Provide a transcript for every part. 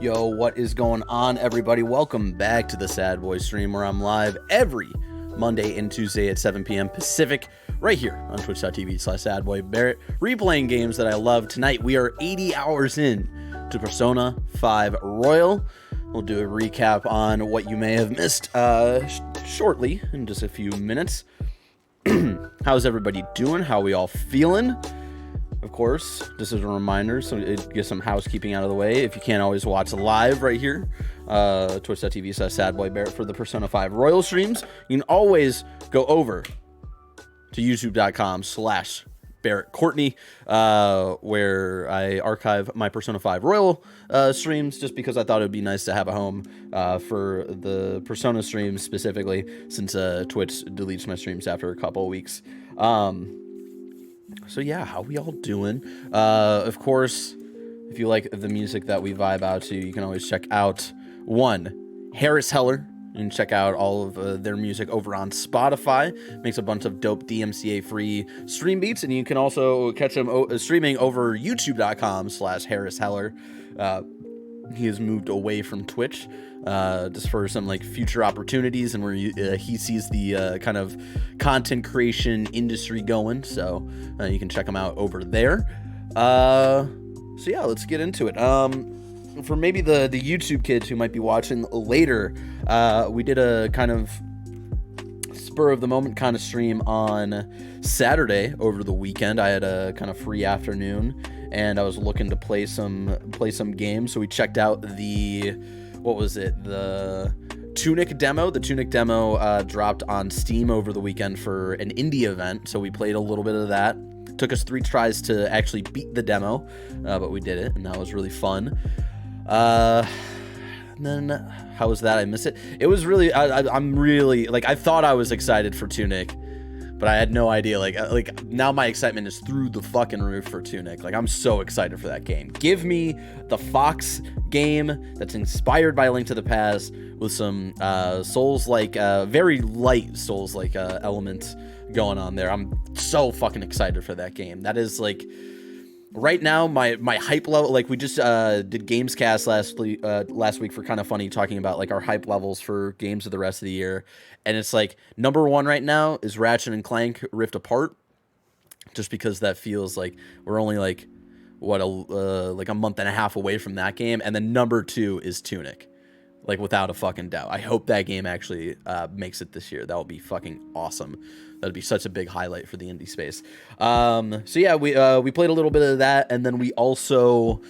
Yo, what is going on, everybody? Welcome back to the Sad Boy stream, where I'm live every Monday and Tuesday at 7 p.m. Pacific, right here on twitch.tv/sadboy Barrett, replaying games that I love. Tonight, we are 80 hours in to Persona 5 Royal. We'll do a recap on what you may have missed shortly, in just a few minutes. How's everybody doing? How are we all feeling? Of course, just as a reminder, so it gets some housekeeping out of the way. If you can't always watch live right here, twitch.tv/sadboy Barrett for the Persona 5 Royal streams, you can always go over to youtube.com/Barrett Courtney, where I archive my Persona 5 Royal streams, just because I thought it would be nice to have a home for the Persona streams specifically, since Twitch deletes my streams after a couple of weeks. So yeah, how we all doing? Of course, if you like the music that we vibe out to, you can always check out Harris Heller. You can check out all of their music over on Spotify. Makes a bunch of dope DMCA-free stream beats, and you can also catch him streaming over youtube.com/Harris Heller. He has moved away from Twitch just for some like future opportunities, and where he sees the kind of content creation industry going. So you can check him out over there. So yeah, let's get into it. For maybe the YouTube kids who might be watching later, we did a kind of spur of the moment kind of stream on Saturday over the weekend. I had a kind of free afternoon, and I was looking to play some games. So we checked out the Tunic demo. The Tunic demo dropped on Steam over the weekend for an indie event. So we played a little bit of that. Took us 3 tries to actually beat the demo, but we did it, and that was really fun. And then how was that? I missed it. It was really, I'm really, like, I thought I was excited for Tunic, but I had no idea. Like now my excitement is through the fucking roof for Tunic. Like, I'm so excited for that game. Give me the Fox game that's inspired by Link to the Past with some Souls-like, very light Souls-like elements going on there. I'm so fucking excited for that game. That is like, right now, my hype level, like we just did Gamescast last week for Kind of Funny, talking about like our hype levels for games of the rest of the year, and it's like number 1 right now is Ratchet and Clank Rift Apart, just because that feels like we're only like like a month and a half away from that game, and then number 2 is Tunic, like without a fucking doubt. I hope that game actually makes it this year. That would be fucking awesome. That'd be such a big highlight for the indie space. So yeah, we played a little bit of that, and then we also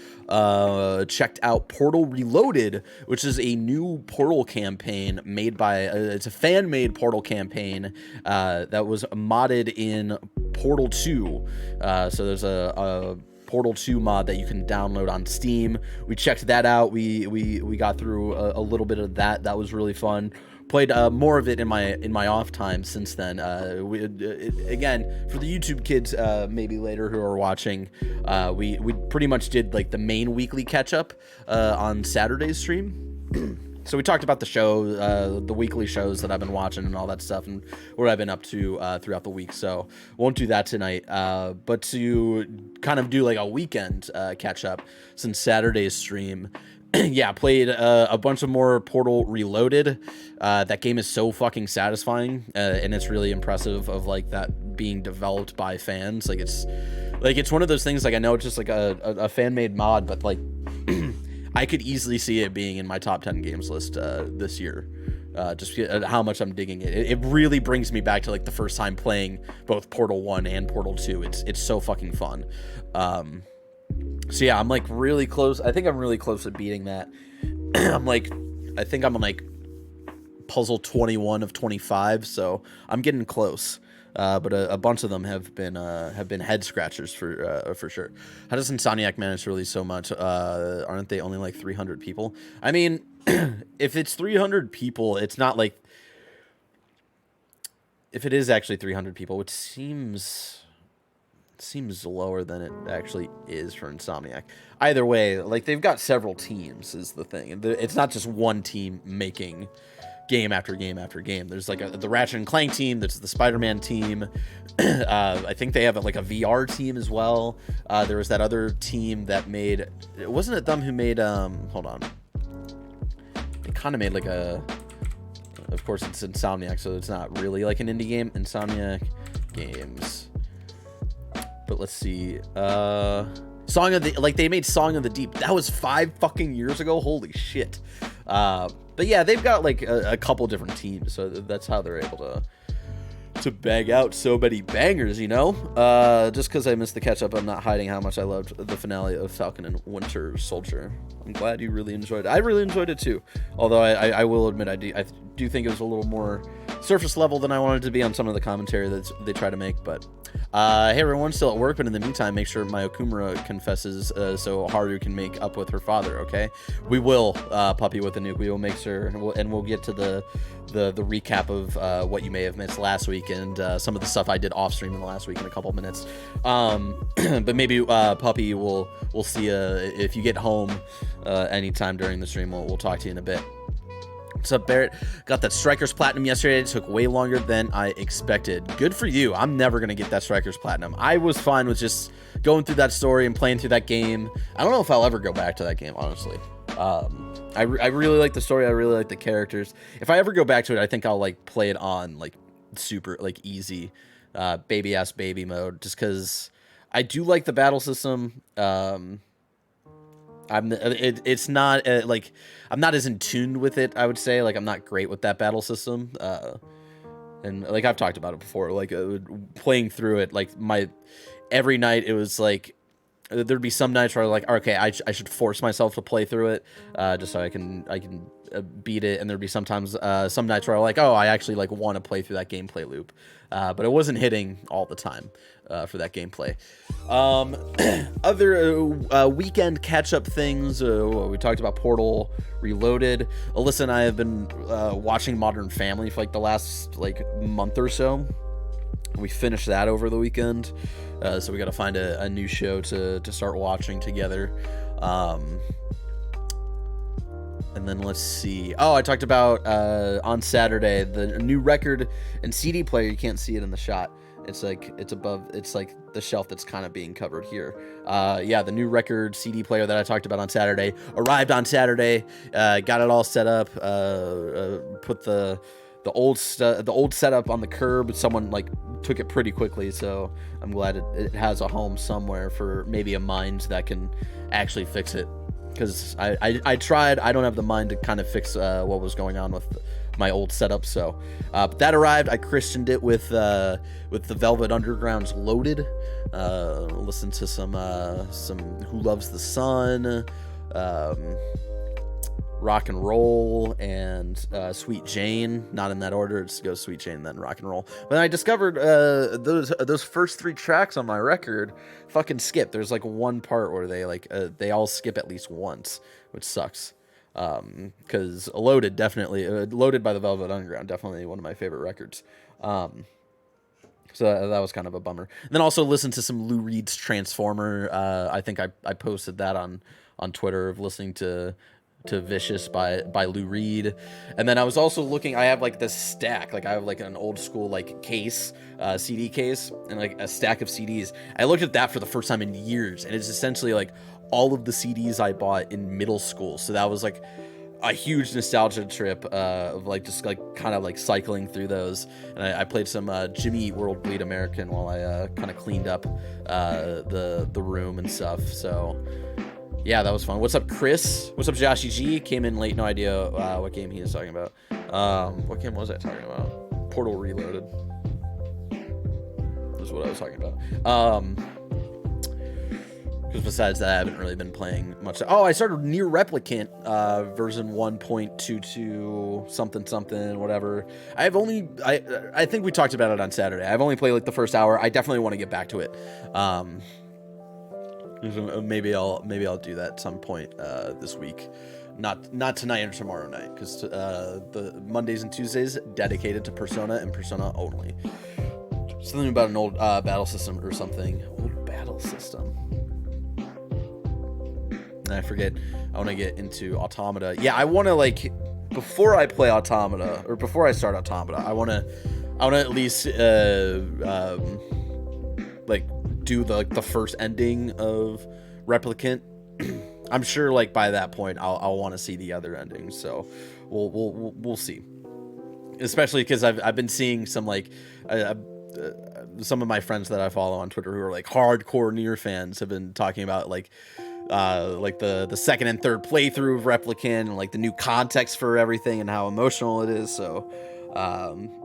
checked out Portal Reloaded, which is a new Portal campaign made by it's a fan-made Portal campaign that was modded in Portal 2. So there's a Portal 2 mod that you can download on Steam. We checked that out. We got through a little bit of that. That was really fun. Played more of it in my off time since then. Again, for the YouTube kids maybe later who are watching, we pretty much did like the main weekly catch up on Saturday's stream. So we talked about the show, the weekly shows that I've been watching and all that stuff, and what I've been up to throughout the week. So won't do that tonight, but to kind of do like a weekend catch up since Saturday's stream. Yeah, played a bunch of more Portal Reloaded. That game is so fucking satisfying, and it's really impressive of like that being developed by fans. Like it's one of those things, like I know it's just like a fan-made mod, but like I could easily see it being in my top 10 games list this year. Just how much I'm digging it. It really brings me back to like the first time playing both Portal 1 and Portal 2. It's so fucking fun. So yeah, I'm like really close. I think I'm really close to beating that. I think I'm on like puzzle 21 of 25, so I'm getting close. But a bunch of them have been head scratchers for sure. How does Insomniac manage to release so much? Aren't they only like 300 people? I mean, if it's 300 people, it's not like, if it is actually 300 people, which seems lower than it actually is for Insomniac. Either way, like they've got several teams is the thing. It's not just one team making game after game after game. There's like the Ratchet and Clank team, there's the Spider-Man team. I think they have like a VR team as well. There was that other team that made, wasn't it them who made hold on, it kind of made like a, of course it's Insomniac, so it's not really like an indie game. Insomniac Games, but let's see, Song of the, like they made Song of the Deep. That was 5 fucking years ago. Holy shit. But yeah, they've got like a couple different teams, so that's how they're able to bang out so many bangers, you know. Just because I missed the catch up, I'm not hiding how much I loved the finale of Falcon and Winter Soldier. I'm glad you really enjoyed it. I really enjoyed it too, although I will admit I do think it was a little more surface level than I wanted it to be on some of the commentary that they try to make. But hey, everyone's still at work, but in the meantime, make sure my Okumura confesses so Haru can make up with her father. Okay, we will, Puppy with the Nuke. We will make sure, and we'll get to the recap of what you may have missed last week and some of the stuff I did off stream in the last week in a couple minutes. But maybe Puppy will see if you get home anytime during the stream. We'll talk to you in a bit. What's up, Barrett? Got that Strikers Platinum yesterday. It took way longer than I expected. Good for you. I'm never going to get that Strikers Platinum. I was fine with just going through that story and playing through that game. I don't know if I'll ever go back to that game, honestly. I really like the story. I really like the characters. If I ever go back to it, I think I'll like play it on like super like easy baby ass baby mode, just because I do like the battle system. It's not like I'm not as in tune with it, I would say. Like I'm not great with that battle system, and like I've talked about it before, like playing through it, like every night it was like there'd be some nights where I'm like, okay, I should force myself to play through it just so I can beat it, and there'd be sometimes some nights where I'm like, oh, I actually like want to play through that gameplay loop, but it wasn't hitting all the time for that gameplay. Other weekend catch-up things, we talked about Portal Reloaded. Alyssa and I have been watching Modern Family for like the last like month or so. We finished that over the weekend, so we got to find a new show to start watching together. And then let's see. Oh, I talked about on Saturday the new record and CD player. You can't see it in the shot. It's like it's above. It's like the shelf that's kind of being covered here. Yeah, the new record CD player that I talked about on Saturday arrived on Saturday. Got it all set up. Put the old setup on the curb. Someone like took it pretty quickly, so I'm glad it has a home somewhere for maybe a mind that can actually fix it. Because I tried. I don't have the mind to kind of fix what was going on with my old setup. So but that arrived. I christened it with the Velvet Underground's Loaded. Listen to some Who Loves the Sun, Rock and Roll, and Sweet Jane. Not in that order. It goes Sweet Jane, then Rock and Roll. But I discovered those first 3 tracks on my record fucking skip. There's like one part where they all skip at least once, which sucks. Because Loaded definitely Loaded by the Velvet Underground, definitely one of my favorite records. So that was kind of a bummer. And then also listen to some Lou Reed's Transformer. I think I posted that on Twitter, of listening to Vicious by Lou Reed. And then I was also looking, I have like this stack, like I have like an old school like case, CD case, and like a stack of CDs. I looked at that for the first time in years, and it's essentially like all of the CDs I bought in middle school. So that was like a huge nostalgia trip of like just like kind of like cycling through those. And I played some Jimmy Eat World Bleed American while I kind of cleaned up the room and stuff. So yeah, that was fun. What's up, Chris? What's up, Joshy G? Came in late, no idea what game he is talking about. What game was I talking about? Portal Reloaded is what I was talking about. Because besides that, I haven't really been playing much. Oh, I started Near Replicant version 1.22 something, whatever. I think we talked about it on Saturday. I've only played like the first hour. I definitely want to get back to it. Maybe I'll do that at some point this week. Not tonight or tomorrow night, because the Mondays and Tuesdays dedicated to Persona and Persona only. Something about an old battle system or something. Old battle system. I forget. I want to get into Automata. Yeah, I want to like before I play Automata, or before I start Automata, I wanna at least like do the first ending of Replicant. I'm sure like by that point I'll want to see the other endings. So we'll see. Especially because I've been seeing some like some of my friends that I follow on Twitter who are like hardcore Nier fans have been talking about like the second and third playthrough of Replicant and like the new context for everything and how emotional it is. So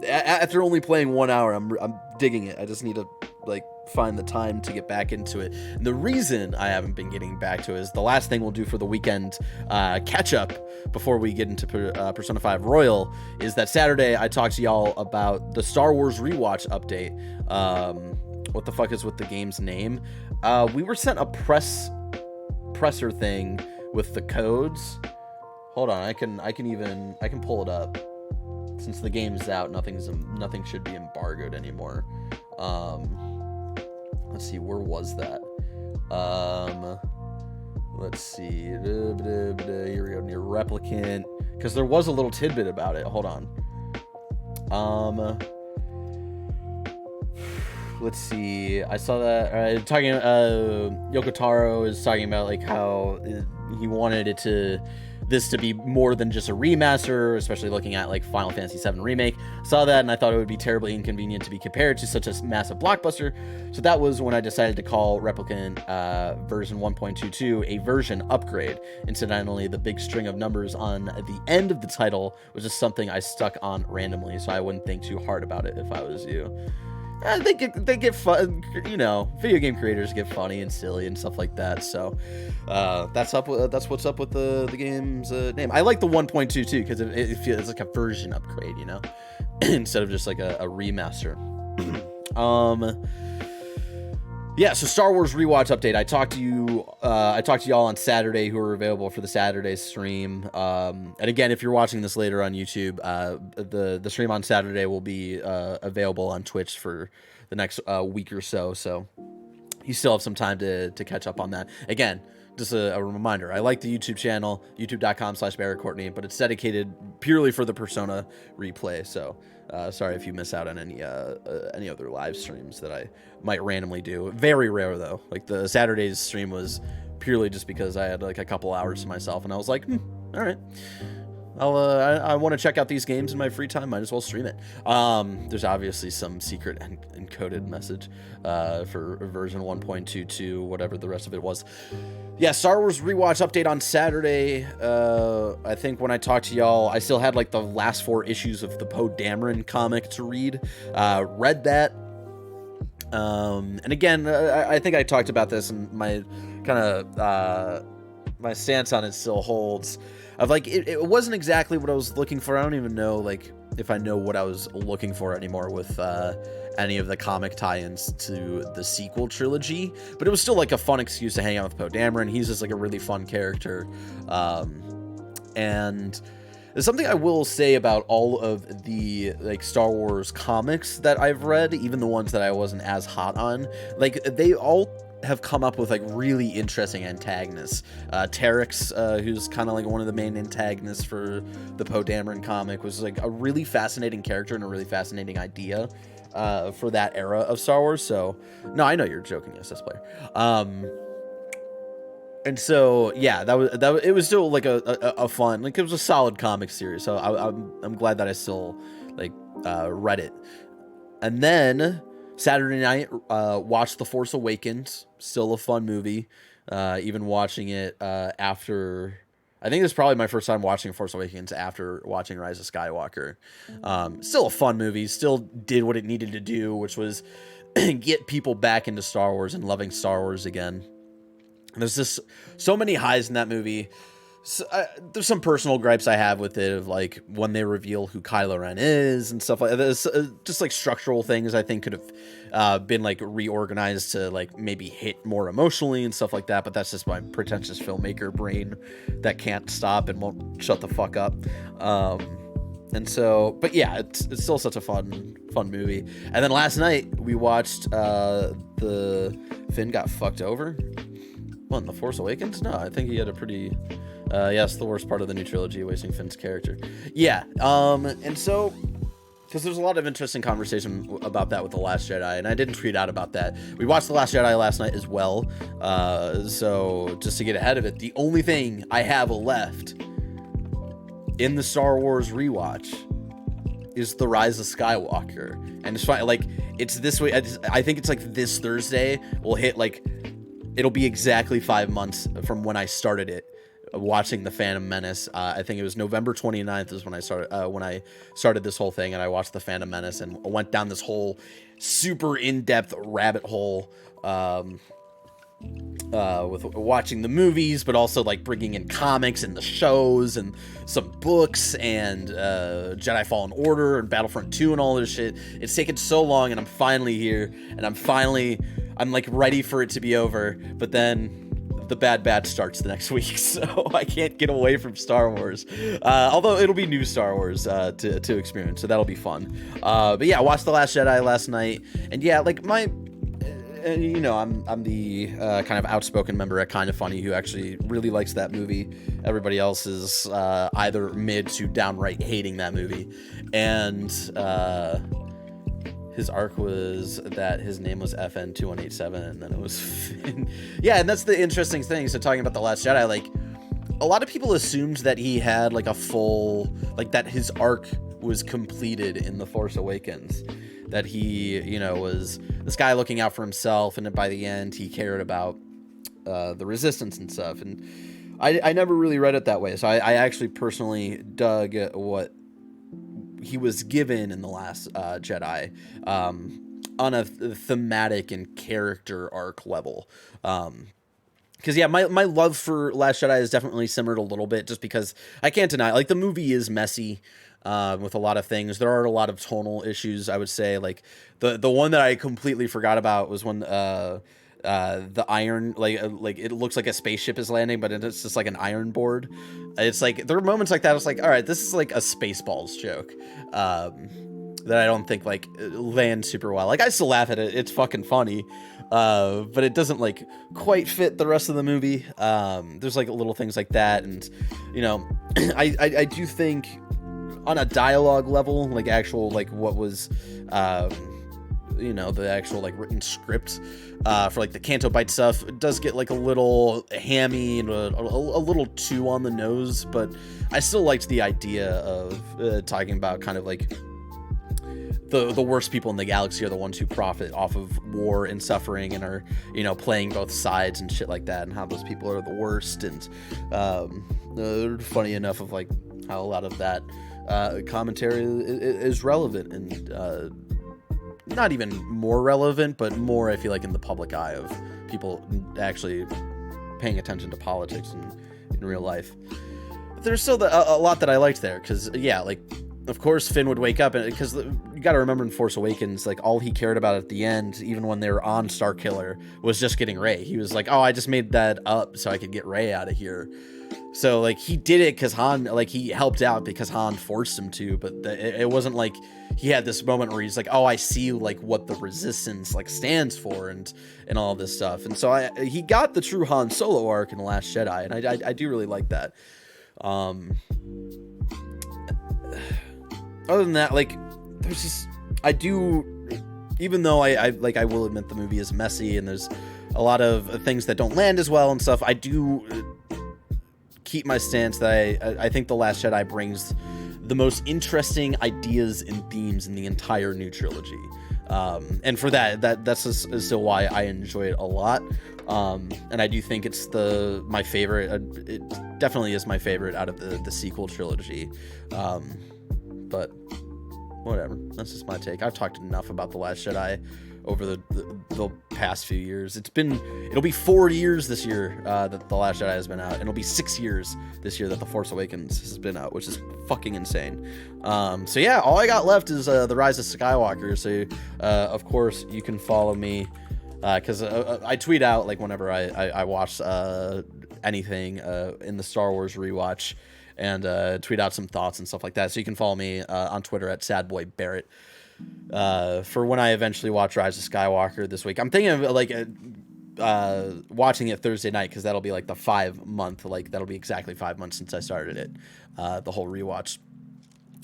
after only playing 1 hour, I'm digging it. I just need to like find the time to get back into it. And the reason I haven't been getting back to it is the last thing we'll do for the weekend catch up before we get into Persona 5 Royal is that Saturday I talked to y'all about the Star Wars rewatch update. What the fuck is with the game's name? We were sent a presser thing with the codes. Hold on, I can pull it up. Since the game's out, nothing should be embargoed anymore. Let's see, where was that? Let's see. Here we go, near Replicant. Because there was a little tidbit about it. Hold on. Let's see. I saw that. Yoko Taro is talking about like how he wanted this to be more than just a remaster, especially looking at like Final Fantasy VII Remake. Saw that and I thought it would be terribly inconvenient to be compared to such a massive blockbuster. So that was when I decided to call Replicant version 1.22 a version upgrade. Incidentally, the big string of numbers on the end of the title was just something I stuck on randomly, so I wouldn't think too hard about it if I was you. They get fun, you know. Video game creators get funny and silly and stuff like that. So that's what's up with the game's name. I like the 1.22 because it feels like a version upgrade, you know, instead of just like a remaster. Yeah, so Star Wars rewatch update. I talked to y'all on Saturday who were available for the Saturday stream. And again, if you're watching this later on YouTube, the stream on Saturday will be available on Twitch for the next week or so. So you still have some time to catch up on that. Again, just a reminder, I like the YouTube channel, youtube.com/Barrett Courtney, but it's dedicated purely for the Persona replay. So sorry if you miss out on any other live streams that I might randomly do. Very rare though. Like the Saturday's stream was purely just because I had like a couple hours to myself, and I was like, all right, I want to check out these games in my free time. Might as well stream it. There's obviously some secret encoded message for version 1.22, whatever the rest of it was. Yeah, Star Wars rewatch update on Saturday. I think when I talked to y'all, I still had like the last 4 issues of the Poe Dameron comic to read. Read that. And again, I think I talked about this, and my kind of my stance on it still holds. Of like, it wasn't exactly what I was looking for. I don't even know like if I know what I was looking for anymore with any of the comic tie-ins to the sequel trilogy, but it was still like a fun excuse to hang out with Poe Dameron. He's just like a really fun character. And there's something I will say about all of the like Star Wars comics that I've read, even the ones that I wasn't as hot on, like they all have come up with like really interesting antagonists. Terex, who's kind of like one of the main antagonists for the Poe Dameron comic, was like a really fascinating character and a really fascinating idea for that era of Star Wars. So no, I know you're joking, SS player. And so yeah, that was it was still like a fun, like it was a solid comic series. So I'm glad that I still like read it. And then Saturday night, watched The Force Awakens. Still a fun movie. Even watching it after, I think this is probably my first time watching Force Awakens after watching Rise of Skywalker. Still a fun movie. Still did what it needed to do, which was get people back into Star Wars and loving Star Wars again. There's just so many highs in that movie. So, there's some personal gripes I have with it, of like when they reveal who Kylo Ren is and stuff like that. Just like structural things I think could have been like reorganized to like maybe hit more emotionally and stuff like that. But that's just my pretentious filmmaker brain that can't stop and won't shut the fuck up. And so, but yeah, it's still such a fun movie. And then last night we watched the Finn got fucked over. What, The Force Awakens? No, I think he had a pretty... yes, the worst part of the new trilogy, wasting Finn's character. Yeah, and so... Because there's a lot of interesting conversation about that with The Last Jedi, and I didn't tweet out about that. We watched The Last Jedi last night as well, so just to get ahead of it, the only thing I have left in the Star Wars rewatch is The Rise of Skywalker. And it's fine, like, it's this way, I think it's like this Thursday, we'll hit, like, it'll be exactly 5 months from when I started it. Watching The Phantom Menace. I think it was November 29th is when I started this whole thing, and I watched The Phantom Menace and went down this whole super in-depth rabbit hole with watching the movies, but also like bringing in comics and the shows and some books and Jedi Fallen Order and Battlefront 2 and all this shit. It's taken so long, and I'm finally here, and I'm like ready for it to be over, but then the Bad Batch starts the next week, so I can't get away from Star Wars. Although it'll be new Star Wars to experience, so that'll be fun. But yeah, I watched The Last Jedi last night, and yeah, like you know, I'm the kind of outspoken member at Kind of Funny who actually really likes that movie. Everybody else is either mid to downright hating that movie, and his arc was that his name was FN2187, and then it was Finn. Yeah, and that's the interesting thing. So talking about The Last Jedi, like, a lot of people assumed that he had like a full, like, that his arc was completed in The Force Awakens. That he, you know, was this guy looking out for himself, and by the end he cared about the Resistance and stuff. And I never really read it that way. So I actually personally dug what he was given in The Last Jedi on a thematic and character arc level. Because yeah, my love for Last Jedi is definitely simmered a little bit, just because I can't deny, like, the movie is messy with a lot of things. There are a lot of tonal issues, I would say. Like the one that I completely forgot about was when the iron, like it looks like a spaceship is landing, but it's just like an iron board. It's like, there are moments like that. It's like, all right, this is like a Spaceballs joke that I don't think like lands super well. Like, I still laugh at it. It's fucking funny. But it doesn't like quite fit the rest of the movie. There's like little things like that. And, you know, I do think on a dialogue level, like actual, like what was, you know, the actual like written script for like the Canto Bite stuff, it does get like a little hammy and a little too on the nose, but I still liked the idea of talking about kind of like the worst people in the galaxy are the ones who profit off of war and suffering and are, you know, playing both sides and shit like that, and how those people are the worst. And funny enough of like how a lot of that commentary is relevant and not even more relevant, but more, I feel like, in the public eye of people actually paying attention to politics in real life. But there's still a lot that I liked there, because yeah, like, of course Finn would wake up, and because you got to remember in Force Awakens, like, all he cared about at the end, even when they were on Starkiller, was just getting Rey. He was like, oh, I just made that up so I could get Rey out of here. So like, he did it because Han, like, he helped out because Han forced him to, but it wasn't like he had this moment where he's like, oh, I see like what the Resistance like stands for and all this stuff. And so he got the true Han Solo arc in The Last Jedi, and I do really like that. Other than that, like, there's just, I do, even though I will admit the movie is messy and there's a lot of things that don't land as well and stuff, I do keep my stance that I think The Last Jedi brings the most interesting ideas and themes in the entire new trilogy. And for that's still why I enjoy it a lot. And I do think it's my favorite. It definitely is my favorite out of the sequel trilogy. But whatever, that's just my take. I've talked enough about The Last Jedi over the past few years. It'll be 4 years this year that The Last Jedi has been out, and it'll be 6 years this year that The Force Awakens has been out, which is fucking insane. So yeah, all I got left is The Rise of Skywalker. So of course you can follow me because I tweet out like whenever I watch anything in the Star Wars rewatch, and tweet out some thoughts and stuff like that. So you can follow me on Twitter at SadBoyBarrett for when I eventually watch Rise of Skywalker this week. I'm thinking of like watching it Thursday night, because that'll be like the 5-month, like that'll be exactly 5 months since I started it, the whole rewatch.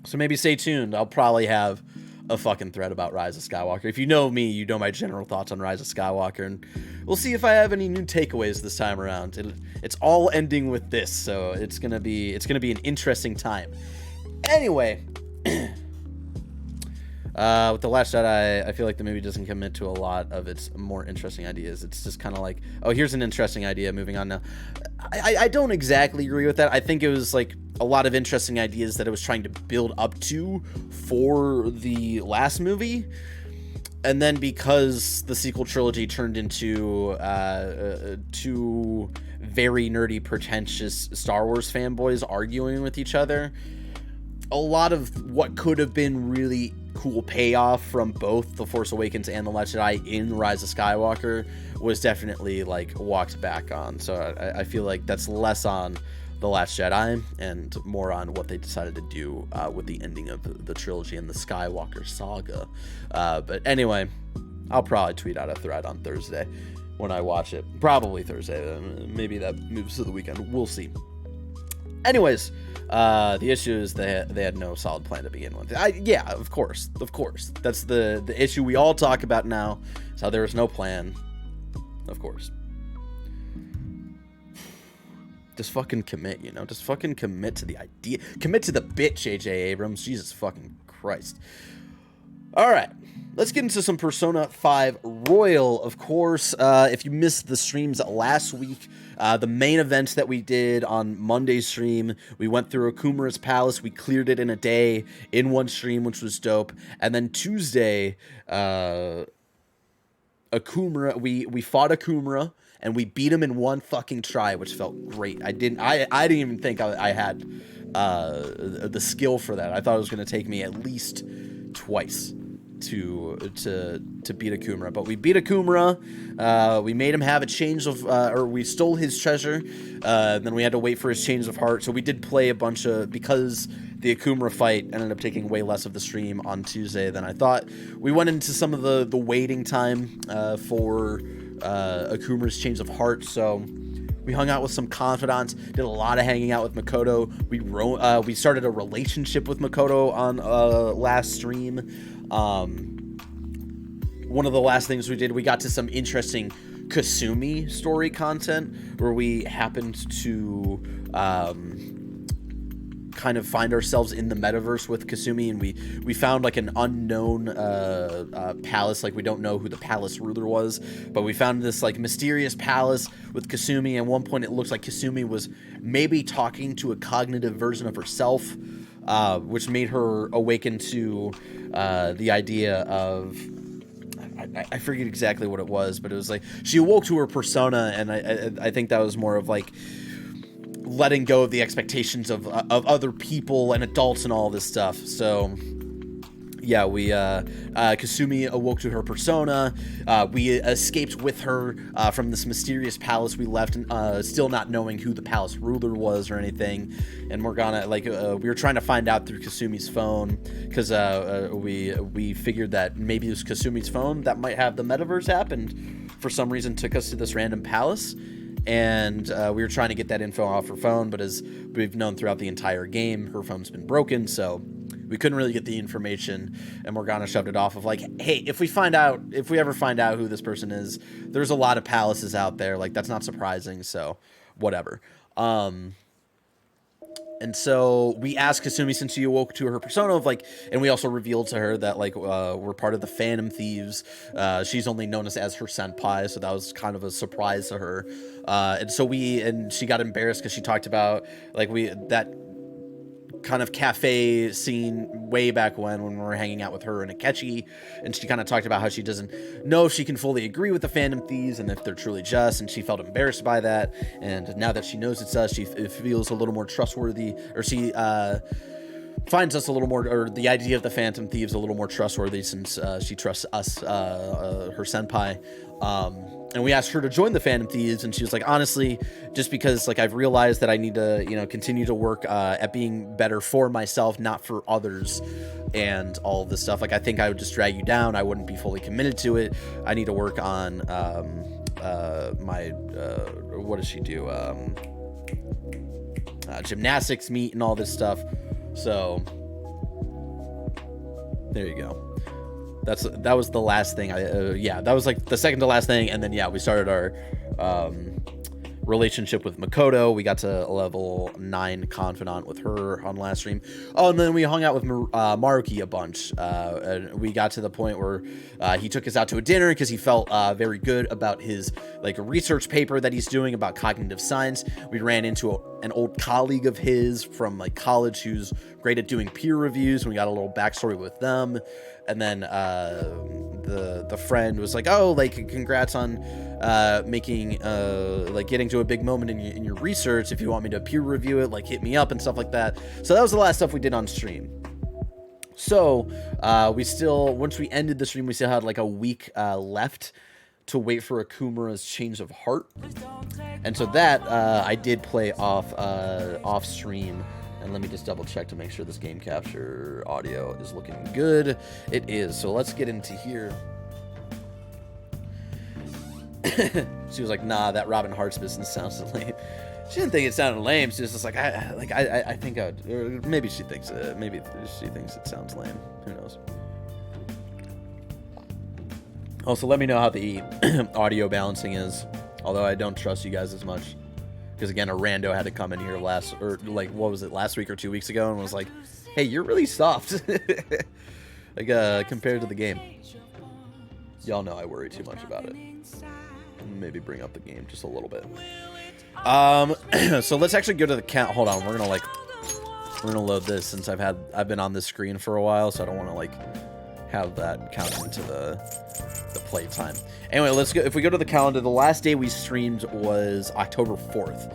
So maybe stay tuned. I'll probably have a fucking thread about Rise of Skywalker. If you know me, you know my general thoughts on Rise of Skywalker, and we'll see if I have any new takeaways this time around. It's all ending with this, so it's gonna be an interesting time. Anyway, with The Last Jedi, I feel like the movie doesn't commit to a lot of its more interesting ideas. It's just kind of like, oh, here's an interesting idea, moving on now. I don't exactly agree with that. I think it was like a lot of interesting ideas that it was trying to build up to for the last movie. And then because the sequel trilogy turned into two very nerdy, pretentious Star Wars fanboys arguing with each other, a lot of what could have been really cool payoff from both The Force Awakens and The Last Jedi in Rise of Skywalker was definitely like walked back on. So I feel like that's less on The Last Jedi and more on what they decided to do with the ending of the trilogy and the Skywalker saga. But anyway, I'll probably tweet out a thread on Thursday when I watch it. Probably Thursday. Maybe that moves to the weekend. We'll see. Anyways, the issue is they had no solid plan to begin with. Yeah, of course. That's the issue we all talk about now, is how there was no plan. Of course. Just fucking commit, you know? Just fucking commit to the idea. Commit to the bitch, J.J. Abrams. Jesus fucking Christ. Alright, let's get into some Persona 5 Royal, of course. If you missed the streams last week, the main event that we did on Monday's stream, we went through Akumura's Palace. We cleared it in a day in one stream, which was dope. And then Tuesday, Akumura, we fought Akumura, and we beat him in one fucking try, which felt great. I didn't even think I had the skill for that. I thought it was going to take me at least twice to beat Akumura, but we beat Akumura. We made him have a change of, or we stole his treasure. Then we had to wait for his change of heart. So we did play a bunch of, because the Akumura fight ended up taking way less of the stream on Tuesday than I thought. We went into some of the waiting time for Akumura's change of heart. So we hung out with some confidants, did a lot of hanging out with Makoto. We started a relationship with Makoto on last stream. One of the last things we did, we got to some interesting Kasumi story content where we happened to kind of find ourselves in the metaverse with Kasumi, and we found like an unknown palace. Like, we don't know who the palace ruler was, but we found this like mysterious palace with Kasumi. At one point it looks like Kasumi was maybe talking to a cognitive version of herself, which made her awaken to the idea of, I forget exactly what it was, but it was like she awoke to her persona, and I think that was more of like letting go of the expectations of other people and adults and all this stuff. So yeah, Kasumi awoke to her persona. We escaped with her from this mysterious palace we left, still not knowing who the palace ruler was or anything. And Morgana, we were trying to find out through Kasumi's phone, because we figured that maybe it was Kasumi's phone that might have the metaverse app, and for some reason took us to this random palace. And we were trying to get that info off her phone, but as we've known throughout the entire game, her phone's been broken, so we couldn't really get the information. And Morgana shoved it off of like, hey, if we ever find out who this person is, there's a lot of palaces out there, like that's not surprising, so whatever. And so we asked Kasumi, since she awoke to her persona, of like, and we also revealed to her that like we're part of the Phantom Thieves. She's only known as her senpai, so that was kind of a surprise to her. And she got embarrassed because she talked about like that kind of cafe scene way back when we were hanging out with her and Akechi, and she kind of talked about how she doesn't know if she can fully agree with the Phantom Thieves and if they're truly just, and she felt embarrassed by that. And now that she knows it's us, it feels a little more trustworthy, or she finds us a little more, or the idea of the Phantom Thieves a little more trustworthy, since she trusts us, her senpai. And we asked her to join the Phantom Thieves, and she was like, honestly, just because like I've realized that I need to, continue to work at being better for myself, not for others, and all of this stuff. Like, I think I would just drag you down. I wouldn't be fully committed to it. I need to work on my what does she do? Gymnastics meet and all this stuff. So there you go. That was the last thing. That was like the second to last thing, and then we started our relationship with Makoto. We got to level 9 confidant with her on last stream. Oh, and then we hung out with Maruki a bunch. And we got to the point where he took us out to a dinner because he felt very good about his research paper that he's doing about cognitive science. We ran into an old colleague of his from college who's great at doing peer reviews, and we got a little backstory with them. And then the friend was like, oh, congrats on making getting to a big moment in your research. If you want me to peer review it, hit me up and stuff like that. So that was the last stuff we did on stream. So once we ended the stream, we still had a week left to wait for Akumura's change of heart. And so that I did play off stream. And let me just double check to make sure this game capture audio is looking good. It is. So let's get into here. She was like, nah, that Robin Hart's business sounds lame. She didn't think it sounded lame. She was just like, I think I would, or maybe she thinks it sounds lame. Who knows? Also, let me know how the audio balancing is. Although I don't trust you guys as much. Because again, a rando had to come in here last week or 2 weeks ago, and was like, hey, you're really soft. Compared to the game. Y'all know I worry too much about it. Maybe bring up the game just a little bit. So let's actually go to the count. Hold on, we're gonna load this since I've been on this screen for a while, so I don't want to have that count into the play time. Anyway, let's go. If we go to the calendar, the last day we streamed was October 4th.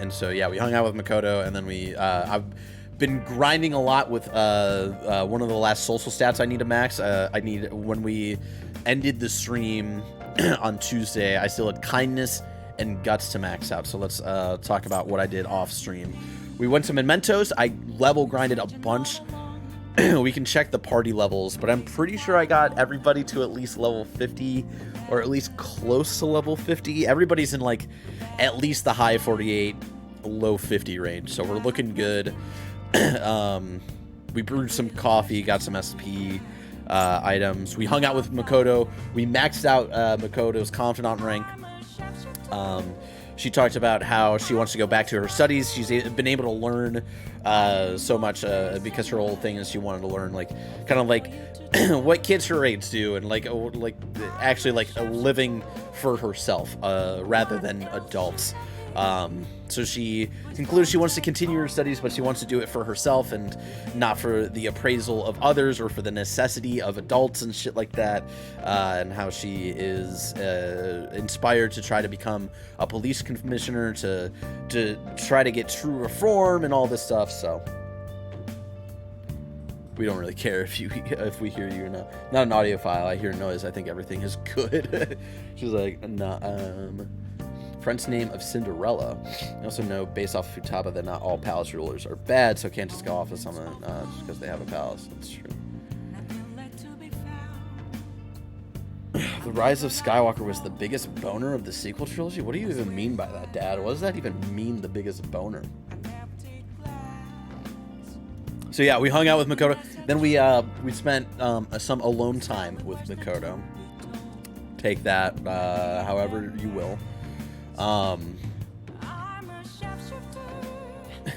And so we hung out with Makoto, and then I've been grinding a lot with one of the last social stats I need to max. When we ended the stream on Tuesday, I still had kindness and guts to max out. So let's talk about what I did off stream. We went to Mementos. I level grinded a bunch. We can check the party levels, but I'm pretty sure I got everybody to at least level 50, or at least close to level 50. Everybody's in at least the high 48, low 50 range, so we're looking good. We brewed some coffee, got some SP items. We hung out with Makoto. We maxed out Makoto's confidant rank. She talked about how she wants to go back to her studies. She's been able to learn so much because her whole thing is she wanted to learn what kids her age do, and actually living for herself rather than adults. So she concludes she wants to continue her studies, but she wants to do it for herself and not for the appraisal of others or for the necessity of adults and shit like that. And how she is inspired to try to become a police commissioner, to try to get true reform and all this stuff. So we don't really care if we hear you or not. Not an audio file. I hear noise. I think everything is good. She's like, nah, friend's name of Cinderella. You also know, based off of Futaba, that not all palace rulers are bad, so can't just go off of someone just because they have a palace. That's true. The Rise of Skywalker was the biggest boner of the sequel trilogy? What do you even mean by that, Dad? What does that even mean, the biggest boner? So we hung out with Makoto. Then we spent some alone time with Makoto. Take that however you will.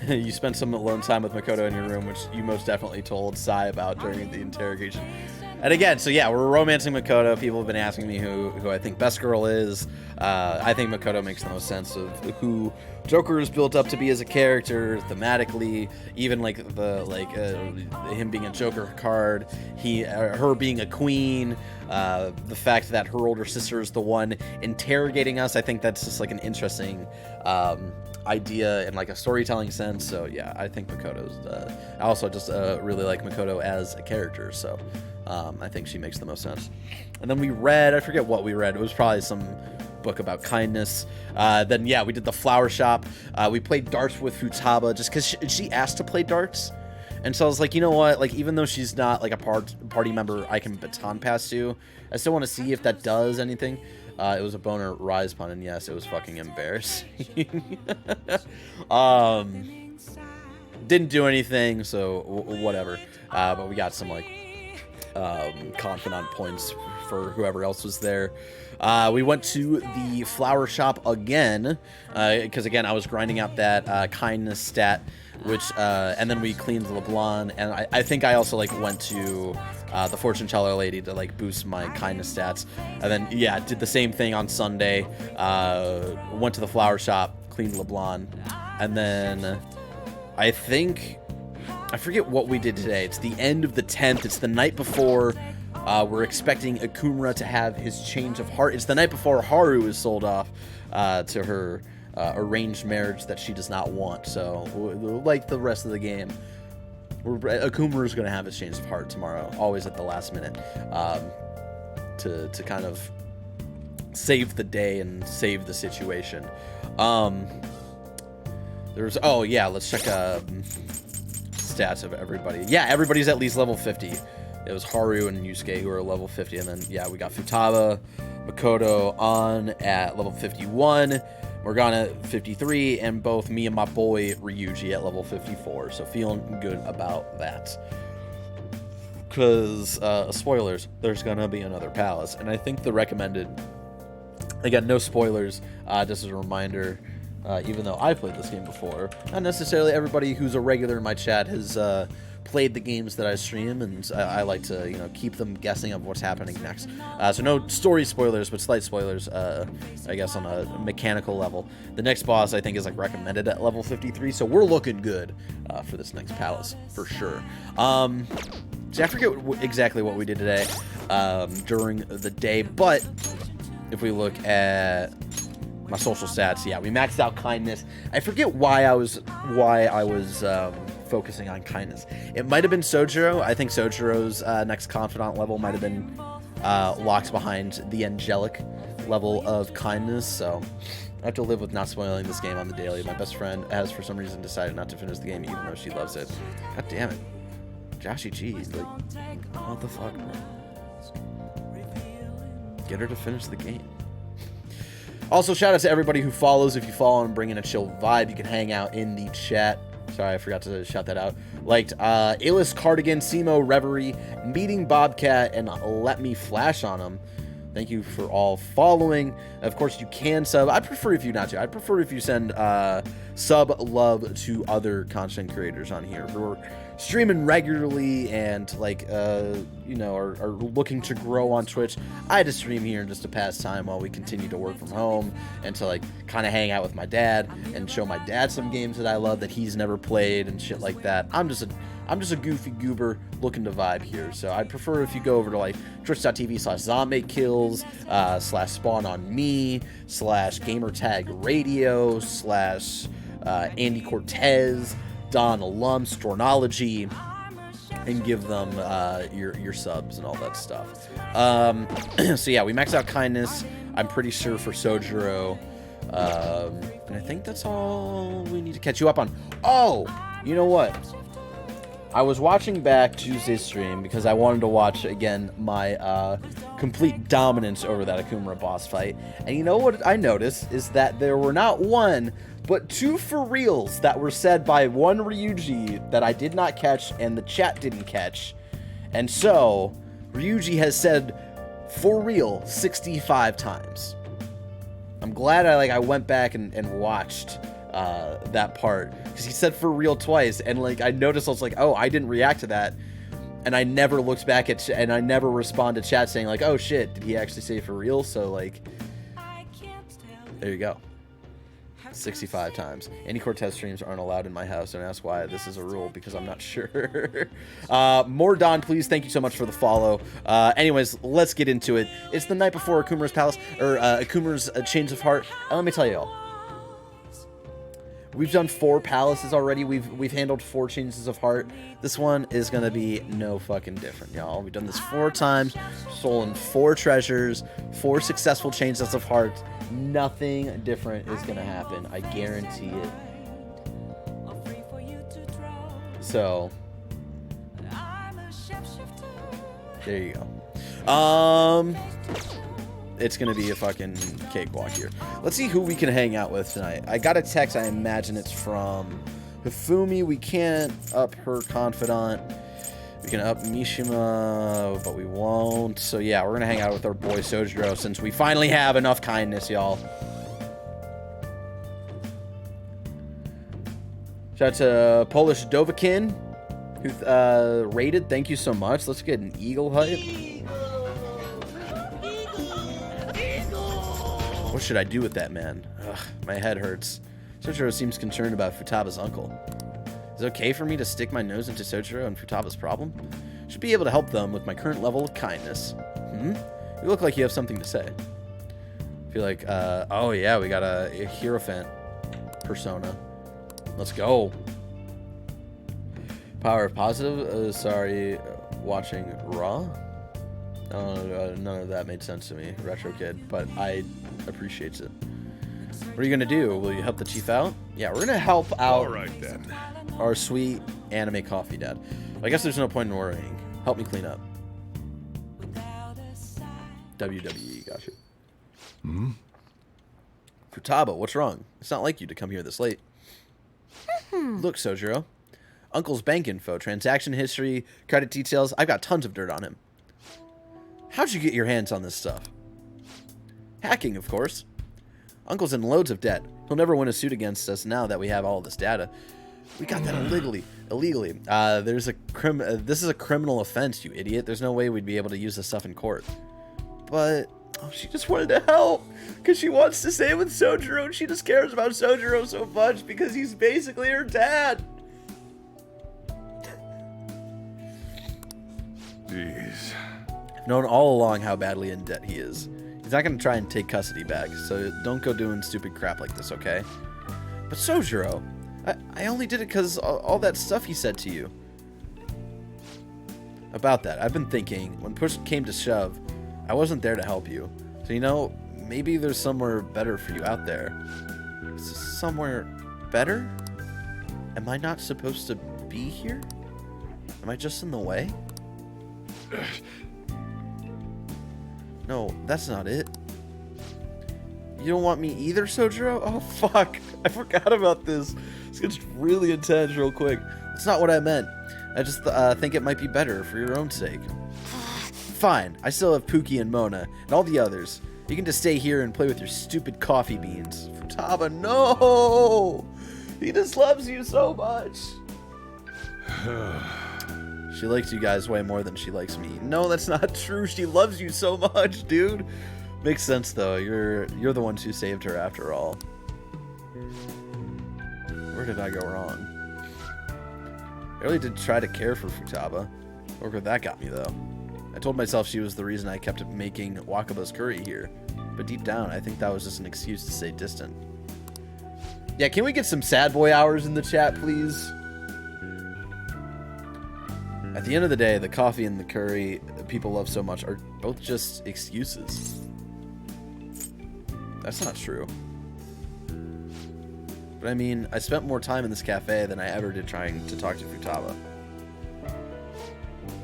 You spent some alone time with Makoto in your room, which you most definitely told Sai about during the interrogation. And again, so we're romancing Makoto. People have been asking me who I think Best Girl is. I think Makoto makes the most sense of who Joker is built up to be as a character, thematically, even him being a Joker card, her being a queen, the fact that her older sister is the one interrogating us. I think that's just an interesting idea in a storytelling sense. So I think Makoto's I also just really like Makoto as a character, so I think she makes the most sense. And then we read, I forget what we read, it was probably some book about kindness. Then we did the flower shop. We played darts with Futaba just because she asked to play darts. And so I was like, you know what, even though she's not a party member I can baton pass to, I still want to see if that does anything. It was a boner rise pun, and yes, it was fucking embarrassing. Didn't do anything, so whatever. But we got some like confidant points for whoever else was there. We went to the flower shop again, because again I was grinding out that kindness stat, which and then we cleaned LeBlanc, and I think I also like went to the fortune teller lady to like boost my kindness stats, and then yeah, did the same thing on Sunday. Went to the flower shop, cleaned LeBlanc, and then I forget what we did today. It's the end of the 10th. It's the night before we're expecting Akumura to have his change of heart. It's the night before Haru is sold off to her arranged marriage that she does not want. So, like the rest of the game, Akumura is going to have his change of heart tomorrow, always at the last minute, to kind of save the day and save the situation. Oh yeah, let's check stats of everybody. Yeah, everybody's at least level 50. It was Haru and Yusuke who are level 50, and then yeah, we got Futaba, Makoto on at level 51, Morgana 53, and both me and my boy Ryuji at level 54. So feeling good about that. Because spoilers, there's gonna be another palace, and I think the recommended. Again, no spoilers. Just as a reminder. Even though I played this game before, not necessarily everybody who's a regular in my chat has played the games that I stream, and I like to, keep them guessing of what's happening next. So no story spoilers, but slight spoilers, I guess, on a mechanical level. The next boss, I think, is like recommended at level 53, so we're looking good for this next palace, for sure. See, I forget exactly what we did today during the day, but if we look at my social stats, yeah, we maxed out kindness. I forget why I was focusing on kindness. It might have been Sojiro. I think Sojiro's next confidant level might have been locked behind the angelic level of kindness. So I have to live with not spoiling this game on the daily. My best friend has, for some reason, decided not to finish the game, even though she loves it. God damn it, Joshy G, like, what the fuck, bro? Get her to finish the game. Also, shout out to everybody who follows. If you follow and bring in a chill vibe, you can hang out in the chat. Sorry, I forgot to shout that out. Liked Illis Cardigan, Simo, Reverie, Meeting Bobcat, and Let Me Flash on Him. Thank you for all following. Of course, you can sub. I'd prefer if you not to. I'd prefer if you send sub love to other content creators on here who are streaming regularly and are looking to grow on Twitch. I had to stream here just to pass time while we continue to work from home and to kind of hang out with my dad and show my dad some games that I love that he's never played and shit like that. I'm just a goofy goober looking to vibe here. So I'd prefer if you go over to twitch.tv/zombie-kills, /spawn on me, /gamertag radio, /Andy Cortez, Don Alum, Stornology, and give them your subs and all that stuff. So yeah, we maxed out kindness, I'm pretty sure, for Sojiro. And I think that's all we need to catch you up on. Oh, you know what? I was watching back Tuesday's stream because I wanted to watch again my complete dominance over that Akumura boss fight. And you know what I noticed is that there were not one, but two for reals that were said by one Ryuji that I did not catch and the chat didn't catch. And so, Ryuji has said for real 65 times. I'm glad I went back and watched that part, because he said for real twice, and I noticed, I was like, oh, I didn't react to that, and I never looked back at and I never responded to chat saying oh shit, did he actually say for real? So there you go. 65 times. Any Cortez streams aren't allowed in my house, and that's why this is a rule, because I'm not sure. More Don, please, thank you so much for the follow. Anyways, let's get into it. It's the night before Akumura's palace, or Akumura's Change of Heart, and let me tell you all, we've done 4 palaces already. We've handled 4 changes of heart. This one is gonna be no fucking different, y'all. We've done this 4 times, stolen 4 treasures, 4 successful changes of heart. Nothing different is gonna happen. I guarantee it. So there you go. it's going to be a fucking cakewalk here. Let's see who we can hang out with tonight. I got a text. I imagine it's from Hifumi. We can't up her confidant. We can up Mishima, but we won't. So, yeah, we're going to hang out with our boy Sojiro since we finally have enough kindness, y'all. Shout out to Polish Dovakin, who rated. Thank you so much. Let's get an eagle hype. What should I do with that, man? Ugh, my head hurts. Sojiro seems concerned about Futaba's uncle. Is it okay for me to stick my nose into Sojiro and Futaba's problem? Should be able to help them with my current level of kindness. You look like you have something to say. I feel like, oh yeah, we got a Hierophant persona. Let's go. Power of positive. Sorry, watching Raw. None of that made sense to me, Retro Kid, but I appreciate it. What are you gonna do? Will you help the chief out? Yeah, we're gonna help out. All right then. Our sweet anime coffee dad. I guess there's no point in worrying. Help me clean up. WWE, gotcha. Futaba, what's wrong? It's not like you to come here this late. Look, Sojiro. Uncle's bank info, transaction history, credit details. I've got tons of dirt on him. How'd you get your hands on this stuff? Hacking, of course. Uncle's in loads of debt. He'll never win a suit against us now that we have all this data. We got that illegally. This is a criminal offense, you idiot. There's no way we'd be able to use this stuff in court. But she just wanted to help because she wants to stay with Sojiro, and she just cares about Sojiro so much because he's basically her dad. Jeez. I've known all along how badly in debt he is. He's not going to try and take custody back, so don't go doing stupid crap like this, okay? But Sojiro, I only did it because all that stuff he said to you. About that, I've been thinking, when push came to shove, I wasn't there to help you. So, maybe there's somewhere better for you out there. Somewhere better? Am I not supposed to be here? Am I just in the way? No, that's not it. You don't want me either, Sojiro? Oh, fuck. I forgot about this. This gets really intense real quick. That's not what I meant. I just think it might be better for your own sake. Fine. I still have Pookie and Mona and all the others. You can just stay here and play with your stupid coffee beans. Futaba, no! He just loves you so much. She likes you guys way more than she likes me. No, that's not true. She loves you so much, dude. Makes sense though. You're the ones who saved her after all. Where did I go wrong? I really did try to care for Futaba. Look where that got me though. I told myself she was the reason I kept making Wakaba's curry here. But deep down, I think that was just an excuse to stay distant. Yeah, can we get some sad boy hours in the chat, please? At the end of the day, the coffee and the curry that people love so much are both just excuses. That's not true. But I mean, I spent more time in this cafe than I ever did trying to talk to Futaba.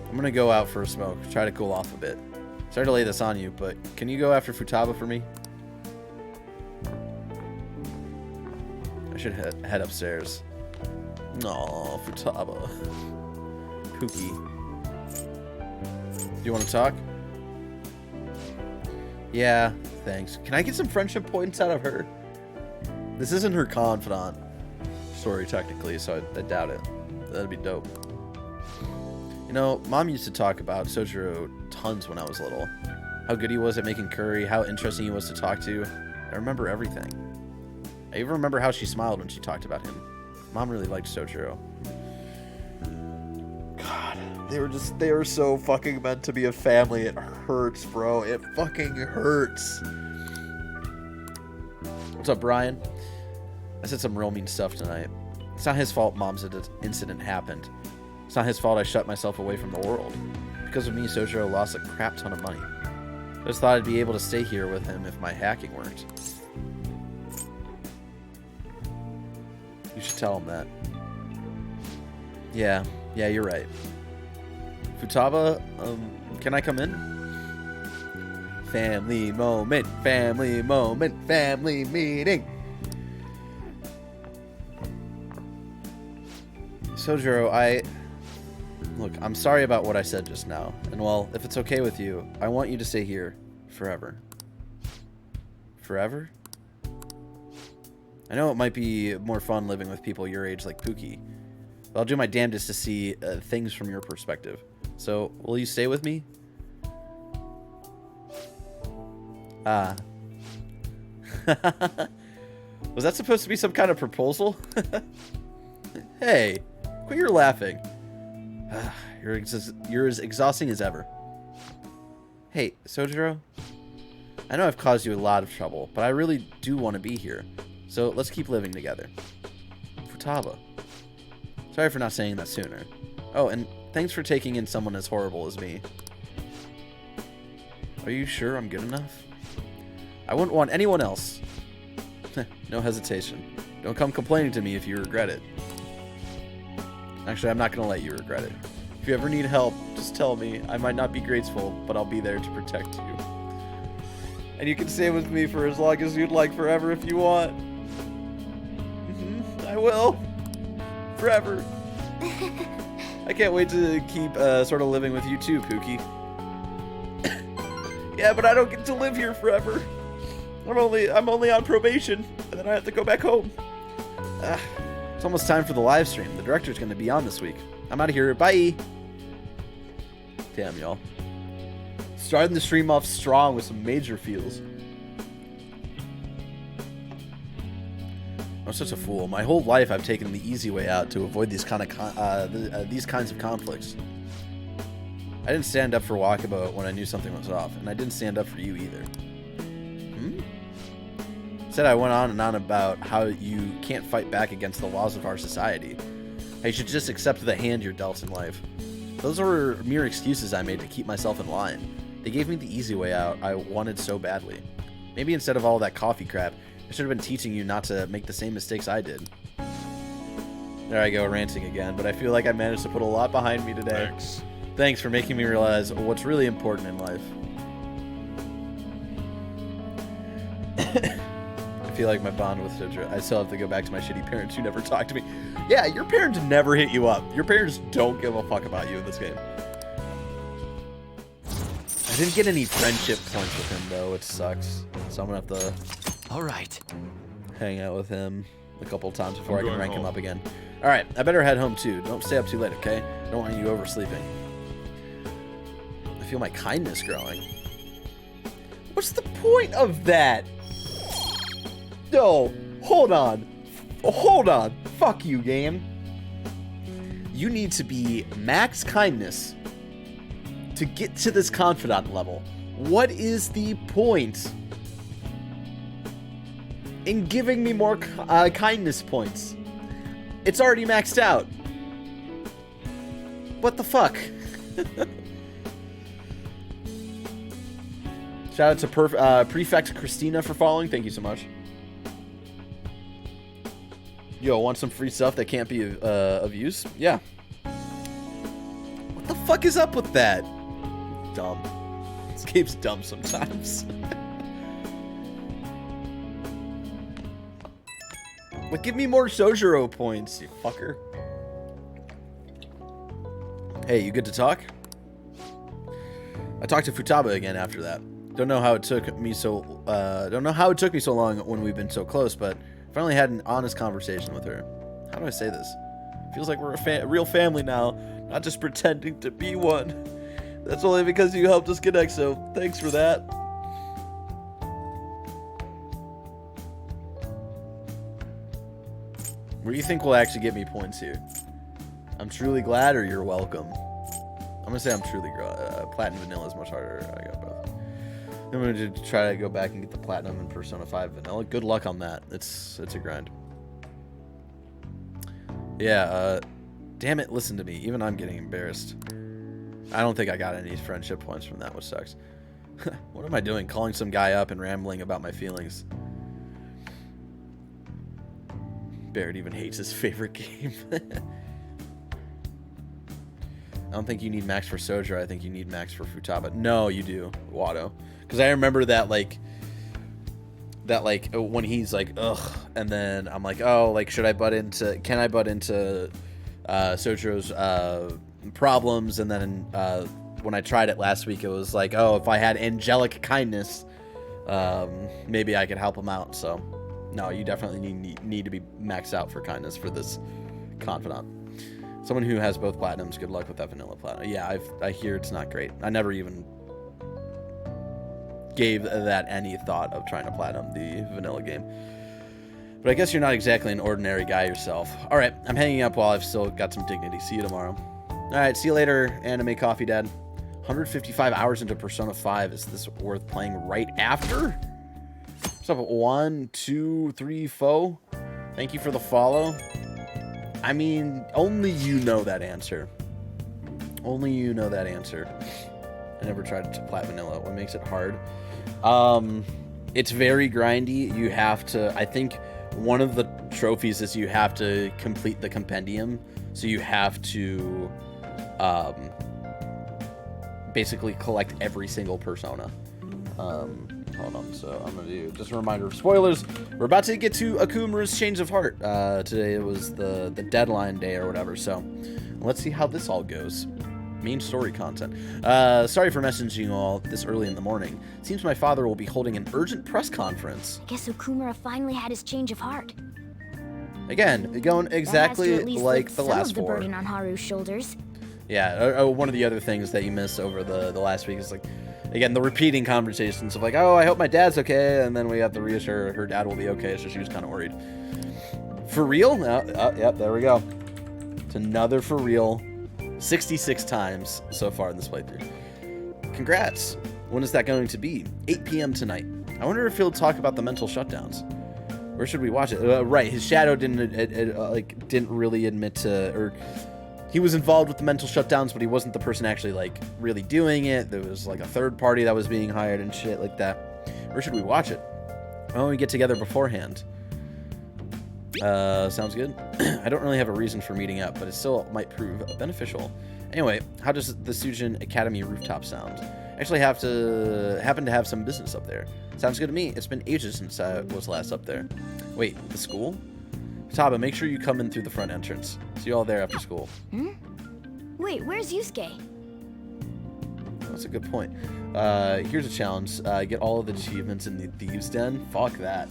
I'm gonna go out for a smoke, try to cool off a bit. Sorry to lay this on you, but can you go after Futaba for me? I should head upstairs. Aw, Futaba. Pookie. Do you want to talk? Yeah, thanks. Can I get some friendship points out of her? This isn't her confidant story, technically, so I doubt it. That'd be dope. Mom used to talk about Sojiro tons when I was little. How good he was at making curry, how interesting he was to talk to. I remember everything. I even remember how she smiled when she talked about him. Mom really liked Sojiro. God, they were so fucking meant to be a family. It hurts, bro. It fucking hurts. What's up, Brian? I said some real mean stuff tonight. It's not his fault Mom's incident happened. It's not his fault I shut myself away from the world. Because of me, Sojiro lost a crap ton of money. I just thought I'd be able to stay here with him if my hacking worked. You should tell him that. Yeah, you're right. Futaba, can I come in? Family moment, family moment, family meeting. Sojiro, look, I'm sorry about what I said just now. And well, if it's okay with you, I want you to stay here forever. Forever? I know it might be more fun living with people your age like Pookie, but I'll do my damnedest to see things from your perspective. So, will you stay with me? Was that supposed to be some kind of proposal? Hey, quit your laughing. You're as exhausting as ever. Hey, Sojiro, I know I've caused you a lot of trouble, but I really do want to be here. So let's keep living together. Futaba. Sorry for not saying that sooner. Oh, and thanks for taking in someone as horrible as me. Are you sure I'm good enough? I wouldn't want anyone else. No hesitation. Don't come complaining to me if you regret it. Actually, I'm not going to let you regret it. If you ever need help, just tell me. I might not be graceful, but I'll be there to protect you. And you can stay with me for as long as you'd like, forever if you want. I will. Forever. I can't wait to keep sort of living with you too, Pookie. Yeah, but I don't get to live here forever. I'm only on probation, and then I have to go back home. It's almost time for the live stream. The director's going to be on this week. I'm out of here. Bye. Damn, y'all. Starting the stream off strong with some major feels. I'm such a fool. My whole life I've taken the easy way out to avoid these kinds of conflicts. I didn't stand up for Wakaba when I knew something was off, and I didn't stand up for you either. Said I went on and on about how you can't fight back against the laws of our society. I should just accept the hand you're dealt in life. Those were mere excuses I made to keep myself in line. They gave me the easy way out I wanted so badly. Maybe instead of all that coffee crap, I should have been teaching you not to make the same mistakes I did. There I go, ranting again, but I feel like I managed to put a lot behind me today. Thanks for making me realize what's really important in life. I feel like my bond with Sojiro. I still have to go back to my shitty parents who never talked to me. Yeah, your parents never hit you up. Your parents don't give a fuck about you in this game. I didn't get any friendship points with him, though, which sucks. So I'm going to have to Alright. hang out with him a couple times before I can rank him up again. Alright, I better head home, too. Don't stay up too late, okay? I don't want you oversleeping. I feel my kindness growing. What's the point of that? No, hold on. Hold on. Fuck you, game. You need to be max kindness to get to this confidant level. What is the point in giving me more kindness points? It's already maxed out. What the fuck? Shout out to Prefect Christina for following. Thank you so much. Yo, want some free stuff that can't be of use? Yeah. What the fuck is up with that? Dumb. This game's dumb sometimes. But give me more Sojiro points, you fucker. Hey, you good to talk? I talked to Futaba again after that. Don't know how it took me so long when we've been so close, but finally had an honest conversation with her. How do I say this? Feels like we're a real family now, not just pretending to be one. That's only because you helped us connect, so thanks for that. What do you think will actually get me points here? I'm truly glad, or you're welcome? I'm gonna say I'm truly glad. Platinum Vanilla is much harder. I got both. I'm gonna try to go back and get the Platinum in Persona 5 Vanilla. Good luck on that. It's a grind. Yeah, damn it, listen to me. Even I'm getting embarrassed. I don't think I got any friendship points from that, which sucks. What am I doing? Calling some guy up and rambling about my feelings. Barrett even hates his favorite game. don't think you need max for Sojo. I think you need max for Futaba. No, you do, Watto. Because I remember that, like, when he's like, ugh, and then I'm like, oh, like, can I butt into Sojo's problems? And then when I tried it last week, it was like, oh, if I had angelic kindness, maybe I could help him out. So, no, you definitely need to be maxed out for kindness for this confidant. Someone who has both platinums, good luck with that vanilla platinum. Yeah, I hear it's not great. I never even gave that any thought of trying to platinum the vanilla game. But I guess you're not exactly an ordinary guy yourself. All right, I'm hanging up while I've still got some dignity. See you tomorrow. All right, see you later, Anime Coffee Dad. 155 hours into Persona 5. Is this worth playing right after? What's up, 1, 2, 3, 4? Thank you for the follow. I mean, only you know that answer. Only you know that answer. I never tried to plat vanilla. What makes it hard? It's very grindy. You have to, I think one of the trophies is you have to complete the compendium. So you have to basically collect every single persona. Hold on, so I'm gonna do just a reminder of spoilers. We're about to get to Akumura's Change of Heart. Today it was the deadline day or whatever, so let's see how this all goes. Main story content. Sorry for messaging you all this early in the morning. Seems my father will be holding an urgent press conference. I guess Okumura finally had his change of heart. Again, going exactly like the last four. Burden on Haru's shoulders. Yeah, one of the other things that you missed over the last week is, like, again, the repeating conversations of like, oh, I hope my dad's okay, and then we have to reassure her dad will be okay, so she was kind of worried. For real? Yep, there we go. It's another for real. 66 times so far in this playthrough. Congrats. When is that going to be? 8 p.m. tonight. I wonder if he'll talk about the mental shutdowns. Where should we watch it? Right, his shadow didn't really admit to, or he was involved with the mental shutdowns, but he wasn't the person actually, like, really doing it. There was, like, a third party that was being hired and shit like that. Where should we watch it? Why don't we get together beforehand? Sounds good. I don't really have a reason for meeting up, but it still might prove beneficial. Anyway, how does the Sujin Academy rooftop sound? Actually happen to have some business up there. Sounds good to me. It's been ages since I was last up there. Wait, the school? Taba, make sure you come in through the front entrance. See you all there after school. Wait, where's Yusuke? That's a good point. Here's a challenge. Get all of the achievements in the Thieves Den. Fuck that.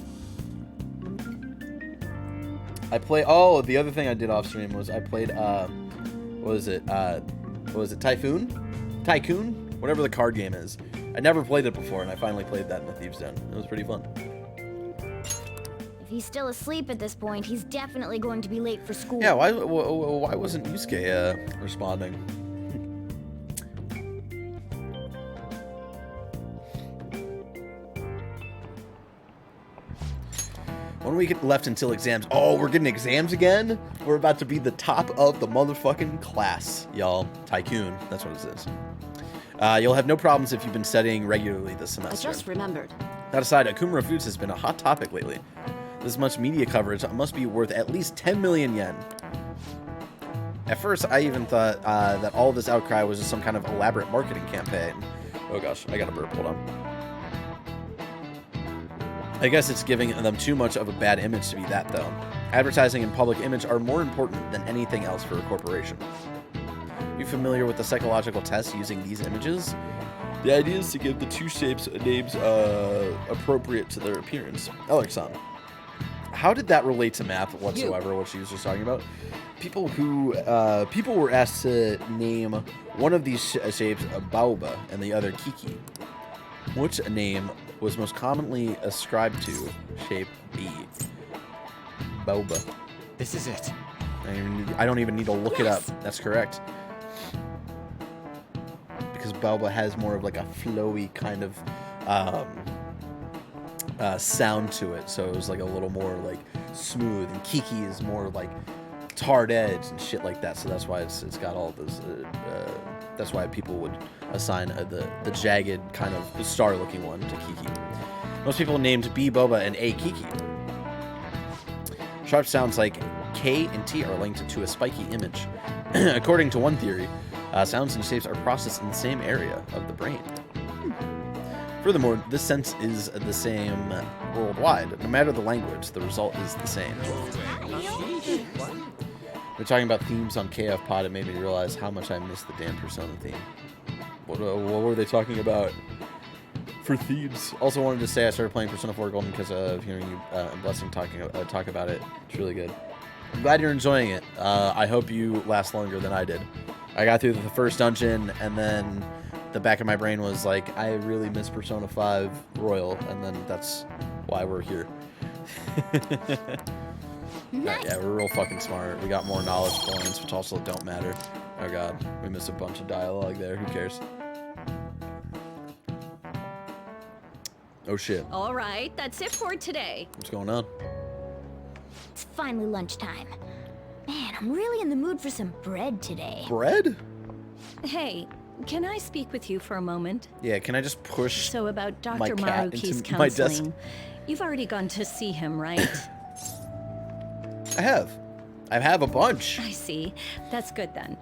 The other thing I did off stream was I played, what was it, Typhoon? Whatever the card game is. I never played it before, and I finally played that in the Thieves Den. It was pretty fun. If he's still asleep at this point, he's definitely going to be late for school. Yeah, why wasn't Yusuke, responding? One week left until exams. Oh, we're getting exams again? We're about to be the top of the motherfucking class, y'all. Tycoon, that's what it is. You'll have no problems if you've been studying regularly this semester. I just remembered. That aside, Akumura Foods has been a hot topic lately. This much media coverage must be worth at least 10 million yen. At first, I even thought that all this outcry was just some kind of elaborate marketing campaign. Oh gosh, I got a burp, hold on. I guess it's giving them too much of a bad image to be that, though. Advertising and public image are more important than anything else for a corporation. Are you familiar with the psychological test using these images? The idea is to give the two shapes names appropriate to their appearance. Alex-san, how did that relate to math whatsoever, what she was just talking about? People were asked to name one of these shapes Baoba and the other Kiki. Which name was most commonly ascribed to shape B? Boba. This is it. I don't even need to look it up. That's correct. Because Boba has more of like a flowy kind of sound to it, so it was like a little more like smooth, and Kiki is more like hard edge and shit like that. So that's why it's got all this. That's why people would assign the jagged kind of the star-looking one to Kiki. Most people named B Boba and A Kiki. Sharp sounds like K and T are linked to a spiky image. According to one theory, Sounds and shapes are processed in the same area of the brain. Furthermore, this sense is the same worldwide. No matter the language, the result is the same. We're talking about themes on KF Pod. It made me realize how much I missed the damn Persona theme. What were they talking about for Thieves? Also wanted to say I started playing Persona 4 Golden because of hearing you and Blessing talk about it. It's really good. I'm glad you're enjoying it. I hope you last longer than I did. I got through the first dungeon, and then the back of my brain was like, I really miss Persona 5 Royal, and then that's why we're here. Nice. Yeah, we're real fucking smart. We got more knowledge points, which also don't matter. Oh god, we missed a bunch of dialogue there. Who cares? Oh shit. All right, that's it for today. What's going on? It's finally lunchtime. Man, I'm really in the mood for some bread today. Bread? Hey, can I speak with you for a moment? Yeah, can I just push So about my Dr. cat Maruki's into my desk? counseling. You've already gone to see him, right? I have. I have a bunch. I see. That's good then.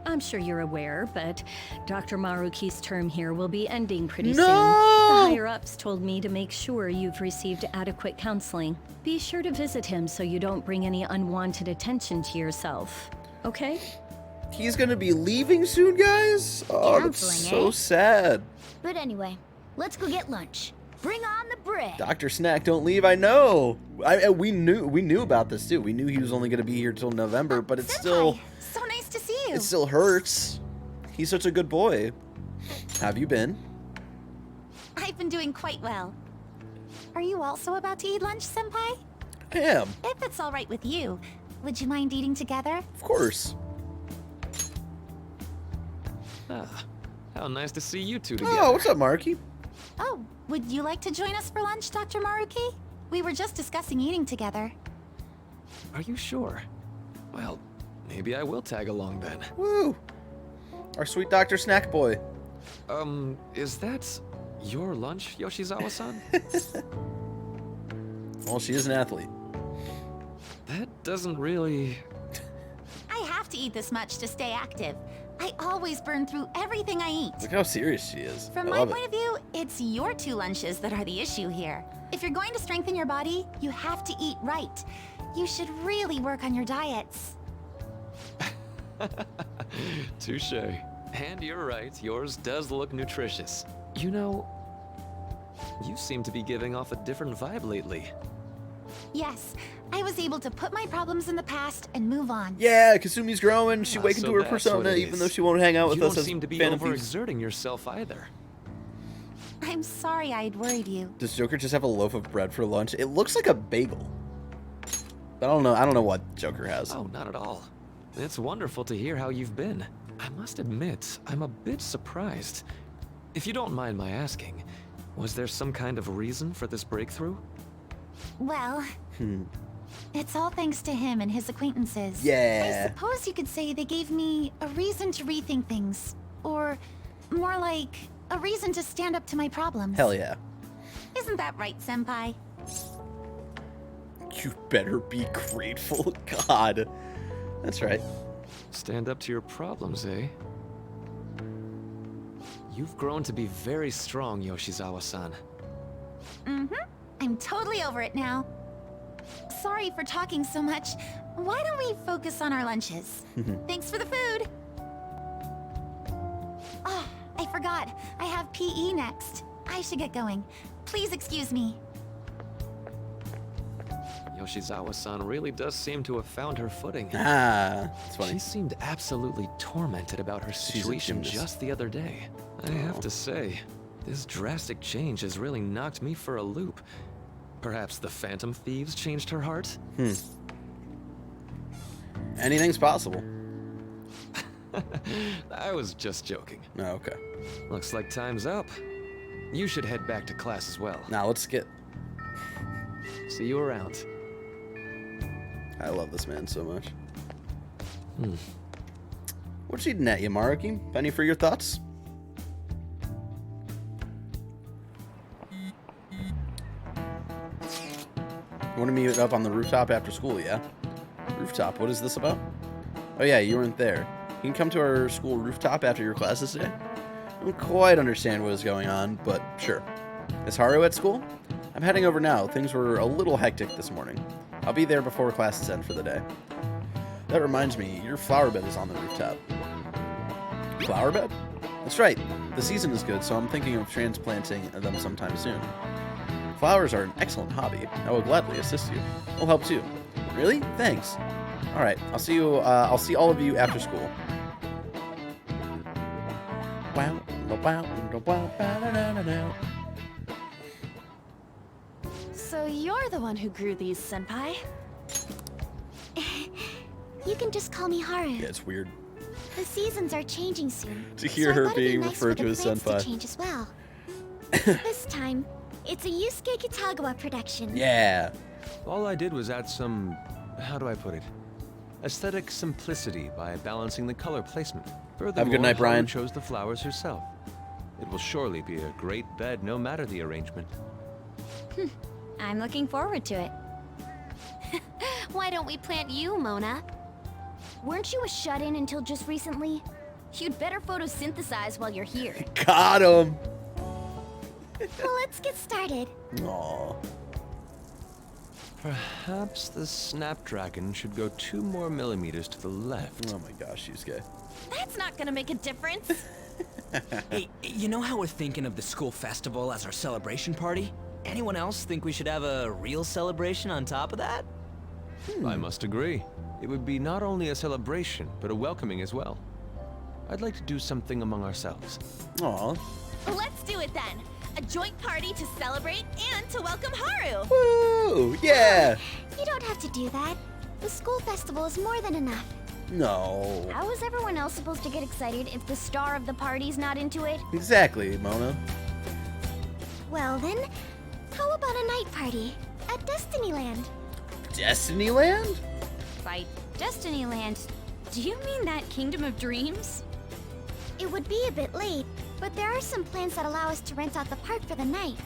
I'm sure you're aware, but Dr. Maruki's term here will be ending pretty soon. The higher-ups told me to make sure you've received adequate counseling. Be sure to visit him so you don't bring any unwanted attention to yourself. Okay? He's gonna be leaving soon, guys? Oh, that's Counseling, so eh? sad. But anyway, let's go get lunch. Bring on the bread. Dr. Snack, don't leave. I know. We knew about this too. We knew he was only gonna be here till November, but it's still, So nice to see you. it still hurts. He's such a good boy. Have you been? I've been doing quite well. Are you also about to eat lunch, Senpai? I am, If it's all right with you, would you mind eating together? of course. Ah, how nice to see you two together. Oh, what's up, Marky? Oh, would you like to join us for lunch, Dr. Maruki? We were just discussing eating together. Are you sure? Well, maybe I will tag along then. Woo! Our sweet Dr. Snack boy. Is that your lunch, Yoshizawa-san? Well, she is an athlete. That doesn't really... I have to eat this much to stay active. I always burn through everything I eat. Look how serious she is. From I my love point it. of view, it's your 2 lunches that are the issue here. If you're going to strengthen your body, you have to eat right. You should really work on your diets. Touche. And you're right, yours does look nutritious. You know, you seem to be giving off a different vibe lately. Yes, I was able to put my problems in the past and move on. Yeah, Kasumi's growing. She Ah, wakened so to her that's persona, what it even is. though she won't hang out with You us don't as seem to be Phantom Thieves. overexerting yourself either. I'm sorry I'd worried you. Does Joker just have a loaf of bread for lunch? It looks like a bagel. But I don't know what Joker has. Oh, not at all. It's wonderful to hear how you've been. I must admit, I'm a bit surprised. If you don't mind my asking, was there some kind of reason for this breakthrough? Well, it's all thanks to him and his acquaintances. Yeah. I suppose you could say they gave me a reason to rethink things. Or more like, a reason to stand up to my problems. Hell yeah. Isn't that right, Senpai? You better be grateful. God. That's right. Stand up to your problems, eh? You've grown to be very strong, Yoshizawa-san. I'm totally over it now. Sorry for talking so much. Why don't we focus on our lunches? Thanks for the food. Oh, I forgot. I have PE next. I should get going. Please excuse me. Yoshizawa-san really does seem to have found her footing. Ah, it's funny. She seemed absolutely tormented about her a situation gymnast. just the other day. I have to say, this drastic change has really knocked me for a loop. Perhaps the Phantom Thieves changed her heart? Anything's possible. I was just joking. No, okay. Looks like time's up. You should head back to class as well. Now let's get. See you around. I love this man so much. What's eating at you, Maruki? Penny for your thoughts? You want to meet up on the rooftop after school, yeah? Rooftop, what is this about? Oh yeah, you weren't there. can you come to our school rooftop after your classes today? I don't quite understand what is going on, but sure. Is Haru at school? I'm heading over now. Things were a little hectic this morning. I'll be there before classes end for the day. That reminds me, your flower bed is on the rooftop. Flower bed? That's right. The season is good, so I'm thinking of transplanting them sometime soon. Flowers are an excellent hobby. I will gladly assist you. I'll help too. Really? Thanks. All right. I'll see you. I'll see all of you after school. Wow. So you're the one who grew these, Senpai? You can just call me Haru. Yeah, it's weird The seasons are changing soon. to hear so I her thought it'd be being nice referred for to the as plants senpai. to change as well. This time, it's a Yusuke Kitagawa production. Yeah. All I did was add some, how do I put it? Aesthetic simplicity by balancing the color placement. Furthermore, Have a good night, Haru Brian. chose the flowers herself. It will surely be a great bed, no matter the arrangement. I'm looking forward to it. Why don't we plant you, Mona? Weren't you a shut-in until just recently? You'd better photosynthesize while you're here. Got him. Well, let's get started. Aw. Perhaps the Snapdragon should go 2 more millimeters to the left. Oh my gosh, Yusuke. That's not gonna make a difference. Hey, you know how we're thinking of the school festival as our celebration party? Anyone else think we should have a real celebration on top of that? I must agree. It would be not only a celebration, but a welcoming as well. I'd like to do something among ourselves. Aw. Let's do it then. A joint party to celebrate and to welcome Haru. Woo! Yeah. You don't have to do that. The school festival is more than enough. No. How is everyone else supposed to get excited if the star of the party's not into it? Exactly, Mona. Well then, how about a night party at Destinyland? Destinyland? By Destinyland, do you mean that Kingdom of Dreams? It would be a bit late, but there are some plans that allow us to rent out the park for the night.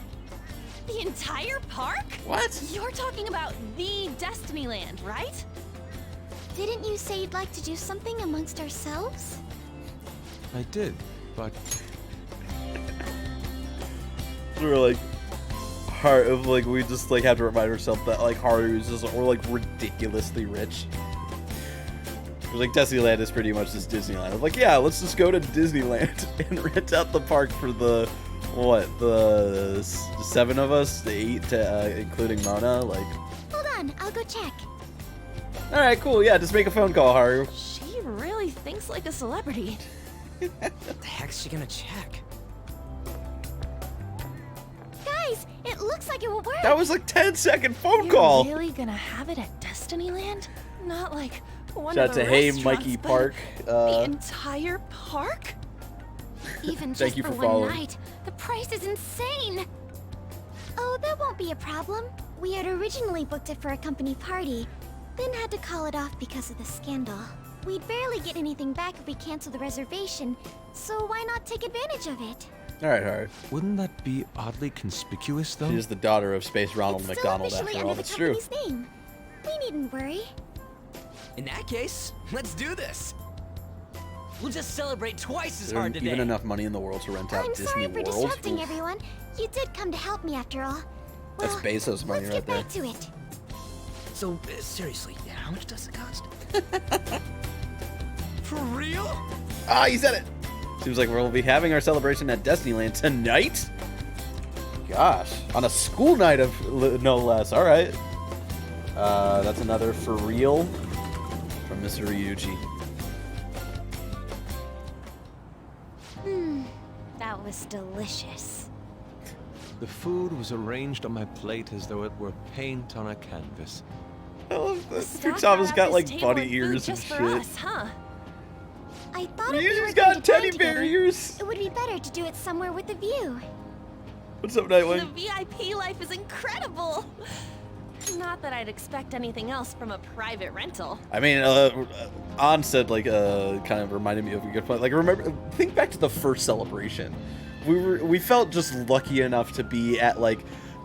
The entire park? What? You're talking about the Destinyland, right? Didn't you say you'd like to do something amongst ourselves? I did, but We're like heart of like we just like have to remind ourselves that like Haru is just we're like ridiculously rich. Like Disneyland is pretty much just Disneyland. I'm like, yeah, let's just go to Disneyland and rent out the park for the the 7 of us, the 8 including Mona. Like, Hold on, I'll go check. all right, cool, yeah, just make a phone call, Haru. She really thinks like a celebrity. What the heck's she gonna check? Guys, it looks like it will work. That was like 10-second phone You're call. really gonna have it at Destinyland? Not like one Shout of out the to Hey restaurants, Mikey but Park. the entire park? Even Thank just you for for one following. night, the price is insane. Oh, that won't be a problem. We had originally booked it for a company party, then had to call it off because of the scandal. We'd barely get anything back if we cancel the reservation, so why not take advantage of it? All right, Haru. wouldn't that be oddly conspicuous, though? She is the daughter of Space Ronald It's McDonald, still officially after all. under the That's true. company's name. We needn't worry. In that case, let's do this. We'll just celebrate twice as There hard isn't today. even enough money in the world to rent out I'm Disney sorry for World. disrupting Oof. everyone. You did come to help me after all. That's Well, Bezos money let's right get there. back to it. So, seriously, how much does it cost? For real? Ah, he said it. Seems like we'll be having our celebration at Disneyland tonight. Gosh, on a school night of no less. All right. That's another for real from Mr. Ryuji. That was delicious. The food was arranged on my plate as though it were paint on a canvas. I love that. Staff Futama's brought got this like table bunny and food ears and just for shit. us, huh? I thought if we were Ryuji's going got to teddy dine bear together, ears. it would be better to do it somewhere with a view. What's up, The Nightwing? VIP life is incredible. Not that I'd expect anything else from a private rental. I mean, An said like kind of reminded me of a good point. Like remember, think back to the first celebration. We felt just lucky enough to be at like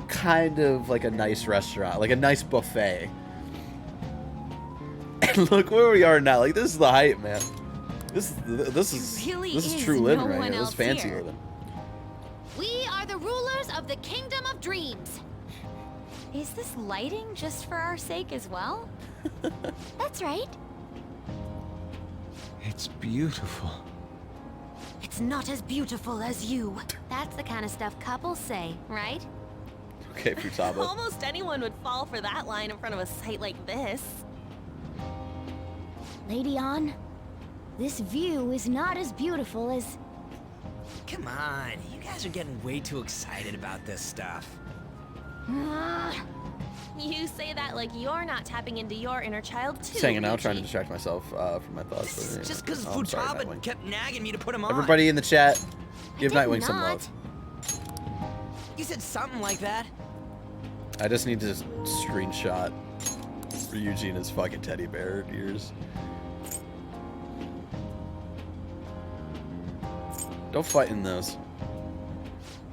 kind of like a nice restaurant, like a nice buffet. And look where we are now. Like this is the hype, man. This is Really this is is true living no right one here. This is else fancy here. living. We are the rulers of the Kingdom of Dreams. Is this lighting just for our sake as well? That's right. It's beautiful. It's not as beautiful as you. That's the kind of stuff couples say, right? Okay, Futaba. Almost anyone would fall for that line in front of a site like this. Lady On, this view is not as beautiful as... Come on, you guys are getting way too excited about this stuff. You say that like you're not tapping into your inner child too. Just hanging out, trying to Ichi. distract myself from my thoughts. This but, is just because oh, I'm sorry, Futaba Nightwing. kept nagging me to put him on. Everybody in the chat, give did Nightwing some not. love. You said something like that. I just need to screenshot Ryuji and his fucking teddy bear ears. Don't fight in those.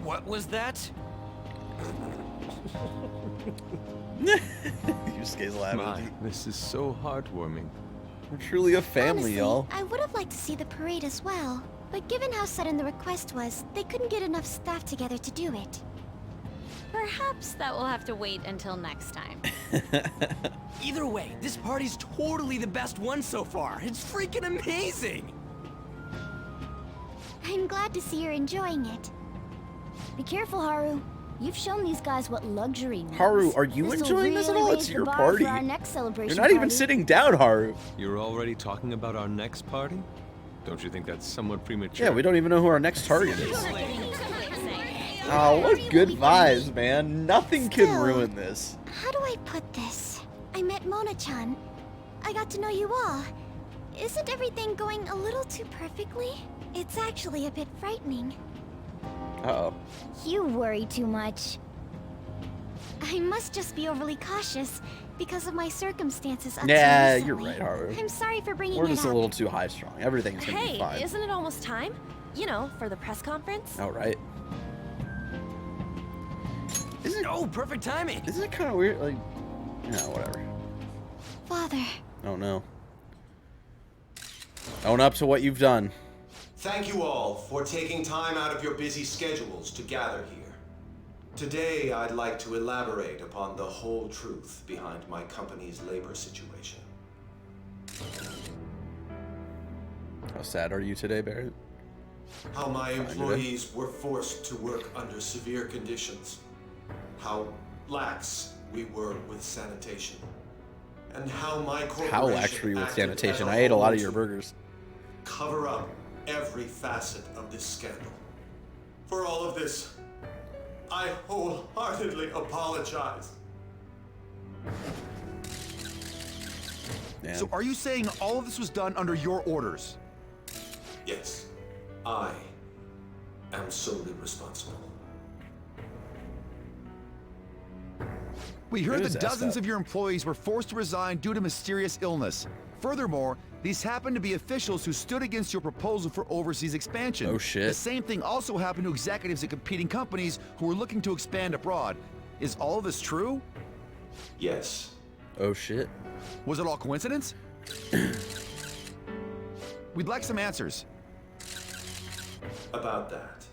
What was that? Yusuke's My, laughing. this is so heartwarming. We're truly a family, Honestly, y'all. I would have liked to see the parade as well. But given how sudden the request was, they couldn't get enough staff together to do it. Perhaps that will have to wait until next time. Either way, this party's totally the best one so far. It's freaking amazing. I'm glad to see you're enjoying it. Be careful, Haru. You've shown these guys what luxury means. Haru, are you This'll enjoying this at really all? raise It's the your bar party. for our next celebration You're not even party. sitting down, Haru. You're already talking about our next party? Don't you think that's somewhat premature? Yeah, we don't even know who our next target is. Oh, what good vibes, man. Nothing can Still. ruin this. How do I put this? I met Mona-chan. I got to know you all. Isn't everything going a little too perfectly? It's actually a bit frightening. Uh-oh. You worry too much. I must just be overly cautious because of my circumstances up to Yeah, recently. you're right, Haru. I'm sorry for bringing We're it just a up. little too high strung. Everything's gonna be Hey, fine. isn't it almost time? You know, for the press conference? All right. Oh, perfect timing. Isn't it kind of weird? Like, no, whatever. Father, Oh no. Own up to what you've done. Thank you all for taking time out of your busy schedules to gather here. Today, I'd like to elaborate upon the whole truth behind my company's labor situation. How sad are you today, Barrett? How my employees were forced to work under severe conditions. How lax we were with sanitation. And how my corporation How actually with acted sanitation? as I ate a lot whole of your to burgers. cover up every facet of this scandal. For all of this, I wholeheartedly apologize. Damn. So are you saying all of this was done under your orders? Yes, I am solely responsible. We heard It is that effed dozens up. of your employees were forced to resign due to mysterious illness. Furthermore, these happened to be officials who stood against your proposal for overseas expansion. Oh, shit. The same thing also happened to executives at competing companies who were looking to expand abroad. Is all of this true? Yes. Oh shit. Was it all coincidence? We'd like some answers. About that.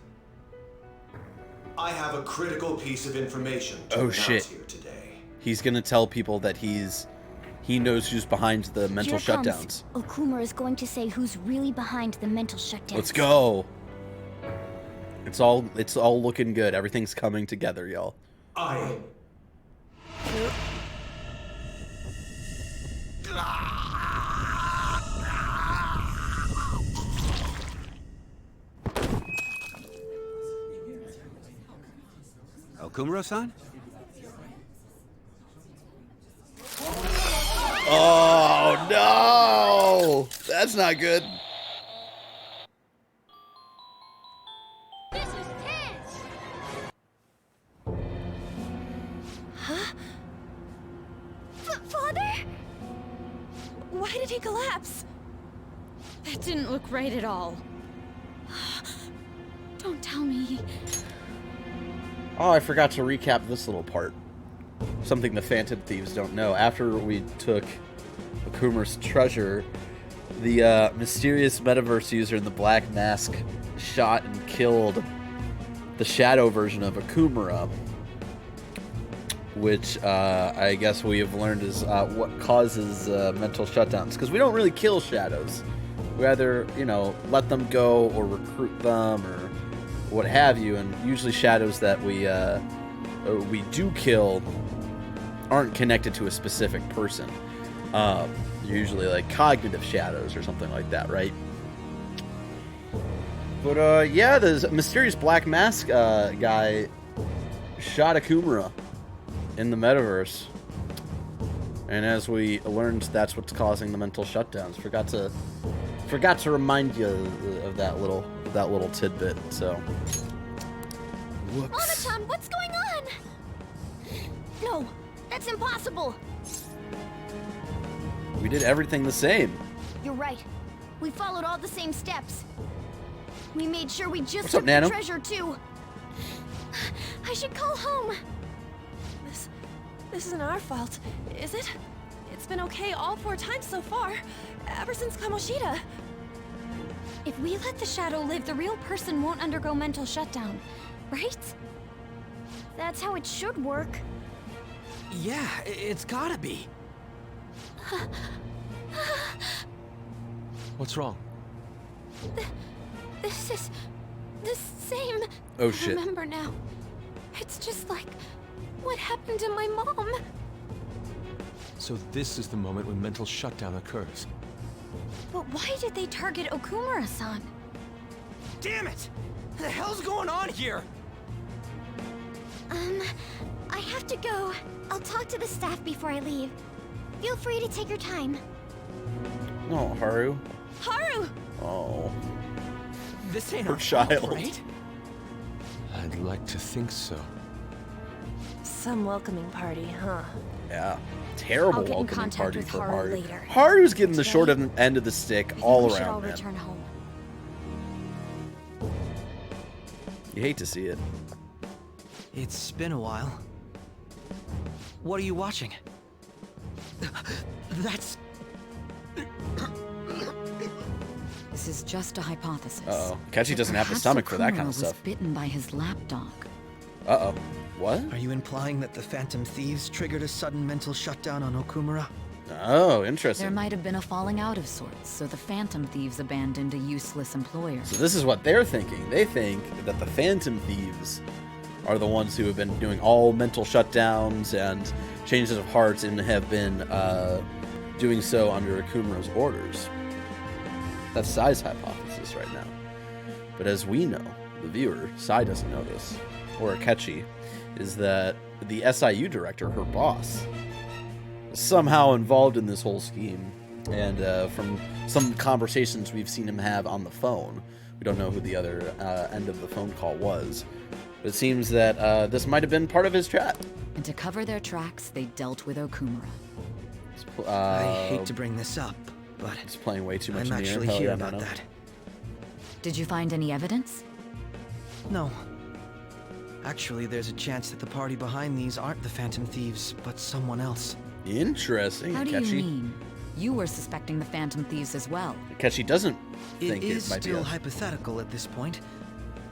I have a critical piece of information to Oh, announce shit. here today. He's gonna tell people that he knows who's behind the mental here it shutdowns. comes. Okuma is going to say who's really behind the mental shutdowns. Let's go. It's all looking good. Everything's coming together, y'all. I Okumura-san? Oh no! That's not good. This is tense! Father? Why did he collapse? That didn't look right at all. Don't tell me. Oh, I forgot to recap this little part. Something the Phantom Thieves don't know. After we took Akuma's treasure, The mysterious metaverse user in the black mask shot and killed the shadow version of Akumura, which I guess we have learned is what causes mental shutdowns. Because we don't really kill shadows. We either, let them go or recruit them or what have you. And usually shadows that we do kill aren't connected to a specific person. Usually like cognitive shadows or something like that, right? But yeah, the mysterious black mask guy shot Akumura in the metaverse, and as we learned, that's what's causing the mental shutdowns. Forgot to remind you of that little tidbit. So, whoops. Monochan, what's going on? No, that's impossible. We did everything the same. You're right. We followed all the same steps. We made sure we just What's up, took Nano? the treasure too. I should call home. This isn't our fault, is it? It's been okay all 4 times so far, ever since Kamoshida. If we let the shadow live, the real person won't undergo mental shutdown, right? That's how it should work. Yeah, it's gotta be. What's wrong? This is the same. Oh, shit. I remember now. It's just like what happened to my mom. So this is the moment when mental shutdown occurs. But why did they target Okumura-san? Damn it! What the hell's going on here? I have to go. I'll talk to the staff before I leave. Feel free to take your time. Oh, Haru. Haru! Oh, This ain't her our fault, child. right? I'd like to think so. Some welcoming party, huh? Yeah. Terrible I'll get in welcoming contact party with for Haru Haru. later. Haru's getting the Today, short end of the stick I think all we should all around, man. return home. You hate to see it. It's been a while. What are you watching? That's... This is just a hypothesis. Uh-oh. Akechi But doesn't have the perhaps stomach for that kind of Okumura was stuff. bitten by his lapdog. Uh-oh. What? Are you implying that the Phantom Thieves triggered a sudden mental shutdown on Okumura? Oh, There interesting. might have been a falling out of sorts, so the Phantom Thieves abandoned a useless employer. So this is what they're thinking. They think that the Phantom Thieves are the ones who have been doing all mental shutdowns and changes of hearts and have been doing so under Akumura's orders. That's Sai's hypothesis right now. But as we know, the viewer, Sai doesn't know this, or Akechi, is that the SIU director, her boss, is somehow involved in this whole scheme. And from some conversations we've seen him have on the phone, we don't know who the other end of the phone call was. But it seems that this might have been part of his trap. And to cover their tracks, they dealt with Okumura. I hate to bring this up, but It's playing way too much I'm in the air. actually Hell here yeah, about Nano. that. Did you find any evidence? No. Actually, there's a chance that the party behind these aren't the Phantom Thieves, but someone else. Interesting, How do Akechi. you mean? You were suspecting the Phantom Thieves as well. Akechi doesn't think It is might be still us. hypothetical at this point,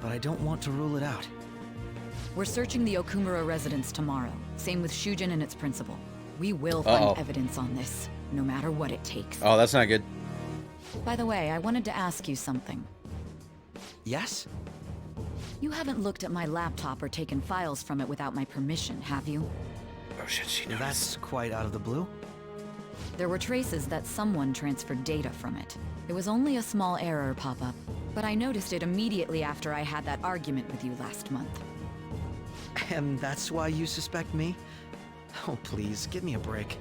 but I don't want to rule it out. We're searching the Okumura residence tomorrow. Same with Shujin and its principal. We will find Uh-oh. evidence on this, no matter what it takes. Oh, that's not good. By the way, I wanted to ask you something. Yes? You haven't looked at my laptop or taken files from it without my permission, have you? Oh shit, she knows. That's quite out of the blue. There were traces that someone transferred data from it. It was only a small error pop-up, but I noticed it immediately after I had that argument with you last month. And that's why you suspect me? Oh, please, give me a break.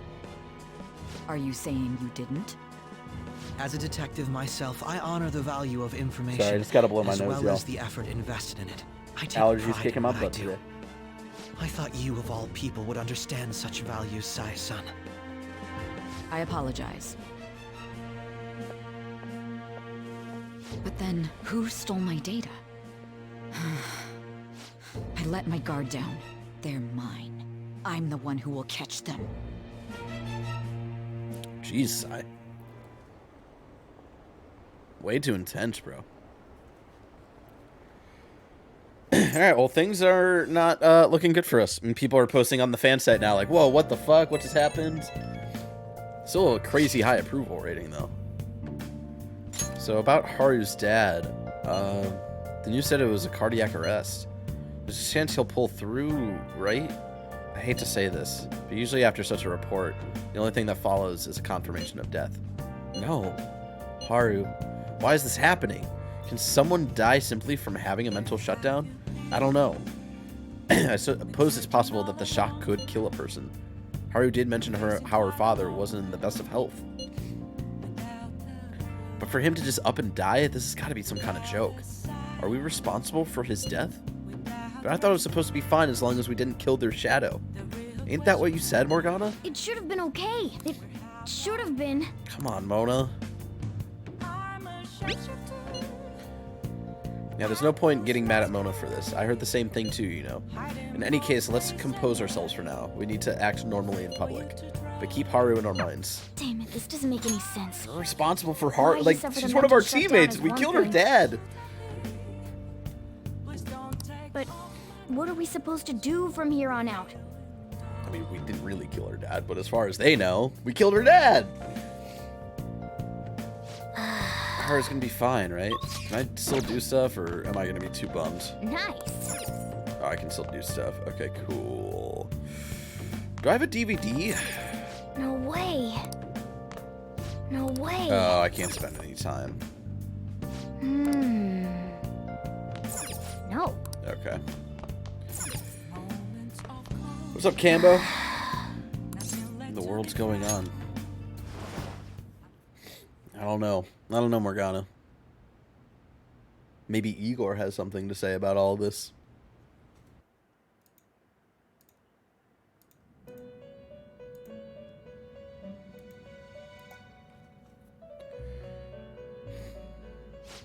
Are you saying you didn't? As a detective myself, I honor the value of information. Sorry, I just gotta blow my as nose, well y'all. as the effort invested in it. I take Allergies pride kicking in my what I butt do. today. I thought you, of all people, would understand such values, Sai-san. I apologize. But then, who stole my data? I let my guard down. They're mine. I'm the one who will catch them. Jeez, Way too intense, bro. Alright, well, things are not looking good for us. And people are posting on the fan site now, like, whoa, what the fuck? What just happened? Still a crazy high approval rating, though. So, about Haru's dad. The news said it was a cardiac arrest. There's a chance he'll pull through, right? I hate to say this, but usually after such a report, the only thing that follows is a confirmation of death. No. Haru, why is this happening? Can someone die simply from having a mental shutdown? I don't know. I suppose it's possible that the shock could kill a person. Haru did mention how her father wasn't in the best of health. But for him to just up and die, this has got to be some kind of joke. Are we responsible for his death? But I thought it was supposed to be fine as long as we didn't kill their shadow. Ain't that what you said, Morgana? It should have been okay. It should have been. Come on, Mona. Yeah, there's no point getting mad at Mona for this. I heard the same thing too, you know. In any case, let's compose ourselves for now. We need to act normally in public. But keep Haru in our minds. Damn it, this doesn't make any sense. We're responsible for Haru. Like, she's one of our teammates. We killed her dad. But what are we supposed to do from here on out? I mean, we didn't really kill her dad, but as far as they know, we killed her dad. Haru's gonna be fine, right? Can I still do stuff, or am I gonna be too bummed? Nice. Oh, I can still do stuff. Okay, cool. Do I have a DVD? No way. No way. Oh, I can't spend any time. No. Okay. What's up, Cambo? The world's going on. I don't know. I don't know, Morgana. Maybe Igor has something to say about all this.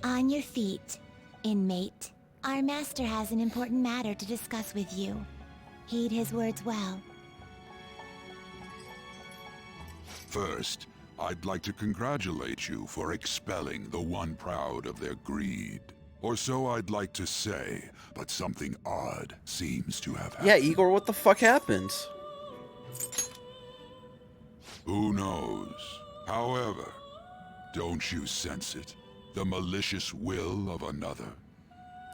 On your feet, inmate. Our master has an important matter to discuss with you. Heed his words well. First, I'd like to congratulate you for expelling the one proud of their greed. Or so I'd like to say, but something odd seems to have happened. Yeah, Igor, what the fuck happened? Who knows? However, don't you sense it? The malicious will of another?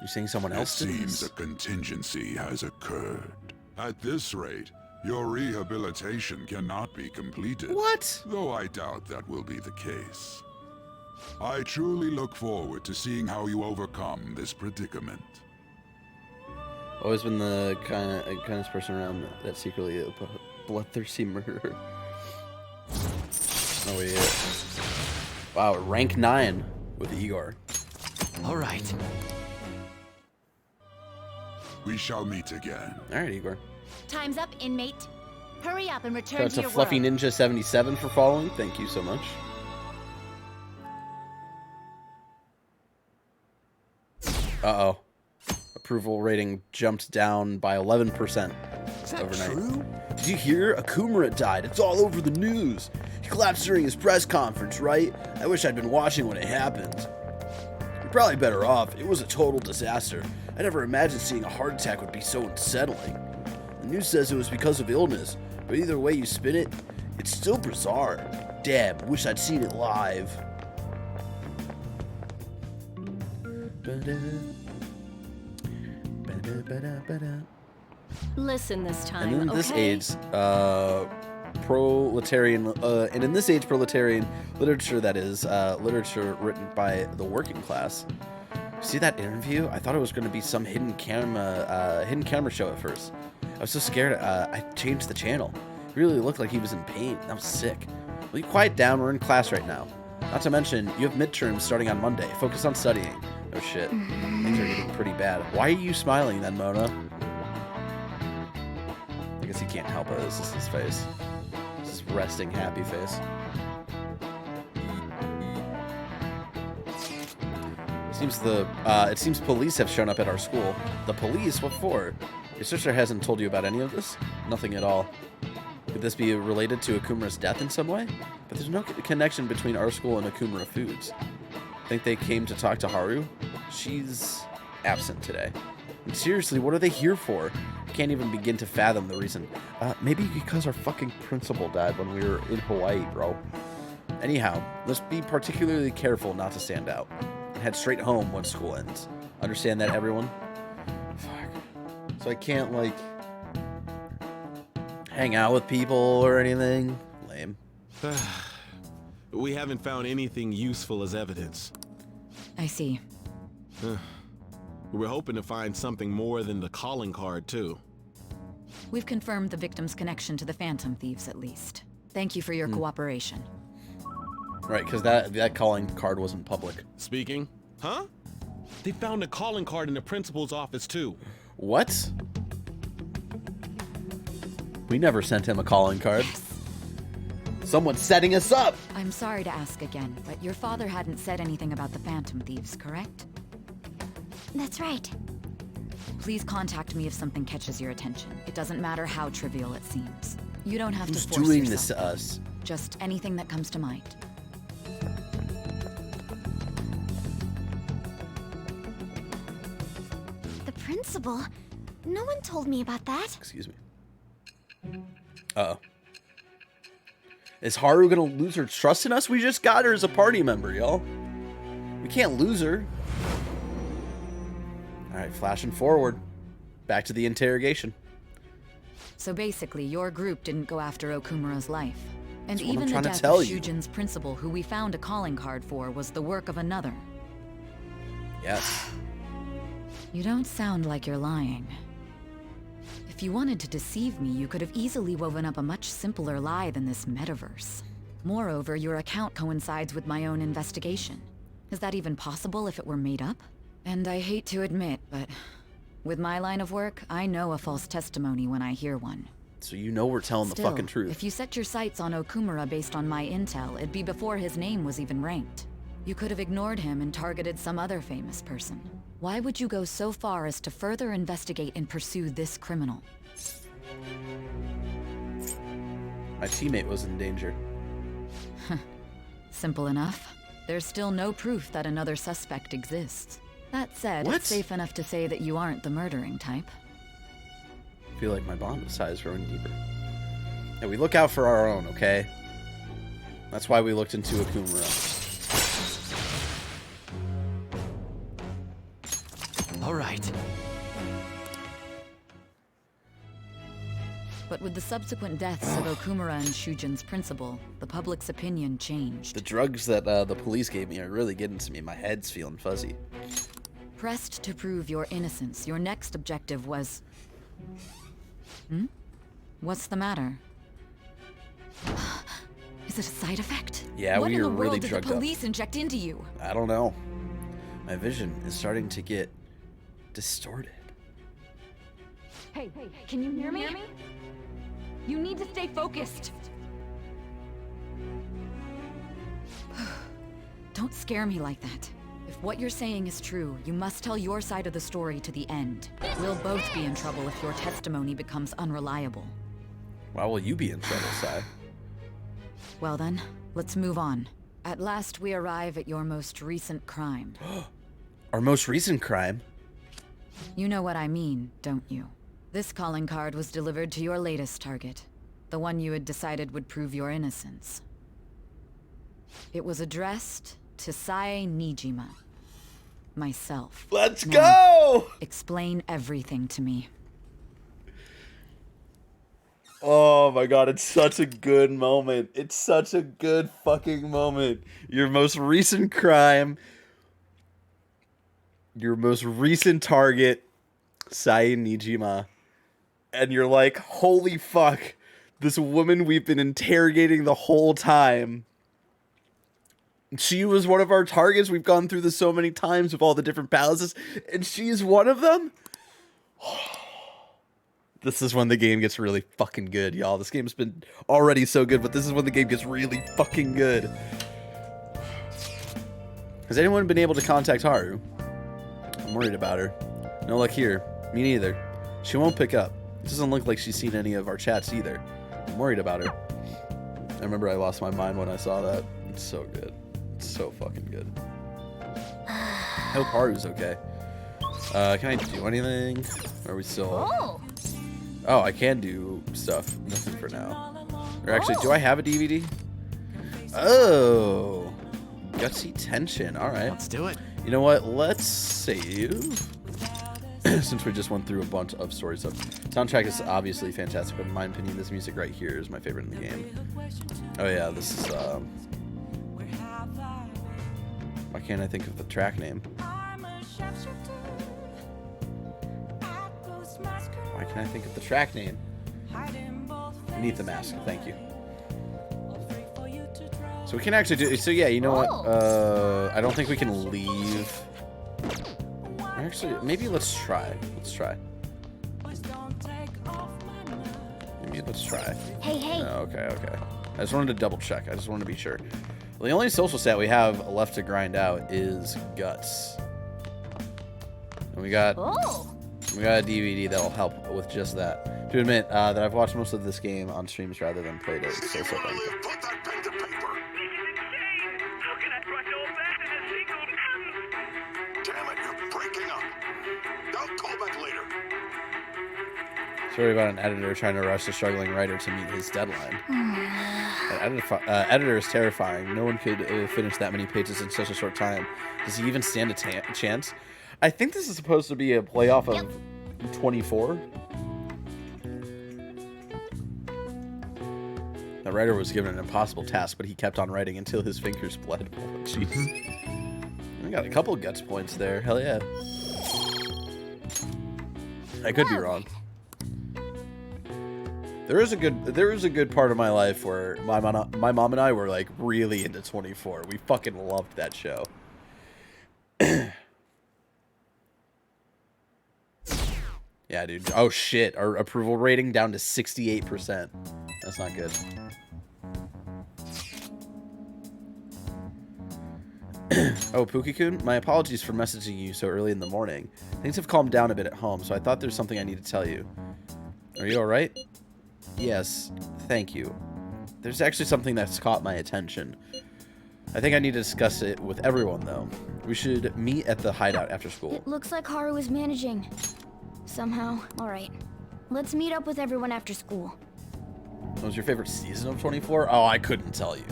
You saying someone else did It seems this? a contingency has occurred. At this rate, your rehabilitation cannot be completed. What? Though I doubt that will be the case. I truly look forward to seeing how you overcome this predicament. Always been the kindest person around that secretly a bloodthirsty murderer. Oh yeah. Wow, rank 9 with Igor. All right. We shall meet again. All right, Igor. Time's up, inmate. Hurry up and return That's to a your Fluffy world. Ninja 77 for following. Thank you so much. Uh-oh. Approval rating jumped down by 11% overnight. True? Did you hear? Akumura died. It's all over the news. He collapsed during his press conference, right? I wish I'd been watching when it happened. You're probably better off. It was a total disaster. I never imagined seeing a heart attack would be so unsettling. The news says it was because of illness, but either way you spin it, it's still bizarre. Damn, wish I'd seen it live. Listen this time, And in this okay? age, proletarian, and in this age, proletarian literature, that is, literature written by the working class. See that interview? I thought it was going to be some hidden camera show at first. I was so scared, I changed the channel. It really looked like he was in pain. I was sick. Will you quiet down? We're in class right now. Not to mention, you have midterms starting on Monday. Focus on studying. Oh shit. Things are getting pretty bad. Why are you smiling then, Mona? I guess he can't help it. This is his face. This is resting, happy face. It seems police have shown up at our school. The police? What for? Your sister hasn't told you about any of this? Nothing at all. Could this be related to Akumura's death in some way? But there's no connection between our school and Akumura Foods. Think they came to talk to Haru? She's absent today. And seriously, what are they here for? I can't even begin to fathom the reason. Maybe because our fucking principal died when we were in Hawaii, bro. Anyhow, let's be particularly careful not to stand out. And head straight home when school ends. Understand that, everyone? Fuck. So I can't, like, hang out with people or anything? Lame. We haven't found anything useful as evidence. I see. We're hoping to find something more than the calling card, too. We've confirmed the victim's connection to the Phantom Thieves, at least. Thank you for your cooperation. Right, because that calling card wasn't public. Speaking? Huh? They found a calling card in the principal's office, too. What? We never sent him a calling card. Yes. Someone's setting us up! I'm sorry to ask again, but your father hadn't said anything about the Phantom Thieves, correct? That's right. Please contact me if something catches your attention. It doesn't matter how trivial it seems. You don't have Who's to force doing yourself. this to us? Just anything that comes to mind. The principal? No one told me about that. Excuse me. Uh-oh. Is Haru gonna lose her trust in us? We just got her as a party member, y'all. We can't lose her. Alright, flashing forward. Back to the interrogation. So basically, your group didn't go after Okumura's life. And That's what I'm even the trying to death tell of you. Shujin's principal, who we found a calling card for, was the work of another. Yes. You don't sound like you're lying. If you wanted to deceive me, you could have easily woven up a much simpler lie than this metaverse. Moreover, your account coincides with my own investigation. Is that even possible if it were made up? And I hate to admit, but with my line of work, I know a false testimony when I hear one. So you know we're telling Still, the fucking truth. if you set your sights on Okumura based on my intel, it'd be before his name was even ranked. You could have ignored him and targeted some other famous person. Why would you go so far as to further investigate and pursue this criminal? My teammate was in danger. Simple enough. There's still no proof that another suspect exists. That said, What? it's safe enough to say that you aren't the murdering type. I feel like my bond with Sai is growing deeper. And we look out for our own, okay? That's why we looked into Okumura. All right. But with the subsequent deaths of Okumura and Shujin's principal, the public's opinion changed. The drugs that the police gave me are really getting to me. My head's feeling fuzzy. Pressed to prove your innocence, your next objective was... What's the matter? Is it a side effect? Yeah, what we in are the world really did drugged the up. police inject into you? I don't know. My vision is starting to get distorted. Hey, can you hear me? You need to stay focused. Don't scare me like that. If what you're saying is true, you must tell your side of the story to the end. We'll both be in trouble if your testimony becomes unreliable. Why will you be in trouble, Sai? Well then, let's move on. At last we arrive at your most recent crime. Our most recent crime? You know what I mean, don't you? This calling card was delivered to your latest target. The one you had decided would prove your innocence. It was addressed to Sae Nijima. Myself. Let's Now, go! explain everything to me. Oh my god, it's such a good moment. It's such a good fucking moment. Your most recent crime. Your most recent target. Sae Nijima. And you're like, holy fuck. This woman we've been interrogating the whole time. She was one of our targets. We've gone through this so many times with all the different palaces. And she's one of them? This is when the game gets really fucking good, y'all. This game's been already so good, but this is when the game gets really fucking good. Has anyone been able to contact Haru? I'm worried about her. No luck here. Me neither. She won't pick up. It doesn't look like she's seen any of our chats either. I'm worried about her. I remember I lost my mind when I saw that. It's so good. It's so fucking good. hope Haru's okay. Can I do anything? Or are we still... Oh, I can do stuff. Nothing for now. Or actually, do I have a DVD? Oh. Gutsy Tension. All right. Let's do it. You know what? Let's save. Since we just went through a bunch of story stuff. Soundtrack is obviously fantastic, but in my opinion, this music right here is my favorite in the game. Oh yeah, this is... Why can't I think of the track name? Why can't I think of the track name? Beneath the Mask, thank you. So we can actually do... So yeah, you know what? I don't think we can leave... Actually, maybe let's try. Let's try. Maybe let's try. Hey, hey. Oh, okay. I just wanted to double check. I just wanted to be sure. Well, the only social stat we have left to grind out is Guts. And we got a DVD that'll help with just that. To admit that I've watched most of this game on streams rather than played it. So fun. Put that pen to paper. Damn it, you're breaking up. I'll call back later. Story about an editor trying to rush a struggling writer to meet his deadline. An editor is terrifying. No one could finish that many pages in such a short time. Does he even stand a chance? I think this is supposed to be a playoff of 24. The writer was given an impossible task, but he kept on writing until his fingers bled. Oh, jeez. We got a couple Guts points there. Hell yeah. I could be wrong. There is a good part of my life where my mom and I were like really into 24. We fucking loved that show. Yeah, dude. Oh shit. Our approval rating down to 68%. That's not good. Oh, Pookie-kun, my apologies for messaging you so early in the morning. Things have calmed down a bit at home, so I thought there's something I need to tell you. Are you alright? Yes, thank you. There's actually something that's caught my attention. I think I need to discuss it with everyone, though. We should meet at the hideout after school. It looks like Haru is managing. Somehow. Alright. Let's meet up with everyone after school. What was your favorite season of 24? Oh, I couldn't tell you.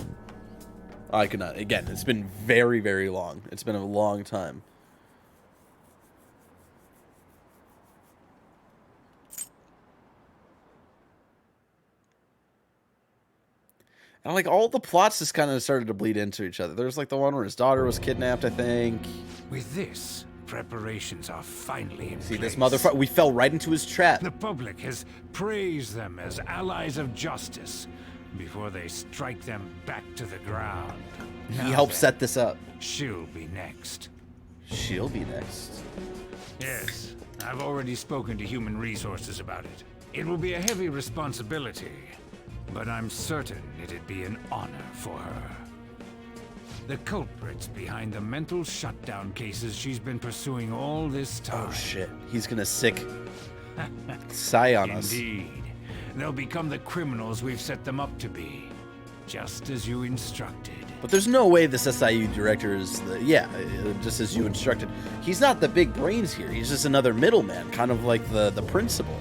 I could not. Again, it's been very, very long. It's been a long time. And like all the plots just kind of started to bleed into each other. There's like the one where his daughter was kidnapped, I think. With this, preparations are finally in See, place. this motherfucker, we fell right into his trap. The public has praised them as allies of justice before they strike them back to the ground. He helped set this up. She'll be next. She'll be next. Yes, I've already spoken to Human Resources about it. It will be a heavy responsibility, but I'm certain it'd be an honor for her. The culprits behind the mental shutdown cases she's been pursuing all this time. Oh shit, he's gonna sick sigh on us. Indeed. They'll become the criminals we've set them up to be, just as you instructed. But there's no way this SIU director is the, just as you instructed. He's not the big brains here. He's just another middleman, kind of like the principal.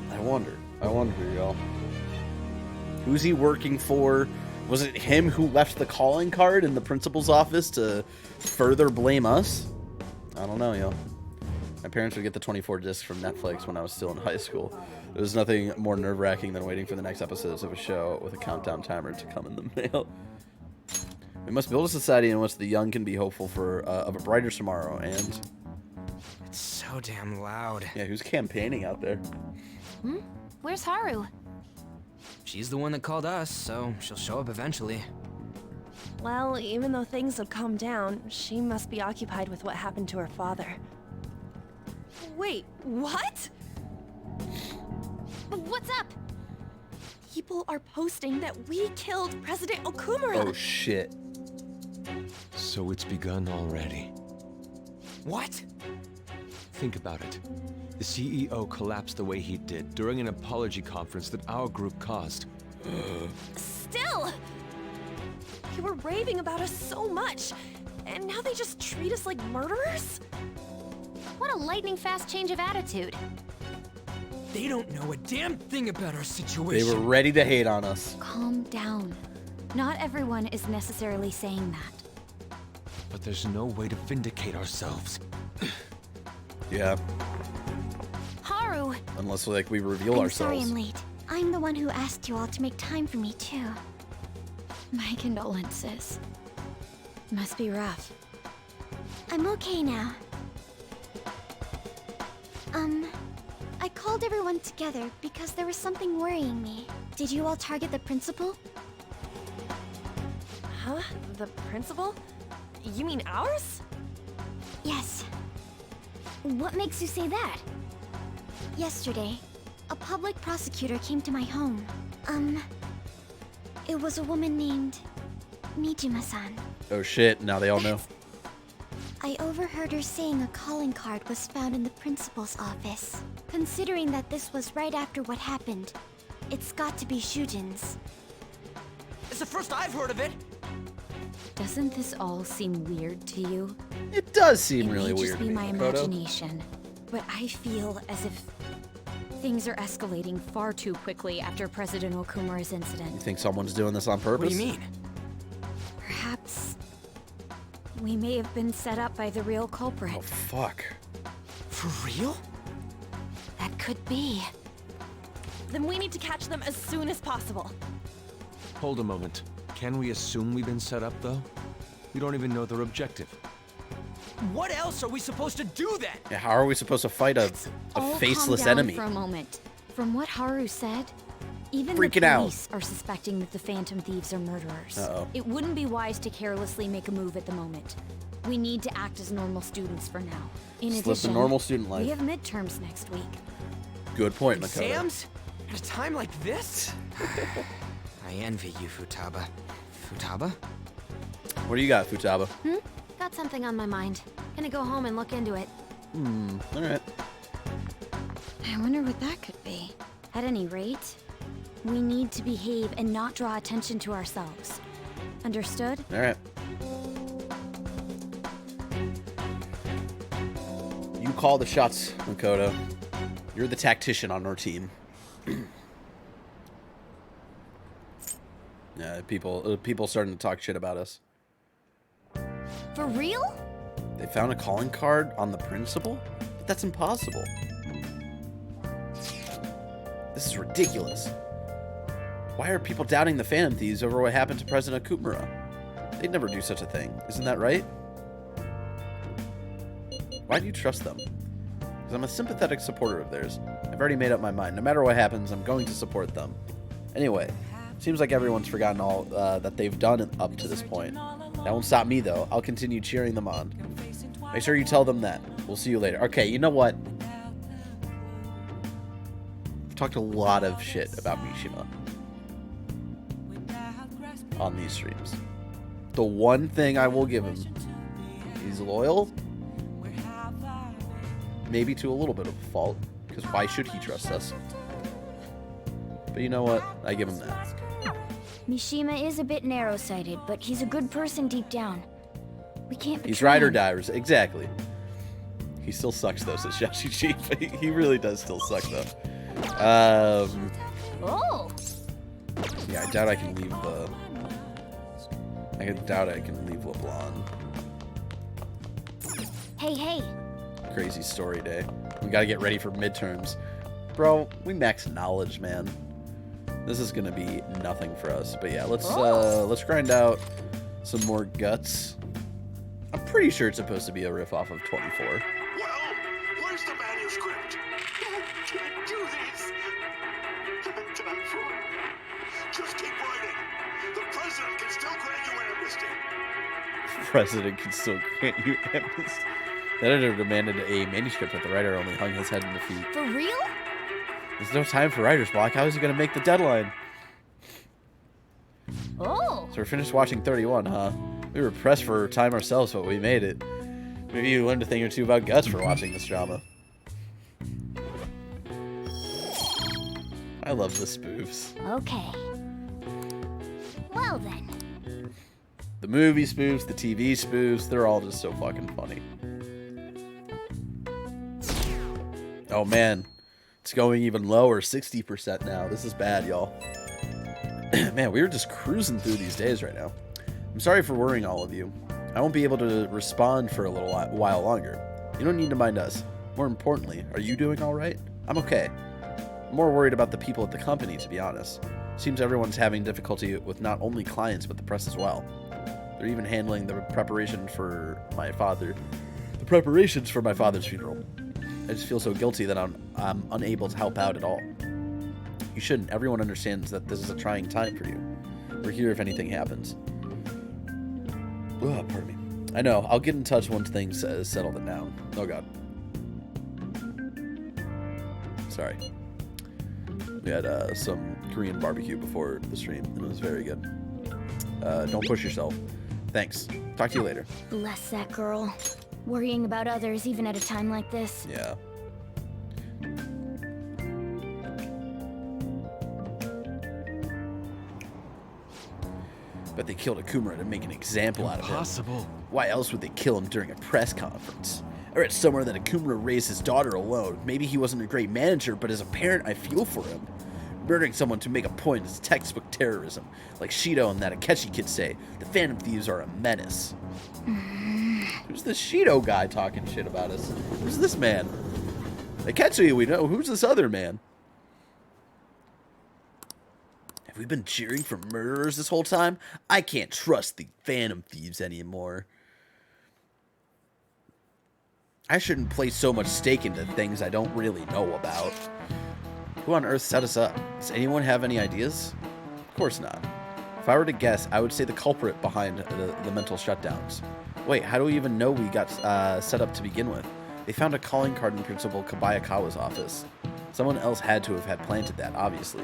I wonder, y'all. Who's he working for? Was it him who left the calling card in the principal's office to further blame us? I don't know, y'all. My parents would get the 24 discs from Netflix when I was still in high school. There was nothing more nerve-wracking than waiting for the next episodes of a show with a countdown timer to come in the mail. We must build a society in which the young can be hopeful for of a brighter tomorrow, and... It's so damn loud. Yeah, who's campaigning out there? Where's Haru? She's the one that called us, so she'll show up eventually. Well, even though things have calmed down, she must be occupied with what happened to her father. Wait, what? What's up? People are posting that we killed President Okumura. Oh, shit. So it's begun already. What? Think about it. The CEO collapsed the way he did during an apology conference that our group caused. Still! You were raving about us so much. And now they just treat us like murderers? What a lightning-fast change of attitude. They don't know a damn thing about our They situation. were ready to hate on us. Calm down. Not everyone is necessarily saying that. But there's no way to vindicate ourselves. Yeah. Haru! Unless, like, we reveal I'm sorry ourselves. I'm late. I'm the one who asked you all to make time for me, too. My condolences. Must be rough. I'm okay now. I called everyone together because there was something worrying me. Did you all target the principal? Huh? The principal? You mean ours? Yes. What makes you say that? Yesterday, a public prosecutor came to my home. It was a woman named Mijima-san. Oh shit, now they all know. I overheard her saying a calling card was found in the principal's office. Considering that this was right after what happened, it's got to be Shujin's. It's the first I've heard of it. Doesn't this all seem weird to you? It does seem really It may weird just to be me, my Makoto. imagination, but I feel as if things are escalating far too quickly after President Okumura's You incident. think someone's doing this on purpose? What do you mean? Perhaps we may have been set up by the real culprit. Oh, fuck. For real? That could be. Then we need to catch them as soon as possible. Hold a moment. Can we assume we've been set up, though? We don't even know their objective. What else are we supposed to do then? Yeah, how are we supposed to fight a All faceless calm down enemy? for a moment. From what Haru said, even Freaking the out. police are suspecting that the Phantom Thieves are murderers. Uh-oh. It wouldn't be wise to carelessly make a move at the moment. We need to act as normal students for now. In Just live the addition, normal student life. we have midterms next week. Good point, Makoto. Exams? At a time like this? I envy you, Futaba. Futaba? What do you got, Futaba? Got something on my mind. Gonna go home and look into it. Alright. I wonder what that could be. At any rate, we need to behave and not draw attention to ourselves. Understood? Alright. You call the shots, Makoto. You're the tactician on our team. Yeah, people starting to talk shit about us. For real? They found a calling card on the principal? But that's impossible. This is ridiculous. Why are people doubting the Phantom Thieves over what happened to President Okumura? They'd never do such a thing. Isn't that right? Why do you trust them? Because I'm a sympathetic supporter of theirs. I've already made up my mind. No matter what happens, I'm going to support them. Anyway, seems like everyone's forgotten all that they've done up to this point. That won't stop me, though. I'll continue cheering them on. Make sure you tell them that. We'll see you later. Okay, you know what? I've talked a lot of shit about Mishima on these streams. The one thing I will give him, he's loyal. Maybe to a little bit of a fault, because why should he trust us? But you know what? I give him that. Mishima is a bit narrow-sighted, but he's a good person deep down. We can't betray He's ride or him. die. Exactly. He still sucks though, says Yashi Chief. He really does still suck though. Oh! Yeah, I doubt I can leave I doubt I can leave LeBlanc. Hey! Crazy story day. We gotta get ready for midterms. Bro, we max knowledge, man. This is gonna be nothing for us. But yeah, let's grind out some more guts. I'm pretty sure it's supposed to be a riff off of 24. Well, where's the manuscript? Can't do this. I'm done for. Just keep writing. The president can still grant you amnesty. President can still grant you amnesty. The editor demanded a manuscript, but the writer only hung his head in defeat. For real? There's no time for writer's block. How is he gonna make the deadline? Oh! So we're finished watching 31, huh? We were pressed for time ourselves, but we made it. Maybe you learned a thing or two about guts for watching this drama. I love the spoofs. Okay. Well then. The movie spoofs, the TV spoofs, they're all just so fucking funny. Oh man, it's going even lower, 60% now. This is bad, y'all. Man, we were just cruising through these days right now. I'm sorry for worrying all of you. I won't be able to respond for a little while longer. You don't need to mind us. More importantly, are you doing all right? I'm okay. I'm more worried about the people at the company, to be honest. Seems everyone's having difficulty with not only clients, but the press as well. They're even handling the preparations for my father's funeral. I just feel so guilty that I'm unable to help out at all. You shouldn't. Everyone understands that this is a trying time for you. We're here if anything happens. Oh, pardon me. I know. I'll get in touch once things settle it down. Oh, God. Sorry. We had some Korean barbecue before the stream, and it was very good. Don't push yourself. Thanks. Talk to you later. Bless that girl. Worrying about others even at a time like this. Yeah. But they killed Akumura to make an example out of him. Impossible. Why else would they kill him during a press conference? I read somewhere that Akumura raised his daughter alone. Maybe he wasn't a great manager, but as a parent, I feel for him. Murdering someone to make a point is textbook terrorism. Like Shido and that Akechi kid say, the Phantom Thieves are a menace. Who's this Shido guy talking shit about us? Who's this man? Akechi, we know. Who's this other man? Have we been cheering for murderers this whole time? I can't trust the Phantom Thieves anymore. I shouldn't place so much stake into things I don't really know about. Who on earth set us up? Does anyone have any ideas? Of course not. If I were to guess, I would say the culprit behind the mental shutdowns. Wait, how do we even know we got set up to begin with? They found a calling card in Principal Kabayakawa's office. Someone else had to have had planted that, obviously.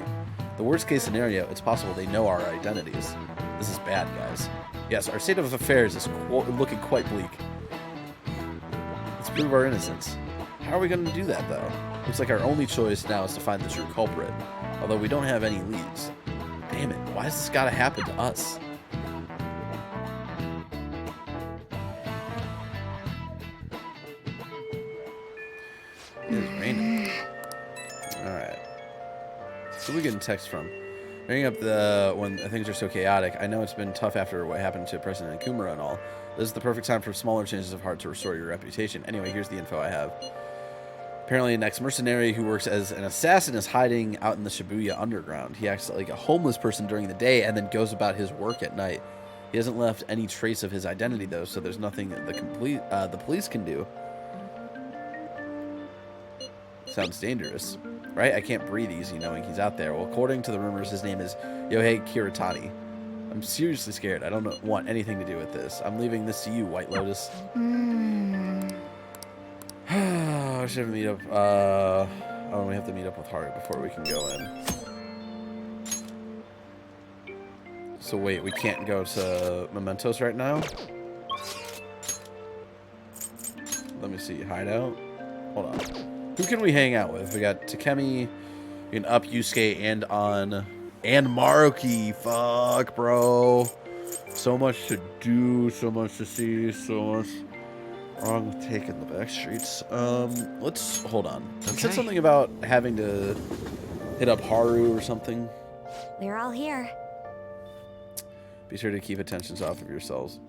The worst case scenario, it's possible they know our identities. This is bad, guys. Yes, our state of affairs is looking quite bleak. Let's prove our innocence. How are we going to do that, though? Looks like our only choice now is to find the true culprit, although we don't have any leads. Damn it, why has this got to happen to us? It is raining. Alright. So we getting text from. Bringing up when things are so chaotic. I know it's been tough after what happened to President Akumura and all. This is the perfect time for smaller changes of heart to restore your reputation. Anyway, here's the info I have. Apparently an ex-mercenary who works as an assassin is hiding out in the Shibuya underground. He acts like a homeless person during the day and then goes about his work at night. He hasn't left any trace of his identity, though, so there's nothing the police can do. Sounds dangerous, right? I can't breathe easy knowing he's out there. Well, according to the rumors, his name is Yohei Kiritani. I'm seriously scared. I don't want anything to do with this. I'm leaving this to you, White Lotus. I should meet up. Oh, we have to meet up with Haru before we can go in. So wait, we can't go to Mementos right now? Let me see. Hideout? Hold on. Who can we hang out with? We got Takemi, we can up Yusuke and on, and Maruki. Fuck, bro. So much to do, so much to see, so much wrong with taking the back streets. Let's hold on. Okay. You said something about having to hit up Haru or something. We're all here. Be sure to keep attentions off of yourselves.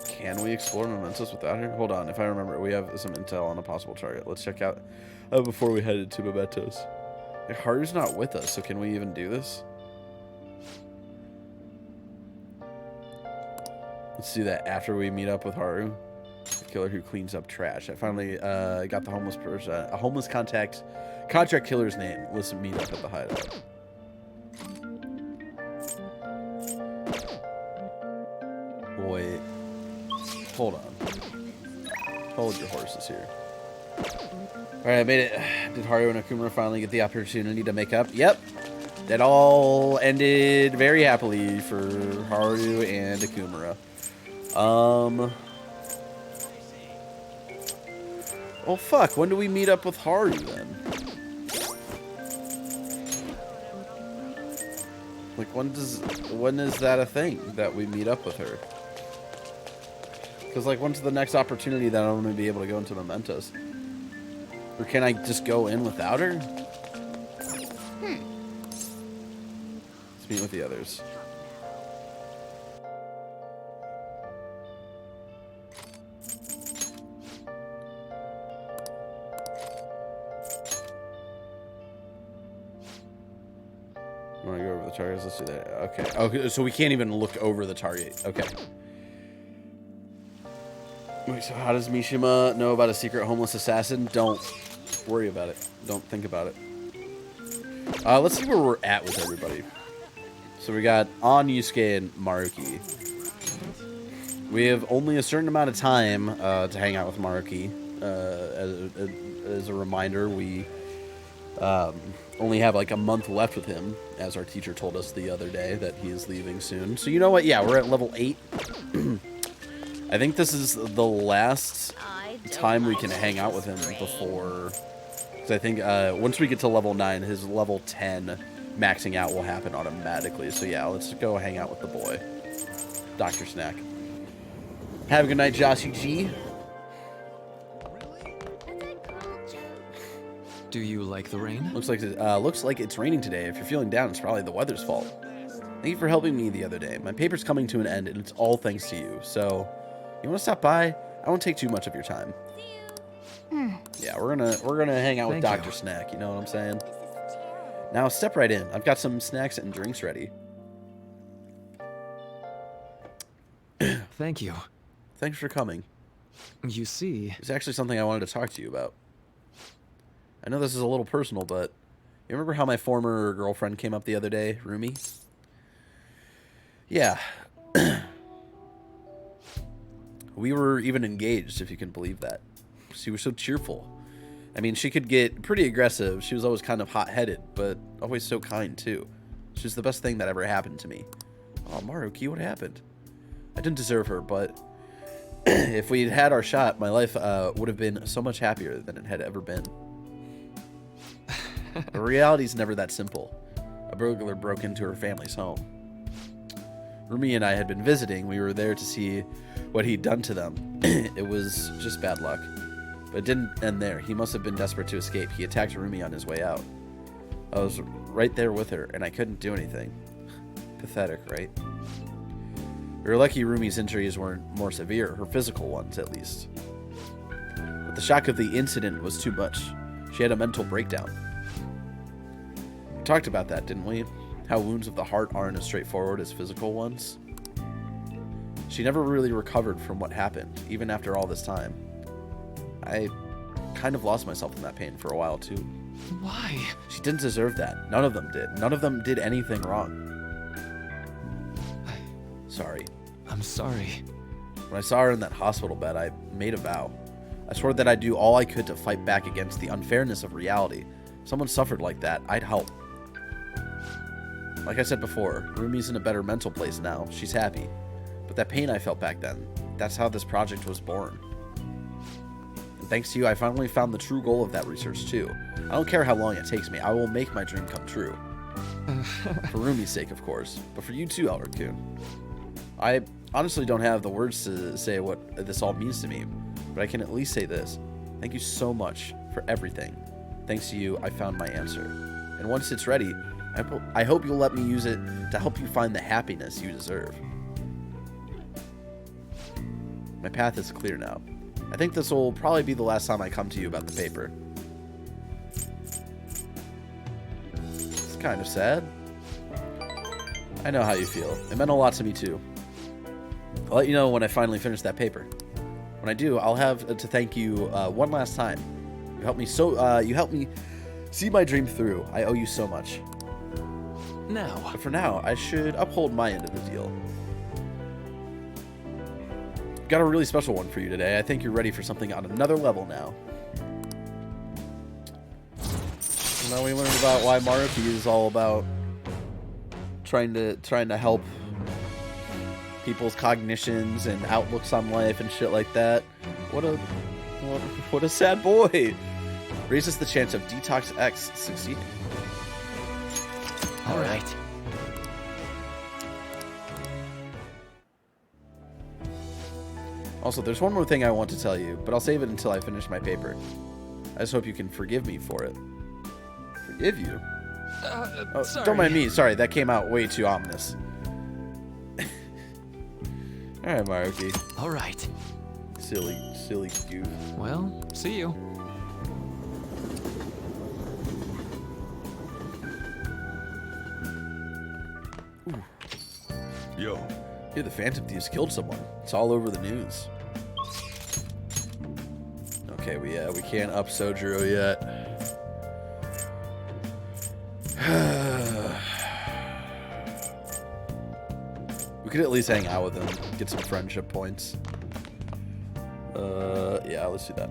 Can we explore Mementos without her? Hold on, if I remember, we have some intel on a possible target. Let's check out before we headed to Mementos. Haru's not with us, so can we even do this? Let's do that after we meet up with Haru. The killer who cleans up trash. I finally got the homeless person, a homeless contract killer's name. Let's meet up at the hideout. Wait. Hold on. Hold your horses here. Alright, I made it. Did Haru and Akumura finally get the opportunity to make up? Yep. That all ended very happily for Haru and Akumura. Oh fuck, when do we meet up with Haru then? Like when is that a thing that we meet up with her? Because, like, when's the next opportunity that I'm going to be able to go into Mementos? Or can I just go in without her? Let's meet with the others. You want to go over the targets? Let's do that. Okay. Okay, so we can't even look over the target. Okay. Wait, so how does Mishima know about a secret homeless assassin? Don't worry about it. Don't think about it. Let's see where we're at with everybody. So we got An, Yusuke, and Maruki. We have only a certain amount of time to hang out with Maruki. As a reminder, we only have like a month left with him, as our teacher told us the other day that he is leaving soon. So you know what? Yeah, we're at level 8. I think this is the last time we can hang out with him before... Because I think once we get to level 9, his level 10 maxing out will happen automatically. So yeah, let's go hang out with the boy. Dr. Snack. Have a good night, Joshy G. Do you like the rain? Looks like it's raining today. If you're feeling down, it's probably the weather's fault. Thank you for helping me the other day. My paper's coming to an end, and it's all thanks to you. So, you want to stop by? I won't take too much of your time. Yeah, we're gonna hang out with Dr. Snack. You know what I'm saying? Now step right in. I've got some snacks and drinks ready. Thank you. Thanks for coming. You see, it's actually something I wanted to talk to you about. I know this is a little personal, but you remember how my former girlfriend came up the other day, Rumi? Yeah. We were even engaged, if you can believe that. She was so cheerful. I mean, she could get pretty aggressive. She was always kind of hot-headed, but always so kind, too. She was the best thing that ever happened to me. Oh, Maruki, what happened? I didn't deserve her, but if we'd had our shot, my life would have been so much happier than it had ever been. But reality's never that simple. A burglar broke into her family's home. Rumi and I had been visiting. We were there to see what he'd done to them. It was just bad luck. But it didn't end there. He must have been desperate to escape. He attacked Rumi on his way out. I was right there with her, and I couldn't do anything. Pathetic, right? We were lucky Rumi's injuries weren't more severe, her physical ones at least. But the shock of the incident was too much. She had a mental breakdown. We talked about that, didn't we? How wounds of the heart aren't as straightforward as physical ones. She never really recovered from what happened, even after all this time. I kind of lost myself in that pain for a while, too. Why? She didn't deserve that. None of them did. None of them did anything wrong. Sorry. I'm sorry. When I saw her in that hospital bed, I made a vow. I swore that I'd do all I could to fight back against the unfairness of reality. If someone suffered like that, I'd help. Like I said before, Rumi's in a better mental place now. She's happy. But that pain I felt back then, that's how this project was born. And thanks to you, I finally found the true goal of that research, too. I don't care how long it takes me. I will make my dream come true. For Rumi's sake, of course. But for you too, Albert-kun. I honestly don't have the words to say what this all means to me. But I can at least say this. Thank you so much for everything. Thanks to you, I found my answer. And once it's ready, I hope you'll let me use it to help you find the happiness you deserve. My path is clear now. I think this will probably be the last time I come to you about the paper. It's kind of sad. I know how you feel. It meant a lot to me too. I'll let you know when I finally finish that paper. When I do, I'll have to thank you one last time. You helped me see my dream through. I owe you so much. Now. But for now, I should uphold my end of the deal. Got a really special one for you today. I think you're ready for something on another level now. Now we learned about why Maruki is all about trying to help people's cognitions and outlooks on life and shit like that. What a sad boy. Raises the chance of Detox X succeeding. All right. Also, there's one more thing I want to tell you, but I'll save it until I finish my paper. I just hope you can forgive me for it. Forgive you? Oh, sorry. don't mind me. Sorry, that came out way too ominous. Alright, Maruki. Alright. Silly goof. Well, see you. Ooh. Yo. Hey, the Phantom Thieves killed someone. It's all over the news. Okay, we can't up Sojiro yet. We could at least hang out with him, get some friendship points. Yeah, let's do that.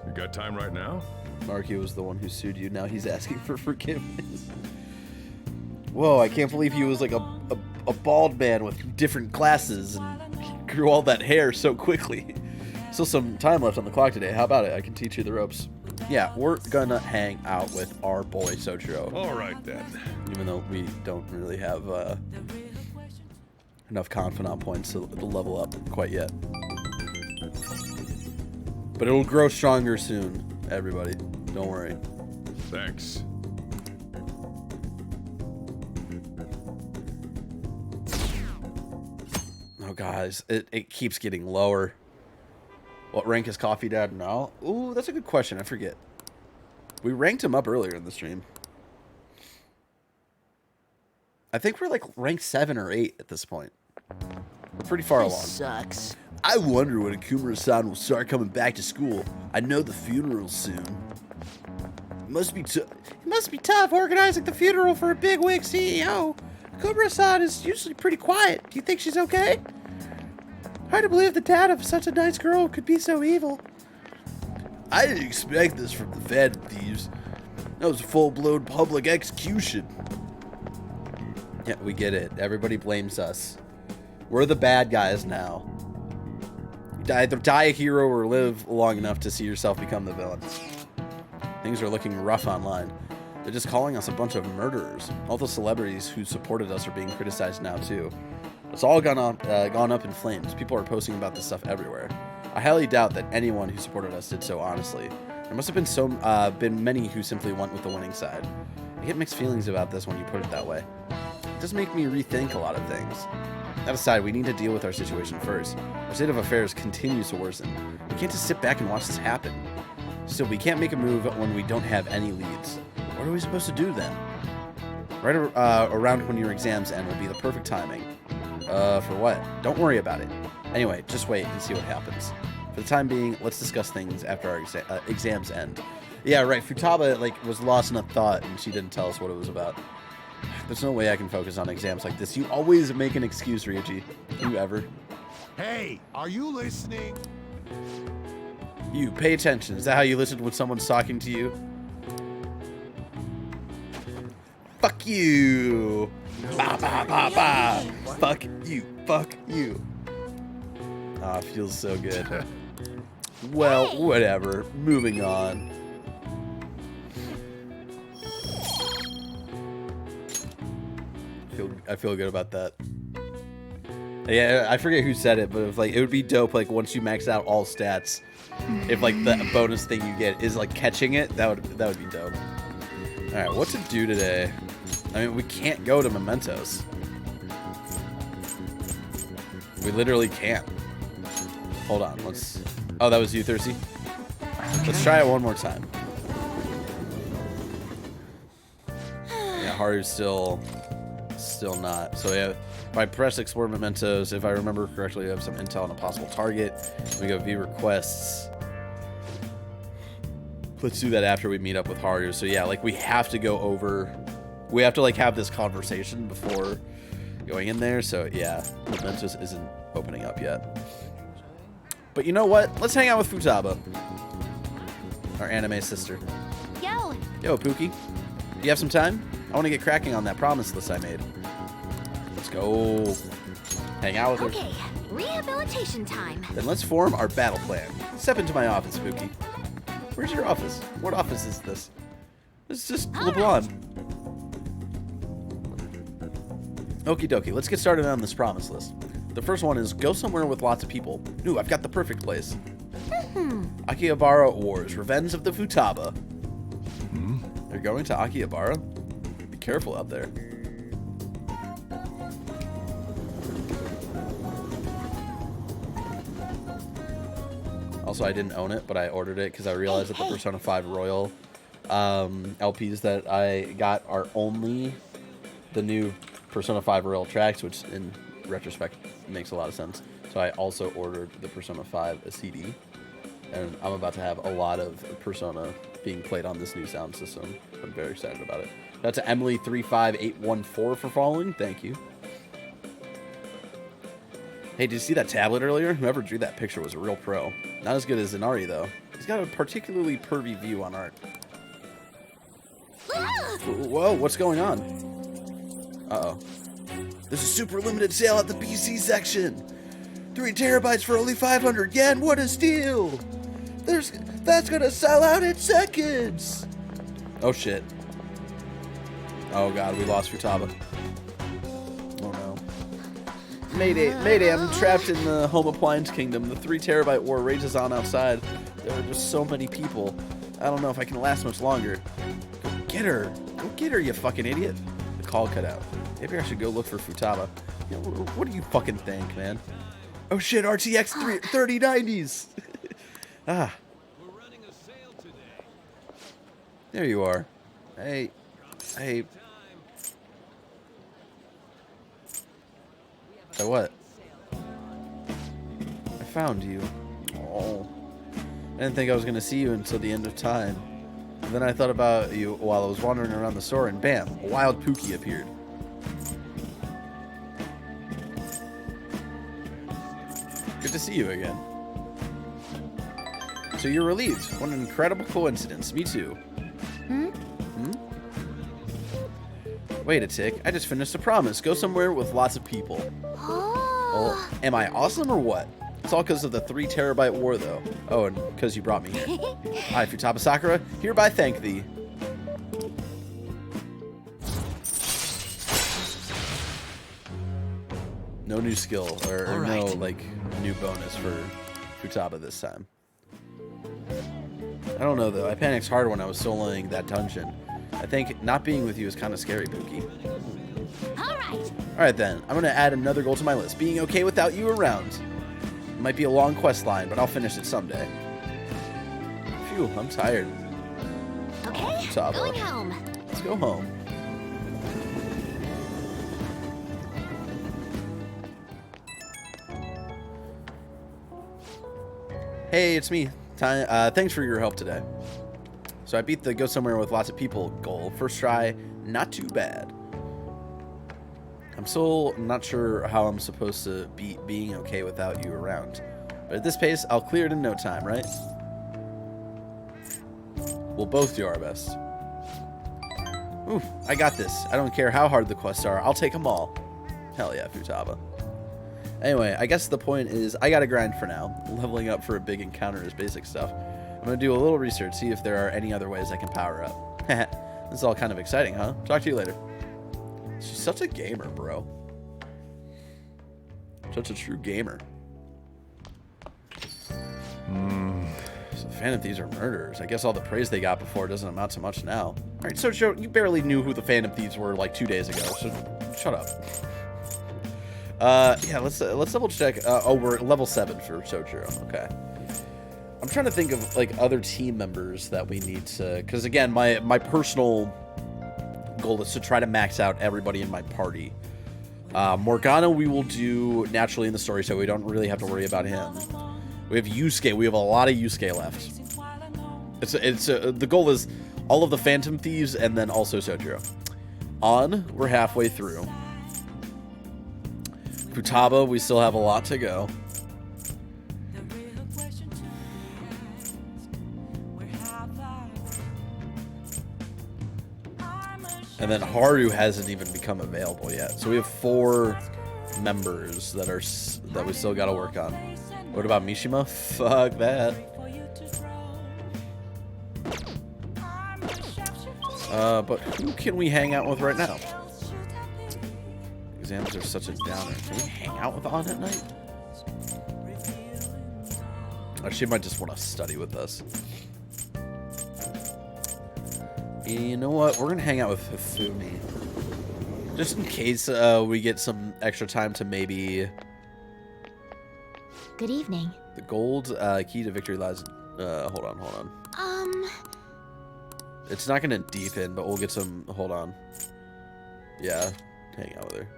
You got time right now? Marky was the one who sued you. Now he's asking for forgiveness. Whoa, I can't believe he was like a bald man with different glasses and he grew all that hair so quickly. Still some time left on the clock today. How about it? I can teach you the ropes. Yeah, we're gonna hang out with our boy Sojiro. All right then. Even though we don't really have enough confidant points to level up quite yet. But it'll grow stronger soon, everybody. Don't worry. Thanks. Oh, guys, it keeps getting lower. What rank is Coffee Dad now? Ooh, that's a good question. I forget. We ranked him up earlier in the stream. I think we're like rank 7 or 8 at this point. We're pretty far along. Sucks. I wonder when Akumura-san will start coming back to school. I know the funeral's soon. It must be tough organizing the funeral for a bigwig CEO. Akumura-san is usually pretty quiet. Do you think she's okay? Hard to believe the dad of such a nice girl could be so evil. I didn't expect this from the Phantom Thieves. That was a full-blown public execution. Yeah, we get it. Everybody blames us. We're the bad guys now. Either die a hero or live long enough to see yourself become the villain. Things are looking rough online. They're just calling us a bunch of murderers. All the celebrities who supported us are being criticized now too. It's all gone up in flames. People are posting about this stuff everywhere. I highly doubt that anyone who supported us did so honestly. There must have been many who simply went with the winning side. I get mixed feelings about this when you put it that way. It does make me rethink a lot of things. That aside, we need to deal with our situation first. Our state of affairs continues to worsen. We can't just sit back and watch this happen. Still, we can't make a move when we don't have any leads. What are we supposed to do then? Right around when your exams end will be the perfect timing. For what? Don't worry about it. Anyway, just wait and see what happens. For the time being, let's discuss things after our exams end. Yeah, right. Futaba was lost in a thought and she didn't tell us what it was about. There's no way I can focus on exams like this. You always make an excuse, Ryuji. You ever? Hey, are you listening? You, pay attention. Is that how you listen when someone's talking to you? Fuck you. Ba, ba, ba, ba. Fuck you. Fuck you. Ah, feels so good. Well, whatever. Moving on. I feel good about that. Yeah, I forget who said it, but it would be dope once you max out all stats. If the bonus thing you get is catching it, that would be dope. All right, what to do today? I mean, we can't go to Mementos. We literally can't. Hold on, let's... Oh, that was you, Thirsty? Let's try it one more time. Yeah, Haru's still not. So yeah, if I press explore mementos, if I remember correctly, we have some intel on a possible target. We go view requests. Let's do that after we meet up with Haru. So yeah, we have to go over... We have to have this conversation before going in there. So yeah, mementos isn't opening up yet. But you know what? Let's hang out with Futaba, our anime sister. Yo, Pookie. Do you have some time? I want to get cracking on that promise list I made. Let's go. Hang out with her. Okay, rehabilitation time. Then let's form our battle plan. Step into my office, Pookie. Where's your office? What office is this? This is just LeBlanc. Okie dokie, let's get started on this promise list. The first one is go somewhere with lots of people. Ooh, I've got the perfect place. Akihabara Wars, Revenge of the Futaba. They're going to Akihabara? Be careful out there. Also, I didn't own it, but I ordered it because I realized that the Persona 5 Royal LPs that I got are only the new Persona 5 Royal tracks, which in retrospect makes a lot of sense. So I also ordered the Persona 5 CD, and I'm about to have a lot of Persona being played on this new sound system. I'm very excited about it. That's Emily35814 for following. Thank you. Hey, did you see that tablet earlier? Whoever drew that picture was a real pro. Not as good as Inari, though. He's got a particularly pervy view on art. Whoa, what's going on? Uh-oh. There's a super limited sale at the PC section. 3 terabytes for only 500 yen. What a steal! That's gonna sell out in seconds. Oh shit. Oh god, we lost Futaba. Oh no. Mayday, I'm trapped in the home appliance kingdom. The 3 terabyte war rages on outside. There are just so many people. I don't know if I can last much longer. Go get her. Go get her, you fucking idiot. The call cut out. Maybe I should go look for Futaba. You know, what do you fucking think, man? Oh shit, RTX 3090s. Ah. There you are. Hey. Hey, what? I found you. Oh. I didn't think I was going to see you until the end of time. And then I thought about you while I was wandering around the store, and bam, a wild Pookie appeared. Good to see you again. So you're relieved. What an incredible coincidence. Me too. Wait a tick. I just finished a promise. Go somewhere with lots of people. Well, am I awesome or what? It's all because of the 3 terabyte war, though. Oh, and because you brought me here. I, Futaba Sakura, hereby thank thee. No new skill, or right. No, like, new bonus for Futaba this time. I don't know, though. I panicked hard when I was soloing that dungeon. I think not being with you is kind of scary, Pookie. Alright then, I'm going to add another goal to my list. Being okay without you around. It might be a long quest line, but I'll finish it someday. Phew, I'm tired. Okay, Futaba. Going home. Let's go home. Hey, it's me. Thanks for your help today. So I beat the go somewhere with lots of people goal. First try, not too bad. I'm still not sure how I'm supposed to beat being okay without you around. But at this pace, I'll clear it in no time, right? We'll both do our best. Ooh, I got this. I don't care how hard the quests are. I'll take them all. Hell yeah, Futaba. Anyway, I guess the point is I gotta grind for now. Leveling up for a big encounter is basic stuff. I'm going to do a little research, see if there are any other ways I can power up. This is all kind of exciting, huh? Talk to you later. She's such a gamer, bro. Such a true gamer. So Phantom Thieves are murderers. I guess all the praise they got before doesn't amount to much now. Alright, so Joe, you barely knew who the Phantom Thieves were like 2 days ago, so shut up. Yeah, let's double check. Oh, we're at level 7 for Sojiro. Okay. I'm trying to think of like other team members that we need to, because again, my personal goal is to try to max out everybody in my party. Morgana we will do naturally in the story, so we don't really have to worry about him. We have Yusuke. We have a lot of Yusuke left. The goal is all of the Phantom Thieves and then also Sojiro. We're halfway through. Futaba, we still have a lot to go. And then Haru hasn't even become available yet. So we have 4 members that we still got to work on. What about Mishima? Fuck that. But who can we hang out with right now? Exams are such a downer. Can we hang out with On at night? Or she might just want to study with us. You know what? We're going to hang out with Hifumi. Just in case we get some extra time to maybe... Good evening. The gold key to victory lies... hold on. It's not going to deepen, but we'll get some... Hold on. Yeah, hang out with her.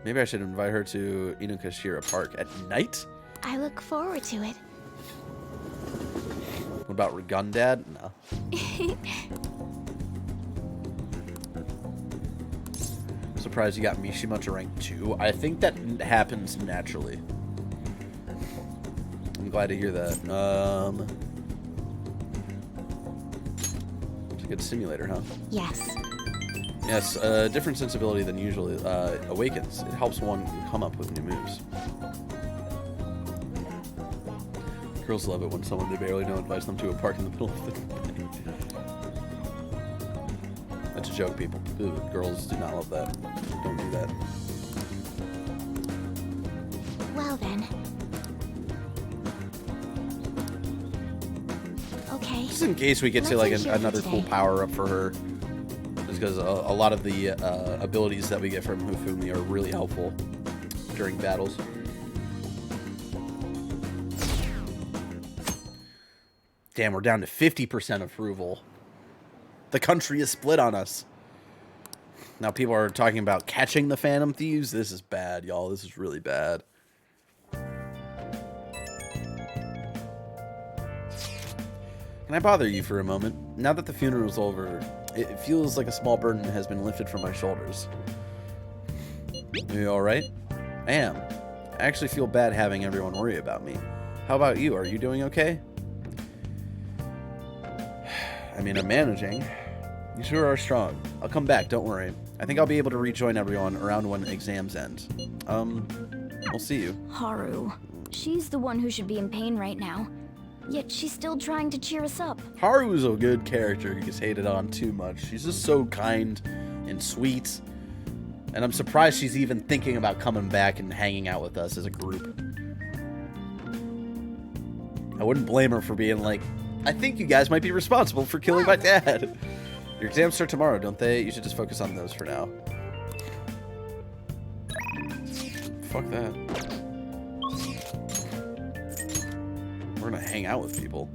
Maybe I should invite her to Inukashira Park at night? I look forward to it. What about Regundad? No. Surprised you got Mishima to rank 2. I think that happens naturally. I'm glad to hear that. It's a good simulator, huh? Yes. Yes, different sensibility than usually awakens. It helps one come up with new moves. Girls love it when someone they barely know invites them to a park in the middle of the day. That's a joke, people. Ooh, girls do not love that. Don't do that. Well then. Okay. Just in case we get to like another cool power up for her. Just because a lot of the abilities that we get from Hifumi are really helpful during battles. Damn, we're down to 50% approval. The country is split on us. Now people are talking about catching the Phantom Thieves. This is bad, y'all. This is really bad. Can I bother you for a moment? Now that the funeral's over, it feels like a small burden has been lifted from my shoulders. Are you alright? I am. I actually feel bad having everyone worry about me. How about you? Are you doing okay? I mean, I'm managing. You sure are strong. I'll come back, don't worry. I think I'll be able to rejoin everyone around when exams end. We'll see you. Haru. She's the one who should be in pain right now. Yet she's still trying to cheer us up. Haru's a good character who gets hated on too much. She's just so kind and sweet. And I'm surprised she's even thinking about coming back and hanging out with us as a group. I wouldn't blame her for being like, I think you guys might be responsible for killing my dad. Your exams start tomorrow, don't they? You should just focus on those for now. Fuck that. We're gonna hang out with people.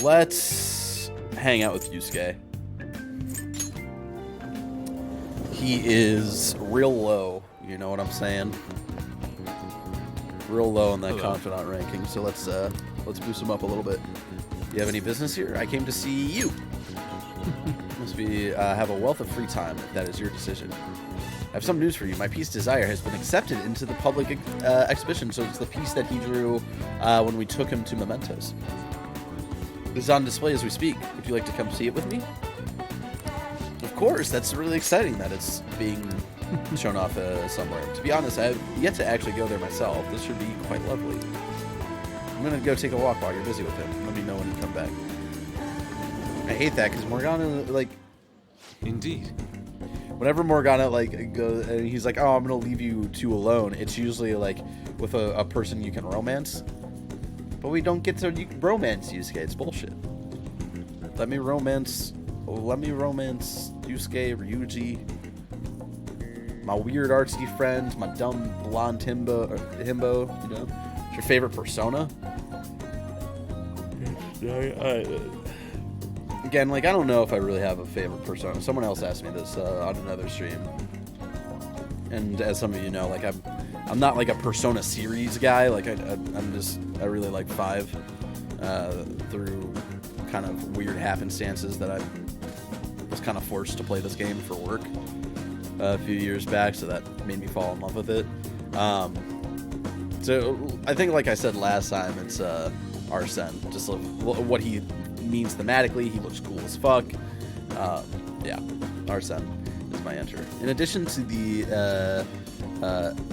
Let's hang out with Yusuke. He is real low, you know what I'm saying? Real low in that confidant ranking, so let's boost him up a little bit. You have any business here? I came to see you. Must be have a wealth of free time if that is your decision. I have some news for you. My piece Desire has been accepted into the public exhibition, so it's the piece that he drew when we took him to Mementos. This is on display as we speak. Would you like to come see it with me? Of course, that's really exciting that it's being shown off somewhere. To be honest, I have yet to actually go there myself. This should be quite lovely. I'm gonna go take a walk while you're busy with him. Let me know when you come back. I hate that because Morgana, like... Indeed. Whenever Morgana, like, goes and he's like, oh, I'm gonna leave you two alone, it's usually, like, with a person you can romance. But we don't get to romance Yusuke. It's bullshit. Let me romance Yusuke, Ryuji, my weird artsy friend, my dumb blonde himbo, you know? It's your favorite persona? Again, like, I don't know if I really have a favorite persona. Someone else asked me this on another stream. And as some of you know, like, I'm not like a Persona series guy. Like, I really like 5 through kind of weird happenstances that I was kind of forced to play this game for work a few years back, so that made me fall in love with it. So I think, like I said last time, it's Arsene. Just what he means thematically. He looks cool as fuck. Yeah, Arsene is my answer. In addition to the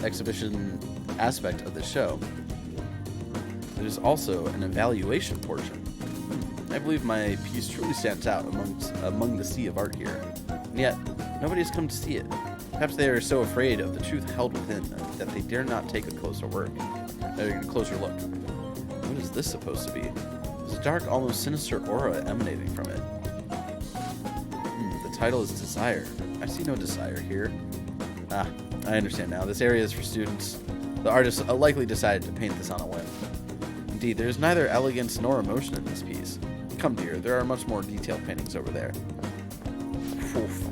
exhibition aspect of the show, there's also an evaluation portion. I believe my piece truly stands out among the sea of art here. And yet, nobody has come to see it. Perhaps they are so afraid of the truth held within that they dare not take a closer look. What is this supposed to be? There's a dark, almost sinister aura emanating from it. The title is Desire. I see no desire here. Ah, I understand now. This area is for students. The artist likely decided to paint this on a whim. Indeed, there is neither elegance nor emotion in this piece. Come, dear, there are much more detailed paintings over there. Oof.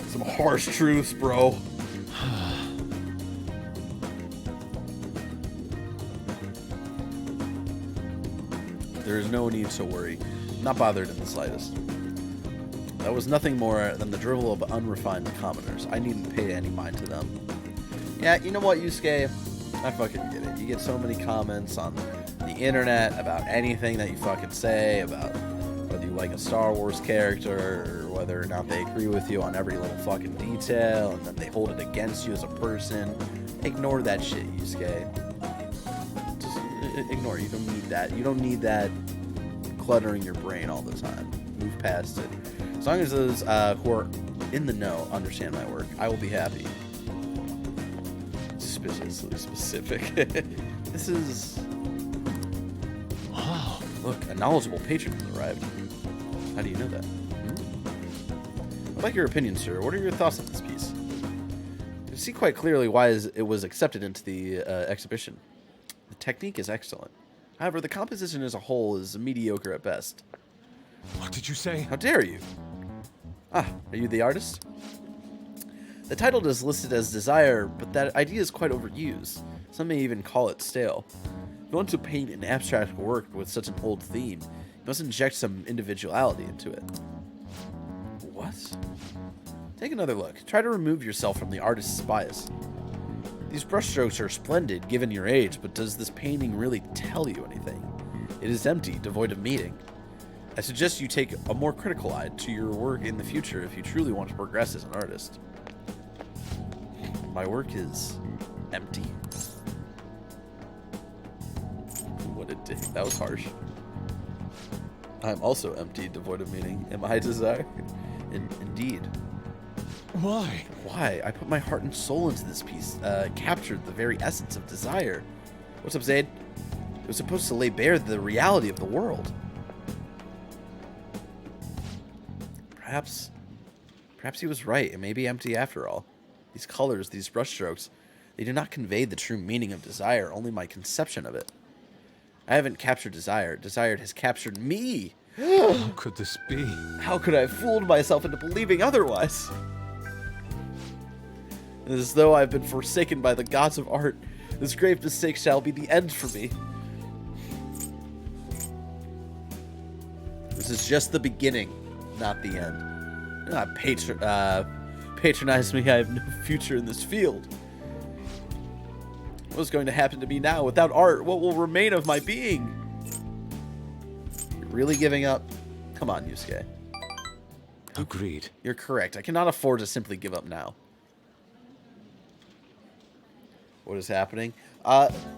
Some harsh truths, bro. There is no need to worry. Not bothered in the slightest. That was nothing more than the drivel of unrefined commoners. I needn't pay any mind to them. Yeah, you know what, Yusuke? I fucking get it. You get so many comments on the internet about anything that you fucking say, about whether you like a Star Wars character, or whether or not they agree with you on every little fucking detail, and then they hold it against you as a person. Ignore that shit, Yusuke. Just ignore it. You don't need that. You don't need that cluttering your brain all the time. Move past it. As long as those who are in the know understand my work, I will be happy. Suspiciously specific. This is... Oh, look, a knowledgeable patron has arrived. How do you know that? I'd like your opinion, sir. What are your thoughts on this piece? You see quite clearly why it was accepted into the exhibition. The technique is excellent. However, the composition as a whole is mediocre at best. What did you say? How dare you? Ah, are you the artist? The title is listed as Desire, but that idea is quite overused. Some may even call it stale. If you want to paint an abstract work with such an old theme, you must inject some individuality into it. What? Take another look. Try to remove yourself from the artist's bias. These brushstrokes are splendid given your age, but does this painting really tell you anything? It is empty, devoid of meaning. I suggest you take a more critical eye to your work in the future if you truly want to progress as an artist. My work is empty. What a dick. That was harsh. I'm also empty, devoid of meaning. Am I desire? Indeed. Why? Why? I put my heart and soul into this piece, captured the very essence of desire. What's up, Zaid? It was supposed to lay bare the reality of the world. Perhaps he was right. It may be empty after all. These colors, these brushstrokes, they do not convey the true meaning of desire, only my conception of it. I haven't captured desire. Desire has captured me. How could this be? How could I have fooled myself into believing otherwise? It is as though I've been forsaken by the gods of art. This grave mistake shall be the end for me. This is just the beginning, not the end. Do not patronize me. I have no future in this field. What is going to happen to me now? Without art, what will remain of my being? You're really giving up? Come on, Yusuke. Agreed. You're correct. I cannot afford to simply give up now. What is happening?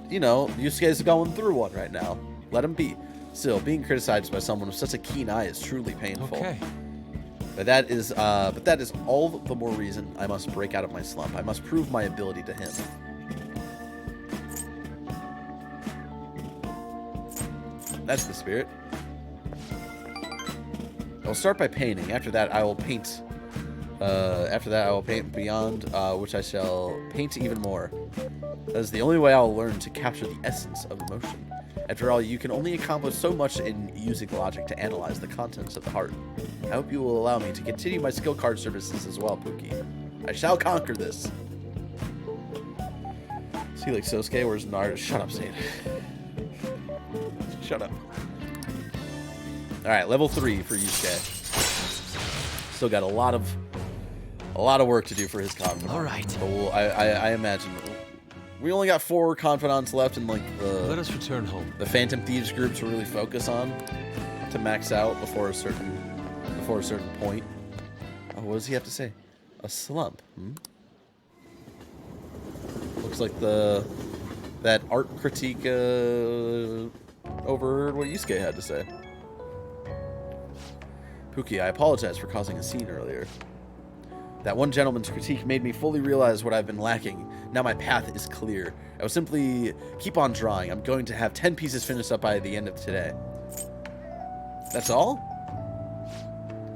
You know, Yusuke's going through one right now. Let him be. Still, being criticized by someone with such a keen eye is truly painful. Okay. But that is all the more reason I must break out of my slump. I must prove my ability to him. That's the spirit. I'll start by painting. After that, I will paint. Beyond, which I shall paint even more. That is the only way I'll learn to capture the essence of emotion. After all, you can only accomplish so much in using logic to analyze the contents of the heart. I hope you will allow me to continue my skill card services as well, Pookie. I shall conquer this. See, like Sosuke, where's an artist? Shut up, Satan. Shut up. Alright, level 3 for Yusuke. Still got a lot of work to do for his confidant. Alright. But I imagine we only got 4 confidants left in like Let us return home. The Phantom Thieves group to really focus on to max out before a certain point. Oh, what does he have to say? A slump. Looks like that art critique overheard what Yusuke had to say. Pookie, I apologize for causing a scene earlier. That one gentleman's critique made me fully realize what I've been lacking. Now my path is clear. I will simply keep on drawing. I'm going to have 10 pieces finished up by the end of today. That's all?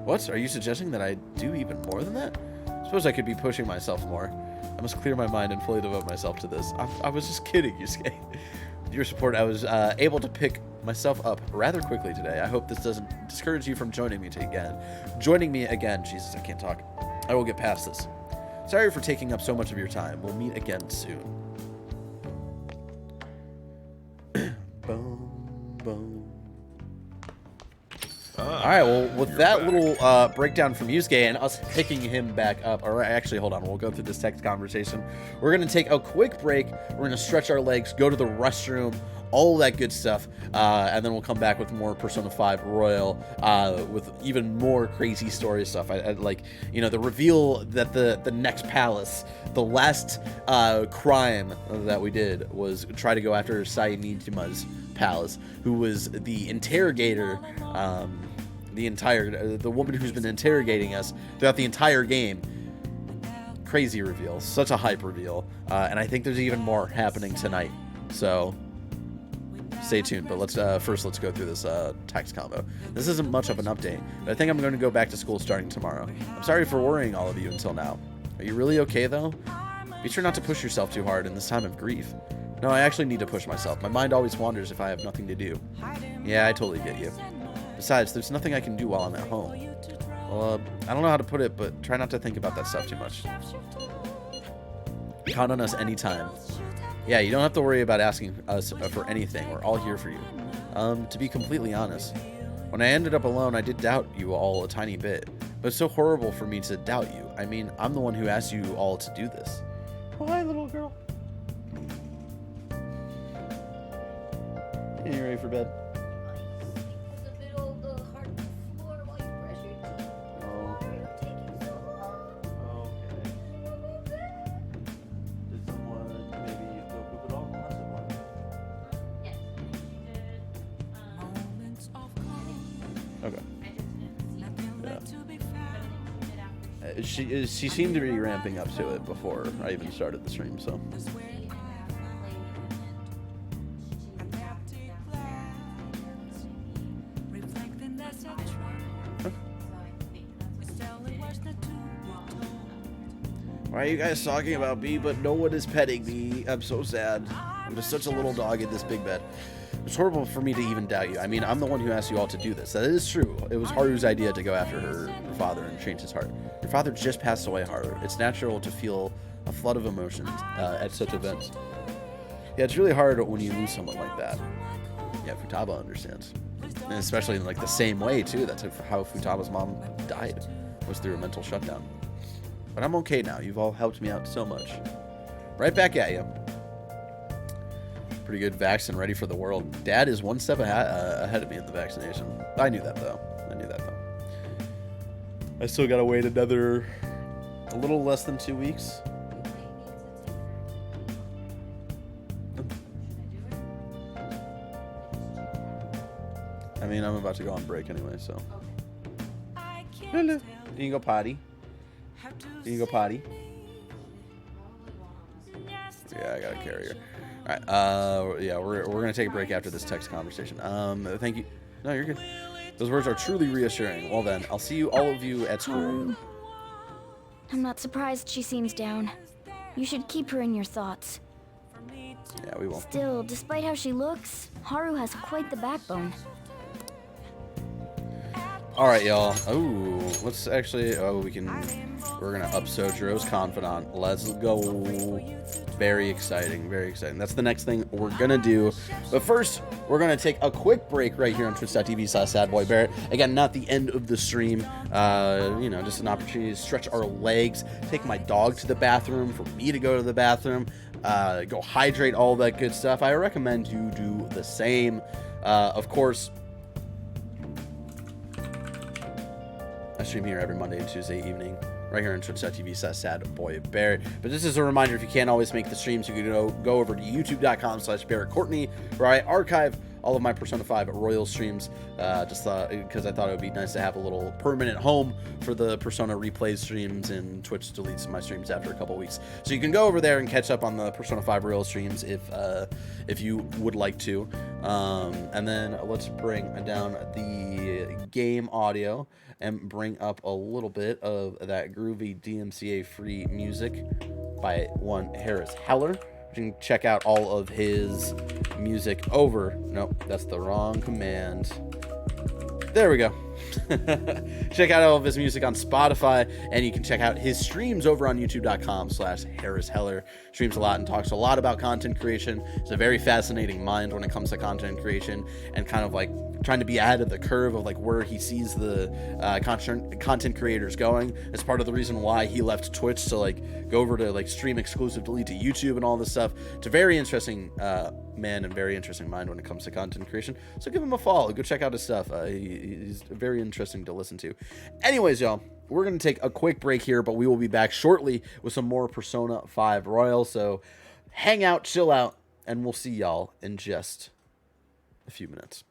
What? Are you suggesting that I do even more than that? I suppose I could be pushing myself more. I must clear my mind and fully devote myself to this. I was just kidding, Yusuke. With your support, I was able to pick myself up rather quickly today. I hope this doesn't discourage you from joining me again. Jesus, I can't talk. I will get past this. Sorry for taking up so much of your time. We'll meet again soon. Boom, boom. Alright, well, with that little breakdown from Yusuke and us picking him back up, or actually, hold on, we'll go through this text conversation. We're going to take a quick break. We're going to stretch our legs, go to the restroom, all that good stuff, and then we'll come back with more Persona 5 Royal, with even more crazy story stuff. I like, you know, the reveal that the next palace, the last crime that we did was try to go after Sayanijima's palace, who was the interrogator, the woman who's been interrogating us throughout the entire game. Crazy reveal, such a hype reveal, and I think there's even more happening tonight, so stay tuned. But let's go through this text combo. This isn't much of an update, but I think I'm going to go back to school starting tomorrow. I'm sorry for worrying all of you until now. Are you really okay though? Be sure not to push yourself too hard in this time of grief. No, I actually need to push myself. My mind always wanders if I have nothing to do. Yeah, I totally get you. Besides, there's nothing I can do while I'm at home. Well, I don't know how to put it, but try not to think about that stuff too much. Count on us anytime. Yeah, you don't have to worry about asking us for anything. We're all here for you. To be completely honest, when I ended up alone, I did doubt you all a tiny bit. But it's so horrible for me to doubt you. I mean, I'm the one who asked you all to do this. Oh, hi, little girl. Are you ready for bed? She seemed to be ramping up to it before I even started the stream, so. Why are you guys talking about me, but no one is petting me? I'm so sad. I'm just such a little dog in this big bed. It's horrible for me to even doubt you. I mean, I'm the one who asked you all to do this. That is true. It was Haru's idea to go after her father and change his heart. Your father just passed away, Haru. It's natural to feel a flood of emotions at such events. Yeah, it's really hard when you lose someone like that. Yeah, Futaba understands. And especially in like the same way, too. That's how Futaba's mom died, was through a mental shutdown. But I'm okay now. You've all helped me out so much. Right back at you. Pretty good vaccine, ready for the world. Dad is one step ahead of me in the vaccination. I knew that though. I still gotta wait a little less than 2 weeks. I mean, I'm about to go on break anyway, so. Lulu, you can go potty. You can go potty. Yeah, I gotta carry her. Alright, yeah, we're gonna take a break after this text conversation. Thank you. No, you're good. Those words are truly reassuring. Well then, I'll see all of you at school. I'm not surprised she seems down. You should keep her in your thoughts. Yeah, we will. Still, despite how she looks, Haru has quite the backbone. Alright, y'all. Oh, let's actually... We're gonna up Sojiro's Confidant. Let's go. Very exciting, very exciting. That's the next thing we're gonna do. But first, we're gonna take a quick break right here on twitch.tv/sadboybarrett. Again, not the end of the stream. You know, just an opportunity to stretch our legs, take my dog to the bathroom, for me to go to the bathroom, go hydrate, all that good stuff. I recommend you do the same. Of course, I stream here every Monday and Tuesday evening, right here on twitch.tv/sadboybarrett. But this is a reminder, if you can't always make the streams, you can go over to youtube.com/BarrettCourtney, where I archive all of my Persona 5 Royal streams. Just thought, because I thought it would be nice to have a little permanent home for the Persona replay streams, and Twitch deletes my streams after a couple weeks. So you can go over there and catch up on the Persona 5 Royal streams if you would like to. And then let's bring down the game audio and bring up a little bit of that groovy DMCA free music by one Harris Heller. You can check out all of his music over. Nope, that's the wrong command. There we go. Check out all of his music on Spotify, and you can check out his streams over on youtube.com/Harris Heller. Streams a lot and talks a lot about content creation. He's a very fascinating mind when it comes to content creation, and kind of like trying to be ahead of the curve of like where he sees the content creators going. It's part of the reason why he left Twitch to like go over to like stream exclusively to YouTube and all this stuff. It's a very interesting man and very interesting mind when it comes to content creation. So give him a follow. Go check out his stuff. He's very interesting to listen to. Anyways, y'all, we're going to take a quick break here, but we will be back shortly with some more Persona 5 Royal. So hang out, chill out, and we'll see y'all in just a few minutes.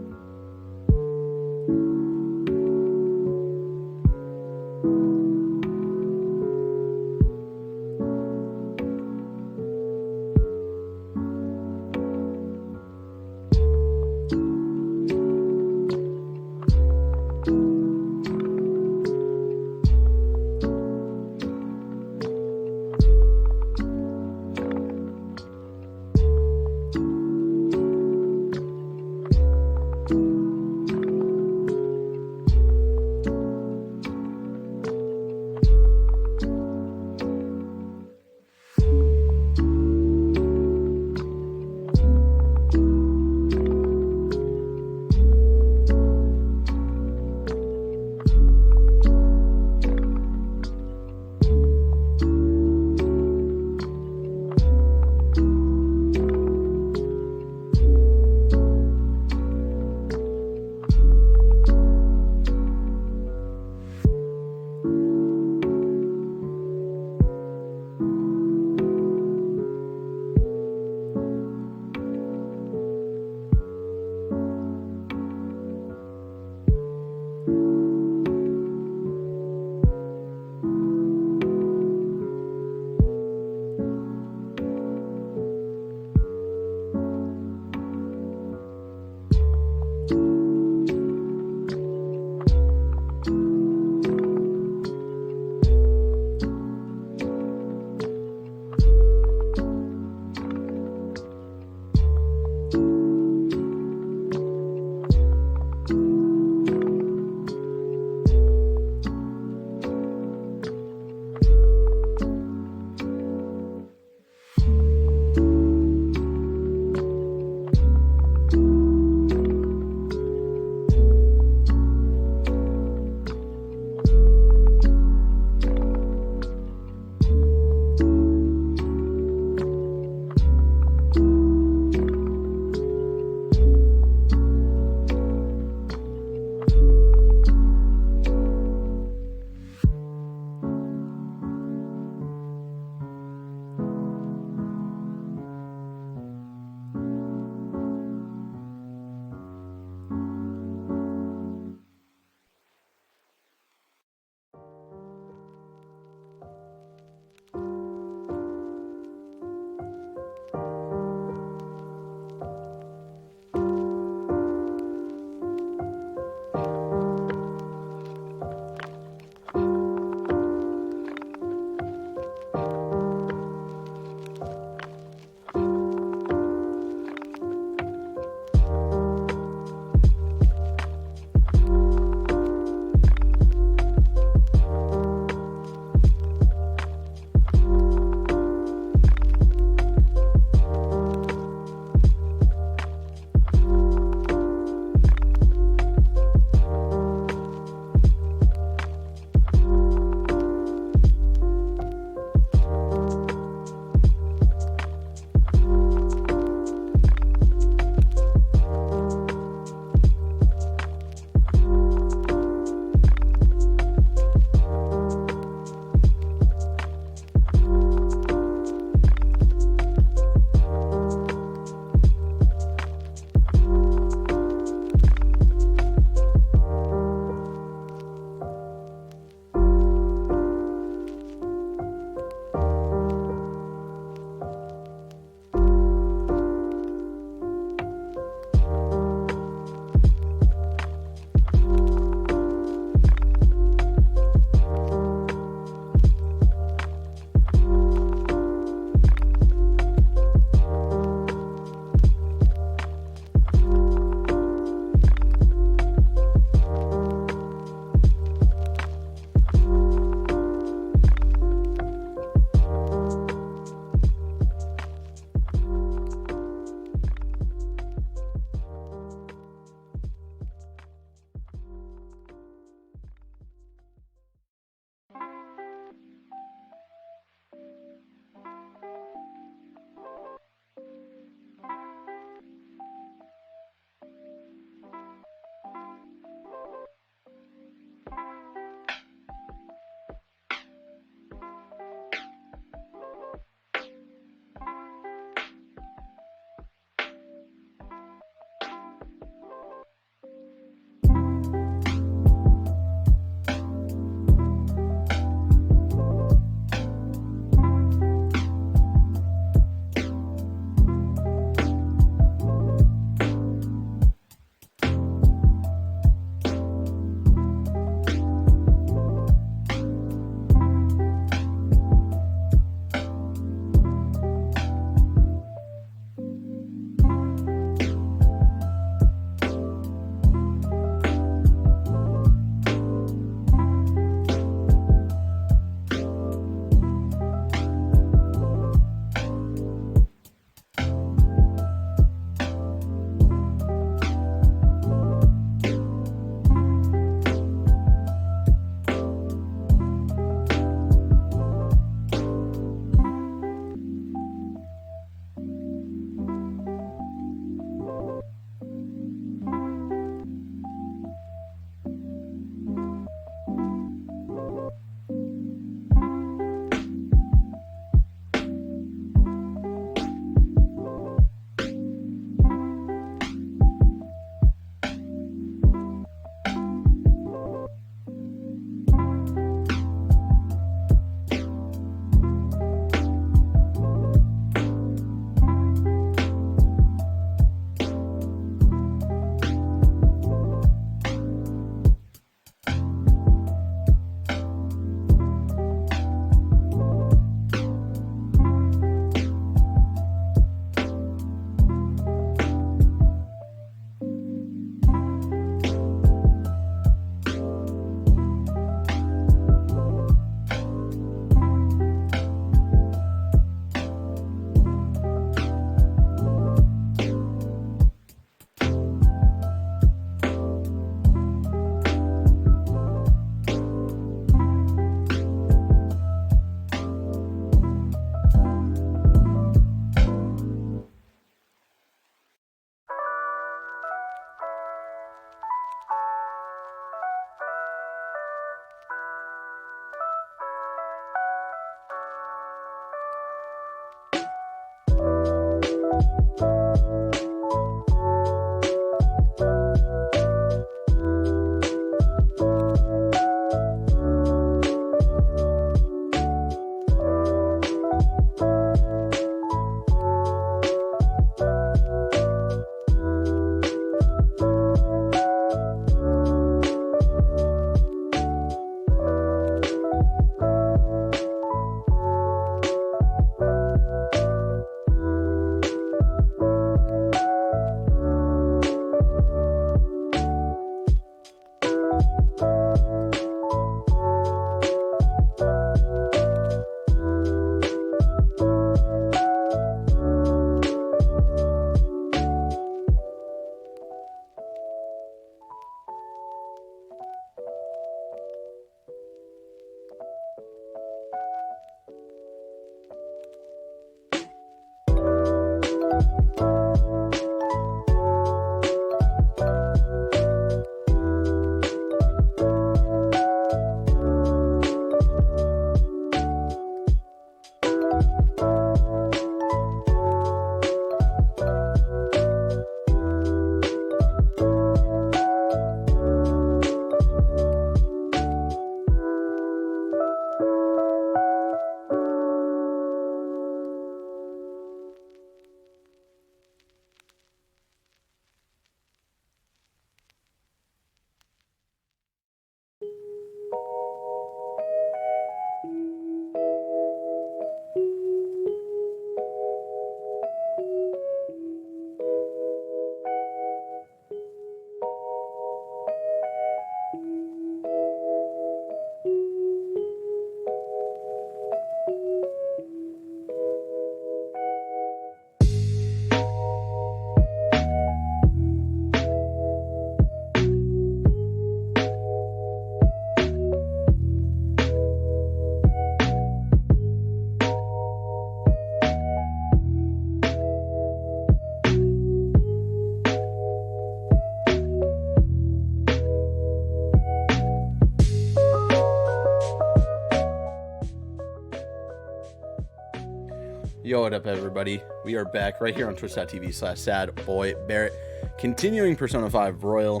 Yo, what up, everybody? We are back right here on twitch.tv/sadboybarrett, continuing Persona 5 Royal.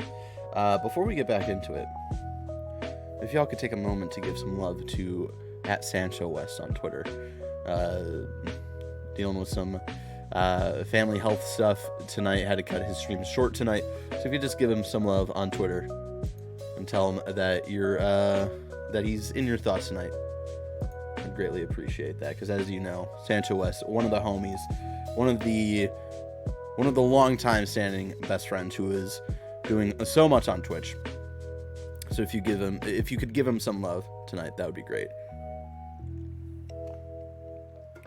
Before we get back into it, if y'all could take a moment to give some love to @SanchoWest on Twitter. Dealing with some family health stuff tonight, had to cut his stream short tonight. So if you could just give him some love on Twitter and tell him that that he's in your thoughts tonight. I'd greatly appreciate that, because as you know, Sancho West, one of the homies, one of the long time standing best friends who is doing so much on Twitch. So if you could give him some love tonight, that would be great.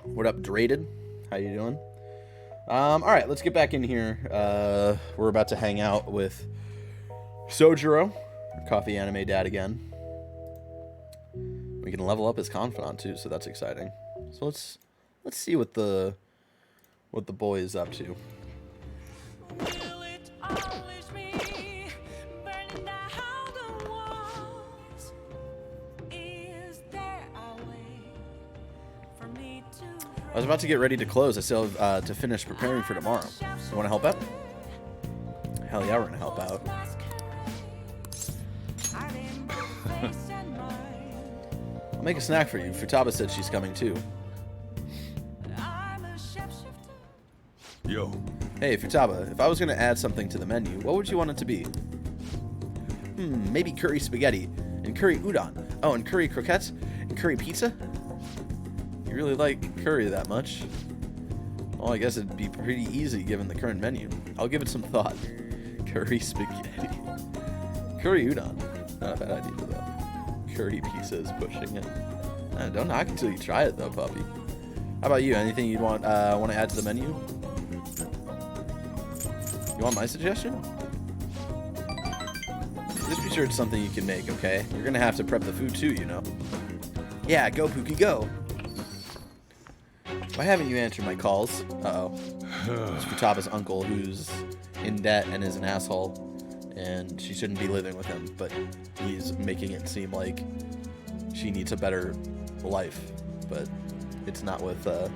What up, Draded? How you doing? All right, let's get back in here. We're about to hang out with Sojiro, our coffee anime dad again. We can level up his confidant too, so that's exciting. So let's see what the boy is up to. I was about to get ready to close. I still have to finish preparing for tomorrow. You want to help out? Hell yeah, we're gonna help out. I'll make a snack for you. Futaba said she's coming too. Yo. Hey, Futaba, if I was gonna add something to the menu, what would you want it to be? Maybe curry spaghetti, and curry udon. Oh, and curry croquettes, and curry pizza? You really like curry that much? Well, I guess it'd be pretty easy given the current menu. I'll give it some thought. Curry spaghetti. Curry udon. Not a bad idea, though. Curry pizza is pushing it. Don't knock until you try it, though, puppy. How about you? Anything you'd want to add to the menu? You want my suggestion? Just be sure it's something you can make, okay? You're gonna have to prep the food too, you know. Yeah, go Pookie, go! Why haven't you answered my calls? Uh-oh. It's Futaba's uncle who's in debt and is an asshole, and she shouldn't be living with him, but he's making it seem like she needs a better life, but it's not with good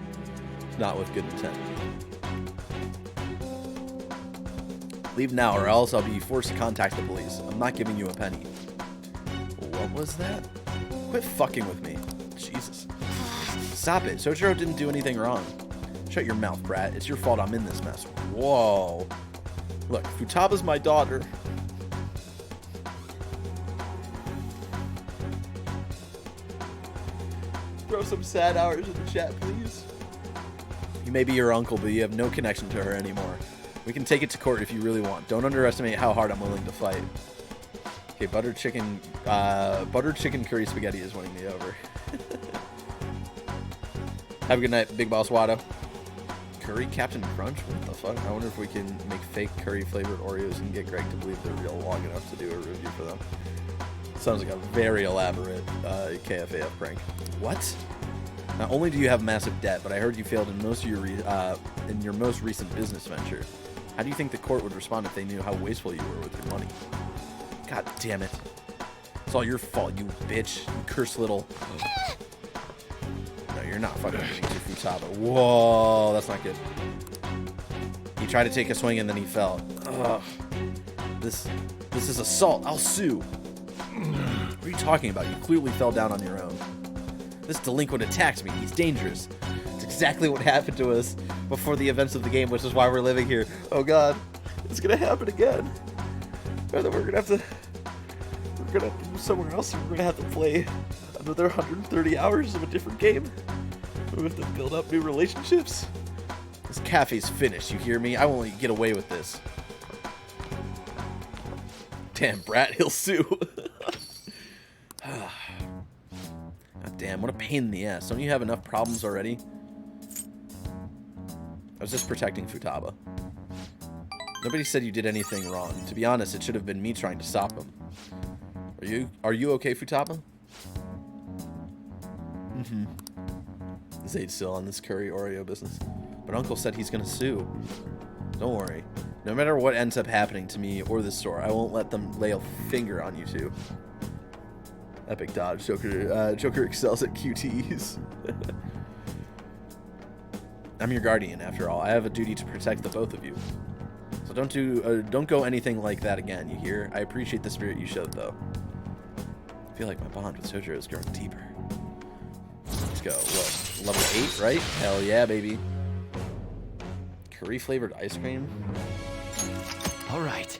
intent. Leave now, or else I'll be forced to contact the police. I'm not giving you a penny. What was that? Quit fucking with me. Jesus. Stop it. Sojiro didn't do anything wrong. Shut your mouth, brat. It's your fault I'm in this mess. Whoa. Look, Futaba's my daughter. Throw some sad hours in the chat, please. You may be your uncle, but you have no connection to her anymore. We can take it to court if you really want. Don't underestimate how hard I'm willing to fight. Okay, butter chicken curry spaghetti is winning me over. Have a good night, Big Boss Wado. Curry Captain Crunch? What the fuck? I wonder if we can make fake curry flavored Oreos and get Greg to believe they're real long enough to do a review for them. Sounds like a very elaborate KFAF prank. What? Not only do you have massive debt, but I heard you failed in most of your in your most recent business venture. How do you think the court would respond if they knew how wasteful you were with your money? God damn it. It's all your fault, you bitch. You cursed little... No, you're not fucking getting to Futaba. Whoa, that's not good. He tried to take a swing and then he fell. Ugh. This is assault. I'll sue. What are you talking about? You clearly fell down on your own. This delinquent attacked me. He's dangerous. It's exactly what happened to us before the events of the game, which is why we're living here. Oh god, it's gonna happen again. And then we're gonna have to move somewhere else, and we're gonna have to play another 130 hours of a different game. We have to build up new relationships. This cafe's finished, you hear me? I won't let you get away with this. Damn, brat, he'll sue. God damn, what a pain in the ass. Don't you have enough problems already? I was just protecting Futaba. Nobody said you did anything wrong. To be honest, it should have been me trying to stop him. Are you okay, Futaba? Mm-hmm. Zade's still on this curry Oreo business. But Uncle said he's gonna sue. Don't worry. No matter what ends up happening to me or the store, I won't let them lay a finger on you two. Epic dodge. Joker excels at QTs. I'm your guardian, after all. I have a duty to protect the both of you. So don't go anything like that again, you hear? I appreciate the spirit you showed, though. I feel like my bond with Sojiro is growing deeper. Let's go. What? Level 8, right? Hell yeah, baby. Curry-flavored ice cream? All right.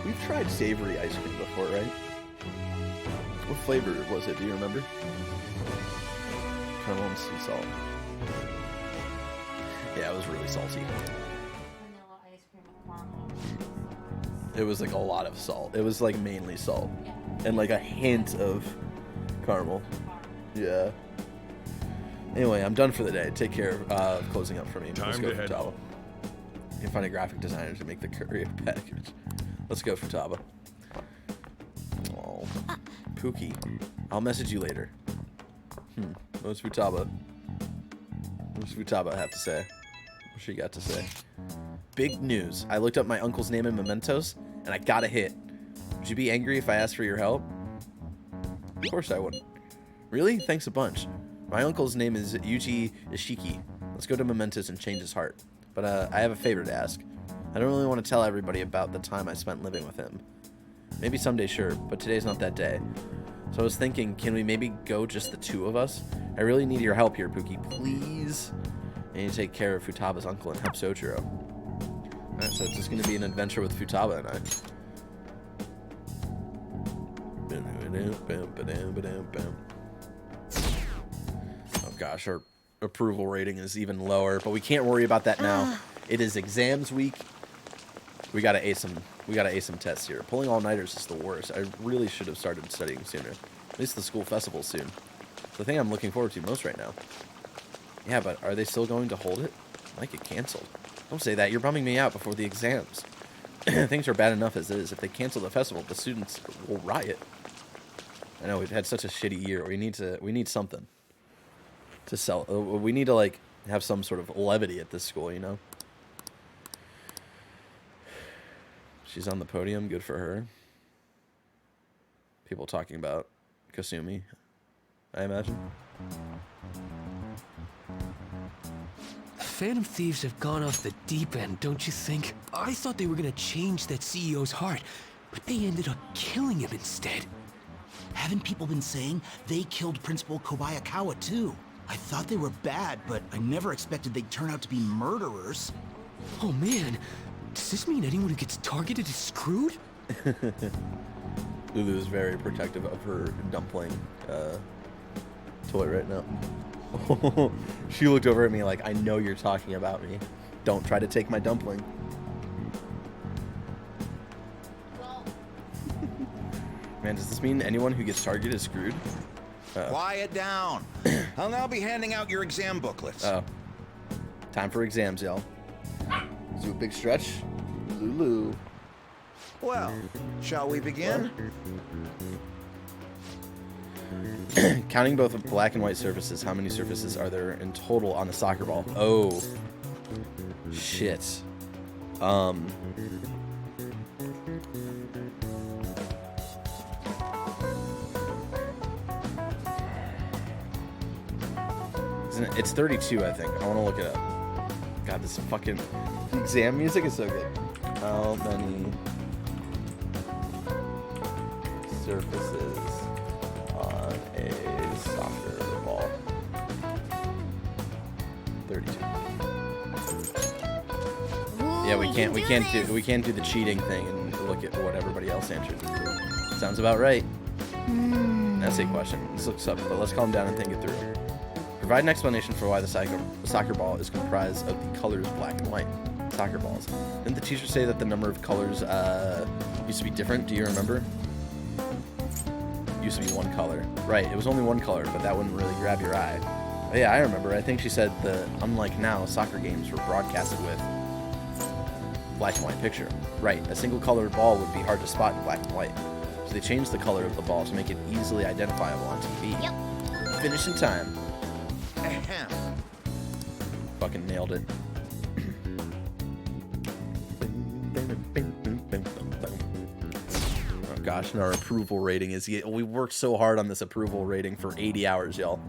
We've tried savory ice cream before, right? What flavor was it? Do you remember? Caramel and sea salt. Yeah, it was really salty. It was like a lot of salt. It was like mainly salt. And like a hint of caramel. Yeah. Anyway, I'm done for the day. Take care of closing up for me. Let's go for Futaba. You can find a graphic designer to make the courier package. Let's go for Futaba. Oh. Pookie. I'll message you later. What's Futaba? What's Futaba have to say? What she got to say? Big news. I looked up my uncle's name in Mementos, and I got a hit. Would you be angry if I asked for your help? Of course I wouldn't. Really? Thanks a bunch. My uncle's name is Yuji Ishiki. Let's go to Mementos and change his heart. But I have a favor to ask. I don't really want to tell everybody about the time I spent living with him. Maybe someday, sure, but today's not that day. So I was thinking, can we maybe go just the two of us? I really need your help here, Pookie. Please? I need to take care of Futaba's uncle and help Sojiro. Alright, so it's just going to be an adventure with Futaba and I. Oh gosh, our approval rating is even lower, but we can't worry about that now. It is exams week. We gotta ace some tests here. Pulling all-nighters is the worst. I really should have started studying sooner. At least the school festival soon. It's the thing I'm looking forward to most right now. Yeah, but are they still going to hold it? It might get canceled. Don't say that. You're bumming me out before the exams. Things are bad enough as is. If they cancel the festival, the students will riot. I know we've had such a shitty year. We need something to sell. We need to like have some sort of levity at this school, you know. She's on the podium. Good for her. People talking about Kasumi, I imagine. Phantom Thieves have gone off the deep end, don't you think? I thought they were gonna change that CEO's heart, but they ended up killing him instead. Haven't people been saying they killed Principal Kobayakawa too? I thought they were bad, but I never expected they'd turn out to be murderers. Oh man, does this mean anyone who gets targeted is screwed? Lulu is very protective of her dumpling toy right now. She looked over at me like, I know you're talking about me. Don't try to take my dumpling. Man, does this mean anyone who gets targeted is screwed? Quiet down. I'll now be handing out your exam booklets. Oh. Time for exams, y'all. Do a big stretch. Lulu. Well, shall we begin? Counting both black and white surfaces, how many surfaces are there in total on the soccer ball? Oh. Shit. It's 32, I think. I want to look it up. God, this fucking exam music is so good. How many surfaces on a soccer ball? 32. Yeah, we can't do the cheating thing and look at what everybody else answered. Sounds about right. That's a question. This looks up, but let's calm down and think it through. Provide an explanation for why the soccer ball is comprised of the colors black and white. Soccer balls. Didn't the teacher say that the number of colors used to be different? Do you remember? Used to be one color. Right, it was only one color, but that wouldn't really grab your eye. But yeah, I remember. I think she said that, unlike now, soccer games were broadcasted with black and white picture. Right, a single colored ball would be hard to spot in black and white. So they changed the color of the ball to make it easily identifiable on TV. Yep. Finish in time. Ahem. Fucking nailed it. Oh gosh, and our approval rating is... We worked so hard on this approval rating for 80 hours, y'all.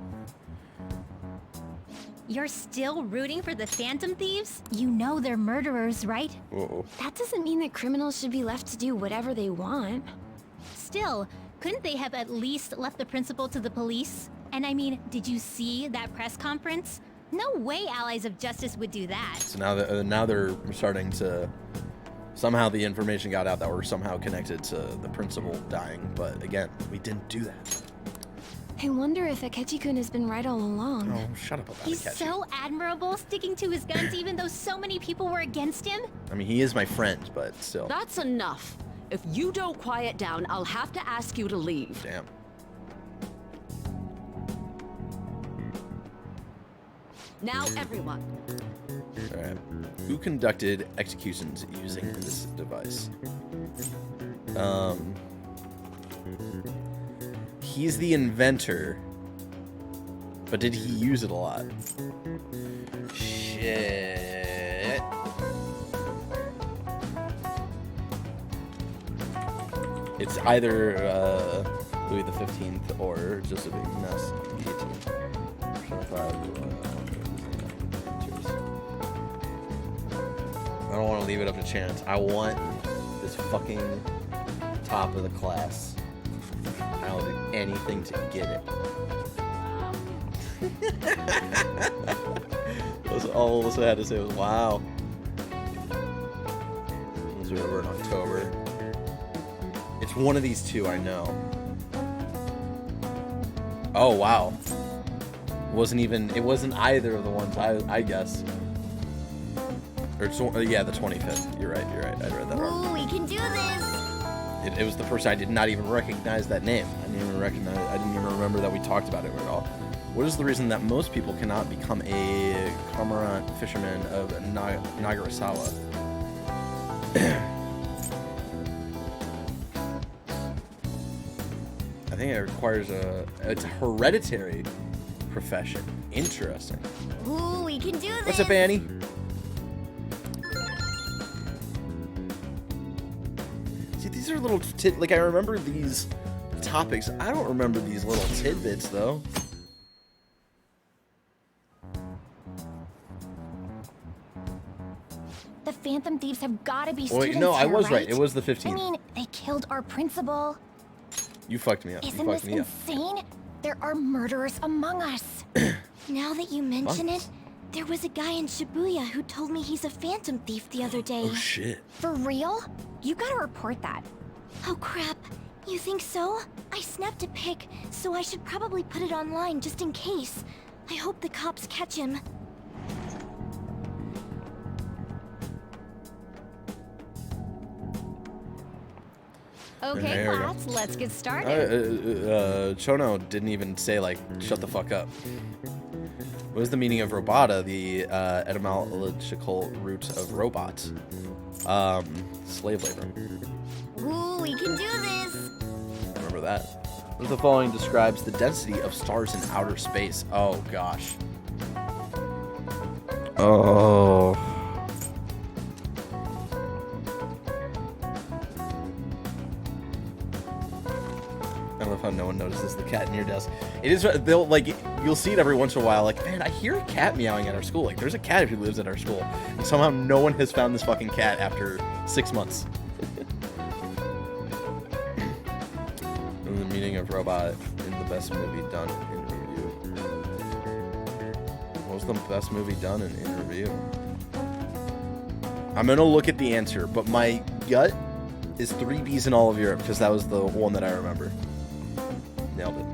You're still rooting for the Phantom Thieves? You know they're murderers, right? Uh-oh. That doesn't mean that criminals should be left to do whatever they want. Still, couldn't they have at least left the principal to the police? And I mean, did you see that press conference? No way allies of justice would do that. So now they're starting to... Somehow the information got out that we're somehow connected to the principal dying. But again, we didn't do that. I wonder if Akechi-kun has been right all along. Oh, shut up about He's Akechi. so admirable, sticking to his guns even though so many people were against him. I mean, he is my friend, but still. That's enough. If you don't quiet down, I'll have to ask you to leave. Damn. Now, everyone. Alright. Who conducted executions using this device? He's the inventor. But did he use it a lot? Shit. It's either Louis the 15th or just a big mess. 18. I don't want to leave it up to chance. I want this fucking top of the class. I'll do anything to get it. All Alyssa had to say was, wow. Those are over in October. It's one of these two, I know. Oh, wow. It wasn't either of the ones, I guess. Or, yeah, the 25th. You're right. I read that wrong. Ooh, we can do this! It was the person I did not even recognize that name. I didn't even remember that we talked about it at all. What is the reason that most people cannot become a cormorant fisherman of Nagarasawa? I think it requires it's a hereditary profession. Interesting. Ooh, we can do this! What's up, Annie? See, these are little like I remember these topics. I don't remember these little tidbits though. The Phantom Thieves have gotta be Wait, students no, I here, was right. It was the 15th. I mean, they killed our principal. You fucked me up. Isn't this insane? There are murderers among us. Now that you mention it, there was a guy in Shibuya who told me he's a Phantom Thief the other day. Oh shit. For real? You gotta report that. Oh crap. You think so? I snapped a pic, so I should probably put it online just in case. I hope the cops catch him. Okay, class, let's get started. Chono didn't even say, like, shut the fuck up. What is the meaning of robota, the etymological root of robot? Slave labor. Ooh, we can do this! I remember that. What if the following describes the density of stars in outer space? Oh, gosh. Oh. I love how no one notices the cat in your desk. It is, they'll, like, you'll see it every once in a while, like, man, I hear a cat meowing at our school. Like, there's a cat who lives at our school. And somehow no one has found this fucking cat after 6 months. The meaning of robot in the best movie done in review. What was the best movie done in review? I'm gonna look at the answer, but my gut is 3 Bs in all of Europe, because that was the one that I remember. Nailed it.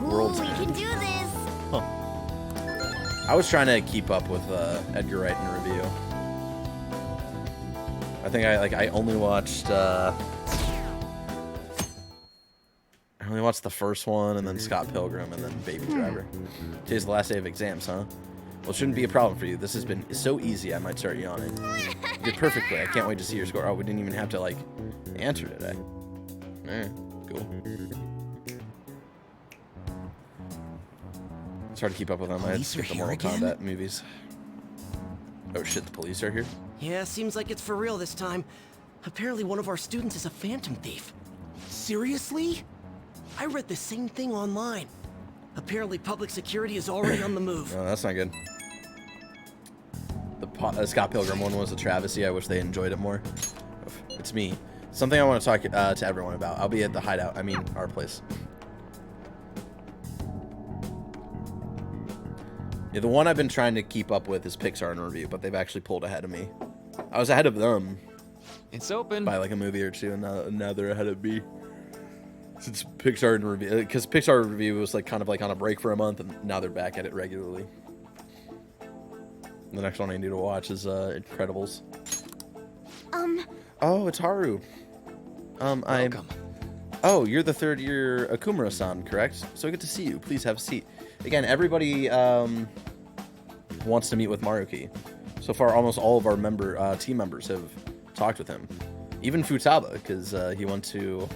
Ooh, we can do this! Huh. I was trying to keep up with Edgar Wright in review. I think I only watched I only watched the first one, and then Scott Pilgrim, and then Baby Driver. Today's the last day of exams, huh? Well, it shouldn't be a problem for you. This has been so easy, I might start yawning. You did perfectly. I can't wait to see your score. Oh, we didn't even have to, like, answer today. Alright, cool. It's hard to keep up with them. I had to skip the Mortal Kombat movies. Oh shit, the police are here? Yeah, seems like it's for real this time. Apparently one of our students is a Phantom Thief. Seriously? I read the same thing online. Apparently public security is already on the move. No, that's not good. The Scott Pilgrim one was a travesty. I wish they enjoyed it more. It's me. Something I want to talk to everyone about. I'll be at the hideout. I mean, our place. Yeah, the one I've been trying to keep up with is Pixar in review, but they've actually pulled ahead of me. I was ahead of them. It's open. By like a movie or two, and now they're ahead of me. Since Pixar in review, because Pixar review was like kind of like on a break for a month, and now they're back at it regularly. The next one I need to watch is Incredibles. Oh, it's Haru. Welcome. Oh, you're the third year Akumura-san, correct? So good to see you. Please have a seat. Again, everybody wants to meet with Maruki. So far, almost all of our team members have talked with him. Even Futaba, because he went to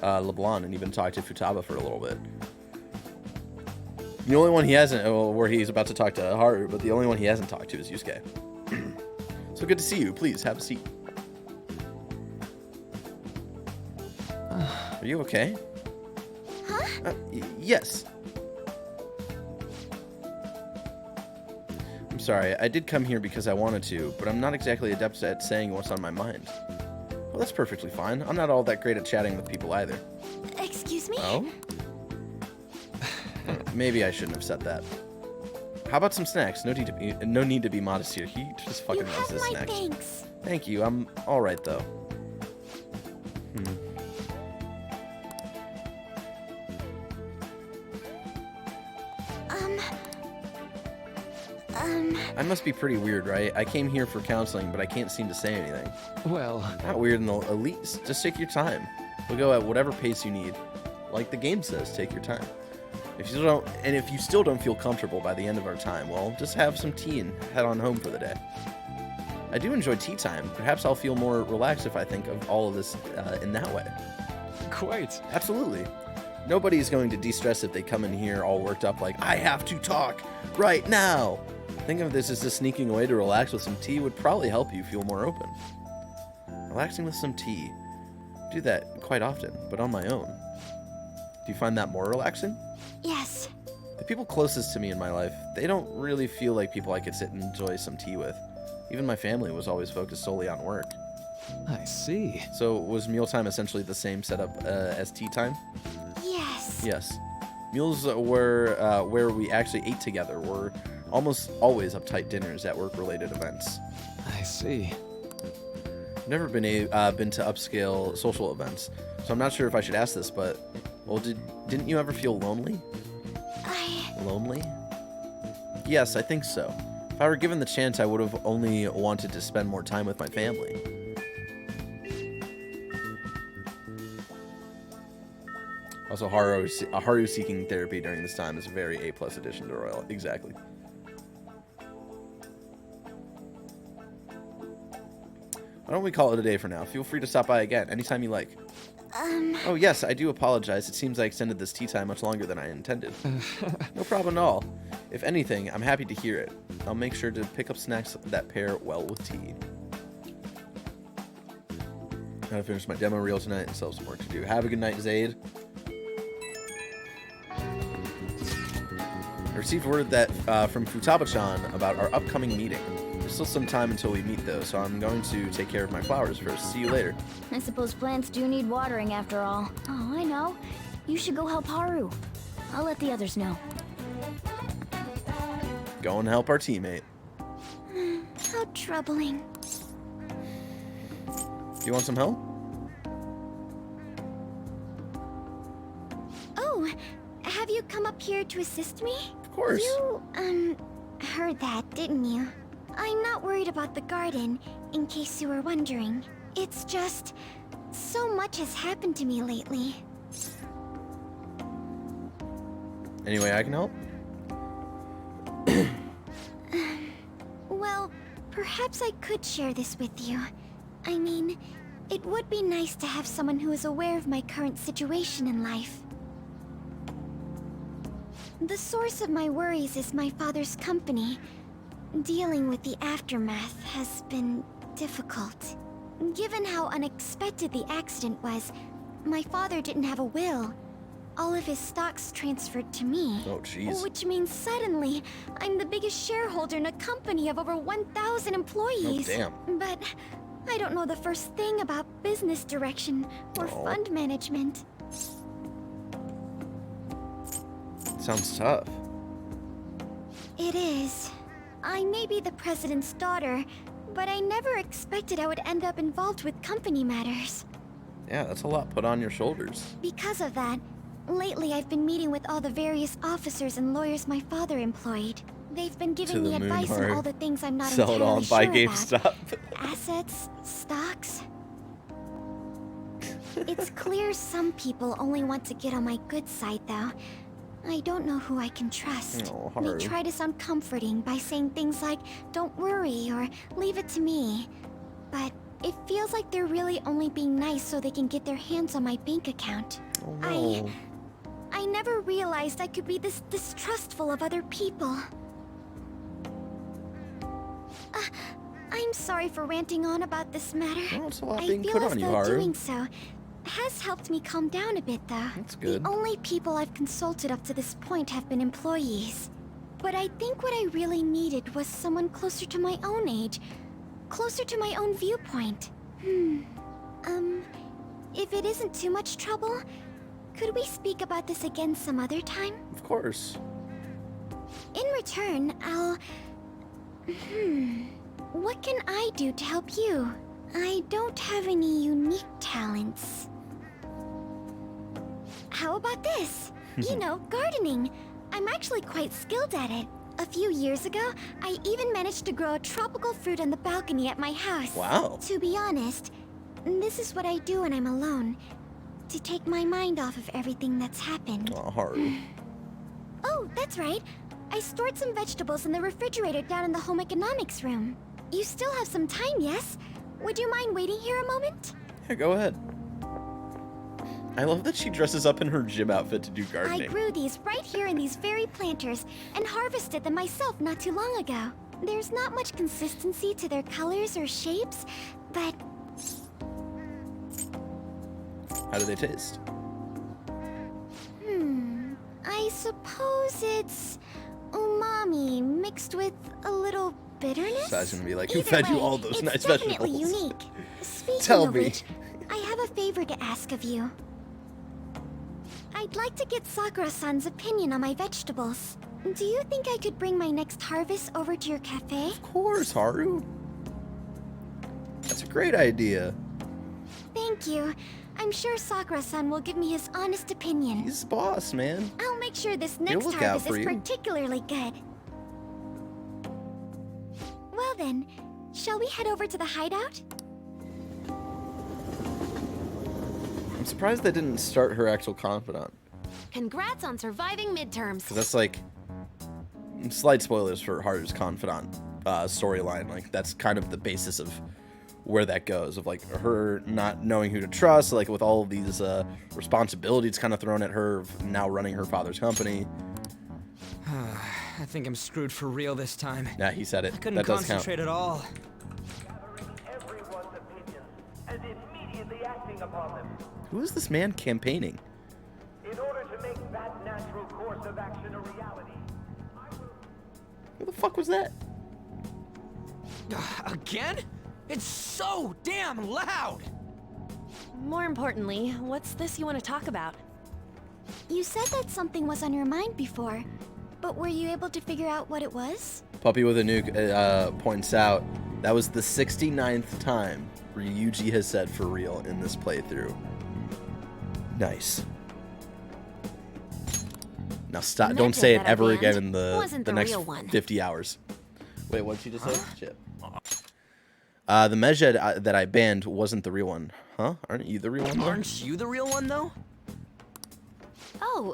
LeBlanc and even talked to Futaba for a little bit. The only one he hasn't, well, where he's about to talk to Haru, but the only one he hasn't talked to is Yusuke. So good to see you. Please have a seat. Are you okay? Huh? Yes. I'm sorry, I did come here because I wanted to, but I'm not exactly adept at saying what's on my mind. Well, that's perfectly fine. I'm not all that great at chatting with people either. Excuse me? Oh? Maybe I shouldn't have said that. How about some snacks? No need to be modest here. He just fucking loves his snacks. Thanks. Thank you. I'm all right though. I must be pretty weird, right? I came here for counseling, but I can't seem to say anything. Well, not weird in the least. Just take your time. We'll go at whatever pace you need. Like the game says, take your time. If you still don't feel comfortable by the end of our time, well, just have some tea and head on home for the day. I do enjoy tea time. Perhaps I'll feel more relaxed if I think of all of this in that way. Quite. Absolutely. Nobody's going to de-stress if they come in here all worked up like, I have to talk right now. Think of this as just sneaking away to relax with some tea would probably help you feel more open. Relaxing with some tea. I do that quite often, but on my own. Do you find that more relaxing? Yes. The people closest to me in my life, they don't really feel like people I could sit and enjoy some tea with. Even my family was always focused solely on work. I see. So was mealtime essentially the same setup as tea time? Yes. Yes. Meals were where we actually ate together were almost always uptight dinners at work-related events. I see. I've never been to upscale social events, so I'm not sure if I should ask this, but, well, didn't you ever feel lonely? Lonely? Yes, I think so. If I were given the chance, I would have only wanted to spend more time with my family. Also, Haru seeking therapy during this time is a very A+ addition to Royal. Exactly. Why don't we call it a day for now? Feel free to stop by again anytime you like. Oh yes, I do apologize. It seems I extended this tea time much longer than I intended. No problem at all. If anything, I'm happy to hear it. I'll make sure to pick up snacks that pair well with tea. Gotta finish my demo reel tonight and still have some work to do. Have a good night, Zaid. I received word that from Futaba-chan about our upcoming meeting. There's still some time until we meet though, so I'm going to take care of my flowers first. See you later. I suppose plants do need watering after all. Oh, I know. You should go help Haru. I'll let the others know. Go and help our teammate. How troubling. Do you want some help? Oh, have you come up here to assist me? Of course. You, heard that, didn't you? I'm not worried about the garden, in case you were wondering. It's just, so much has happened to me lately. Anyway, I can help? Well, perhaps I could share this with you. I mean, it would be nice to have someone who is aware of my current situation in life. The source of my worries is my father's company. Dealing with the aftermath has been difficult. Given how unexpected the accident was, my father didn't have a will. all of his stocks transferred to me. Oh, jeez. Which means suddenly, I'm the biggest shareholder in a company of over 1,000 employees. Oh, damn. But I don't know the first thing about business direction or fund management. Sounds tough. It is. I may be the president's daughter, but I never expected I would end up involved with company matters. Yeah, that's a lot put on your shoulders. Because of that, lately I've been meeting with all the various officers and lawyers my father employed. They've been giving me advice on all the things I'm not Sell it all entirely and buy sure about. GameStop. Assets, stocks. It's clear some people only want to get on my good side, though. I don't know who I can trust. Oh, They Haru. try to sound comforting by saying things like, "Don't worry," or "Leave it to me." But it feels like they're really only being nice so they can get their hands on my bank account. Oh, no. I never realized I could be this distrustful of other people. I'm sorry for ranting on about this matter. No, it's a lot I being feel put as on you, though Haru. doing so has helped me calm down a bit, though. That's good. The only people I've consulted up to this point have been employees. But I think what I really needed was someone closer to my own age, closer to my own viewpoint. If it isn't too much trouble, could we speak about this again some other time? Of course. In return, I'll... What can I do to help you? I don't have any unique talents. How about this? You know, gardening. I'm actually quite skilled at it. A few years ago, I even managed to grow a tropical fruit on the balcony at my house. Wow. To be honest, this is what I do when I'm alone. To take my mind off of everything that's happened. Oh, Haru. Oh, that's right. I stored some vegetables in the refrigerator down in the home economics room. You still have some time, yes? Would you mind waiting here a moment? Yeah, go ahead. I love that she dresses up in her gym outfit to do I gardening. grew these right here in these very planters and harvested them myself not too long ago. There's not much consistency to their colors or shapes, but How do they taste? I suppose it's umami mixed with a little bitterness? So I was gonna be like, who Either fed you way, all those it's nice definitely vegetables? unique. Speaking Tell of me. which, I have a favor to ask of you. I'd like to get Sakura-san's opinion on my vegetables. Do you think I could bring my next harvest over to your cafe? Of course, Haru. That's a great idea. Thank you. I'm sure Sakura-san will give me his honest opinion. He's the boss, man. I'll make sure this He'll next look out harvest for is you. particularly good. Well then, shall we head over to the hideout? I'm surprised they didn't start her actual confidant. Congrats on surviving midterms. Because that's like slight spoilers for Haru's confidant storyline. Like that's kind of the basis of where that goes, of like her not knowing who to trust, like with all of these responsibilities kind of thrown at her of now running her father's company. I think I'm screwed for real this time. Yeah, he said it. I couldn't That does count. concentrate at all. And immediately acting upon them. Who is this man campaigning? In order to make that natural course of action a reality. Who the fuck was that? Again? It's so damn loud! More importantly, what's this you want to talk about? You said that something was on your mind before, but were you able to figure out what it was? Puppy with a Nuke points out that was the 69th time Ryuji has said for real in this playthrough. Nice. Now stop! Don't say it that I ever banned again in the wasn't the next real one. 50 hours. Wait, what did she just say? Shit. The Mejed that I banned wasn't the real one, huh? Aren't you the real one? Though? Aren't you the real one, though? Oh,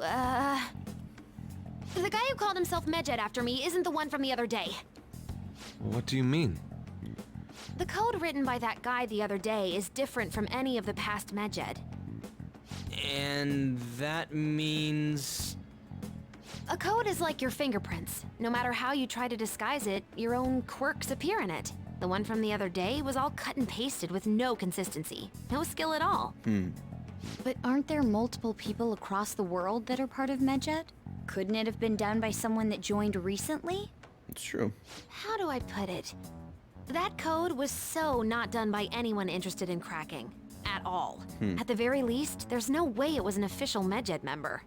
the guy who called himself Medjed after me isn't the one from the other day. What do you mean? The code written by that guy the other day is different from any of the past Medjed. And that means... A code is like your fingerprints. No matter how you try to disguise it, your own quirks appear in it. The one from the other day was all cut and pasted with no consistency. No skill at all. But aren't there multiple people across the world that are part of Medjed? Couldn't it have been done by someone that joined recently? It's true. How do I put it? That code was so not done by anyone interested in cracking. At all. At the very least, there's no way it was an official Medjed member.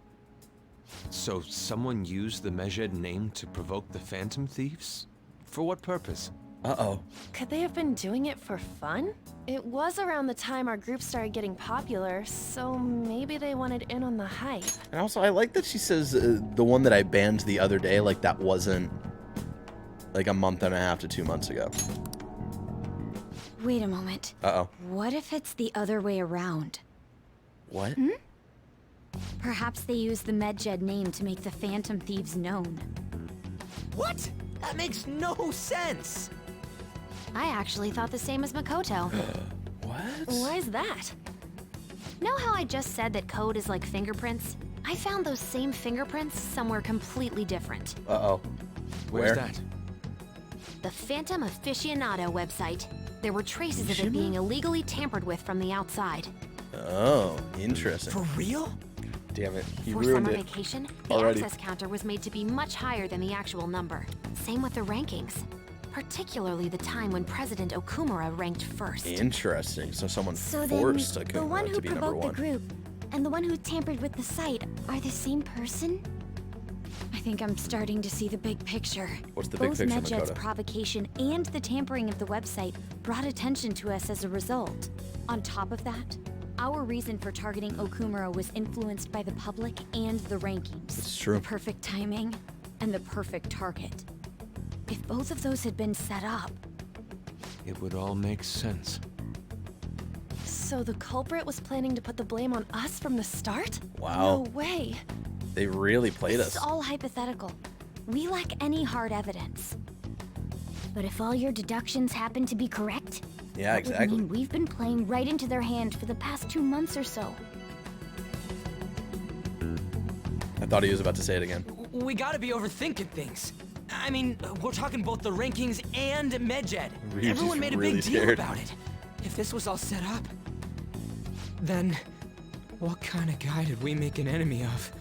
So someone used the Medjed name to provoke the Phantom Thieves? For what purpose? Uh-oh. Could they have been doing it for fun? It was around the time our group started getting popular, so maybe they wanted in on the hype. And also, I like that she says the one that I banned the other day, like that wasn't like a month and a half to 2 months ago. Wait a moment. Uh-oh. What if it's the other way around? What? Perhaps they used the Medjed name to make the Phantom Thieves known. What? That makes no sense! I actually thought the same as Makoto. What? Why is that? Know how I just said that code is like fingerprints? I found those same fingerprints somewhere completely different. Uh-oh. Where's that? The Phantom Aficionado website. There were traces of it being illegally tampered with from the outside. Oh, interesting. For real? Damn it. He For ruined summer it vacation, the already. access counter was made to be much higher than the actual number. Same with the rankings. Particularly the time when President Okumura ranked first. Interesting. So someone So forced then, Akuma the one to who be number provoked the one. group and the one who tampered with the site are the same person? I think I'm starting to see the big picture. What's the big Both picture, Medjed's Makoto? provocation and the tampering of the website brought attention to us as a result. On top of that, our reason for targeting Okumura was influenced by the public and the rankings. It's true. The perfect timing and the perfect target. If both of those had been set up... It would all make sense. So the culprit was planning to put the blame on us from the start? Wow. No way. They really played This is us. all hypothetical. We lack any hard evidence. But if all your deductions happen to be correct, Yeah, that would exactly. mean we've been playing right into their hand for the past 2 months or so. I thought he was about to say it again. We gotta be overthinking things. I mean, we're talking both the rankings and Medjed. Were you Everyone just made a really big deal scared? about it. If this was all set up, then what kind of guy did we make an enemy of?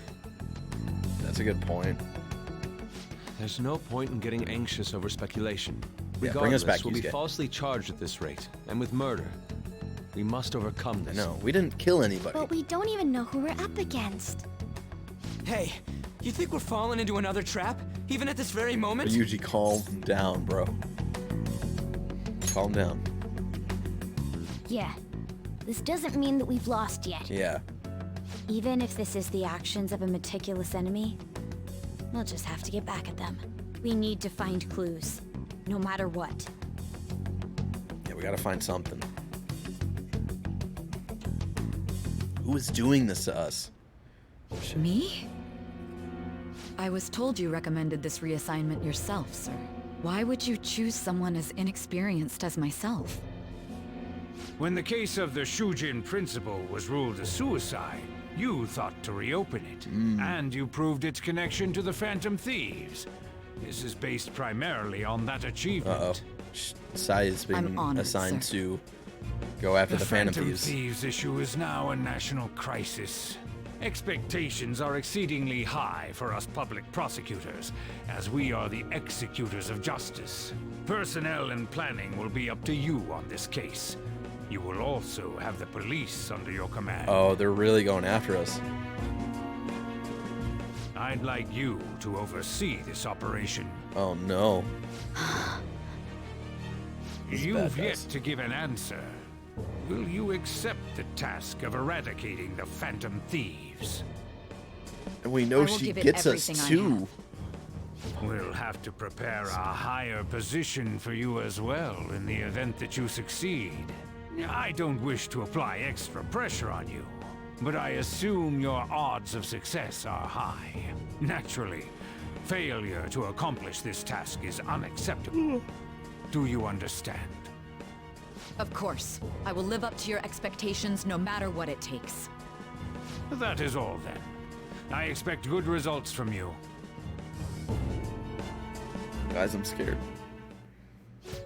That's a good point. There's no point in getting anxious over speculation. Yeah, bring us Regardless, back, we'll be Yusuke. falsely charged at this rate, and with murder. We must overcome this. No, we didn't kill anybody. But we don't even know who we're up against. Hey, you think we're falling into another trap, even at this very moment? Yuji, calm down, bro. Calm down. Yeah. This doesn't mean that we've lost yet. Yeah. Even if this is the actions of a meticulous enemy, we'll just have to get back at them. We need to find clues, no matter what. Yeah, we gotta find something. Who is doing this to us? Me? I was told you recommended this reassignment yourself, sir. Why would you choose someone as inexperienced as myself? When the case of the Shujin principal was ruled a suicide, you thought to reopen it, and you proved its connection to the Phantom Thieves. This is based primarily on that achievement. Uh-oh. Sai is being I'm honored, assigned sir. to go after the Phantom Phantom Thieves. Thieves issue is now a national crisis. Expectations are exceedingly high for us public prosecutors, as we are the executors of justice. Personnel and planning will be up to you on this case. You will also have the police under your command. Oh, they're really going after us. I'd like you to oversee this operation. Oh no. This is You've bad, yet guys. to give an answer. Will you accept the task of eradicating the Phantom Thieves? And we I know will she give it gets us everything I too. We'll have to prepare a higher position for you as well in the event that you succeed. I don't wish to apply extra pressure on you, but I assume your odds of success are high. Naturally, failure to accomplish this task is unacceptable. Do you understand? Of course. I will live up to your expectations no matter what it takes. That is all then. I expect good results from you. Guys, I'm scared.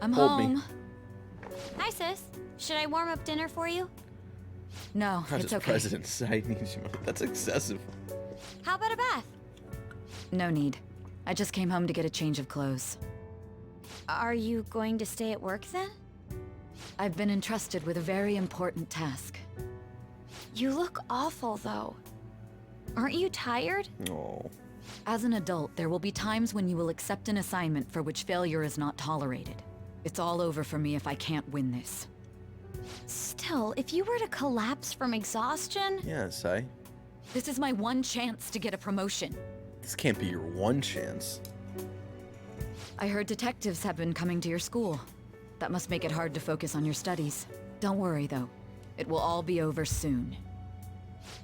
I'm Hold me. home. Hi, sis. Should I warm up dinner for you? No, Not it's just okay. presidents. I need you. That's excessive. How about a bath? No need. I just came home to get a change of clothes. Are you going to stay at work then? I've been entrusted with a very important task. You look awful, though. Aren't you tired? Oh. As an adult, there will be times when you will accept an assignment for which failure is not tolerated. It's all over for me if I can't win this. Still, if you were to collapse from exhaustion... Yeah, Sai. This is my one chance to get a promotion. This can't be your one chance. I heard detectives have been coming to your school. That must make it hard to focus on your studies. Don't worry, though. It will all be over soon.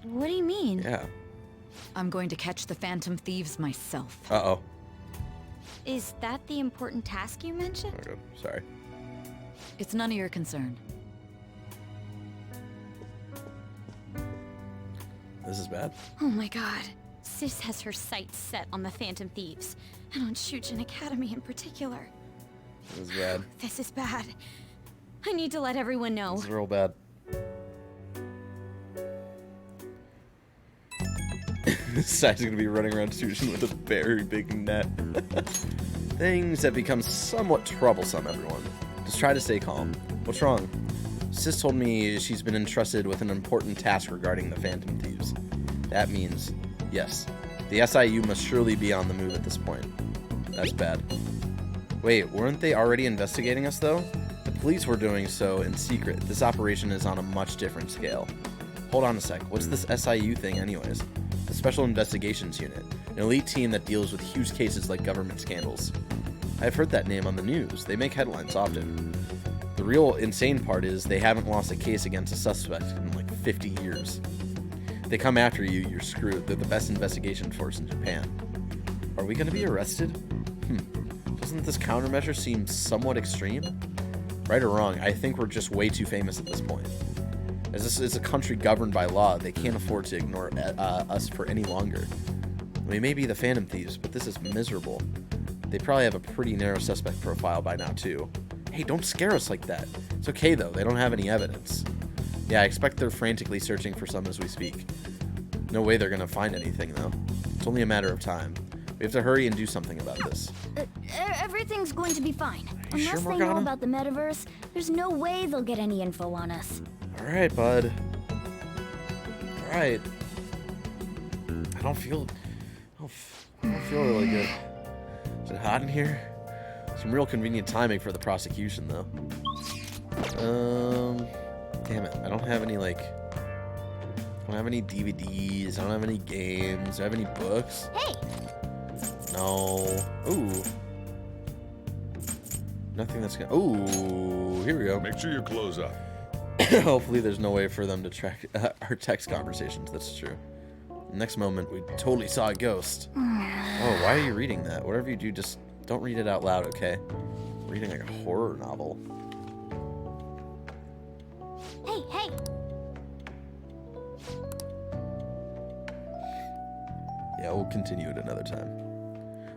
What do you mean? Yeah. I'm going to catch the Phantom Thieves myself. Uh-oh. Is that the important task you mentioned? Oh, good. Sorry. It's none of your concern. This is bad. Oh my god. Sis has her sights set on the Phantom Thieves, and on Shujin Academy in particular. This is bad. This is bad. I need to let everyone know. This is real bad. Sai's gonna be running around Shujin with a very big net. Things have become somewhat troublesome, everyone. Just try to stay calm. What's wrong? Sis told me she's been entrusted with an important task regarding the Phantom Thieves. That means, yes, the SIU must surely be on the move at this point. That's bad. Wait, weren't they already investigating us, though? The police were doing so in secret. This operation is on a much different scale. Hold on a sec. What's this SIU thing, anyways? The Special Investigations Unit, an elite team that deals with huge cases like government scandals. I've heard that name on the news. They make headlines often. The real insane part is they haven't lost a case against a suspect in like 50 years. If they come after you, you're screwed. They're the best investigation force in Japan. Are we going to be arrested? Doesn't this countermeasure seem somewhat extreme? Right or wrong, I think we're just way too famous at this point. As this is a country governed by law, they can't afford to ignore us for any longer. We may be the Phantom Thieves, but this is miserable. They probably have a pretty narrow suspect profile by now, too. Hey, don't scare us like that. It's okay, though. They don't have any evidence. Yeah, I expect they're frantically searching for some as we speak. No way they're going to find anything, though. It's only a matter of time. We have to hurry and do something about this. Everything's going to be fine. You sure, Unless they know about the metaverse, there's no way they'll get any info on us. Alright, bud. Alright. I don't feel really good. Is it hot in here? Some real convenient timing for the prosecution, though. Damn it. I don't have any, like... I don't have any DVDs. I don't have any games. Do I have any books? Hey! No. Ooh. Nothing that's gonna... Ooh. Here we go. Make sure your clothes up. Hopefully there's no way for them to track our text conversations. That's true. Next moment, we totally saw a ghost. Oh, why are you reading that? Whatever you do, just don't read it out loud, okay? I'm reading like a horror novel. Hey! Yeah, we'll continue it another time.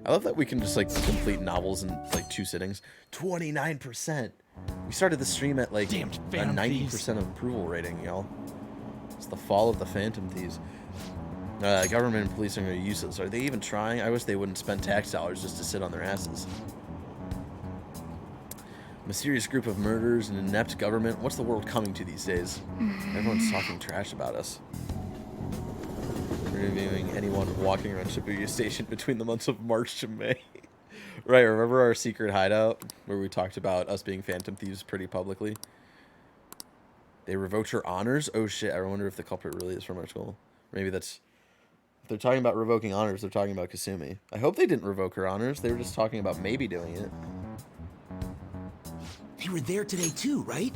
I love that we can just like complete novels in like 2 sittings. 29%. We started the stream at like a 90% approval rating, y'all. It's the fall of the Phantom Thieves. Government and policing are useless. Are they even trying? I wish they wouldn't spend tax dollars just to sit on their asses. Mysterious group of murderers and inept government. What's the world coming to these days? Everyone's talking trash about us. Reviewing anyone walking around Shibuya Station between the months of March to May. Right, remember our secret hideout where we talked about us being Phantom Thieves pretty publicly? They revoked her honors? Oh shit, I wonder if the culprit really is from our school. Maybe that's... If they're talking about revoking honors, they're talking about Kasumi. I hope they didn't revoke her honors. They were just talking about maybe doing it. They were there today too, right?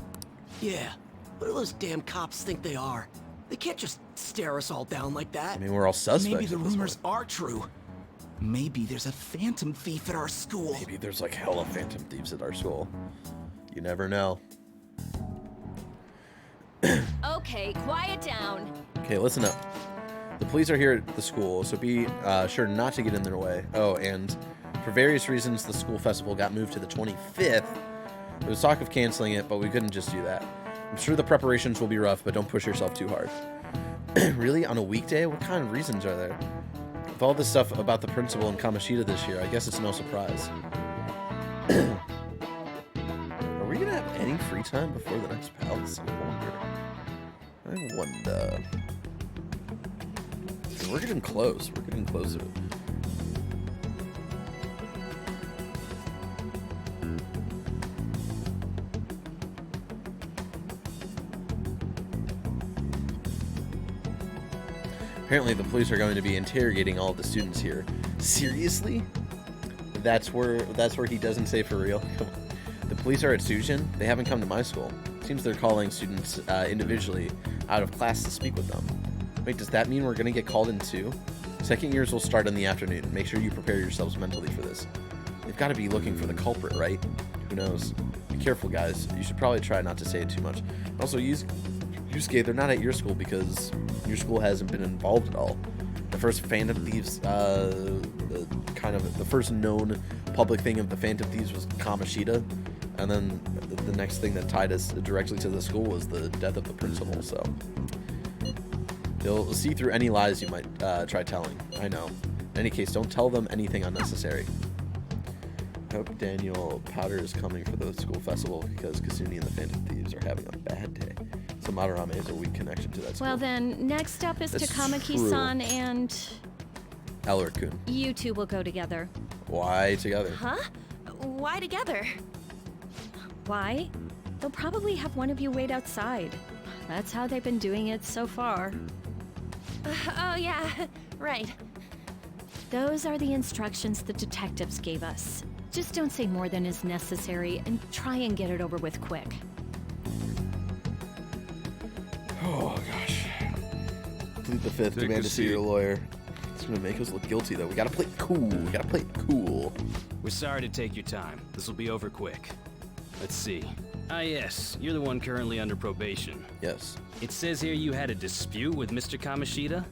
Yeah. What do those damn cops think they are? They can't just stare us all down like that. I mean, we're all suspects. Maybe the rumors are true. Maybe there's a Phantom Thief at our school. Maybe there's like hella Phantom Thieves at our school. You never know. Okay, quiet down. Okay, listen up. The police are here at the school, so be sure not to get in their way. Oh, and for various reasons, the school festival got moved to the 25th. There was talk of canceling it, but we couldn't just do that. I'm sure the preparations will be rough, but don't push yourself too hard. Really? On a weekday? What kind of reasons are there? With all this stuff about the principal and Kamoshida this year, I guess it's no surprise. Are we gonna have any free time before the next palace? I wonder. We're getting close. We're getting close to it. Apparently the police are going to be interrogating all of the students here. Seriously? That's where he doesn't say for real? The police are at Sujin? They haven't come to my school. Seems they're calling students individually out of class to speak with them. Wait, does that mean we're going to get called in too? Second years will start in the afternoon. Make sure you prepare yourselves mentally for this. They've got to be looking for the culprit, right? Who knows? Be careful, guys. You should probably try not to say it too much. Also, Yusuke, they're not at your school because your school hasn't been involved at all. The first Phantom Thieves, kind of the first known public thing of the Phantom Thieves was Kamoshida, and then the next thing that tied us directly to the school was the death of the principal, so they'll see through any lies you might try telling. I know. In any case, don't tell them anything unnecessary. I hope Daniel Powder is coming for the school festival because Kasumi and the Phantom Thieves are having a bad day. So Madarame has a weak connection to that school. Well then, next up is That's Takamaki-san and... Elric-kun. You two will go together. Why together? Huh? Why together? Why? They'll probably have one of you wait outside. That's how they've been doing it so far. Oh yeah, right. Those are the instructions the detectives gave us. Just don't say more than is necessary and try and get it over with quick. Oh gosh. Plead the fifth, demand to see your lawyer. It's gonna make us look guilty though. We gotta play it cool. We gotta play it cool. We're sorry to take your time. This will be over quick. Let's see. Ah yes, you're the one currently under probation. Yes. It says here you had a dispute with Mr. Kamoshida?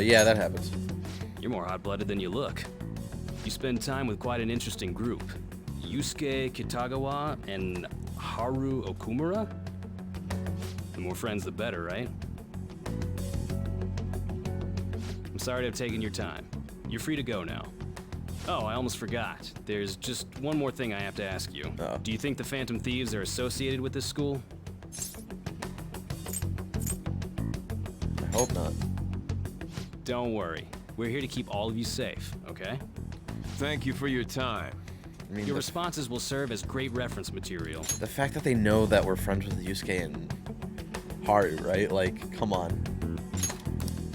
Yeah, that happens. You're more hot-blooded than you look. You spend time with quite an interesting group. Yusuke Kitagawa and Haru Okumura? The more friends, the better, right? I'm sorry to have taken your time. You're free to go now. Oh, I almost forgot. There's just one more thing I have to ask you. Do you think the Phantom Thieves are associated with this school? I hope not. Don't worry. We're here to keep all of you safe, okay? Thank you for your time. I mean, your responses will serve as great reference material. The fact that they know that we're friends with Yusuke and Haru, right? Like, come on.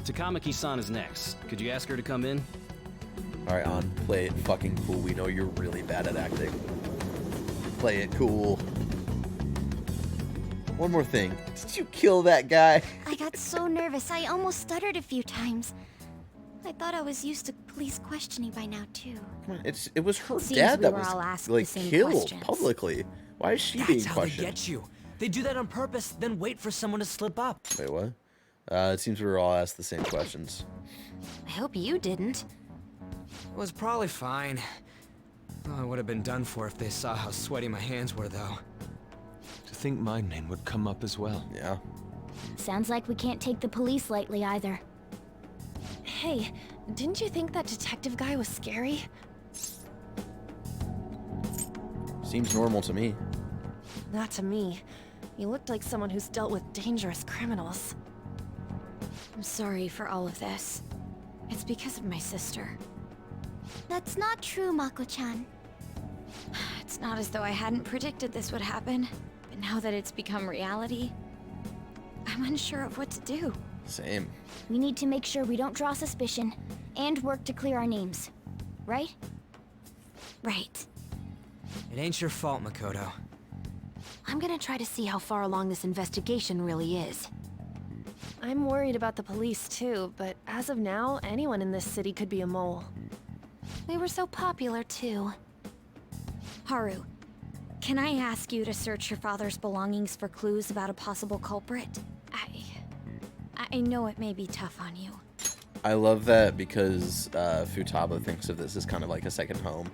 Takamaki-san is next. Could you ask her to come in? Alright, On. Play it fucking cool. We know you're really bad at acting. Play it cool. One more thing. Did you kill that guy? I got so nervous, I almost stuttered a few times. I thought I was used to police questioning by now, too. Come on, it was her Seems dad we that were was all asked like the same killed questions. publicly. Why is she That's being how questioned? they get you. They do that on purpose, then wait for someone to slip up. Wait, what? It seems we were all asked the same questions. I hope you didn't. It was probably fine. Oh, I would have been done for if they saw how sweaty my hands were, though. To think my name would come up as well. Yeah. Sounds like we can't take the police lightly either. Hey, didn't you think that detective guy was scary? Seems normal to me. Not to me. You looked like someone who's dealt with dangerous criminals. I'm sorry for all of this. It's because of my sister. That's not true, Mako-chan. It's not as though I hadn't predicted this would happen, but now that it's become reality, I'm unsure of what to do. Same. We need to make sure we don't draw suspicion, and work to clear our names. Right? Right. It ain't your fault, Makoto. I'm gonna try to see how far along this investigation really is. I'm worried about the police too, but as of now, anyone in this city could be a mole. We were so popular too. Haru, can I ask you to search your father's belongings for clues about a possible culprit? I know it may be tough on you. I love that because Futaba thinks of this as kind of like a second home.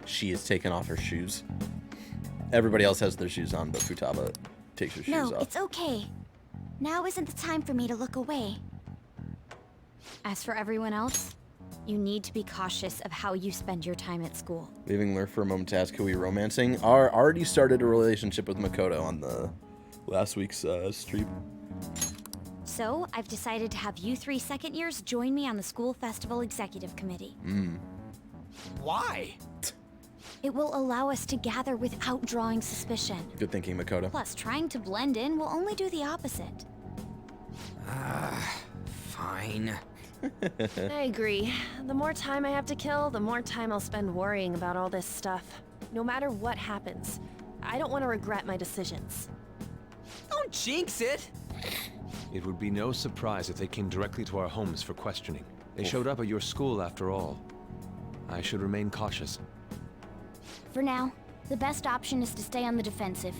She has taken off her shoes. everybody else has their shoes on, but Futaba takes her shoes No, off. it's okay. Now isn't the time for me to look away. As for everyone else, you need to be cautious of how you spend your time at school. Leaving Lurk for a moment to ask who we romancing. Already started a relationship with Makoto on the last week's stream. So, I've decided to have you 3 second years join me on the school festival executive committee. Why? It will allow us to gather without drawing suspicion. Good thinking, Makoto. Plus, trying to blend in will only do the opposite. Fine. I agree. The more time I have to kill, the more time I'll spend worrying about all this stuff. No matter what happens, I don't want to regret my decisions. Don't jinx it! It would be no surprise if they came directly to our homes for questioning. They showed up at your school after all. I should remain cautious. For now, the best option is to stay on the defensive.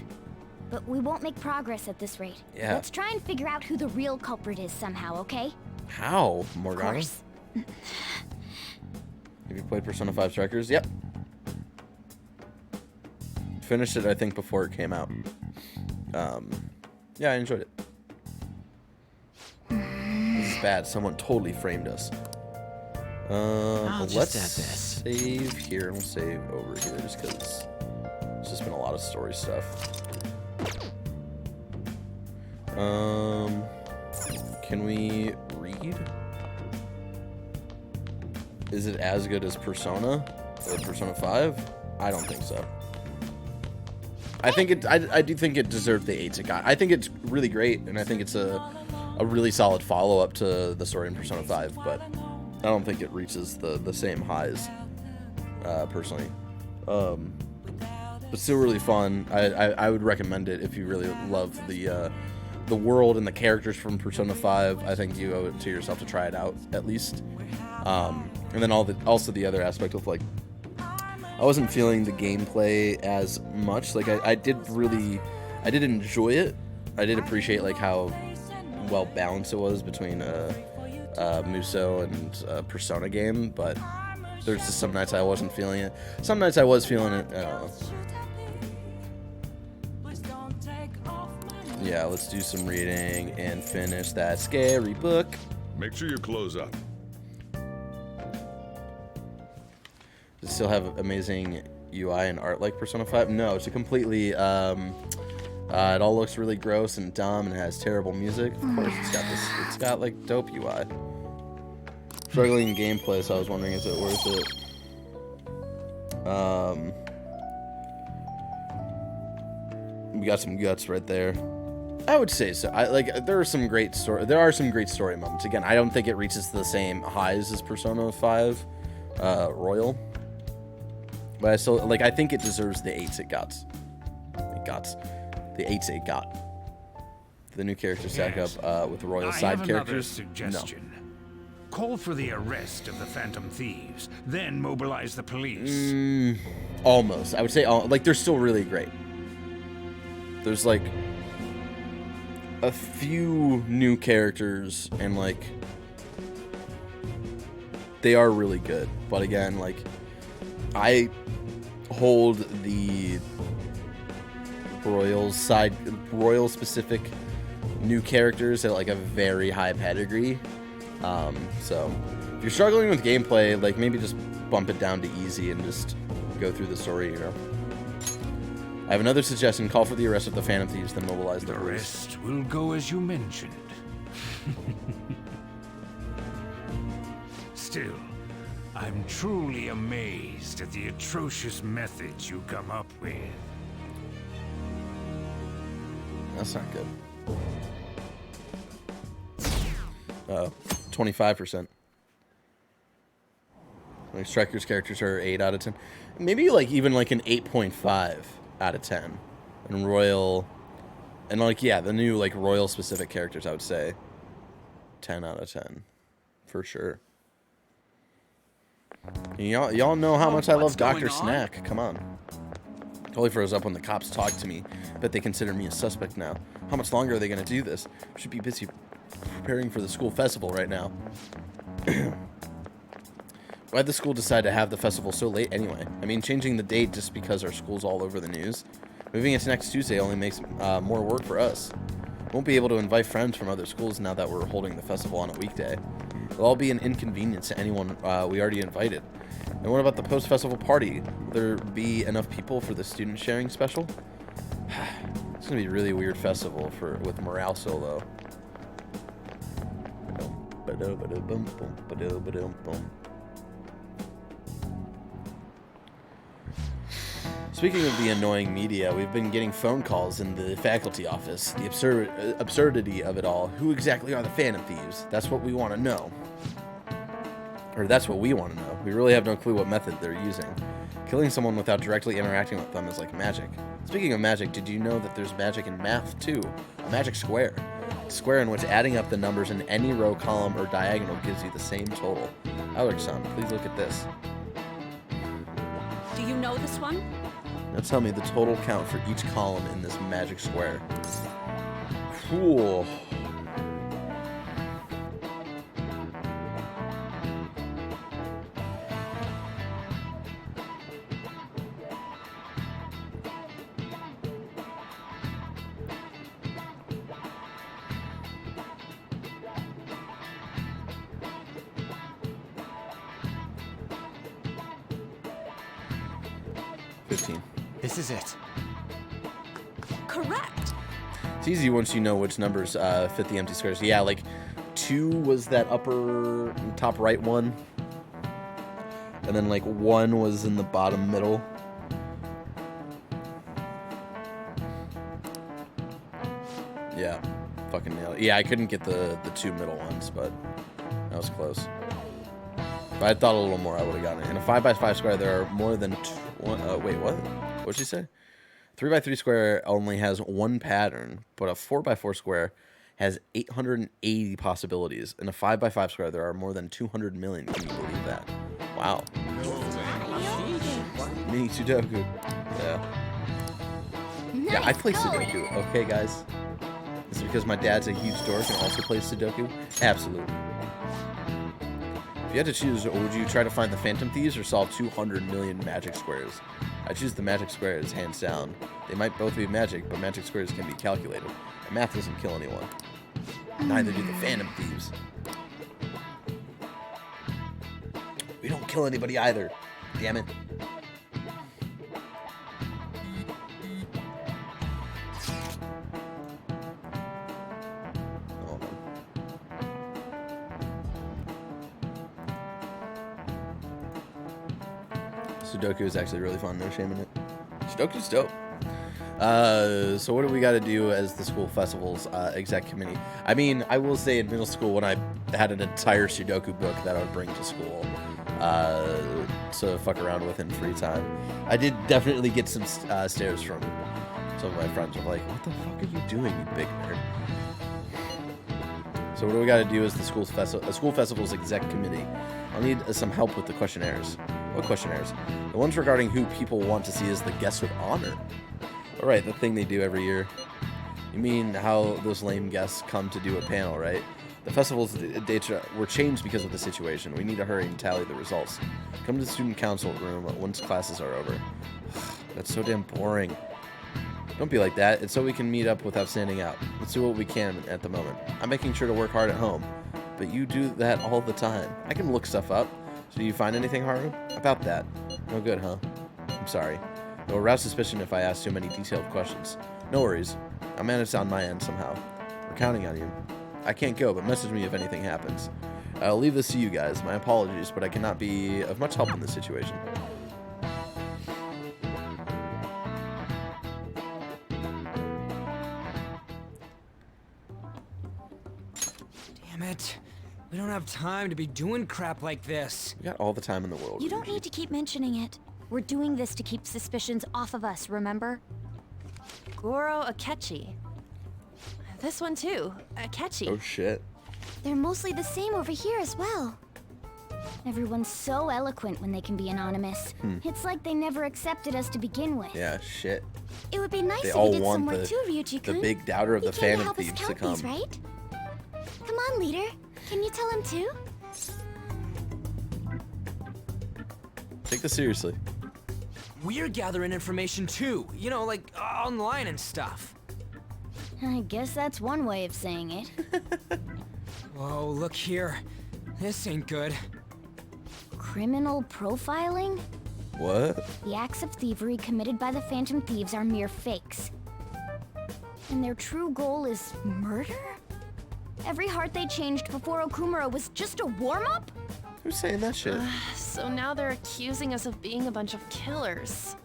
But we won't make progress at this rate. Yeah. Let's try and figure out who the real culprit is somehow, okay? How, Morgana? Of course. Have you played Persona 5 Strikers? Yep. Finished it, I think, before it came out. Yeah, I enjoyed it. This is bad. Someone totally framed us. I'll let's just add this. save here, and we'll save over here just because there's just been a lot of story stuff. Can we read? Is it as good as Persona? Or Persona 5? I don't think so. I think it. I do think it deserved the 8s it got. I think it's really great, and I think it's a really solid follow-up to the story in Persona 5, but I don't think it reaches the same highs, personally. But still really fun. I would recommend it if you really love the world and the characters from Persona 5. I think you owe it to yourself to try it out, at least. And then also the other aspect of, like, I wasn't feeling the gameplay as much. Like, I did enjoy it. I did appreciate, like, how well balanced it was between Muso and Persona game, but there's just some nights I wasn't feeling it. Some nights I was feeling it. I don't know. Yeah, let's do some reading and finish that scary book. Make sure you close up. Does it still have amazing UI and art like Persona 5? No, it's a completely, it all looks really gross and dumb and has terrible music. Of course, it's got like dope UI. Struggling in gameplay, so I was wondering, is it worth it? We got some guts right there. I would say so. There are some great story moments. Again, I don't think it reaches the same highs as Persona 5 Royal. But I still, I think it deserves the 8s it got. The 8s it got. The new characters stack up with Royal side characters. I have another suggestion. Call for the arrest of the Phantom Thieves, then mobilize the police. Almost. I would say, they're still really great. There's, like, a few new characters, and, like, they are really good. But again, like, I hold the Royal specific new characters at, like, a very high pedigree. So if you're struggling with gameplay, like, maybe just bump it down to easy and just go through the story, you know. I have another suggestion. Call for the arrest of the Phantom Thieves, then mobilize the police. Rest will go as you mentioned. Still, I'm truly amazed at the atrocious methods you come up with. That's not good. 25%. Like, Striker's characters are 8 out of 10. Maybe, like, even, like, an 8.5 out of 10. And Royal... And, like, yeah, the new, like, Royal-specific characters, I would say 10 out of 10. For sure. Y'all know how much I love Dr. Snack. Come on. Totally froze up when the cops talked to me. Bet they consider me a suspect now. How much longer are they going to do this? We should be busy preparing for the school festival right now. Why'd the school decide to have the festival so late anyway? I mean, changing the date just because our school's all over the news. Moving it to next Tuesday only makes more work for us. Won't be able to invite friends from other schools now that we're holding the festival on a weekday. It'll all be an inconvenience to anyone we already invited. And what about the post-festival party? Will there be enough people for the student sharing special? It's gonna be a really weird festival with morale so low. Speaking of the annoying media, we've been getting phone calls in the faculty office. The absurdity of it all. Who exactly are the Phantom Thieves? That's what we want to know. Or that's what we want to know. We really have no clue what method they're using. Killing someone without directly interacting with them is like magic. Speaking of magic, did you know that there's magic in math too? A magic square. A square in which adding up the numbers in any row, column, or diagonal gives you the same total. Alex-san, please look at this. Do you know this one? Now tell me the total count for each column in this magic square. Cool. This is it. Correct. It's easy once you know which numbers fit the empty squares. Yeah, like 2 was that upper top right one. And then like 1 was in the bottom middle. Yeah, fucking nailed it. Yeah, I couldn't get the 2 middle ones, but that was close. If I had thought a little more, I would have gotten it. In a 5x5 square, there are more than wait, what? What'd she say? 3x3 square only has 1 pattern, but a 4x4 square has 880 possibilities. In a 5x5 square, there are more than 200 million. Can you believe that? Wow. Mini Sudoku. Yeah. Yeah, I play Sudoku. Okay, guys. Is it because my dad's a huge dork and also plays Sudoku? Absolutely. If you had to choose, would you try to find the Phantom Thieves or solve 200 million magic squares? I choose the magic squares, hands down. They might both be magic, but magic squares can be calculated. And math doesn't kill anyone. Neither do the Phantom Thieves. We don't kill anybody either. Damn it. Sudoku is actually really fun, no shame in it. Sudoku's dope. So what do we got to do as the school festival's exec committee? I mean, I will say in middle school when I had an entire Sudoku book that I would bring to school to fuck around with in free time. I did definitely get some stares from some of my friends. I'm like, what the fuck are you doing, you big nerd? So what do we got to do as the school festival's exec committee? I'll need some help with the questionnaires. What questionnaires? The ones regarding who people want to see as the guests with honor. All right, the thing they do every year. You mean how those lame guests come to do a panel, right? The festival's dates were changed because of the situation. We need to hurry and tally the results. Come to the student council room once classes are over. That's so damn boring. Don't be like that. It's so we can meet up without standing out. Let's do what we can at the moment. I'm making sure to work hard at home, but you do that all the time. I can look stuff up. So do you find anything, Haru? About that? No good, huh? I'm sorry. It will arouse suspicion if I ask too many detailed questions. No worries. I'll manage on my end somehow. We're counting on you. I can't go, but message me if anything happens. I'll leave this to you guys. My apologies, but I cannot be of much help in this situation. Damn it. We don't have time to be doing crap like this. We got all the time in the world. You don't need to keep mentioning it. We're doing this to keep suspicions off of us, remember? Goro Akechi. This one too, Akechi. Oh shit. They're mostly the same over here as well. Everyone's so eloquent when they can be anonymous. It's like they never accepted us to begin with. Yeah, shit. It would be nice They if all you did some want work too, Ryuji-kun. the big doubter of He the came Phantom to help us Thieves to count come. these, right? Come on, leader. Can you tell him too? Take this seriously. we're gathering information too. You know, like online and stuff. I guess that's one way of saying it. Whoa, look here. This ain't good. Criminal profiling? What? The acts of thievery committed by the Phantom Thieves are mere fakes. And their true goal is murder? Every heart they changed before Okumura was just a warm-up? Who's saying that shit? So now they're accusing us of being a bunch of killers.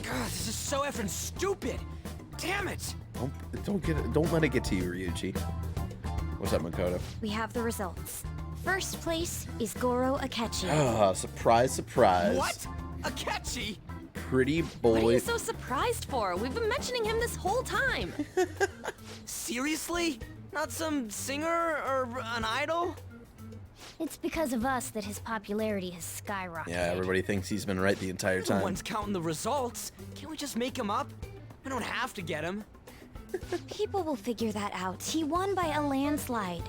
God, this is so effing stupid. Damn it! Don't let it get to you, Ryuichi. What's up, Makoto? We have the results. First place is Goro Akechi. Ah, surprise, surprise. What? Akechi? Pretty boy. What are you so surprised for? We've been mentioning him this whole time. Seriously? Not some singer or an idol? It's because of us that his popularity has skyrocketed. Yeah, everybody thinks he's been right the entire time. No one's counting the results. Can't we just make him up? We don't have to get him. People will figure that out. He won by a landslide.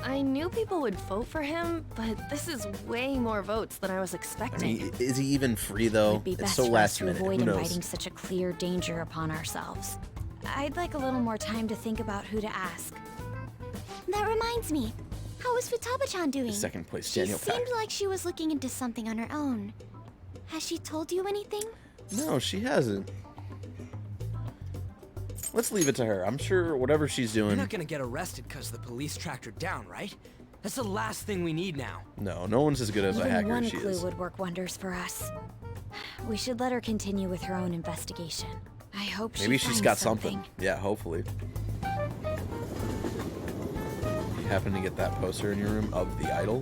I knew people would vote for him, but this is way more votes than I was I expecting. mean, is he even free though? It'd be It's best so for us last to minute. avoid Who knows? inviting such a clear danger upon ourselves. I'd like a little more time to think about who to ask. That reminds me. How is Futaba-chan doing? Second place, She Daniel seemed Pack. like she was looking into something on her own. Has she told you anything? No, she hasn't. Let's leave it to her. I'm sure whatever she's You're doing. not gonna get arrested because the police tracked her down, right? That's the last thing we need now. No one's as good as a Even hacker one as she clue is. would work wonders for us. We should let her continue with her own investigation. I hope Maybe she she's finds got something. Yeah, hopefully. You happen to get that poster in your room of the idol?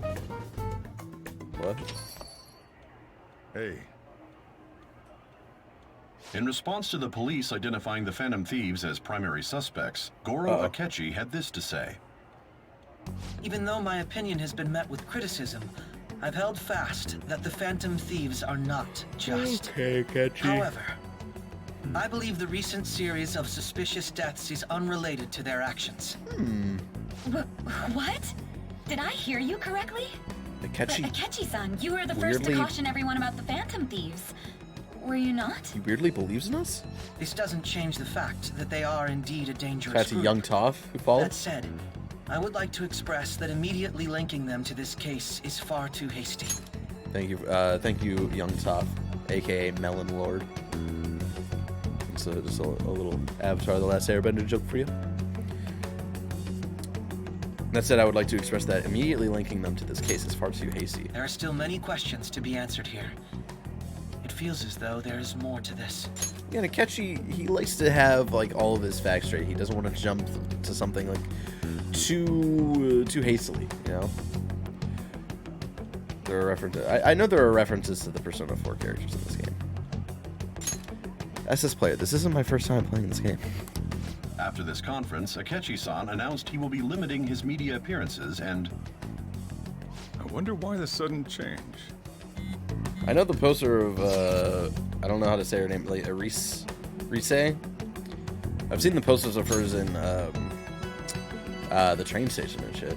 What? Hey. In response to the police identifying the Phantom Thieves as primary suspects, Goro Akechi had this to say. Even though my opinion has been met with criticism, I've held fast that the Phantom Thieves are not just. Okay, Akechi. However, I believe the recent series of suspicious deaths is unrelated to their actions. What? Did I hear you correctly? Akechi. But Akechi-san, you were the first to weirdly- caution everyone about the Phantom Thieves. Were you not? He weirdly believes in us? This doesn't change the fact that they are indeed a dangerous That's a group. young Toph who followed? That said, I would like to express that immediately linking them to this case is far too hasty. Thank you, young Toph, aka Melon Lord. So just a little Avatar: The Last Airbender joke for you. That said, I would like to express that immediately linking them to this case is far too hasty. There are still many questions to be answered here. It feels as though there is more to this. Yeah, Akechi, he likes to have like all of his facts straight. He doesn't want to jump to something like too hastily, you know. There are references. I know there are references to the Persona 4 characters in this game. SS player, this isn't my first time playing this game. After this conference, Akechi-san announced he will be limiting his media appearances and... I wonder why the sudden change. I know the poster of, I don't know how to say her name, like Rise. I've seen the posters of hers in, the train station and shit.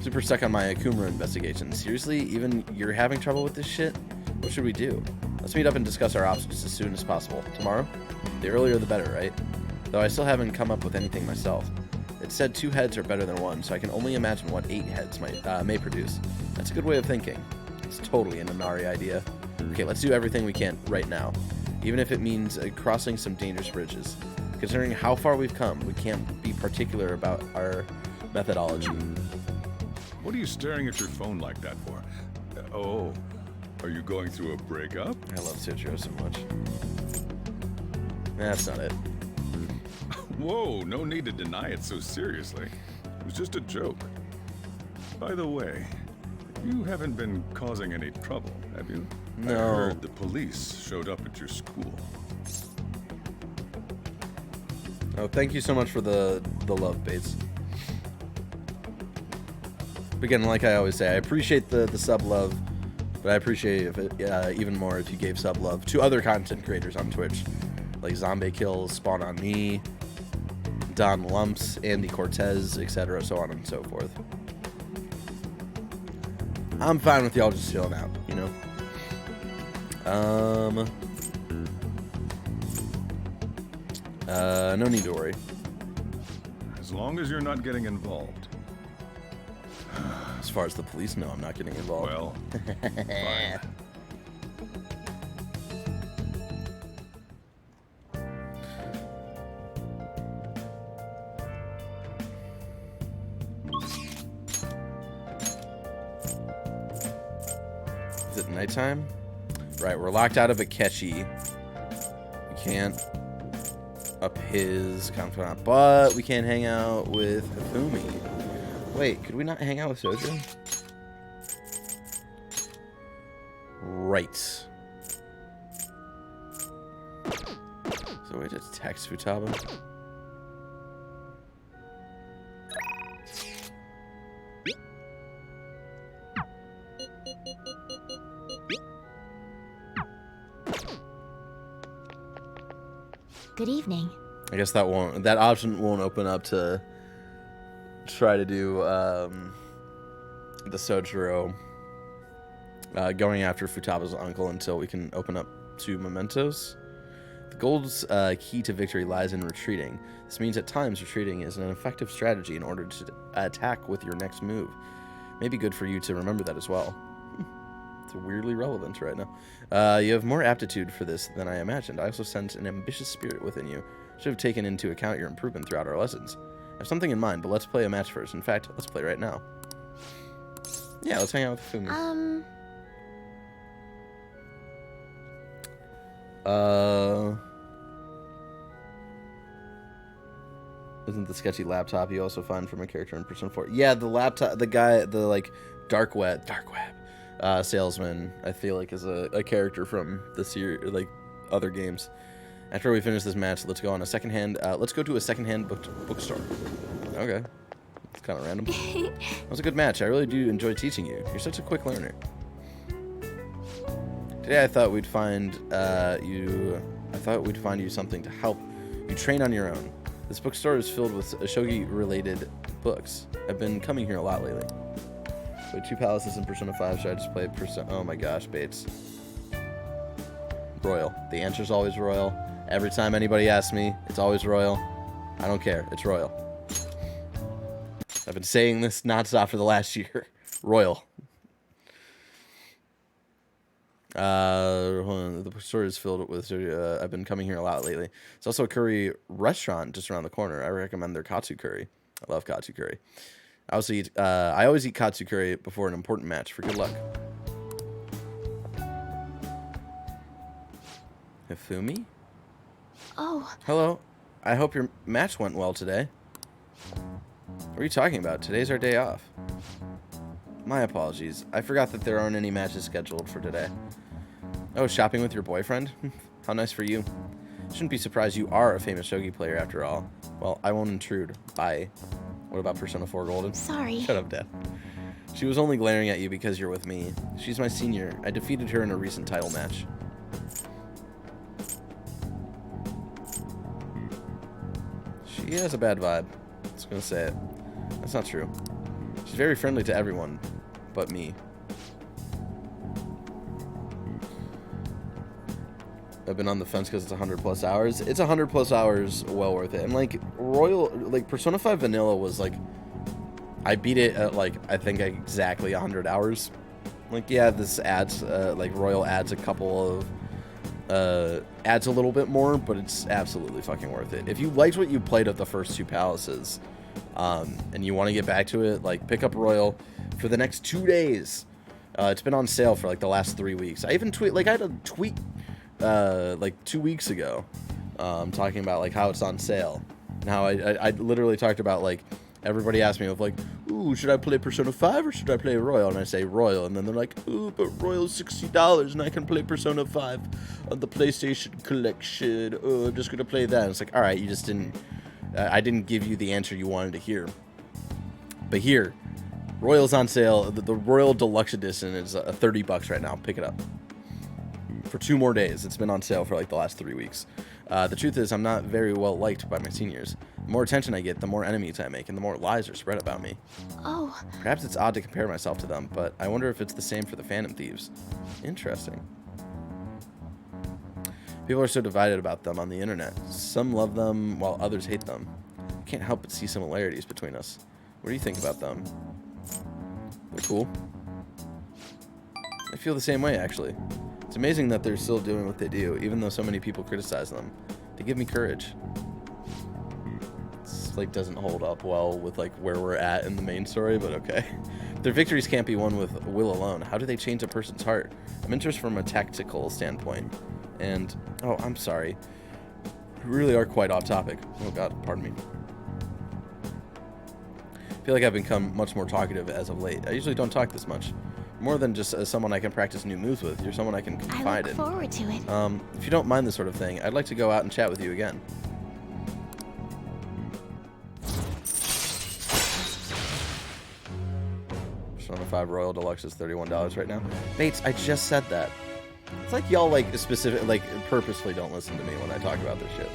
Super stuck on my Okumura investigation. Seriously? Even you're having trouble with this shit? What should we do? Let's meet up and discuss our options as soon as possible. Tomorrow? The earlier the better, right? Though I still haven't come up with anything myself. It said 2 heads are better than 1, so I can only imagine what 8 heads may produce. That's a good way of thinking. It's totally an Inari idea. Okay, let's do everything we can right now. Even if it means crossing some dangerous bridges. Considering how far we've come, we can't be particular about our methodology. What are you staring at your phone like that for? Oh, are you going through a breakup? I love Citro so much. That's not it. Whoa, no need to deny it so seriously. It was just a joke. By the way, you haven't been causing any trouble, have you? No. I heard the police showed up at your school. Oh, thank you so much for the love, Bates. Again, like I always say, I appreciate the sub love, but I appreciate it even more if you gave sub love to other content creators on Twitch, like Zombie Kills, Spawn on Me, Don Lumps, Andy Cortez, etc., so on and so forth. I'm fine with y'all just chilling out, you know. No need to worry. As long as you're not getting involved. As far as the police know, I'm not getting involved. Well, fine. Is it nighttime? Right, we're locked out of Akechi. We can't up his confidant, but we can hang out with Hifumi. Wait, could we not hang out with Soju? Right. So we just text Futaba. Good evening. I guess that option won't open up to try to do the Sojiro going after Futaba's uncle until we can open up to mementos. The gold's key to victory lies in retreating. This means at times retreating is an effective strategy in order to attack with your next move. May be good for you to remember that as well. It's weirdly relevant right now. You have more aptitude for this than I imagined. I also sense an ambitious spirit within you. Should have taken into account your improvement throughout our lessons. I have something in mind, but let's play a match first. In fact, let's play right now. Yeah, let's hang out with Fumi. Isn't the sketchy laptop you also find from a character in Persona 4? Yeah, the laptop, the guy, the like dark web salesman, I feel like is a character from the series, like other games. After we finish this match, let's go on a secondhand. Let's go to a secondhand bookstore. Okay, it's kind of random. That was a good match. I really do enjoy teaching you. You're such a quick learner. Today I thought we'd find you something to help you train on your own. This bookstore is filled with shogi-related books. I've been coming here a lot lately. Played 2 palaces in Persona 5, so I just played Persona... Oh my gosh, Bates. Royal. The answer's always Royal. Every time anybody asks me, it's always Royal. I don't care. It's Royal. I've been saying this nonstop for the last year. Royal. The store is filled with... I've been coming here a lot lately. It's also a curry restaurant just around the corner. I recommend their katsu curry. I love katsu curry. I always eat katsu curry before an important match for good luck. Hifumi? Oh. Hello. I hope your match went well today. What are you talking about? Today's our day off. My apologies. I forgot that there aren't any matches scheduled for today. Oh, shopping with your boyfriend? How nice for you. Shouldn't be surprised you are a famous shogi player after all. Well, I won't intrude. Bye. What about Persona 4 Golden? Sorry. Shut up, Dad. She was only glaring at you because you're with me. She's my senior. I defeated her in a recent title match. She has a bad vibe. I was gonna say it. That's not true. She's very friendly to everyone, but me. I've been on the fence because it's 100+ hours. It's 100+ hours, well worth it. And like Persona 5 Vanilla was like, I beat it at like I think exactly 100 hours. Like yeah, this adds Royal adds a couple of adds a little bit more, but it's absolutely fucking worth it. If you liked what you played of the first 2 palaces, and you want to get back to it, like pick up Royal for the next 2 days. It's been on sale for like the last 3 weeks. I even I had a tweet like 2 weeks ago talking about like how it's on sale and how I literally talked about like everybody asked me of like, ooh, should I play Persona 5 or should I play Royal? And I say Royal, and then they're like, ooh, but Royal's $60 and I can play Persona 5 on the PlayStation Collection. Oh, I'm just gonna play that. And it's like, all right, you just didn't I didn't give you the answer you wanted to hear. But here, Royal's on sale. The Royal Deluxe Edition is $30 right now. Pick it up. For 2 more days. It's been on sale for like the last 3 weeks. The truth is, I'm not very well liked by my seniors. The more attention I get, the more enemies I make, and the more lies are spread about me. Oh. Perhaps it's odd to compare myself to them, but I wonder if it's the same for the Phantom Thieves. Interesting. People are so divided about them on the internet. Some love them while others hate them. I can't help but see similarities between us. What do you think about them? They're cool. I feel the same way, actually. It's amazing that they're still doing what they do, even though so many people criticize them. They give me courage. It's like doesn't hold up well with like where we're at in the main story, but okay. Their victories can't be won with will alone. How do they change a person's heart? I'm interested from a tactical standpoint. And, oh, I'm sorry. We really are quite off topic. Oh god, pardon me. I feel like I've become much more talkative as of late. I usually don't talk this much. More than just someone I can practice new moves with. You're someone I can confide in. I look forward to it. If you don't mind this sort of thing, I'd like to go out and chat with you again. Persona 5 Royal Deluxe is $31 right now. Bates, I just said that. It's like y'all like specific, like purposefully don't listen to me when I talk about this shit.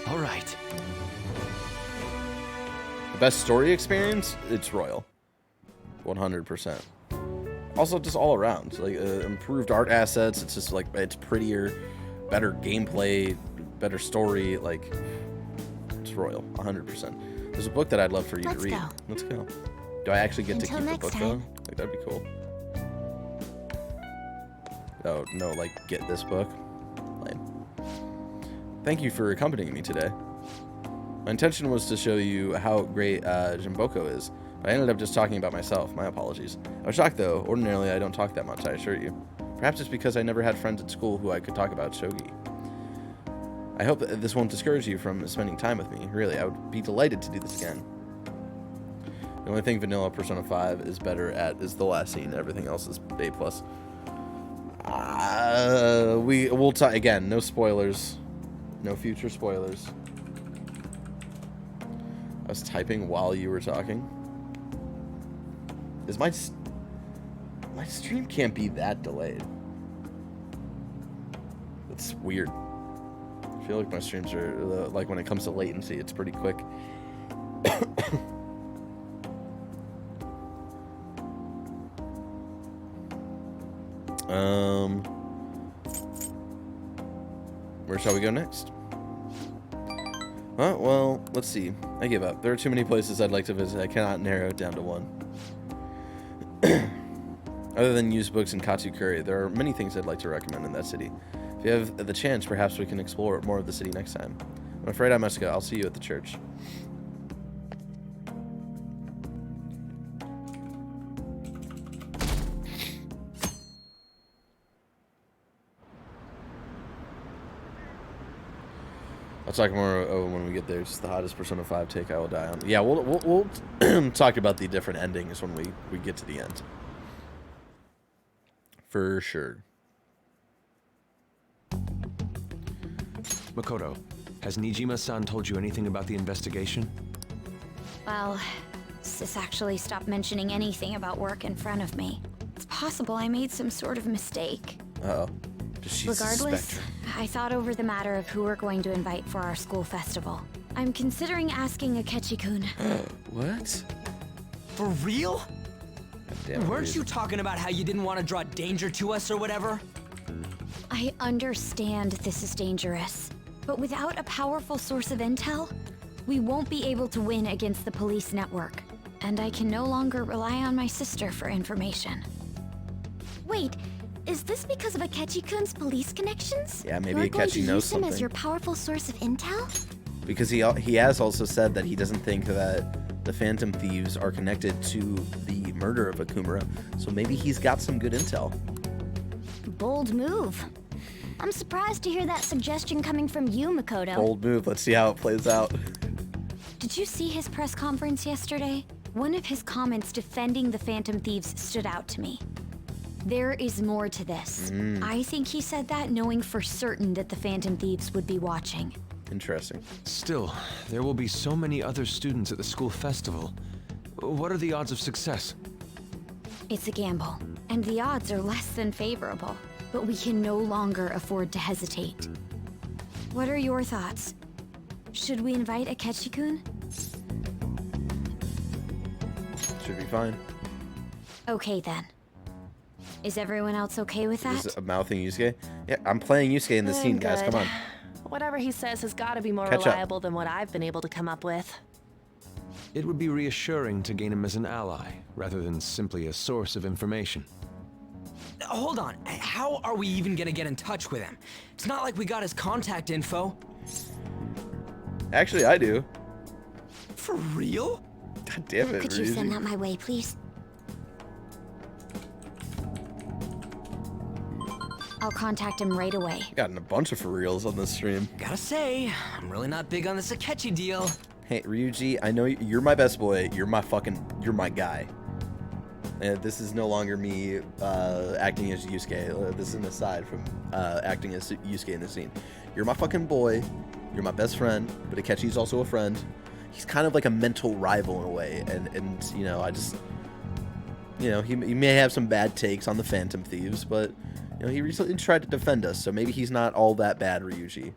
All right. The best story experience? It's Royal. 100%. Also, just all around. Like, improved art assets. It's just like, it's prettier, better gameplay, better story. Like, it's Royal. 100%. There's a book that I'd love for you to read. Go. Let's go. Do I actually get Until to keep the next book, time. though? Like, that'd be cool. Oh, no, like, get this book? Lame. Thank you for accompanying me today. My intention was to show you how great Jimboko is, but I ended up just talking about myself. My apologies. I was shocked, though. Ordinarily, I don't talk that much, I assure you. Perhaps it's because I never had friends at school who I could talk about shogi. I hope that this won't discourage you from spending time with me. Really, I would be delighted to do this again. The only thing vanilla Persona 5 is better at is the last scene. Everything else is A+. We'll talk again. No spoilers. No future spoilers. I was typing while you were talking. Is my stream can't be that delayed. It's weird. I feel like my streams are like when it comes to latency, it's pretty quick. Where shall we go next? Well, let's see. I give up. There are too many places I'd like to visit. I cannot narrow it down to one. Other than used books and Katsukuri, there are many things I'd like to recommend in that city. If you have the chance, perhaps we can explore more of the city next time. I'm afraid I must go. I'll see you at the church. I'll talk more when we get there. It's the hottest Persona 5 take I will die on. Yeah, we'll talk about the different endings when we get to the end. For sure. Makoto, has Nijima-san told you anything about the investigation? Well, Sis actually stopped mentioning anything about work in front of me. It's possible I made some sort of mistake. Uh-oh. Does she Regardless, suspect her? I thought over the matter of who we're going to invite for our school festival. I'm considering asking Akechi-kun. What? For real? Damn, Weren't you talking about how you didn't want to draw danger to us or whatever? I understand this is dangerous, but without a powerful source of intel, we won't be able to win against the police network. And I can no longer rely on my sister for information. Wait, is this because of Akechi-kun's police connections? Yeah, maybe You're going to Akechi knows use him something. as your powerful source of intel? Because he has also said that he doesn't think that the Phantom Thieves are connected to the murder of Okumura, so maybe he's got some good intel. Bold move. I'm surprised to hear that suggestion coming from you, Makoto. Bold move. Let's see how it plays out. Did you see his press conference yesterday? One of his comments defending the Phantom Thieves stood out to me. There is more to this. I think he said that knowing for certain that the Phantom Thieves would be watching. Interesting. Still, there will be so many other students at the school festival. What are the odds of success? It's a gamble, and the odds are less than favorable, but we can no longer afford to hesitate. What are your thoughts? Should we invite Akechi-kun? Should be fine. Okay then. Is everyone else okay with that? Is this a mouthing Yusuke? Yeah, I'm playing Yusuke in this scene, guys. Come on. Whatever he says has got to be more Catch up. reliable than what I've been able to come up with. It would be reassuring to gain him as an ally, rather than simply a source of information. Hold on. How are we even gonna get in touch with him? It's not like we got his contact info. Actually, I do. For real? God damn it, Could you send that my way, please? I'll contact him right away. Gotten a bunch of for reals on this stream. Gotta say, I'm really not big on this Akechi deal. Hey, Ryuji, I know you're my best boy. You're my guy. And this is no longer me acting as Yusuke. This is an aside from acting as Yusuke in the scene. You're my fucking boy. You're my best friend. But Akechi's also a friend. He's kind of like a mental rival in a way. And you know, I just... You know, he may have some bad takes on the Phantom Thieves, but... You know, he recently tried to defend us, so maybe he's not all that bad, Ryuji.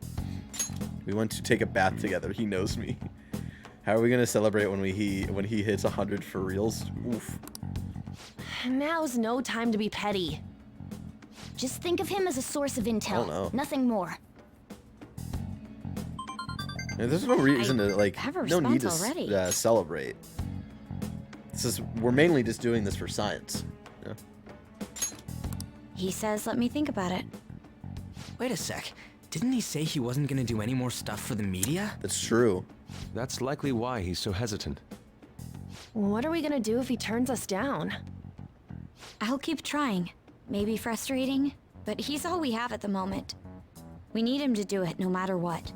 We went to take a bath together. He knows me. How are we gonna celebrate when he hits 100 for reals? Oof. Now's no time to be petty. Just think of him as a source of intel. know. Nothing more. Yeah, there's no reason to like. have a No need to response already. celebrate. We're mainly just doing this for science. Yeah. He says, let me think about it. Wait a sec. Didn't he say he wasn't gonna do any more stuff for the media? That's true. That's likely why he's so hesitant. What are we gonna do if he turns us down? I'll keep trying. Maybe frustrating, but he's all we have at the moment. We need him to do it no matter what.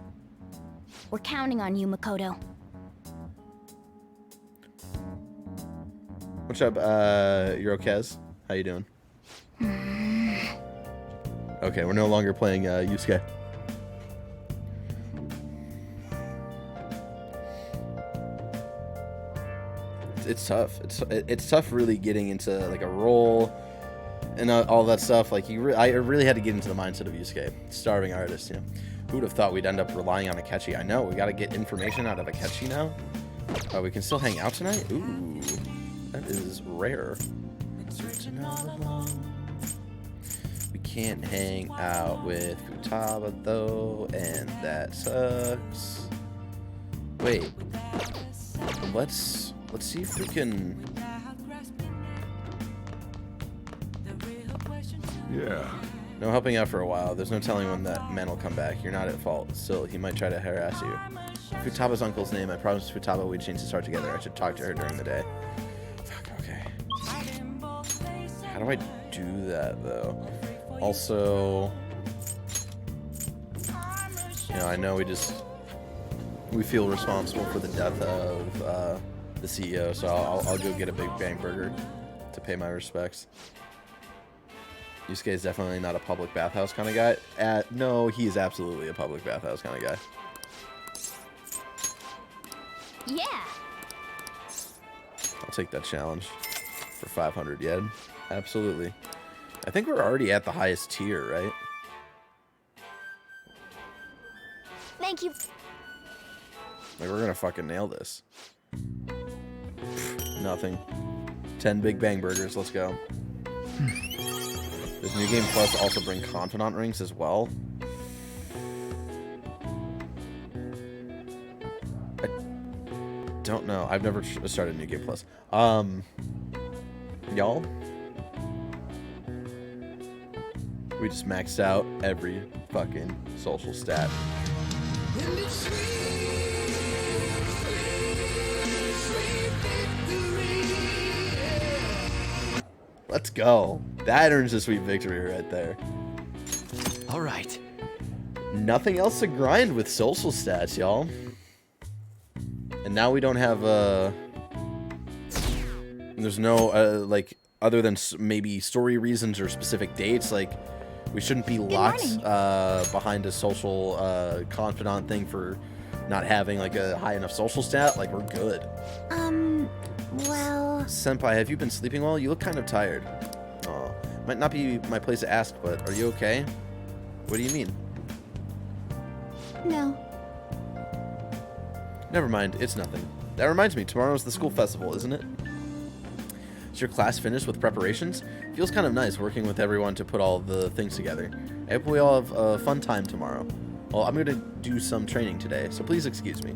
We're counting on you, Makoto. What's up, Eurokez? How you doing? Okay, we're no longer playing Yusuke. It's tough. It's tough really getting into like a role and all that stuff. Like I really had to get into the mindset of Yusuke, starving artist. You know, who would have thought we'd end up relying on Akechi? I know we got to get information out of Akechi now. We can still hang out tonight. Ooh, that is rare. We can't hang out with Futaba though, and that sucks. Wait, let's see if we can. Yeah. No helping out for a while. There's no telling when that man will come back. You're not at fault. Still, he might try to harass you. Futaba's uncle's name. I promised Futaba we'd change his heart together. I should talk to her during the day. Fuck, okay. How do I do that, though? Also, you know, I know we feel responsible for the death of the CEO, so I'll go get a Big Bang Burger to pay my respects. Yusuke is definitely not a public bathhouse kind of guy. No, he is absolutely a public bathhouse kind of guy. Yeah. I'll take that challenge for 500 yen. Absolutely. I think we're already at the highest tier, right? Thank you. Like, we're gonna fucking nail this. Nothing. 10 Big Bang Burgers, let's go. Does New Game Plus also bring Confidant rings as well? I don't know. I've never started New Game Plus. Y'all? We just maxed out every fucking social stat. Let's go. That earns a sweet victory right there. All right. Nothing else to grind with social stats, y'all. And now we don't have there's no like other than maybe story reasons or specific dates. Like we shouldn't be locked behind a social confidant thing for not having like a high enough social stat. Like we're good. Well... Senpai, have you been sleeping well? You look kind of tired. Oh, might not be my place to ask, but are you okay? What do you mean? No. Never mind, it's nothing. That reminds me, tomorrow's the school festival, isn't it? Is your class finished with preparations? Feels kind of nice working with everyone to put all the things together. I hope we all have a fun time tomorrow. Well, I'm going to do some training today, so please excuse me.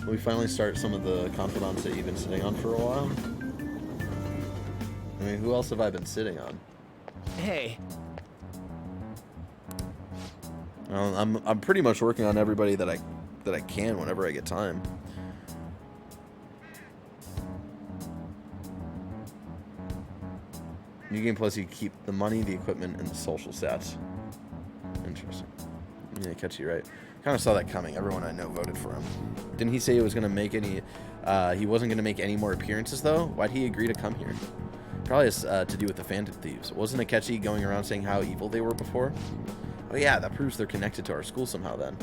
Will we finally start some of the confidants that you've been sitting on for a while? I mean, who else have I been sitting on? Hey. I'm pretty much working on everybody that I can whenever I get time. New game plus you keep the money, the equipment, and the social stats. Interesting. Yeah, Akechi, right. Kind of saw that coming. Everyone I know voted for him. Didn't he say he was gonna make any? He wasn't gonna make any more appearances though. Why'd he agree to come here? Probably has to do with the Phantom Thieves. Wasn't Akechi going around saying how evil they were before? Oh yeah, that proves they're connected to our school somehow then.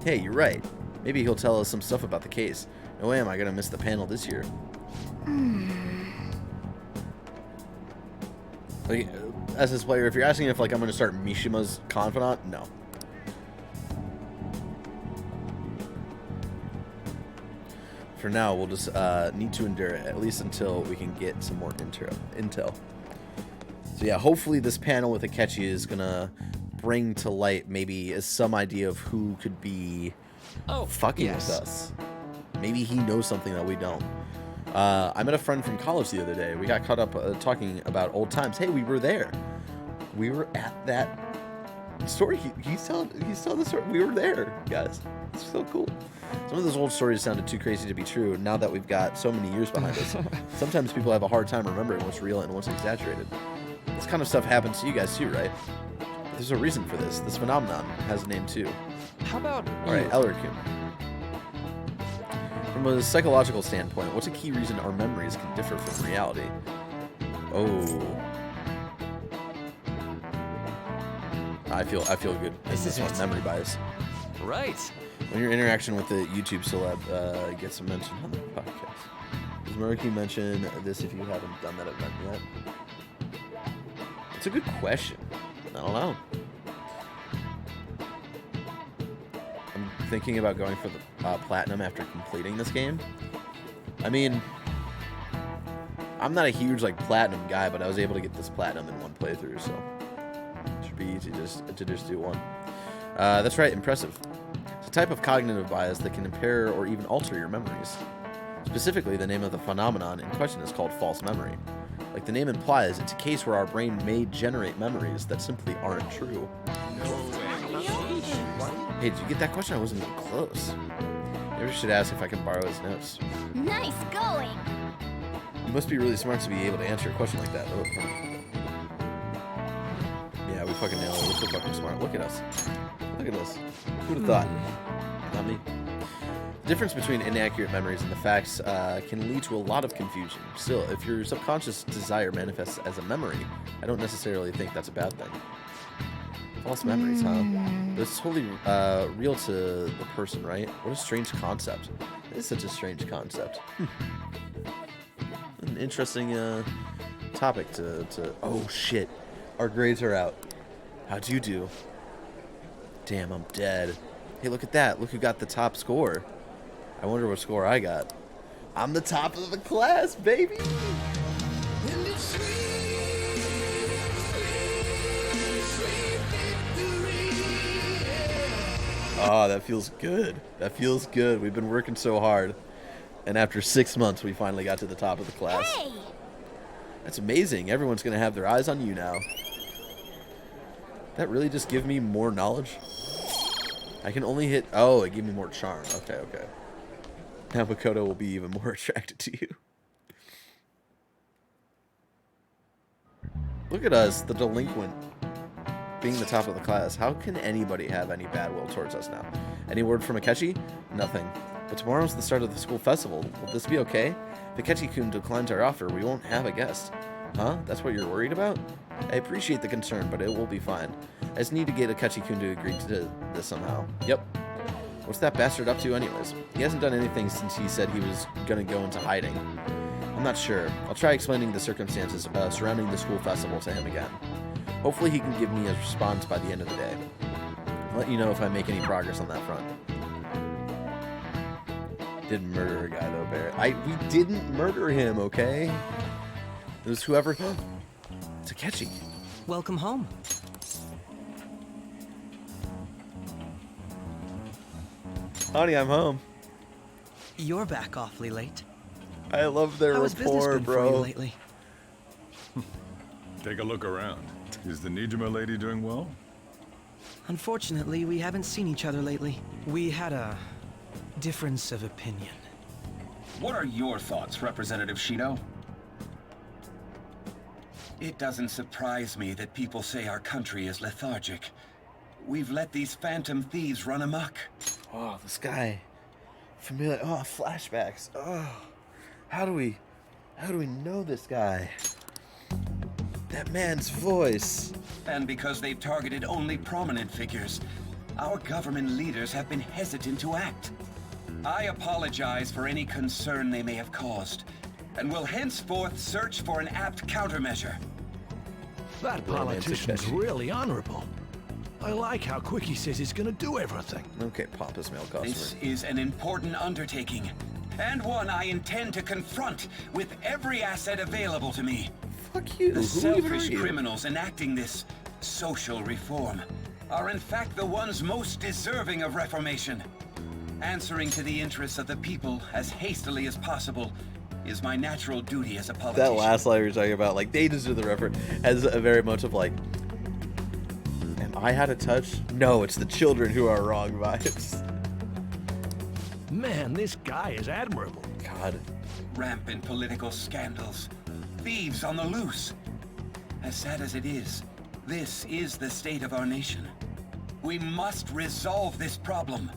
Hey, you're right. Maybe he'll tell us some stuff about the case. No way am I gonna miss the panel this year. Like, as this player, if you're asking if like I'm gonna start Mishima's confidant, no. For now, we'll just need to endure it, at least until we can get some more intel. So yeah, hopefully this panel with Akechi is gonna bring to light maybe some idea of who could be fucking with us. Maybe he knows something that we don't. I met a friend from college the other day. We got caught up talking about old times. Hey, we were there. We were at that story. He's telling the story. We were there, guys. It's so cool. Some of those old stories sounded too crazy to be true. Now that we've got so many years behind us, sometimes people have a hard time remembering what's real and what's exaggerated. This kind of stuff happens to you guys too, right? There's a reason for this. This phenomenon has a name too. How about all right, Ellerkin. From a psychological standpoint, what's a key reason our memories can differ from reality? Oh, I feel good. This is one memory bias. Right. When your interaction with the YouTube celeb gets a mention on the podcast. Does Maruki mention this if you haven't done that event yet? It's a good question. I don't know. I'm thinking about going for the platinum after completing this game. I mean, I'm not a huge like platinum guy, but I was able to get this platinum in one playthrough, so it should be easy to just do one. That's right, impressive. It's a type of cognitive bias that can impair or even alter your memories. Specifically, the name of the phenomenon in question is called false memory. Like the name implies, it's a case where our brain may generate memories that simply aren't true. Hey, did you get that question? I wasn't even close. Maybe I should ask if I can borrow his notes. Nice going. You must be really smart to be able to answer a question like that. Oh, yeah, we fucking nailed it. We're so fucking smart. Look at us. Look at us. Who'd have thought? Not me. The difference between inaccurate memories and the facts can lead to a lot of confusion. Still, if your subconscious desire manifests as a memory, I don't necessarily think that's a bad thing. False memories, huh? But it's totally real to the person, right? What a strange concept. It is such a strange concept. An interesting topic to... Oh, shit. Our grades are out. How'd you do? Damn, I'm dead. Hey, look at that. Look who got the top score. I wonder what score I got. I'm the top of the class, baby! Oh, that feels good. That feels good. We've been working so hard. And after 6 months, we finally got to the top of the class. Hey! That's amazing. Everyone's going to have their eyes on you now. That really just give me more knowledge? I can only hit... Oh, it gave me more charm. Okay, okay. Now Makoto will be even more attracted to you. Look at us, the delinquent, being the top of the class. How can anybody have any bad will towards us now? Any word from Akechi? Nothing. But tomorrow's the start of the school festival. Will this be okay? If Akechi-kun declines our offer, we won't have a guest. Huh? That's what you're worried about? I appreciate the concern, but it will be fine. I just need to get Akechi-kun to agree to this somehow. Yep. What's that bastard up to anyways? He hasn't done anything since he said he was gonna go into hiding. I'm not sure. I'll try explaining the circumstances surrounding the school festival to him again. Hopefully he can give me a response by the end of the day. I'll let you know if I make any progress on that front. Didn't murder a guy though, Barrett. We didn't murder him, okay? It was whoever. It's Akechi. Welcome home. Honey, I'm home. You're back awfully late. I love their How has business rapport, been for bro. you lately? Take a look around. Is the Nijima lady doing well? Unfortunately, we haven't seen each other lately. We had a difference of opinion. What are your thoughts, Representative Shido? It doesn't surprise me that people say our country is lethargic. We've let these phantom thieves run amok. Oh, this guy. Familiar. Oh, flashbacks. Oh, how do we know this guy? That man's voice. And because they've targeted only prominent figures, our government leaders have been hesitant to act. I apologize for any concern they may have caused, and will henceforth search for an apt countermeasure. That politician's really honorable. I like how quick he says he's gonna do everything. Okay, pompous male customer. This is an important undertaking, and one I intend to confront with every asset available to me. Fuck you. The Who even are selfish you? criminals enacting this social reform are in fact the ones most deserving of reformation. Answering to the interests of the people as hastily as possible is my natural duty as a politician. That last line you're talking about, like, they deserve the reference, has a very much of like, am I out of touch? No, it's the children who are wrong vibes. Man, this guy is admirable. God. Rampant political scandals. Thieves on the loose. As sad as it is, this is the state of our nation. We must resolve this problem.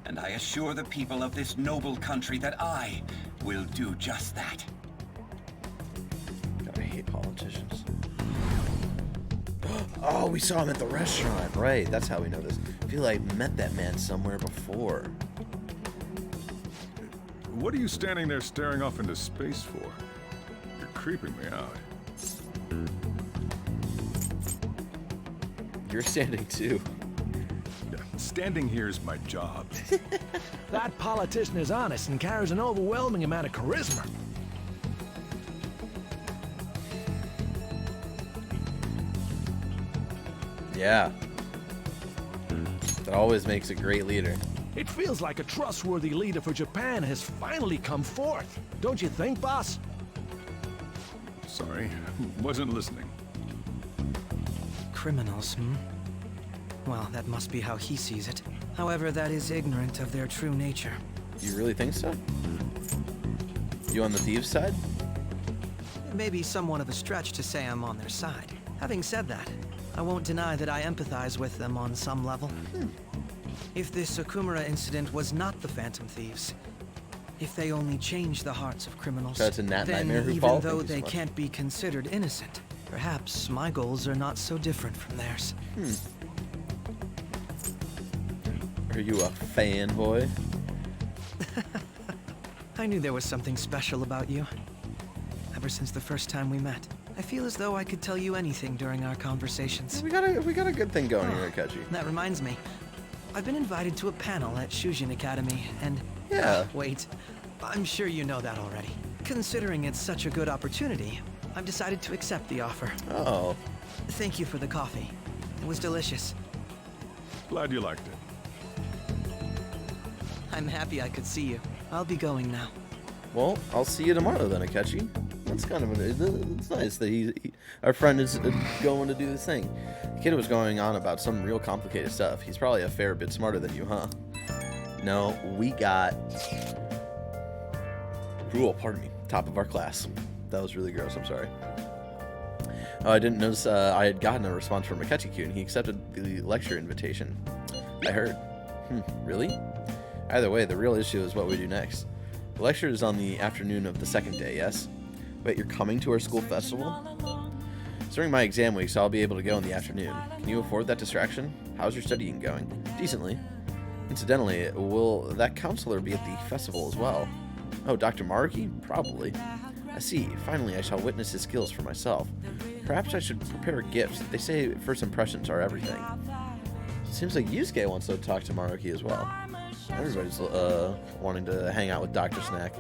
And I assure the people of this noble country that I will do just that. God, I hate politicians. Oh, we saw him at the restaurant. Right, that's how we know this. I feel like I met that man somewhere before. What are you standing there staring off into space for? You're creeping me out. You're standing too. Yeah, standing here is my job. That politician is honest and carries an overwhelming amount of charisma. Yeah. That always makes a great leader. It feels like a trustworthy leader for Japan has finally come forth. Don't you think, boss? Sorry, wasn't listening. Criminals, Well, that must be how he sees it. However, that is ignorant of their true nature. You really think so? You on the thieves' side? It may be somewhat of a stretch to say I'm on their side. Having said that, I won't deny that I empathize with them on some level. If this Okumura incident was not the Phantom Thieves, if they only change the hearts of criminals, That's a Nat then Nightmare who even fall? though Thank you so they much. can't be considered innocent, perhaps my goals are not so different from theirs. Are you a fanboy? I knew there was something special about you. Ever since the first time we met, I feel as though I could tell you anything during our conversations. We got a good thing going here, Akechi. That reminds me. I've been invited to a panel at Shujin Academy, and... Yeah. Wait. I'm sure you know that already. Considering it's such a good opportunity, I've decided to accept the offer. Oh. Thank you for the coffee. It was delicious. Glad you liked it. I'm happy I could see you. I'll be going now. Well, I'll see you tomorrow then, Akechi. That's kind of it's nice that our friend is going to do this thing. The kid was going on about some real complicated stuff. He's probably a fair bit smarter than you, huh? No, we got Rule, pardon me, top of our class. That was really gross, I'm sorry. Oh, I didn't notice I had gotten a response from Akechi-kun. He accepted the lecture invitation. I heard. Really? Either way, the real issue is what we do next. The lecture is on the afternoon of the second day, yes? Wait, you're coming to our school festival? It's during my exam week, so I'll be able to go in the afternoon. Can you afford that distraction? How's your studying going? Decently. Incidentally, will that counselor be at the festival as well? Oh, Dr. Maruki? Probably. I see. Finally, I shall witness his skills for myself. Perhaps I should prepare gifts. They say first impressions are everything. Seems like Yusuke wants to talk to Maruki as well. Everybody's wanting to hang out with Dr. Snack.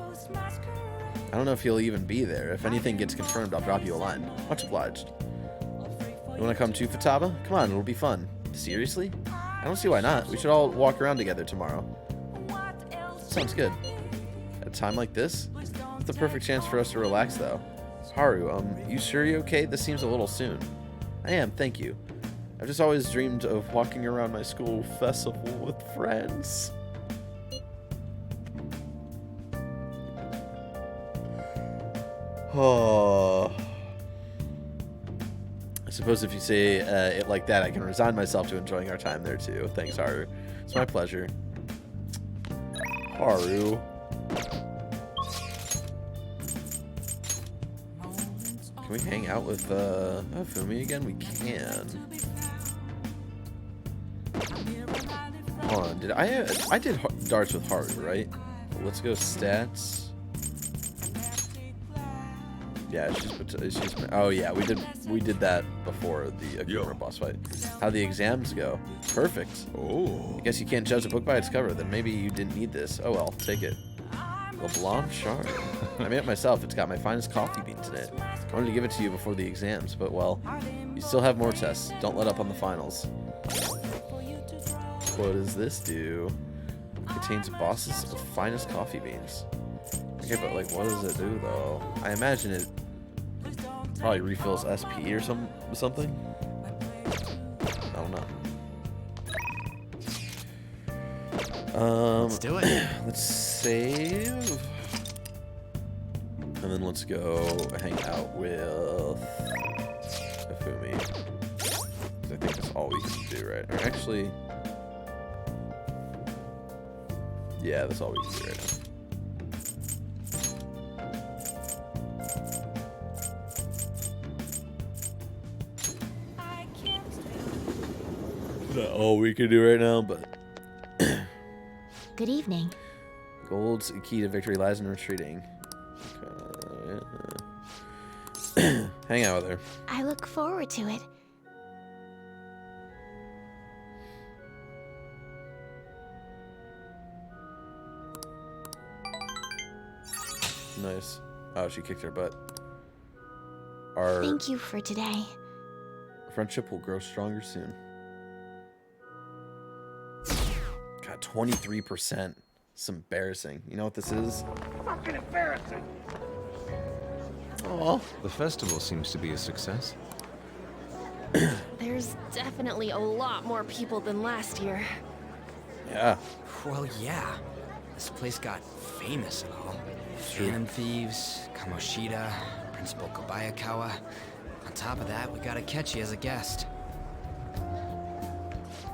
I don't know if he'll even be there. If anything gets confirmed, I'll drop you a line. Much obliged. You want to come too, Futaba? Come on, it'll be fun. Seriously? I don't see why not. We should all walk around together tomorrow. Sounds good. At a time like this, it's the perfect chance for us to relax, though. Haru, you sure you're okay? This seems a little soon. I am, thank you. I've just always dreamed of walking around my school festival with friends. Oh. I suppose if you say it like that, I can resign myself to enjoying our time there too. Thanks, Haru. It's my pleasure. Haru. Can we hang out with Fumi again? We can. Hold on, I did darts with Haru, right? Let's go stats. Yeah, she's oh yeah, we did that before the Akuma boss fight. How'd the exams go? Perfect. Oh. I guess you can't judge a book by its cover, then maybe you didn't need this. Oh well, take it. Le Blanc Chard. I made it myself. It's got my finest coffee beans in it. I wanted to give it to you before the exams, but well, you still have more tests. Don't let up on the finals. What does this do? Contains bosses of finest coffee beans. Okay, but like, what does it do though? I imagine it probably refills SP or something. I don't know. Let's do it. Let's save. And then let's go hang out with Ifumi. 'Cause I think that's all we can do, right? Or actually, yeah, that's all we can do right now. Not all we can do right now, but Good evening. Gold's key to victory lies in retreating. Hang out with her. I look forward to it. Nice. Oh, she kicked her butt. Our Thank you for today. friendship will grow stronger soon. God, 23%. It's embarrassing. You know what this is? Fucking embarrassing. Oh. The festival seems to be a success. There's definitely a lot more people than last year. Yeah. Well, yeah. This place got famous and all. Phantom Thieves, Kamoshida, Principal Kobayakawa. On top of that, we got Akechi as a guest.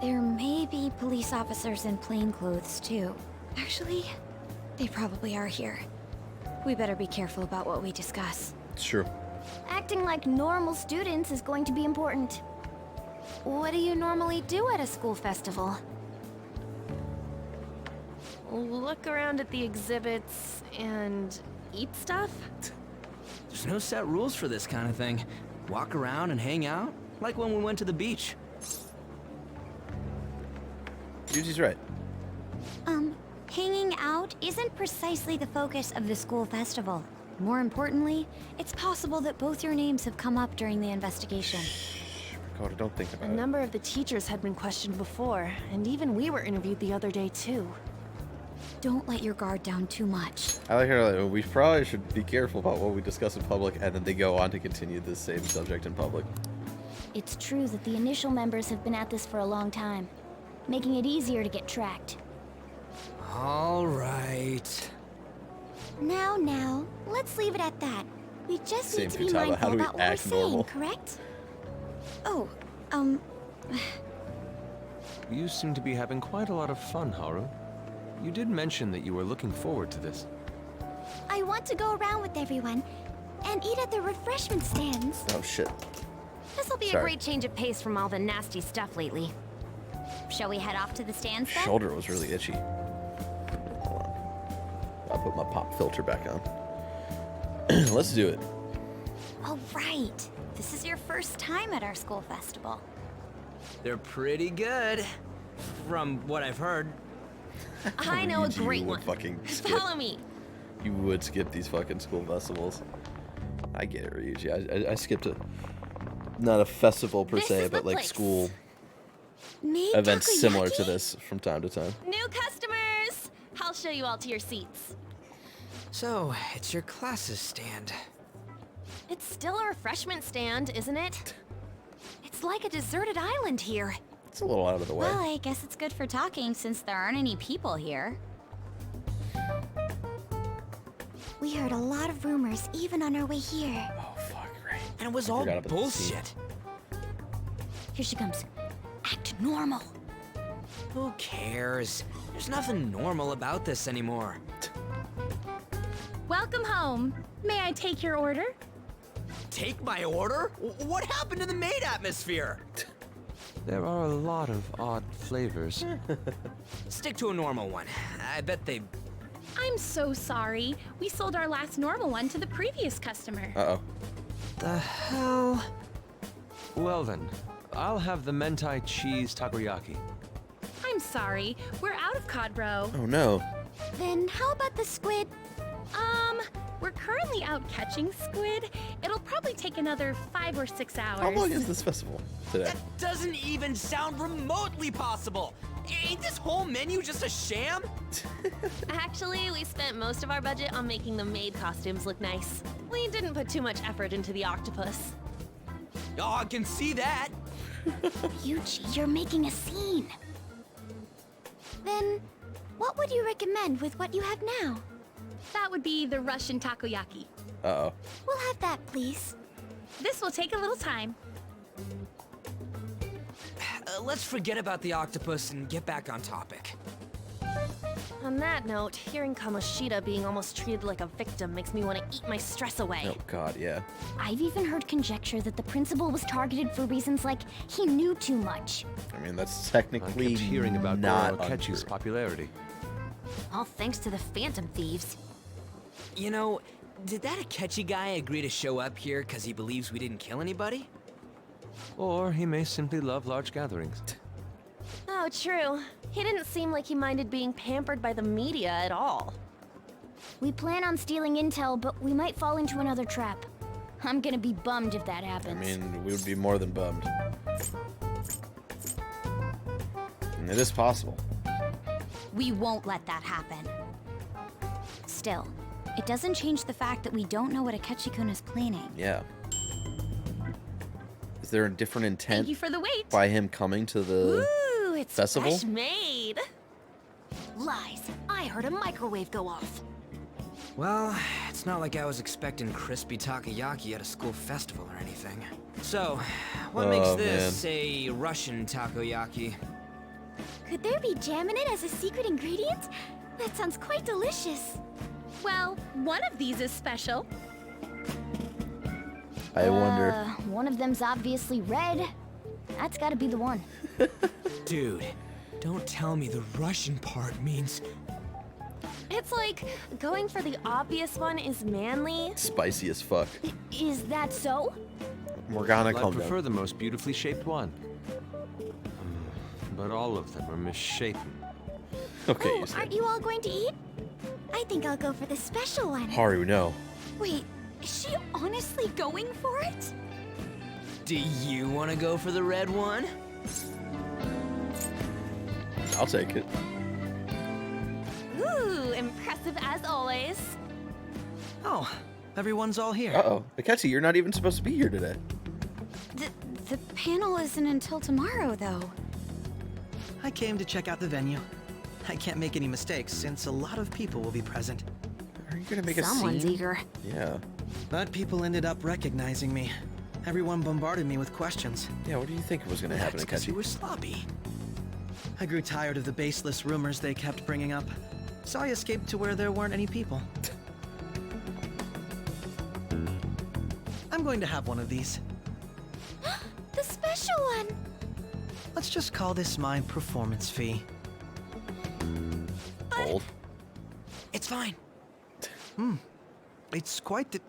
There may be police officers in plainclothes, too. Actually, they probably are here. We better be careful about what we discuss. It's true. Acting like normal students is going to be important. What do you normally do at a school festival? Look around at the exhibits and eat stuff? There's no set rules for this kind of thing. Walk around and hang out, like when we went to the beach. Yuji's right. Hanging out isn't precisely the focus of the school festival. More importantly, it's possible that both your names have come up during the investigation. Dakota, don't think about A it. number of the teachers had been questioned before, and even we were interviewed the other day too. Don't let your guard down too much. I like her. Like, we probably should be careful about what we discuss in public, and then they go on to continue the same subject in public. It's true that the initial members have been at this for a long time, making it easier to get tracked. All right. Now, let's leave it at that. We just Same need to be Futaba, how mindful do we about what we're act saying, normal? correct? Oh, You seem to be having quite a lot of fun, Haru. You did mention that you were looking forward to this. I want to go around with everyone and eat at the refreshment stands. Oh shit. This'll be Sorry. a great change of pace from all the nasty stuff lately. Shall we head off to the stands then? Shoulder was really itchy. Hold on. I'll put my pop filter back on. Let's do it. oh right. This is your first time at our school festival. They're pretty good, from what I've heard. I know a Ryuji, great you one. would fucking skip. Follow me. You would skip these fucking school festivals. I get it, Ryuji. I skipped a not a festival per se, but like school events similar to this from time to time. New customers! I'll show you all to your seats. So, it's your classes stand. It's still a refreshment stand, isn't it? It's like a deserted island here. It's a little out of the way. Well, I guess it's good for talking since there aren't any people here. We heard a lot of rumors even on our way here. Oh, fuck, right. And it was all bullshit. Here she comes. Act normal. Who cares? There's nothing normal about this anymore. Welcome home. May I take your order? Take my order? What happened to the maid atmosphere? There are a lot of odd flavors. Stick to a normal one. I bet they... I'm so sorry. We sold our last normal one to the previous customer. Uh-oh. The hell? Well then, I'll have the mentai cheese takoyaki. I'm sorry. We're out of cod roe. Oh no. Then how about the squid? We're currently out catching squid. It'll probably take another 5 or 6 hours. How long is this festival today? That doesn't even sound remotely possible. Ain't this whole menu just a sham? Actually, we spent most of our budget on making the maid costumes look nice. We didn't put too much effort into the octopus. Oh, I can see that. Yuji, you're making a scene. Then, what would you recommend with what you have now? That would be the Russian takoyaki. Uh-oh. We'll have that, please. This will take a little time. Let's forget about the octopus and get back on topic. On that note, hearing Kamoshida being almost treated like a victim makes me want to eat my stress away. Oh god, yeah. I've even heard conjecture that the principal was targeted for reasons like he knew too much. I mean, that's technically I kept hearing about not Goro Akechi's popularity. All thanks to the Phantom Thieves. You know, did that Akechi guy agree to show up here because he believes we didn't kill anybody? Or he may simply love large gatherings. Oh, true. He didn't seem like he minded being pampered by the media at all. We plan on stealing intel, but we might fall into another trap. I'm gonna be bummed if that I happens. mean, we would be more than bummed. And it is possible. We won't let that happen. Still, it doesn't change the fact that we don't know what Akechi-kun is planning. Yeah. Is there a different intent Thank you for the wait. by him coming to the Ooh, it's festival? fresh made. Lies. I heard a microwave go off. Well, it's not like I was expecting crispy takoyaki at a school festival or anything. So, what makes this a Russian takoyaki? Could there be jam in it as a secret ingredient? That sounds quite delicious. Well, one of these is special. I wonder. One of them's obviously red. That's gotta be the one. Dude, don't tell me the Russian part means... It's like going for the obvious one is manly. Spicy as fuck. Is that so? Morgana, I calm prefer down. the most beautifully shaped one. But all of them are misshapen. Okay, Oh, you said. aren't you all going to eat? I think I'll go for the special one. Haru, no. Wait, is she honestly going for it? Do you want to go for the red one? I'll take it. Ooh, impressive as always. Oh, everyone's all here. Uh-oh. Akechi, you're not even supposed to be here today. The panel isn't until tomorrow, though. I came to check out the venue. I can't make any mistakes since a lot of people will be present. Are you gonna make a Someone's scene? eager. Yeah. But people ended up recognizing me. Everyone bombarded me with questions. Yeah, what do you think was gonna happen, That's 'cause Akechi? you were sloppy. I grew tired of the baseless rumors they kept bringing up, so I escaped to where there weren't any people. I'm going to have one of these. The special one! Let's just call this my performance fee. Old. It's fine. It's quite the...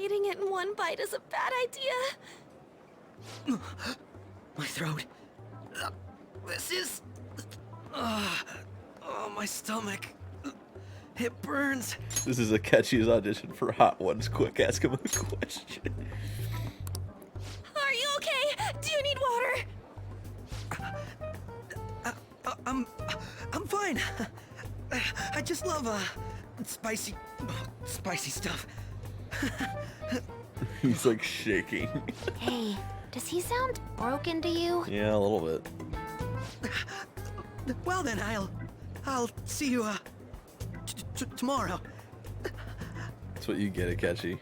Eating it in one bite is a bad idea. My throat. This is... oh, my stomach. It burns. This is Akechi's audition for Hot Ones. Quick, ask him a question. Are you okay? Do you need water? I'm fine. I just love spicy stuff. He's like shaking. Hey, does he sound broken to you? Yeah, a little bit. Well then, I'll see you tomorrow. That's what you get, Akechi.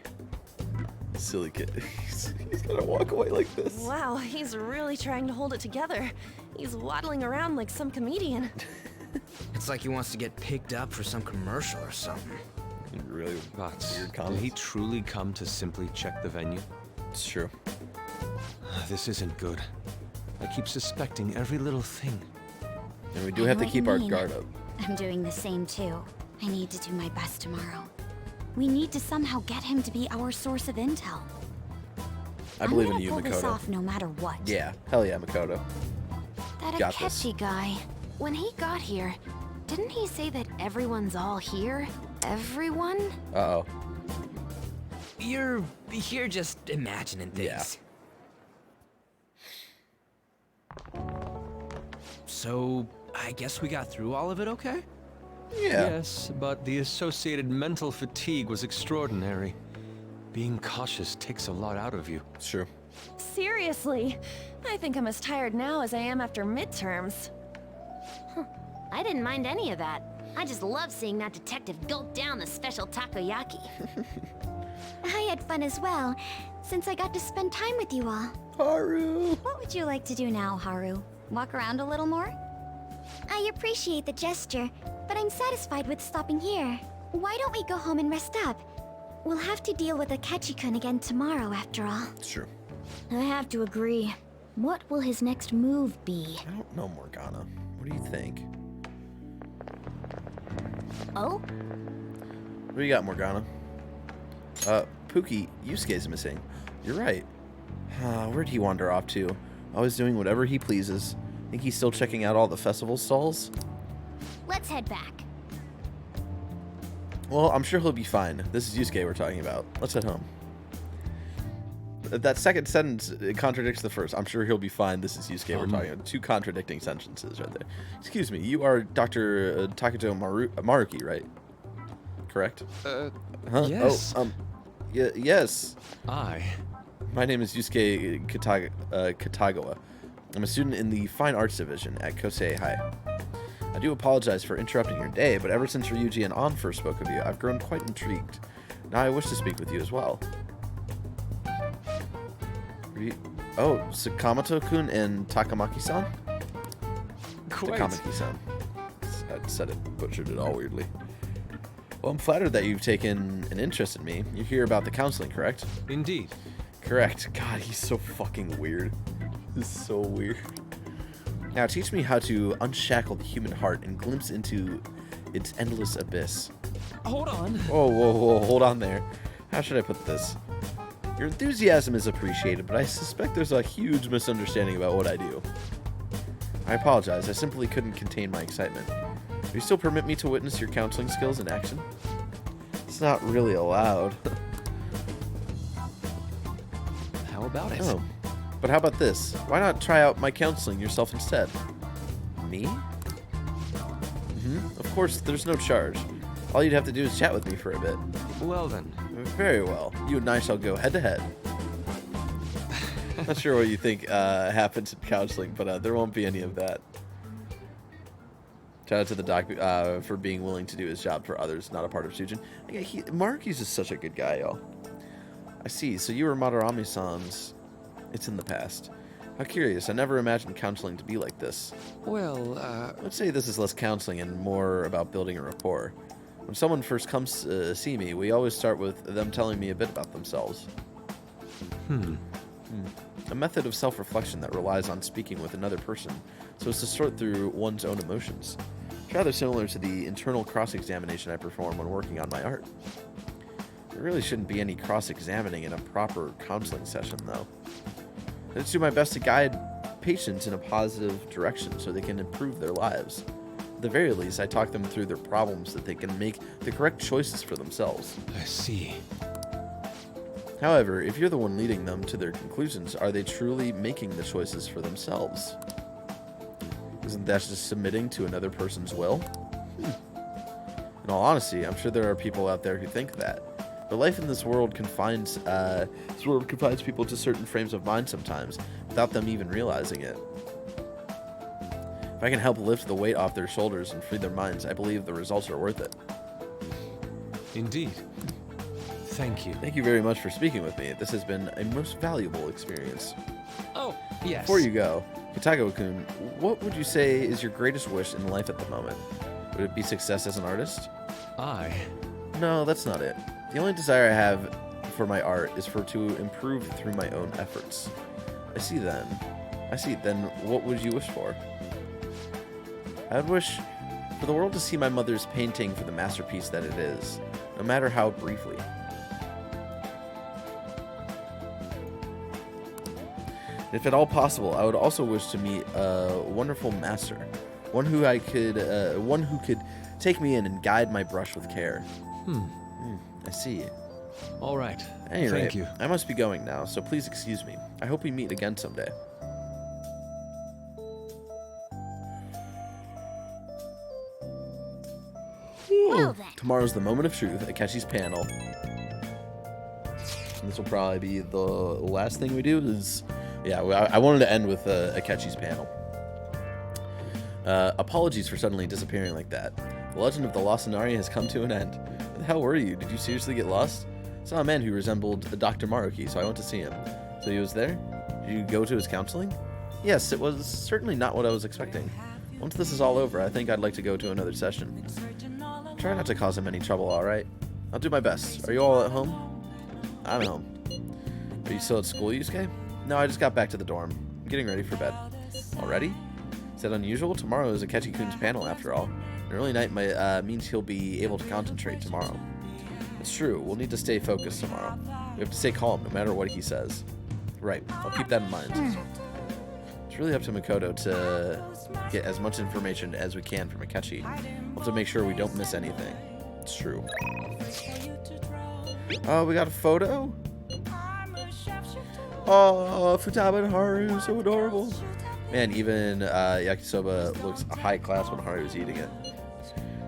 Silly kid. He's gonna walk away like this. Wow, he's really trying to hold it together. He's waddling around like some comedian. It's like he wants to get picked up for some commercial or something. Really weird Did comments. he truly come to simply check the venue? It's true. This isn't good. I keep suspecting every little thing. And we do I have know to what keep you our mean. guard up. I'm doing the same too. I need to do my best tomorrow. We need to somehow get him to be our source of intel. I believe in I'm you, gonna pull this Makoto. off no matter what. Yeah, hell yeah, Makoto. That Got this. Akechi guy, when he got here, didn't he say that everyone's all here? Everyone? Uh-oh. You're just imagining things. So, I guess we got through all of it okay? Yeah. Yes, but the associated mental fatigue was extraordinary. Being cautious takes a lot out of you. Sure. Seriously, I think I'm as tired now as I am after midterms. I didn't mind any of that. I just love seeing that detective gulp down the special takoyaki. I had fun as well, since I got to spend time with you all. Haru! What would you like to do now, Haru? Walk around a little more? I appreciate the gesture, but I'm satisfied with stopping here. Why don't we go home and rest up? We'll have to deal with Akechi-kun again tomorrow, after all. Sure. I have to agree. What will his next move be? I don't know, Morgana. What do you think? Oh? What do you got, Morgana? Pookie, Yusuke's missing. You're right. Where'd he wander off to? Always doing whatever he pleases. Think he's still checking out all the festival stalls? Let's head back. Well, I'm sure he'll be fine. This is Yusuke we're talking about. Let's head home. That second sentence it contradicts the first. I'm sure he'll be fine. This is Yusuke we're talking about. Two contradicting sentences right there. Excuse me, you are Dr. Taketo Maruki, right? Correct? Huh? Yes. Oh, yes. My name is Yusuke Katagawa. I'm a student in the Fine Arts Division at Kosei High. I do apologize for interrupting your day, but ever since Ryuji and An first spoke of you, I've grown quite intrigued. Now I wish to speak with you as well. Oh, Sakamoto-kun and Takamaki-san? Quite. Takamaki-san. I said it, butchered it all weirdly. Well, I'm flattered that you've taken an interest in me. You hear about the counseling, correct? Indeed. Correct. God, he's so fucking weird. This is so weird. Now teach me how to unshackle the human heart and glimpse into its endless abyss. Hold on. Whoa, hold on there. How should I put this? Your enthusiasm is appreciated, but I suspect there's a huge misunderstanding about what I do. I apologize, I simply couldn't contain my excitement. Do you still permit me to witness your counseling skills in action? It's not really allowed. How about it? Oh, but how about this? Why not try out my counseling yourself instead? Me? Of course, there's no charge. All you'd have to do is chat with me for a bit. Well then. Very well. You and I shall go head to head. Not sure what you think happens in counseling, but there won't be any of that. Shout out to the doc for being willing to do his job for others, not a part of Sujin. Maruki's is such a good guy, y'all. I see. So you were Madarami-san's. It's in the past. How curious. I never imagined counseling to be like this. Well, let's say this is less counseling and more about building a rapport. When someone first comes to see me, we always start with them telling me a bit about themselves. A method of self-reflection that relies on speaking with another person so as to sort through one's own emotions. It's rather similar to the internal cross-examination I perform when working on my art. There really shouldn't be any cross-examining in a proper counseling session, though. Let's do my best to guide patients in a positive direction so they can improve their lives. At the very least, I talk them through their problems so that they can make the correct choices for themselves. I see. However, if you're the one leading them to their conclusions, are they truly making the choices for themselves? Isn't that just submitting to another person's will? In all honesty, I'm sure there are people out there who think that. But life in this world confines people to certain frames of mind sometimes, without them even realizing it. If I can help lift the weight off their shoulders and free their minds, I believe the results are worth it. Indeed. Thank you. Thank you very much for speaking with me. This has been a most valuable experience. Oh, yes. Before you go, Kitago-kun, what would you say is your greatest wish in life at the moment? Would it be success as an artist? No, that's not it. The only desire I have for my art is to improve through my own efforts. I see. Then what would you wish for? I would wish for the world to see my mother's painting for the masterpiece that it is, no matter how briefly. If at all possible, I would also wish to meet a wonderful master, one who could take me in and guide my brush with care. I see. All right. Anyway, Thank you. I must be going now, so please excuse me. I hope we meet again someday. Well then. Tomorrow's the moment of truth, Akechi's panel. And this will probably be the last thing we do is... Yeah, I wanted to end with Akechi's panel. Apologies for suddenly disappearing like that. The legend of the Lost Inari has come to an end. Where the hell were you? Did you seriously get lost? I saw a man who resembled Dr. Maruki, so I went to see him. So he was there? Did you go to his counseling? Yes, it was certainly not what I was expecting. Once this is all over, I think I'd like to go to another session. Try not to cause him any trouble, alright? I'll do my best. Are you all at home? I'm home. Are you still at school, Yusuke? No, I just got back to the dorm. I'm getting ready for bed. Already? Is that unusual? Tomorrow is Akechi-kun's panel, after all. An early night means he'll be able to concentrate tomorrow. It's true, we'll need to stay focused tomorrow. We have to stay calm, no matter what he says. Right, I'll keep that in mind. It's really up to Makoto to get as much information as we can from Akechi. We'll have to make sure we don't miss anything. It's true. Oh, we got a photo? Oh, Futaba and Haru, so adorable. Man, even yakisoba looks high class when Haru's eating it.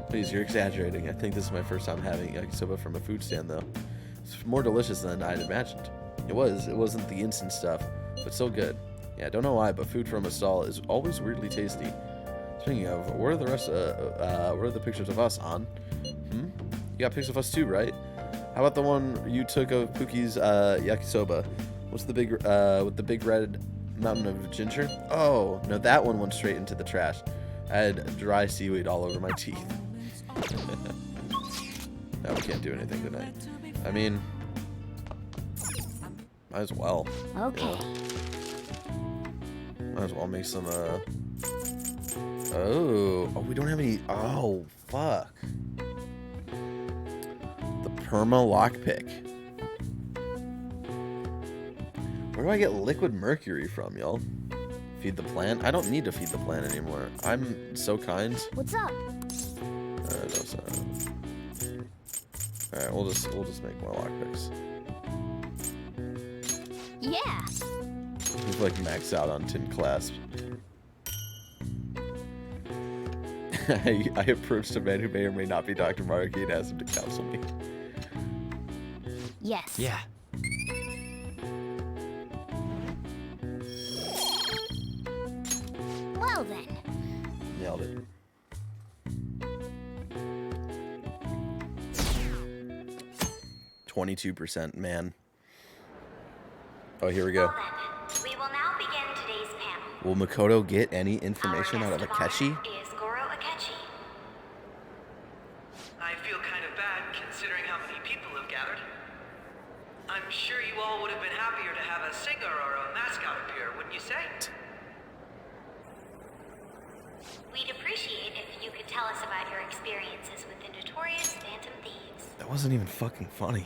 Please, you're exaggerating. I think this is my first time having yakisoba from a food stand, though. It's more delicious than I'd imagined. It wasn't the instant stuff, but still good. Yeah, I don't know why, but food from a stall is always weirdly tasty. Speaking of, where are the pictures of us on? You got pics of us too, right? How about the one you took of Pookie's yakisoba? What's the big with the big red mountain of ginger? Oh, no, that one went straight into the trash. I had dry seaweed all over my teeth. No, we can't do anything tonight. I mean, might as well. Okay. Yeah. Might as well make some, Oh, we don't have any... Oh, fuck. The perma lockpick. Where do I get liquid mercury from, y'all? Feed the plant? I don't need to feed the plant anymore. I'm so kind. What's up? Alright, we'll just make more lockpicks. Yeah. He's like maxed out on tin clasp. I approached a man who may or may not be Dr. Maruki and asked him to counsel me. Yes. Yeah. Well then. Nailed it. %, man. Oh, here we go. We will now begin today's panel. Will Makoto get any information out of Akechi? I feel kind of bad considering how many people have gathered. I'm sure you all would have been happier to have a singer or a mascot appear, wouldn't you say? We'd appreciate if you could tell us about your experiences with the notorious Phantom Thieves. That wasn't even fucking funny.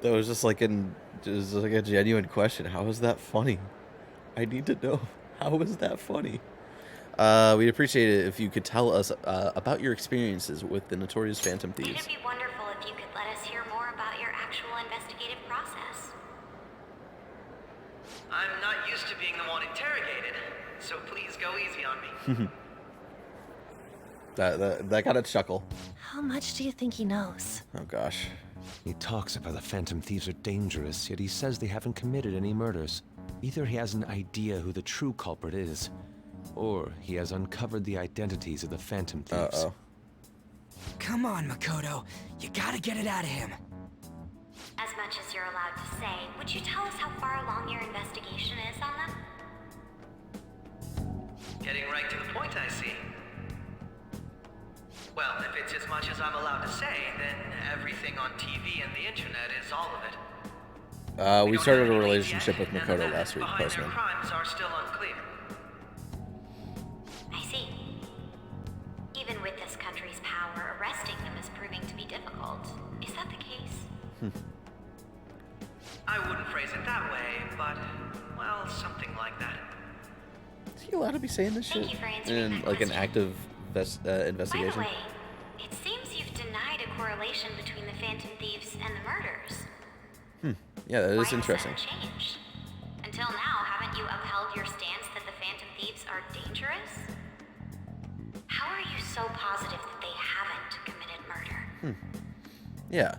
That was just like a genuine question. How is that funny? I need to know. How is that funny? We'd appreciate it if you could tell us about your experiences with the notorious Phantom Thieves. It'd be wonderful if you could let us hear more about your actual investigative process. I'm not used to being the one interrogated, so please go easy on me. that got a chuckle. How much do you think he knows? Oh gosh. He talks about the Phantom Thieves are dangerous, yet he says they haven't committed any murders. Either he has an idea who the true culprit is, or he has uncovered the identities of the Phantom Thieves. Uh-oh. Come on, Makoto. You gotta get it out of him. As much as you're allowed to say, would you tell us how far along your investigation is on them? Getting right to the point, I see. Well, if it's as much as I'm allowed to say, then everything on TV and the internet is all of it. We started a relationship with Makoto last week, Behind their Postman. crimes are still unclear. I see. Even with this country's power, arresting them is proving to be difficult. Is that the case? I wouldn't phrase it that way, but, well, something like that. Is he allowed to be saying this Thank shit you for answering in that like an question. active By the investigation? way, it seems you've denied a correlation between the Phantom Thieves and the murders. Yeah, that Why is interesting. has that changed? Until now, haven't you upheld your stance that the Phantom Thieves are dangerous? How are you so positive that they haven't committed murder? Yeah.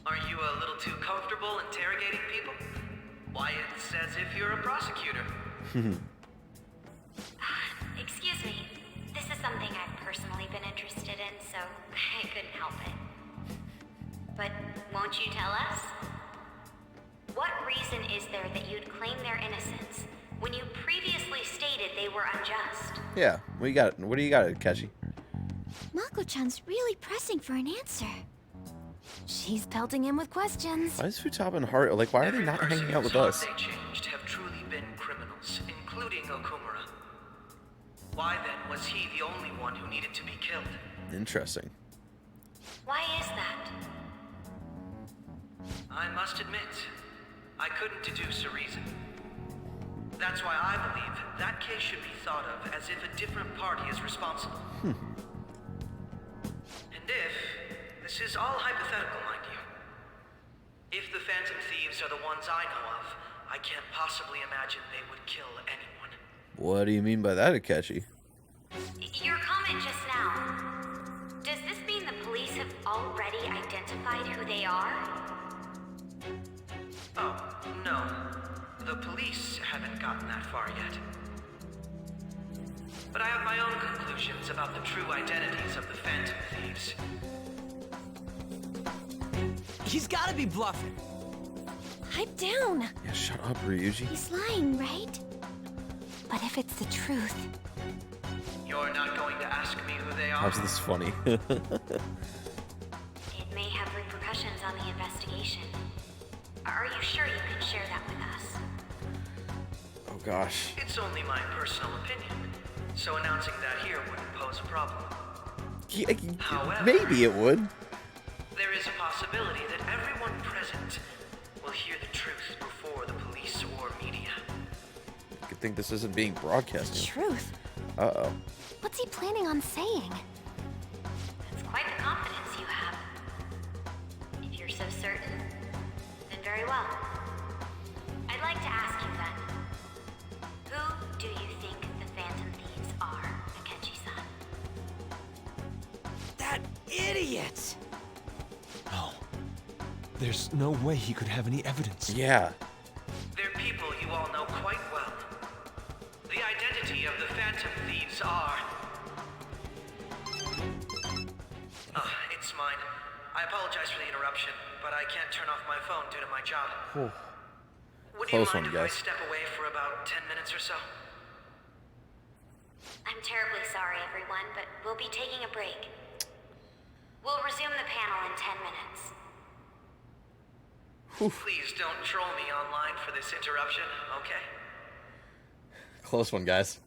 Are you a little too comfortable interrogating people? Why, it's as if you're a prosecutor. Excuse me. This is something I've personally been interested in, so I couldn't help it. But won't you tell us? What reason is there that you'd claim their innocence when you previously stated they were unjust? Yeah. What do you got? What do you got, Akechi? Mako-chan's really pressing for an answer. She's pelting him with questions. Why is Futaba and Haru like? Why are they not hanging out with us? They changed have truly been criminals, including Okumura. Why then was he the only one who needed to be killed? Interesting. Why is that? I must admit, I couldn't deduce a reason. That's why I believe that case should be thought of as if a different party is responsible. And if, this is all hypothetical, mind you, if the Phantom Thieves are the ones I know of, I can't possibly imagine they would kill anyone. What do you mean by that, Akechi? Your comment just now. Does this mean the police have already identified who they are? Oh, no. The police haven't gotten that far yet. But I have my own conclusions about the true identities of the Phantom Thieves. He's gotta be bluffing. Pipe down. Yeah, shut up, Ryuji. He's lying, right? But if it's the truth... You're not going to ask me who they are? How's this funny? It may have repercussions on the investigation. Are you sure you can share that with us? Oh gosh. It's only my personal opinion, so announcing that here wouldn't pose a problem. Yeah, However, maybe it would. there is a possibility that everyone present will hear the truth before the police or media. Good thing this isn't being broadcasted. Truth? Uh-oh. What's he planning on saying? That's quite the confidence you have. If you're so certain, then very well. I'd like to ask you then. Who do you think the Phantom Thieves are, Akechi-san? That idiot! No. There's no way he could have any evidence. Yeah. They're people you all know quite well. The identity of the Phantom Thieves are... it's mine. I apologize for the interruption, but I can't turn off my phone due to my job. Would you Close mind one, if I guys. step away for about 10 minutes or so? I'm terribly sorry, everyone, but we'll be taking a break. We'll resume the panel in 10 minutes. Please don't troll me online for this interruption, okay? Close one, guys.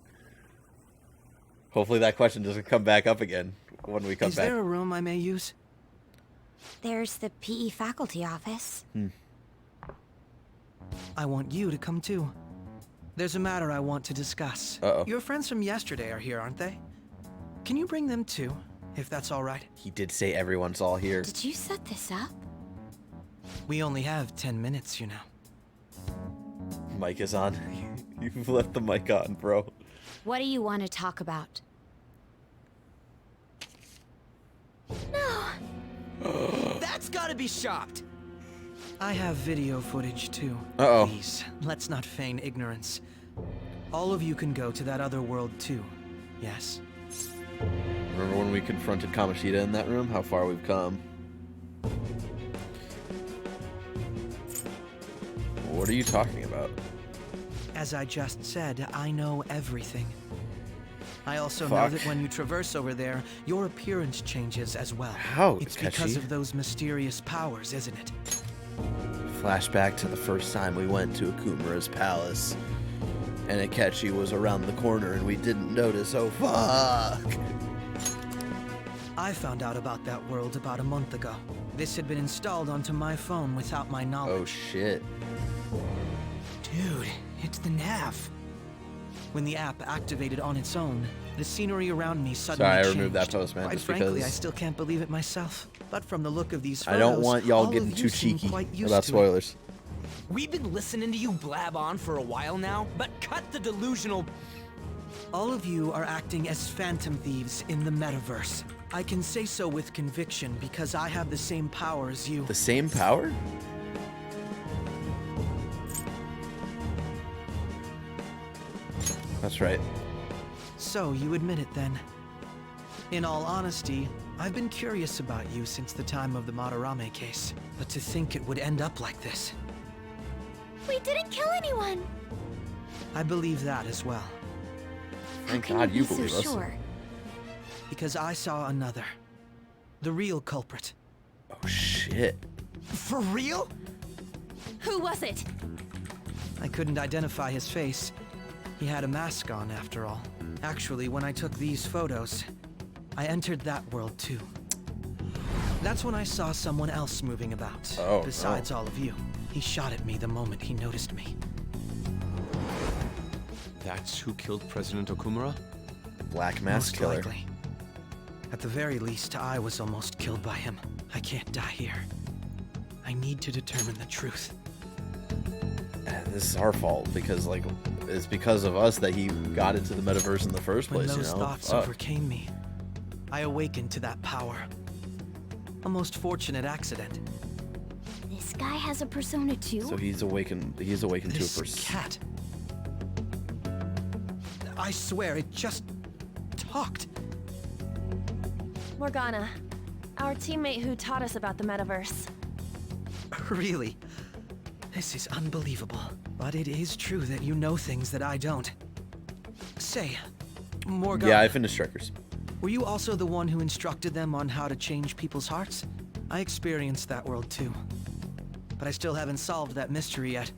Hopefully that question doesn't come back up again when we come Is back. there a room I may use? There's the PE faculty office. I want you to come too. There's a matter I want to discuss. Your friends from yesterday are here, aren't they? Can you bring them too, if that's all right? He did say everyone's all here. Did you set this up? We only have 10 minutes, you know. Mic is on. You've left the mic on, bro. What do you want to talk about? No. That's gotta be shocked. I have video footage too. Uh-oh. Please, let's not feign ignorance. All of you can go to that other world too. Yes. Remember when we confronted Kamoshida in that room? How far we've come. What are you talking about? As I just said, I know everything. I also know Fuck. that when you traverse over there, your appearance changes as well. How, It's because Akechi? of those mysterious powers, isn't it? Flashback to the first time we went to Akumura's palace. And Akechi was around the corner and we didn't notice. Oh, fuck! I found out about that world about a month ago. This had been installed onto my phone without my knowledge. Oh, shit. Dude, it's the nav. When the app activated on its own, the scenery around me suddenly Sorry, I changed. removed that post, man, Quite just frankly, because I still can't believe it myself. But from the look of these photos, I don't want y'all all getting of too you seem cheeky quite used about to it. spoilers. We've been listening to you blab on for a while now, but cut the delusional. All of you are acting as phantom thieves in the metaverse. I can say so with conviction because I have the same power as you. The same power? That's right. So you admit it then. In all honesty, I've been curious about you since the time of the Madarame case. But to think it would end up like this. We didn't kill anyone. I believe that as well. Thank God you believe us. Sure? Because I saw another. The real culprit. Oh, shit. For real? Who was it? I couldn't identify his face. He had a mask on, after all. Actually, when I took these photos, I entered that world too. That's when I saw someone else moving about. Besides all of you. He shot at me the moment he noticed me. That's who killed President Okumura? Black Mask Killer. Most likely. At the very least, I was almost killed by him. I can't die here. I need to determine the truth. This is our fault because, like, it's because of us that he got into the metaverse in the first place, When those you know? thoughts Fuck. overcame me, I awakened to that power. A most fortunate accident. This guy has a persona too? So he's awakened to a This person. cat. I swear, it just talked. Morgana, our teammate who taught us about the metaverse. Really? This is unbelievable. But it is true that you know things that I don't. Say, Morgana. Yeah, I finished Strikers. Were you also the one who instructed them on how to change people's hearts? I experienced that world too. But I still haven't solved that mystery yet.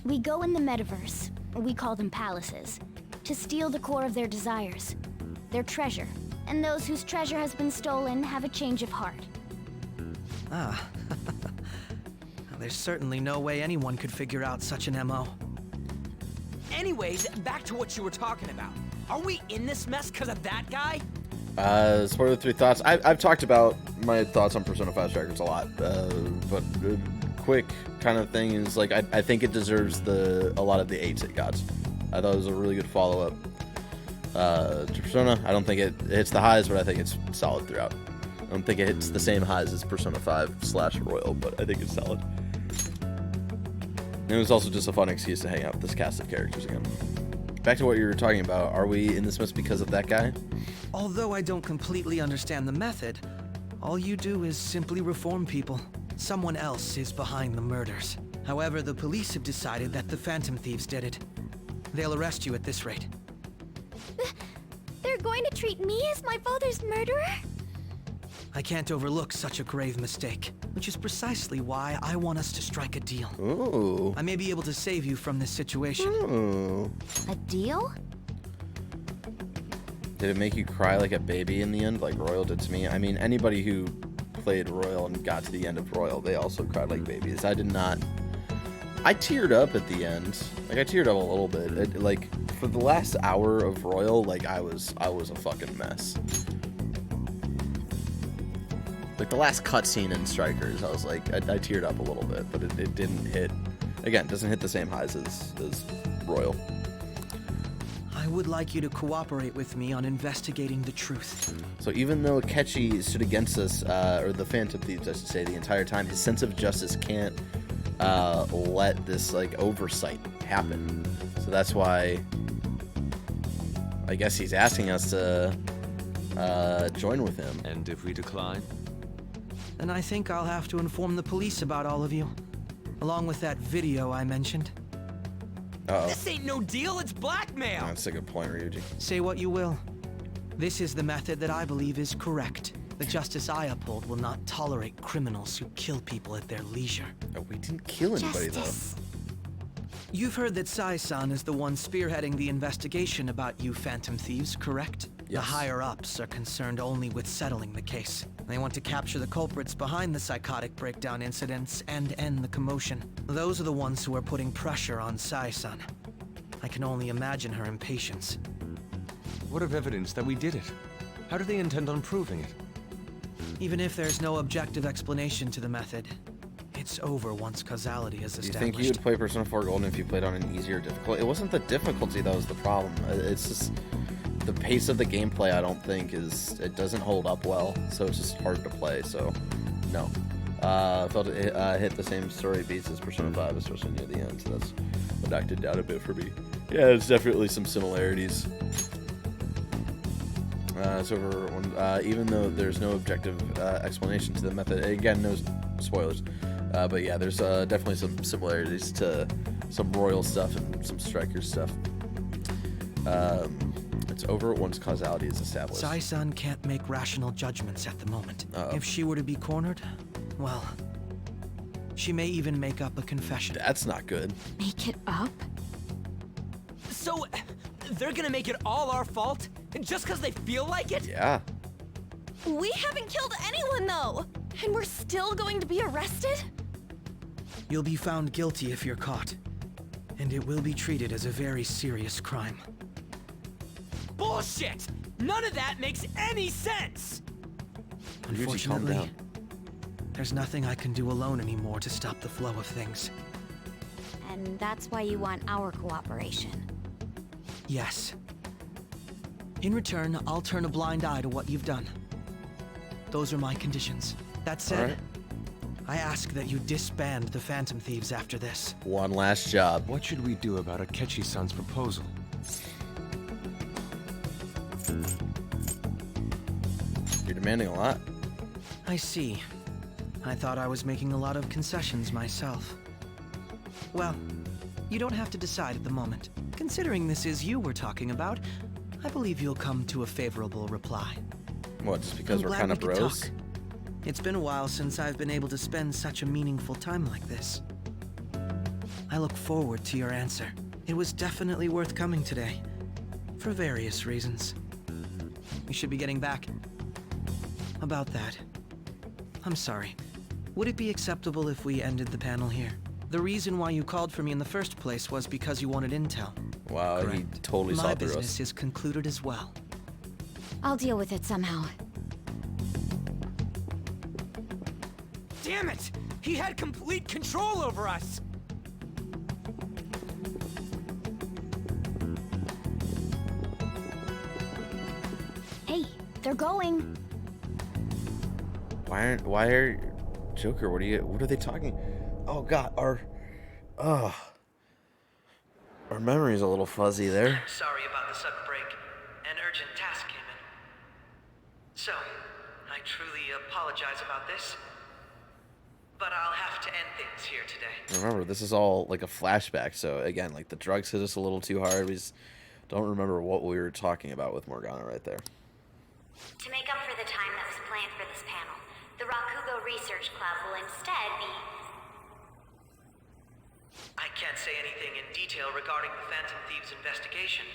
We go in the metaverse, we call them palaces, to steal the core of their desires, their treasure. And those whose treasure has been stolen have a change of heart. Ah. There's certainly no way anyone could figure out such an MO. Anyways, back to what you were talking about. Are we in this mess because of that guy? Spoiler 3 thoughts. I've talked about my thoughts on Persona 5 Strikers a lot, but quick kind of thing is, like, I think it deserves a lot of the 8s it got. I thought it was a really good follow-up to Persona. I don't think it hits the highs, but I think it's solid throughout. I don't think it hits the same highs as Persona 5 / Royal, but I think it's solid. And it was also just a fun excuse to hang out with this cast of characters again. Back to what you were talking about, are we in this mess because of that guy? Although I don't completely understand the method, all you do is simply reform people. Someone else is behind the murders. However, the police have decided that the Phantom Thieves did it. They'll arrest you at this rate. They're going to treat me as my father's murderer? I can't overlook such a grave mistake, which is precisely why I want us to strike a deal. Ooh. I may be able to save you from this situation. Ooh. A deal? Did it make you cry like a baby in the end, like Royal did to me? I mean, anybody who played Royal and got to the end of Royal, they also cried like babies. I did not. I teared up at the end. Like, I teared up a little bit. Like, for the last hour of Royal, like, I was a fucking mess. Like, the last cutscene in Strikers, I was like, I teared up a little bit, but it didn't hit. Again, it doesn't hit the same highs as Royal. I would like you to cooperate with me on investigating the truth. So even though Akechi stood against us, or the Phantom Thieves, I should say, the entire time, his sense of justice can't let this, like, oversight happen. So that's why I guess he's asking us to join with him. And if we decline? Then I think I'll have to inform the police about all of you, along with that video I mentioned. Uh-oh. This ain't no deal, it's blackmail! That's a good point, Ryuji. Say what you will. This is the method that I believe is correct. The justice I uphold will not tolerate criminals who kill people at their leisure. Oh, we didn't kill anybody, though. You've heard that Sai-san is the one spearheading the investigation about you Phantom Thieves, correct? Yes. The higher-ups are concerned only with settling the case. They want to capture the culprits behind the psychotic breakdown incidents and end the commotion. Those are the ones who are putting pressure on Sai-san. I can only imagine her impatience. What of evidence that we did it? How do they intend on proving it? Even if there's no objective explanation to the method, it's over once causality is Do you established. think you would play Persona 4 Golden if you played on an easier difficulty? It wasn't the difficulty that was the problem. It's just the pace of the gameplay. I don't think it doesn't hold up well, so it's just hard to play. So, no. I felt it hit the same story beats as Persona 5, especially near the end. So that's what knocked it down a bit for me. Yeah, there's definitely some similarities. Even though there's no objective explanation to the method. Again, no spoilers. But yeah, there's definitely some similarities to some Royal stuff and some Striker stuff. It's over once causality is established. Sai-san can't make rational judgments at the moment. Uh-oh. If she were to be cornered, well, she may even make up a confession. That's not good. Make it up? So, they're gonna make it all our fault? Just because they feel like it? Yeah. We haven't killed anyone, though! And we're still going to be arrested? You'll be found guilty if you're caught. And it will be treated as a very serious crime. Bullshit! None of that makes any sense! Unfortunately, there's nothing I can do alone anymore to stop the flow of things. And that's why you want our cooperation. Yes. In return, I'll turn a blind eye to what you've done. Those are my conditions. That said, I ask that you disband the Phantom Thieves after this. One last job. What should we do about Akechi-san's proposal? You're demanding a lot. I see. I thought I was making a lot of concessions myself. Well, you don't have to decide at the moment. Considering this is you we're talking about, I believe you'll come to a favorable reply. What, just because I'm we're glad kind of we could bros? talk. It's been a while since I've been able to spend such a meaningful time like this. I look forward to your answer. It was definitely worth coming today, for various reasons. We should be getting back. About that, I'm sorry. Would it be acceptable if we ended the panel here? The reason why you called for me in the first place was because you wanted intel. Wow, Correct. he totally saw My through us. business is concluded as well. I'll deal with it somehow. Damn it! He had complete control over us! Hey, they're going. Why are Joker? What are they talking? Oh God, our memory's a little fuzzy there. Sorry about the sudden break. An urgent task came in. So, I truly apologize about this. But I'll have to end things here today. Remember, this is all like a flashback. So again, like the drugs hit us a little too hard. We just don't remember what we were talking about with Morgana right there. To make up for the time that was planned for this panel, the Rakugo Research Club will instead be... I can't say anything in detail regarding the Phantom Thieves investigation.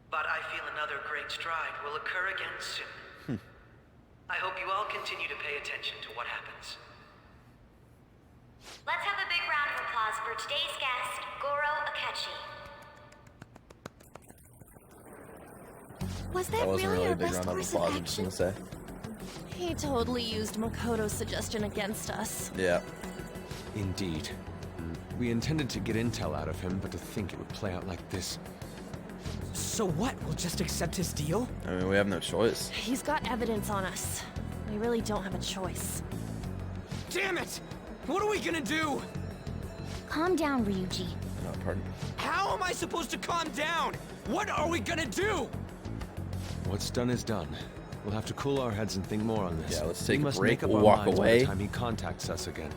But I feel another great stride will occur again soon. I hope you all continue to pay attention to what happens. Let's have a big round of applause for today's guest, Goro Akechi. Was That that wasn't really really our a big best round of course applause, of I'm just action? gonna say. He totally used Makoto's suggestion against us. Yeah. Indeed. We intended to get intel out of him, but to think it would play out like this. So what? We'll just accept his deal? I mean, we have no choice. He's got evidence on us. We really don't have a choice. Damn it! What are we gonna do? Calm down, Ryuji. Oh, pardon. How am I supposed to calm down? What are we gonna do? What's done is done. We'll have to cool our heads and think more on this. Yeah, let's We take a must break, make up we'll our walk minds by away. the time he contacts us again.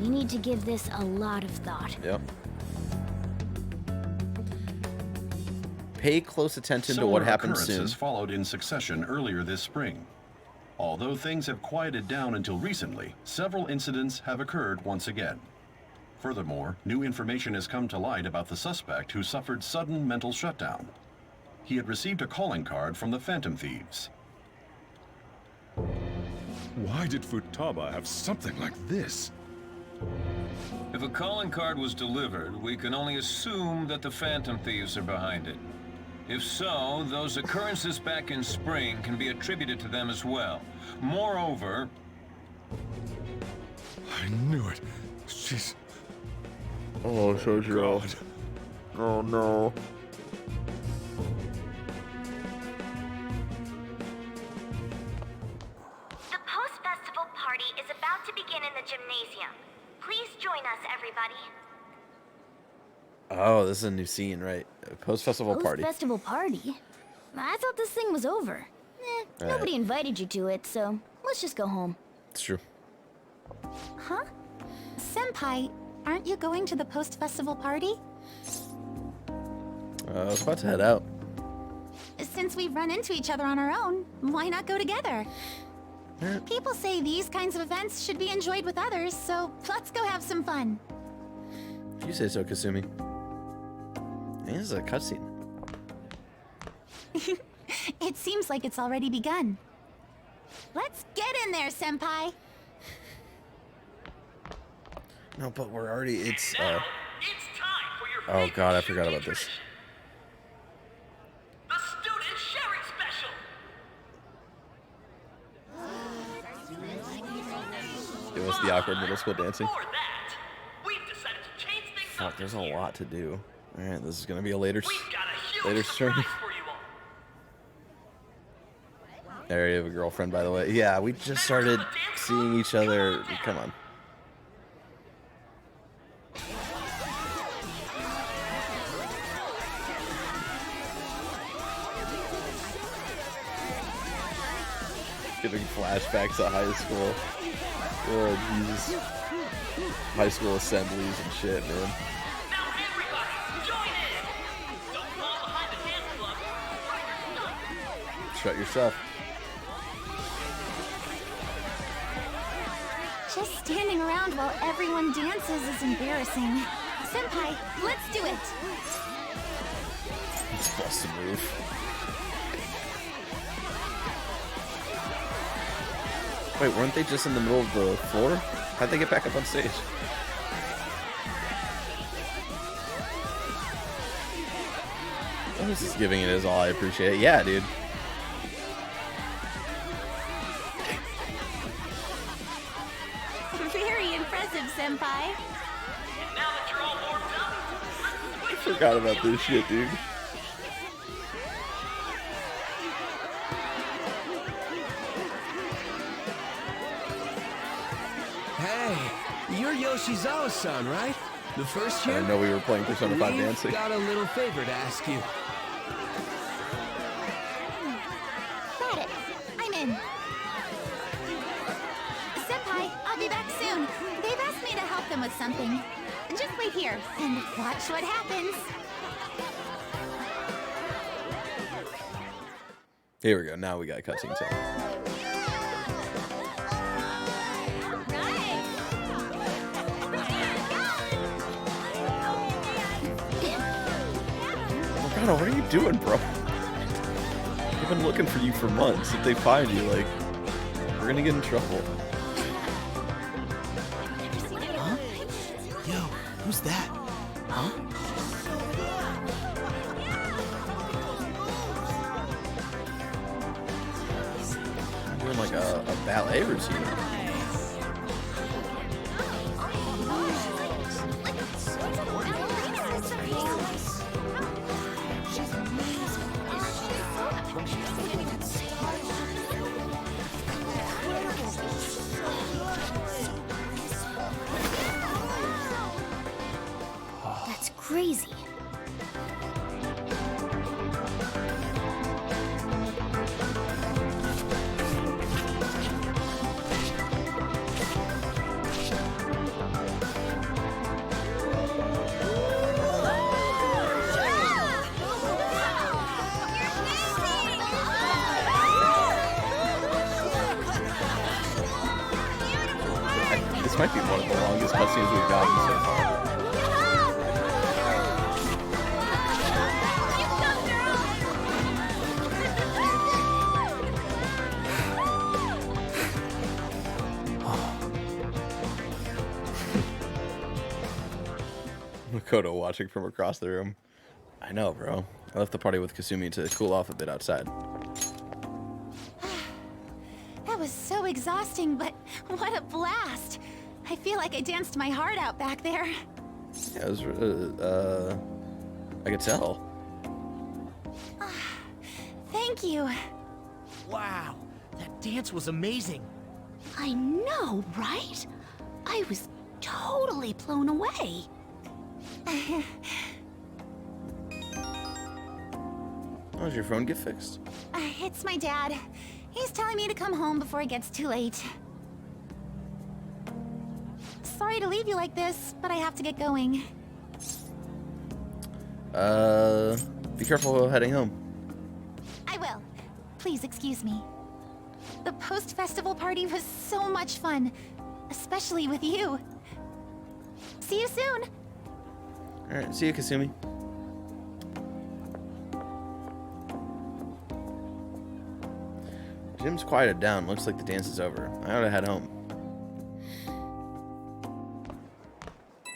We need to give this a lot of thought. Yep. Pay close attention to Similar what happens soon. occurrences followed in succession earlier this spring. Although things have quieted down until recently, several incidents have occurred once again. Furthermore, new information has come to light about the suspect who suffered sudden mental shutdown. He had received a calling card from the Phantom Thieves. Why did Futaba have something like this? If a calling card was delivered, we can only assume that the Phantom Thieves are behind it. If so, those occurrences back in spring can be attributed to them as well. Moreover... I knew it. She's... Oh, Shojiro. Oh, no. The post-festival party is about to begin in the gymnasium. Please join us, everybody. Oh, this is a new scene, right? Post-festival party. Post-festival party? I thought this thing was over. Nobody invited you to it, so let's just go home. It's true. Huh? Senpai, aren't you going to the post-festival party? I was about to head out. Since we've run into each other on our own, why not go together? People say these kinds of events should be enjoyed with others, so let's go have some fun. If you say so, Kasumi. Hey, this is a cutscene. It seems like it's already begun. Let's get in there, Senpai! No, but we're already. It's. It's time for your Oh God, I forgot about this. the student sharing special. It was the awkward middle school dancing. For that, we've decided to change things Fuck, there's a lot to do. All right, this is gonna be a later later stream. for you all. There you have a girlfriend, by the way. Yeah, we just started seeing each other. Come on. Giving flashbacks to high school. Oh, Jesus. High school assemblies and shit, man. Shut yourself. Just standing around while everyone dances is embarrassing. Senpai, let's do it! It's a busted move. Wait, weren't they just in the middle of the floor? How'd they get back up on stage? Oh, this is giving it his all. I appreciate it. Yeah, dude. Very impressive, Senpai. I forgot about this shit, dude. Hey, you're Yoshizawa-san, right? The first I year? didn't know we were playing Persona 5 We've Dancing. got a little favor to ask you. Got it. I'm in. Senpai, I'll be back soon. They've asked me to help them with something. Just wait here and watch what happens. Here we go. Now we got cutscene time. Morgana, what are you doing, bro? Get been looking for you for months. If they find you, like, we're gonna get in trouble. Huh? Yo, who's that? Huh? Doing like a ballet routine. That's crazy. This might be one of the longest cutscenes we've gotten so far. Makoto watching from across the room. I know, bro. I left the party with Kasumi to cool off a bit outside. That was so exhausting, but what a blast! I feel like I danced my heart out back there. Yeah, it was, I could tell. Thank you. Wow, that dance was amazing. I know, right? I was totally blown away. Oh, did your phone get fixed? It's my dad. He's telling me to come home before it gets too late. Sorry to leave you like this, but I have to get going. Be careful heading home. I will. Please excuse me. The post-festival party was so much fun, especially with you. See you soon. Alright, see you, Kasumi. Jim's quieted down. Looks like the dance is over. I ought to head home.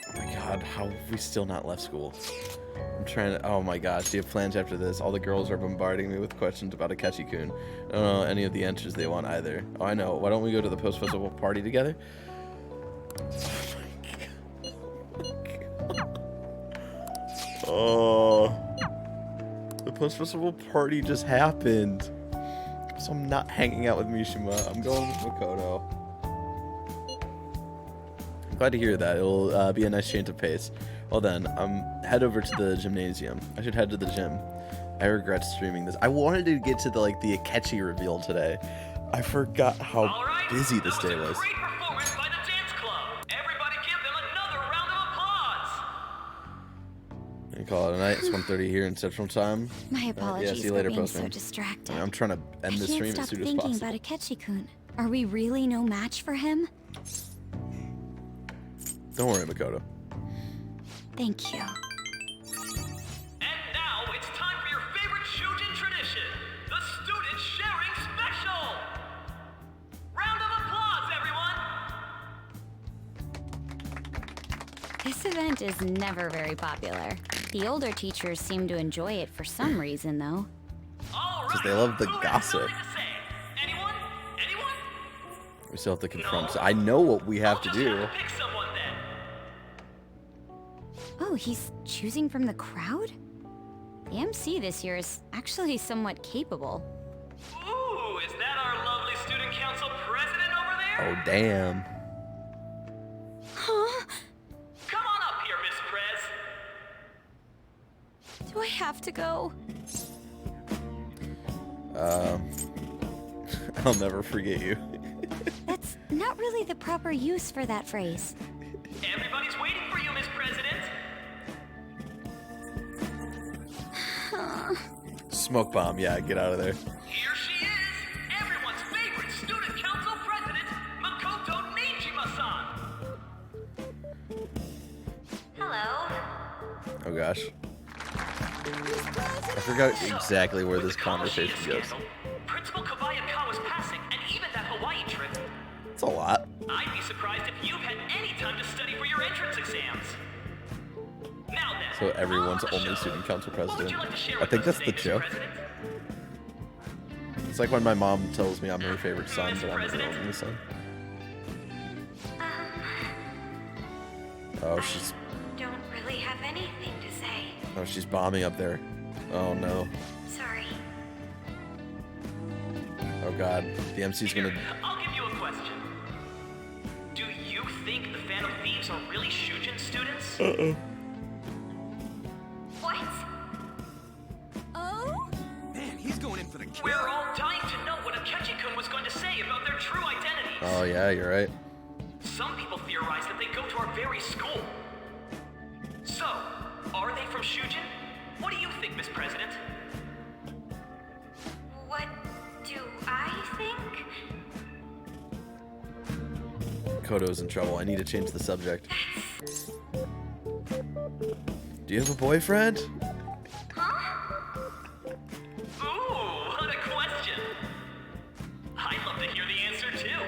Oh my god, how have we still not left school? I'm trying to... Oh my gosh, do you have plans after this? All the girls are bombarding me with questions about Akechi-kun. I don't know any of the answers they want either. Oh, I know. Why don't we go to the post-festival party together? Oh, the post-festival party just happened. So I'm not hanging out with Mishima. I'm going with Makoto. I'm glad to hear that. It'll be a nice change of pace. Well then, head over to the gymnasium. I should head to the gym. I regret streaming this. I wanted to get to the Akechi reveal today. I forgot how busy this day was. You call it a night. It's 1:30 here in Central Time. My apologies yeah, see you later, for being Postman. so distracted. I'm trying to end the stream I as can't soon stop as thinking possible. about Akechi-kun. Are we really no match for him? Don't worry, Makoto. Thank you. And now it's time for your favorite Shujin tradition, the Student Sharing Special! Round of applause, everyone! This event is never very popular. The older teachers seem to enjoy it for some reason, though. Because they love the gossip. We still have to confront. So I know what we have to do. Oh, he's choosing from the crowd? The MC this year is actually somewhat capable. Ooh, is that our lovely student council president over there? Oh, damn. Huh? Come on up here, Miss Prez. Do I have to go? I'll never forget you. That's not really the proper use for that phrase. Everybody's waiting for you, Miss President. Smoke bomb, yeah, get out of there. Here she is, everyone's favorite student council president, Makoto Nijima-san. Hello. Oh gosh. I forgot exactly where this conversation goes. Principal Kobayakawa's passing, and even that Hawaii trip. It's a lot. I'd be surprised if you've had any time to study for your entrance exams. Now then. So everyone's only student council president. I think that's the joke. It's like when my mom tells me I'm her favorite son, but I'm her only son. Oh, she's... Don't really have anything to say. Oh, she's bombing up there. Oh, no. Sorry. Oh, God. The MC's gonna... I'll give you a question. Do you think the Phantom Thieves are really Shujin students? Uh-oh. What? Oh? Man, he's going in for the kill. We're all dying to know what Akechi-kun was going to say about their true identities. Oh, yeah, you're right. Some people theorize that they go to our very school. So, are they from Shujin? What do you think, Miss President? What do I think? Kodo's in trouble. I need to change the subject. Do you have a boyfriend? Ooh, what a question. I'd love to hear the answer, too.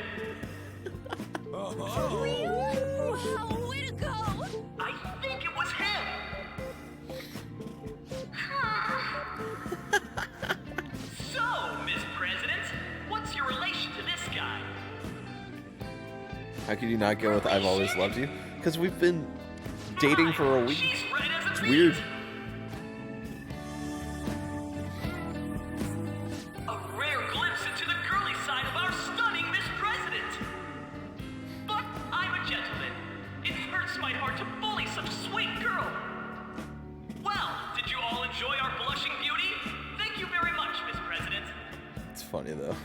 Way to go! I think it was him. So, Miss President, what's your relation to this guy? How could you not go with I've always loved you? Because we've been dating for a week. It's weird. A rare glimpse into the girly side of our stunning Miss President. But I'm a gentleman. It hurts my heart to bully such a sweet girl. Well, did you all enjoy our blushing beauty? Thank you very much, Miss President. It's funny, though.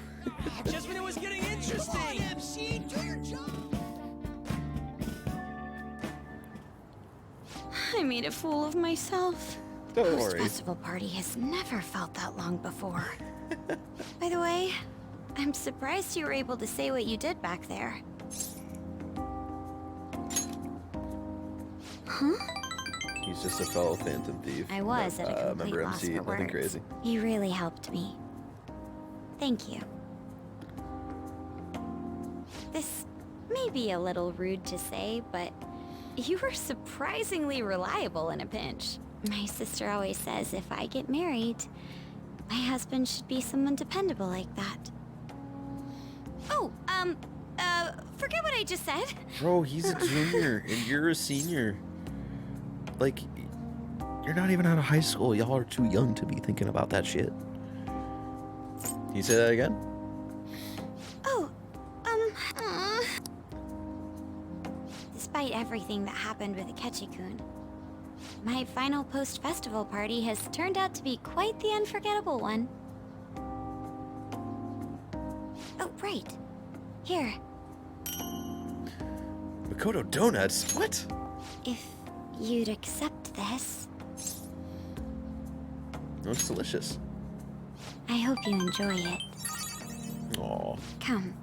Just when it was getting interesting. Come on, MC, do your job. I made a fool of myself. Don't Post worry. festival party has never felt that long before. By the way, I'm surprised you were able to say what you did back there. Huh? He's just a fellow Phantom Thief. I was at a complete member loss MC, for nothing words. crazy. You really helped me. Thank you. This may be a little rude to say, but you were surprisingly reliable in a pinch. My sister always says if I get married, my husband should be someone dependable like that. Oh, forget what I just said. Bro, he's a junior and you're a senior. Like, you're not even out of high school. Y'all are too young to be thinking about that shit. Can you say that again? Oh, Despite everything that happened with Akechi-kun, my final post-festival party has turned out to be quite the unforgettable one. Oh, right. Here. Makoto Donuts? What? If you'd accept this, Looks delicious. I hope you enjoy it. Aw. Come,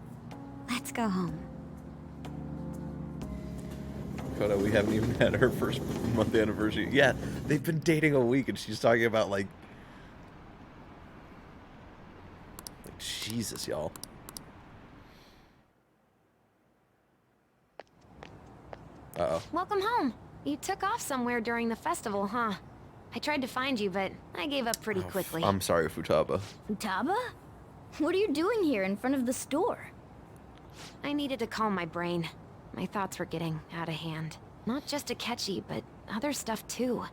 let's go home. Makoto, we haven't even had her first month anniversary. Yeah, they've been dating a week and she's talking about like Jesus, y'all. Uh-oh. Welcome home. You took off somewhere during the festival, huh? I tried to find you, but I gave up pretty quickly. I'm sorry, Futaba. Futaba? What are you doing here in front of the store? I needed to calm my brain. My thoughts were getting out of hand. Not just Akechi, but other stuff too.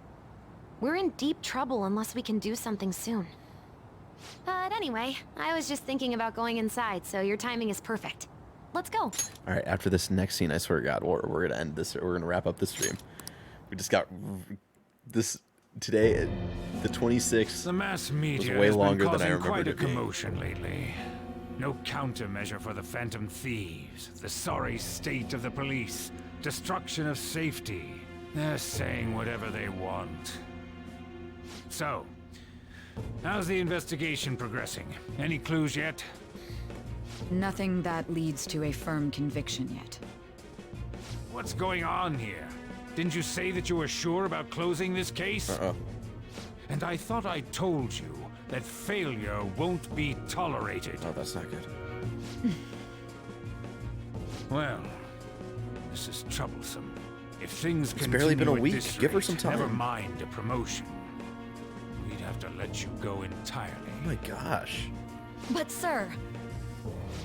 We're in deep trouble unless we can do something soon. But anyway, I was just thinking about going inside, so your timing is perfect. Let's go. All right, after this next scene, I swear to God, we're gonna end this. We're gonna wrap up the stream. We just got this today, the 26th. The mass media was way has longer been than I causing quite remembered a it being. commotion lately. No countermeasure for the Phantom Thieves, the sorry state of the police, destruction of safety. They're saying whatever they want. So, how's the investigation progressing? Any clues yet? Nothing that leads to a firm conviction yet. What's going on here? Didn't you say that you were sure about closing this case? Uh-oh. And I thought I told you that failure won't be tolerated. Oh, that's not good. Well, this is troublesome. If things It's continue barely been a at week. this Give her rate, some time. Never mind a promotion. We'd have to let you go entirely. Oh my gosh. But sir...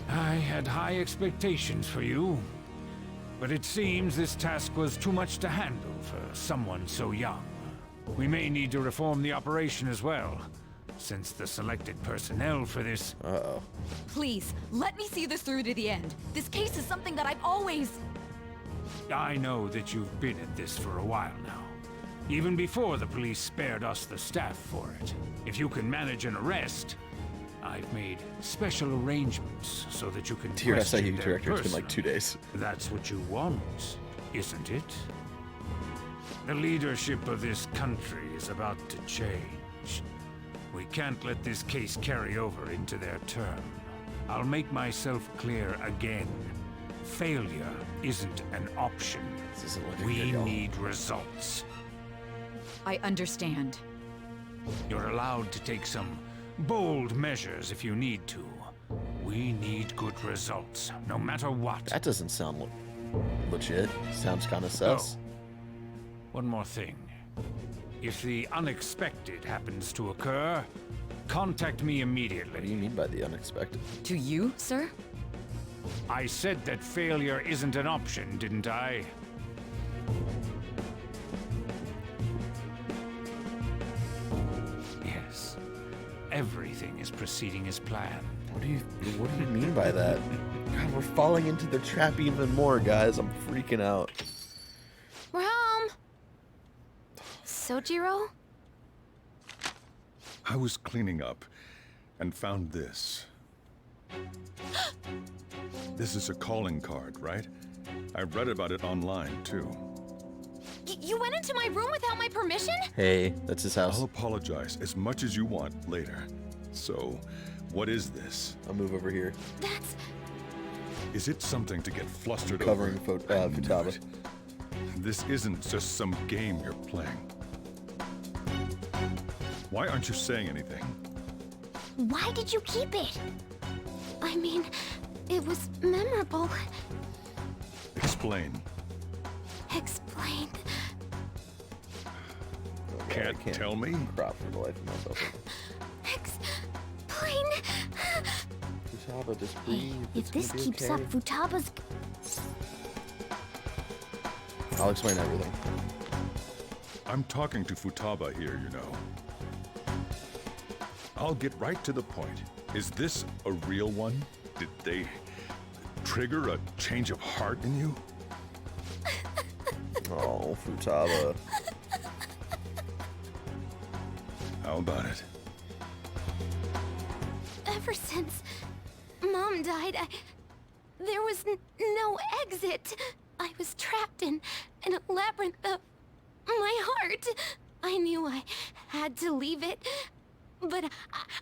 I had high expectations for you, but it seems this task was too much to handle for someone so young. We may need to reform the operation as well, since the selected personnel for this... Uh-oh. Please, let me see this through to the end. This case is something that I've always... I know that you've been at this for a while now, even before the police spared us the staff for it. If you can manage an arrest, I've made special arrangements so that you can Dear question SIU them director, it's been like personally. 2 days. That's what you want, isn't it? The leadership of this country is about to change. We can't let this case carry over into their term. I'll make myself clear again. Failure isn't an option. We need results. I understand. You're allowed to take some bold measures if you need to. We need good results, no matter what. That doesn't sound legit. Sounds kind of sus. One more thing. If the unexpected happens to occur, contact me immediately. What do you mean by the unexpected? To you, sir? I said that failure isn't an option, didn't I? Yes. Everything is proceeding as planned. What do you mean by that? God, we're falling into the trap even more, guys. I'm freaking out. We're home. Sojiro? I was cleaning up and found this. This is a calling card, right? I read about it online, too. You went into my room without my permission? Hey, that's his house. I'll apologize as much as you want later. So, what is this? I'll move over here. That's... Is it something to get flustered Covering over? Futaba. This isn't just some game you're playing. Why aren't you saying anything? Why did you keep it? I mean, it was memorable. Explain. Explain. Can't tell me? Crap for the life of myself. Explain. Futaba, just breathe. If this keeps up, Futaba's... I'll explain everything. I'm talking to Futaba here, you know. I'll get right to the point. Is this a real one? Did they trigger a change of heart in you? Oh, Futaba. How about it? Ever since Mom died, there was no exit. I was trapped in a labyrinth of my heart. I knew I had to leave it, but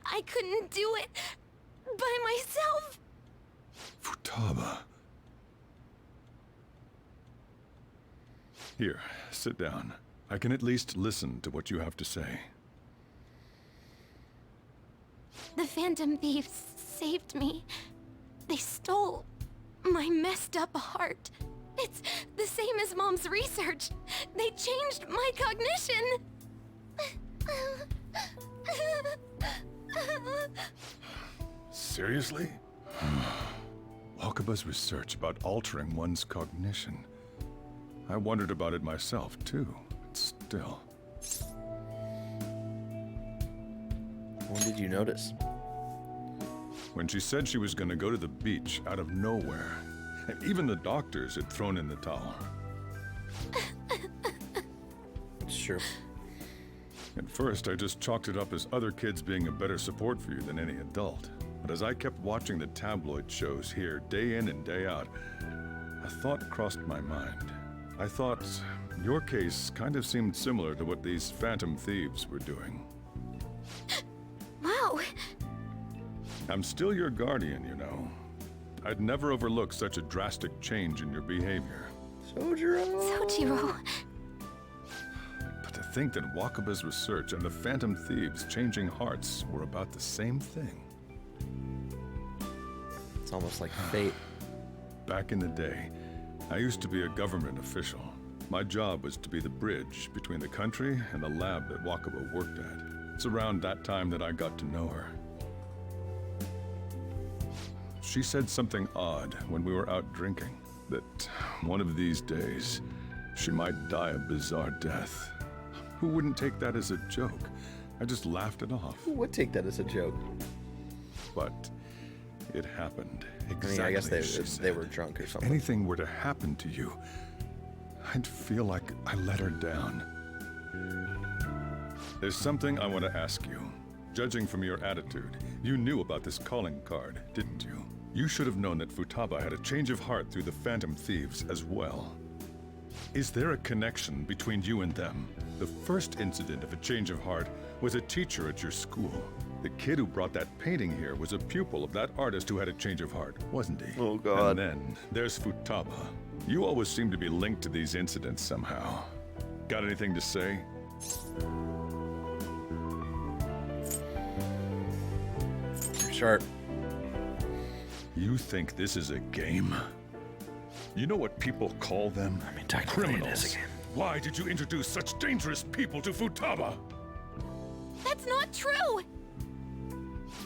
I couldn't do it by myself. Futaba. Here, sit down. I can at least listen to what you have to say. The Phantom Thieves saved me. They stole my messed up heart. It's the same as Mom's research. They changed my cognition. Seriously? Wakaba's research about altering one's cognition. I wondered about it myself, too. But still. When did you notice? When she said she was going to go to the beach out of nowhere. And even the doctors had thrown in the towel. It's true. At first, I just chalked it up as other kids being a better support for you than any adult. But as I kept watching the tabloid shows here, day in and day out, a thought crossed my mind. I thought your case kind of seemed similar to what these Phantom Thieves were doing. Wow. I'm still your guardian, you know. I'd never overlook such a drastic change in your behavior. Sojiro. Sojiro. But to think that Wakaba's research and the Phantom Thieves changing hearts were about the same thing. It's almost like fate. Back in the day, I used to be a government official. My job was to be the bridge between the country and the lab that Wakaba worked at. It's around that time that I got to know her. She said something odd when we were out drinking, that one of these days, she might die a bizarre death. Who wouldn't take that as a joke? I just laughed it off. Who would take that as a joke? But it happened exactly. I mean, I guess they were drunk or something. If anything were to happen to you, I'd feel like I let her down. There's something I want to ask you. Judging from your attitude, you knew about this calling card, didn't you? You should have known that Futaba had a change of heart through the Phantom Thieves as well. Is there a connection between you and them? The first incident of a change of heart was a teacher at your school. The kid who brought that painting here was a pupil of that artist who had a change of heart, wasn't he? Oh, God. And then there's Futaba. You always seem to be linked to these incidents somehow. Got anything to say? Sharp. You think this is a game? You know what people call them? I mean, technically criminals. it is a game. Why did you introduce such dangerous people to Futaba? That's not true!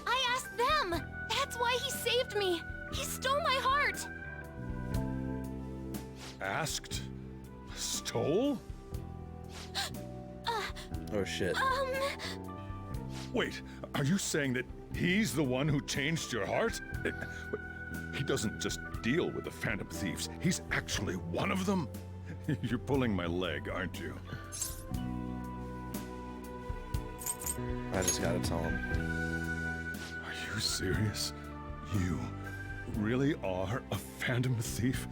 I asked them! That's why he saved me! He stole my heart! Asked? Stole? Oh shit. Wait, are you saying that he's the one who changed your heart? He doesn't just deal with the Phantom Thieves, he's actually one of them? You're pulling my leg, aren't you? I just gotta tell him. Are you serious? You really are a Phantom Thief?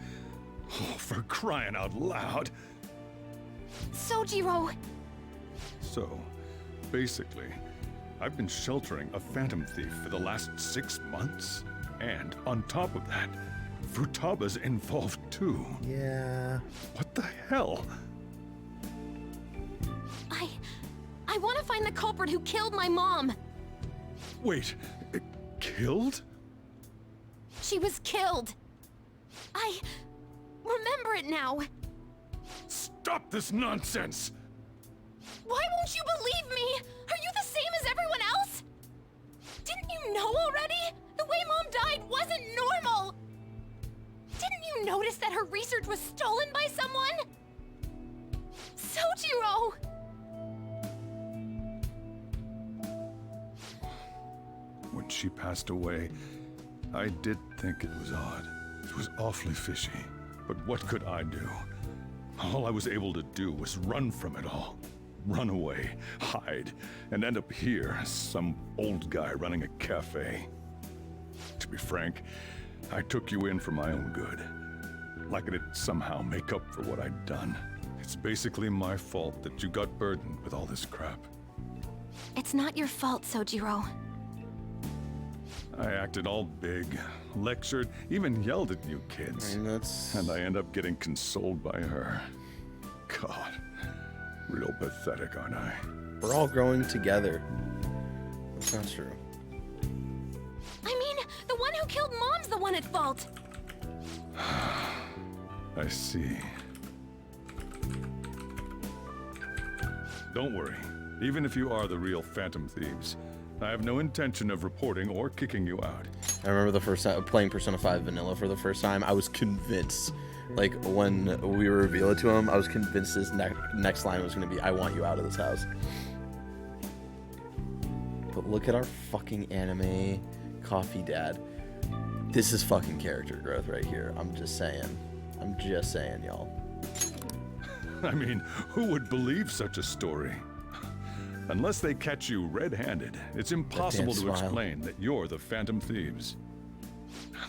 Oh, for crying out loud! Sojiro! So, basically, I've been sheltering a Phantom Thief for the last 6 months. And on top of that, Futaba's involved too. Yeah. What the hell? I want to find the culprit who killed my mom! Wait, killed? She was killed! I remember it now! Stop this nonsense! Why won't you believe me? Are you the same as everyone else? Didn't you know already? The way Mom died wasn't normal! Didn't you notice that her research was stolen by someone? Sojiro! When she passed away, I did think it was odd. It was awfully fishy. But what could I do? All I was able to do was run from it all. Run away, hide, and end up here, some old guy running a cafe. To be frank, I took you in for my own good. Like it'd somehow make up for what I'd done. It's basically my fault that you got burdened with all this crap. It's not your fault, Sojiro. I acted all big, lectured, even yelled at you kids. I mean, that's... And I end up getting consoled by her. God, real pathetic, aren't I? We're all growing together. That's not true. I mean, the one who killed Mom's the one at fault! I see. Don't worry. Even if you are the real Phantom Thieves, I have no intention of reporting or kicking you out. I remember the first time playing Persona 5 Vanilla for the first time. I was convinced, like when we reveal it to him, I was convinced his next line was going to be, "I want you out of this house." But look at our fucking anime coffee dad. This is fucking character growth right here. I'm just saying. I'm just saying, y'all. I mean, who would believe such a story? Unless they catch you red-handed, it's impossible to explain that you're the Phantom Thieves.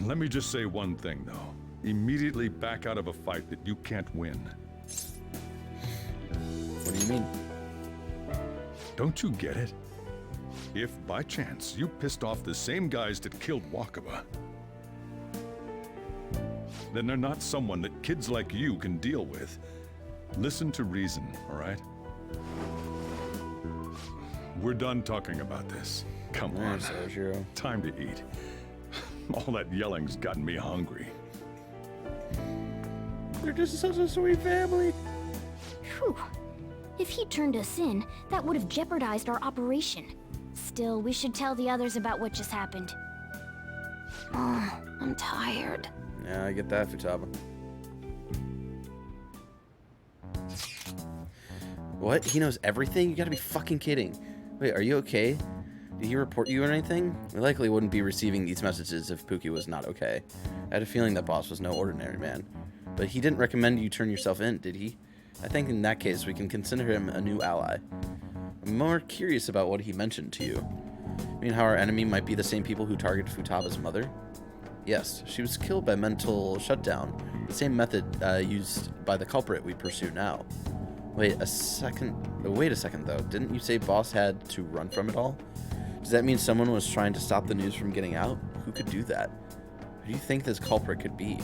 Let me just say one thing, though. Immediately back out of a fight that you can't win. What do you mean? Don't you get it? If, by chance, you pissed off the same guys that killed Wakaba, then they're not someone that kids like you can deal with. Listen to reason, all right? we're done talking about this. Come on. Soichiro. Time to eat. All that yelling's gotten me hungry. They're just such a sweet family. Phew. If he turned us in, that would have jeopardized our operation. Still, we should tell the others about what just happened. Oh, I'm tired. Yeah, I get that, Futaba. What? He knows everything? You gotta be fucking kidding. Wait, are you okay? Did he report you or anything? We likely wouldn't be receiving these messages if Pookie was not okay. I had a feeling that boss was no ordinary man. But he didn't recommend you turn yourself in, did he? I think in that case we can consider him a new ally. I'm more curious about what he mentioned to you. I mean, how our enemy might be the same people who targeted Futaba's mother? Yes, she was killed by mental shutdown, the same method used by the culprit we pursue now. Wait a second though. Didn't you say boss had to run from it all? Does that mean someone was trying to stop the news from getting out? Who could do that? Who do you think this culprit could be?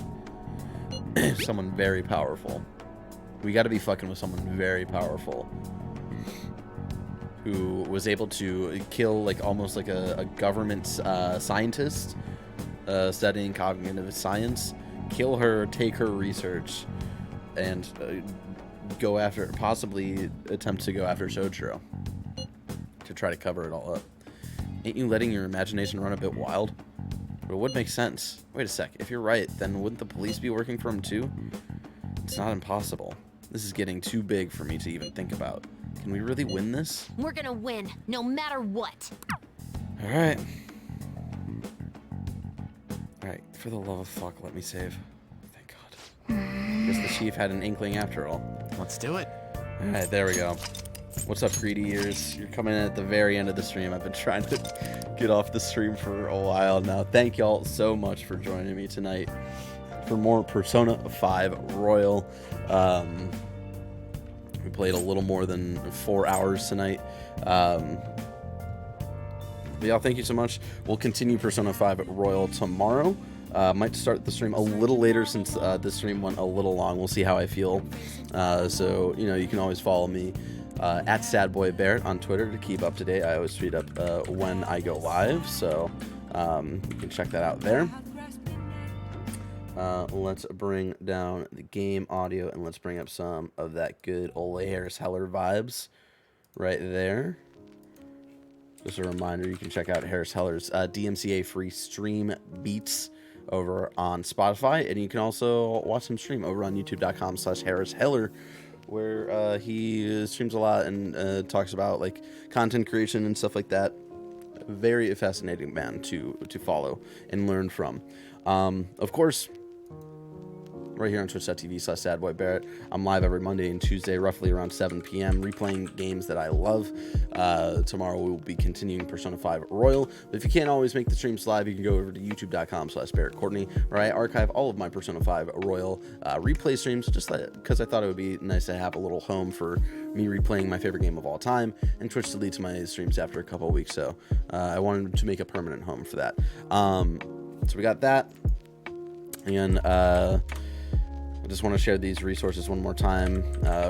Someone very powerful. We gotta be fucking with someone very powerful. Who was able to kill like almost like a government scientist studying cognitive science, kill her, take her research, and go after, possibly attempt to go after Soichiro to try to cover it all up. Ain't you letting your imagination run a bit wild? But it would make sense. Wait a sec, if you're right, then wouldn't the police be working for him too? It's not impossible. This is getting too big for me to even think about. Can we really win this? We're gonna win, no matter what. Alright. Alright, for the love of fuck, let me save. Thank God. Guess the chief had an inkling after all. Let's do it. Alright, there we go. What's up, greedy ears? You're coming in at the very end of the stream. I've been trying to get off the stream for a while now. Thank y'all so much for joining me tonight for more Persona 5 Royal. We played a little more than 4 hours tonight. But y'all, thank you so much. We'll continue Persona 5 Royal tomorrow. Might start the stream a little later since this stream went a little long. We'll see how I feel. So, you know, you can always follow me at SadBoyBarrett on Twitter to keep up to date. I always tweet up when I go live, so you can check that out there. Let's bring down the game audio and let's bring up some of that good old Harris Heller vibes right there. Just a reminder, you can check out Harris Heller's DMCA free stream beats over on Spotify, and you can also watch him stream over on youtube.com/Harris Heller, where he streams a lot and talks about like content creation and stuff like that. Very fascinating man to follow and learn from. Of course, right here on twitch.tv/SadBoyBarrett. I'm live every Monday and Tuesday, roughly around 7 p.m., replaying games that I love. Tomorrow we will be continuing Persona 5 Royal. But if you can't always make the streams live, you can go over to youtube.com/BarrettCourtney, where I archive all of my Persona 5 Royal replay streams, just because I thought it would be nice to have a little home for me replaying my favorite game of all time. And Twitch deletes my streams after a couple of weeks, so I wanted to make a permanent home for that. So we got that. And I just want to share these resources one more time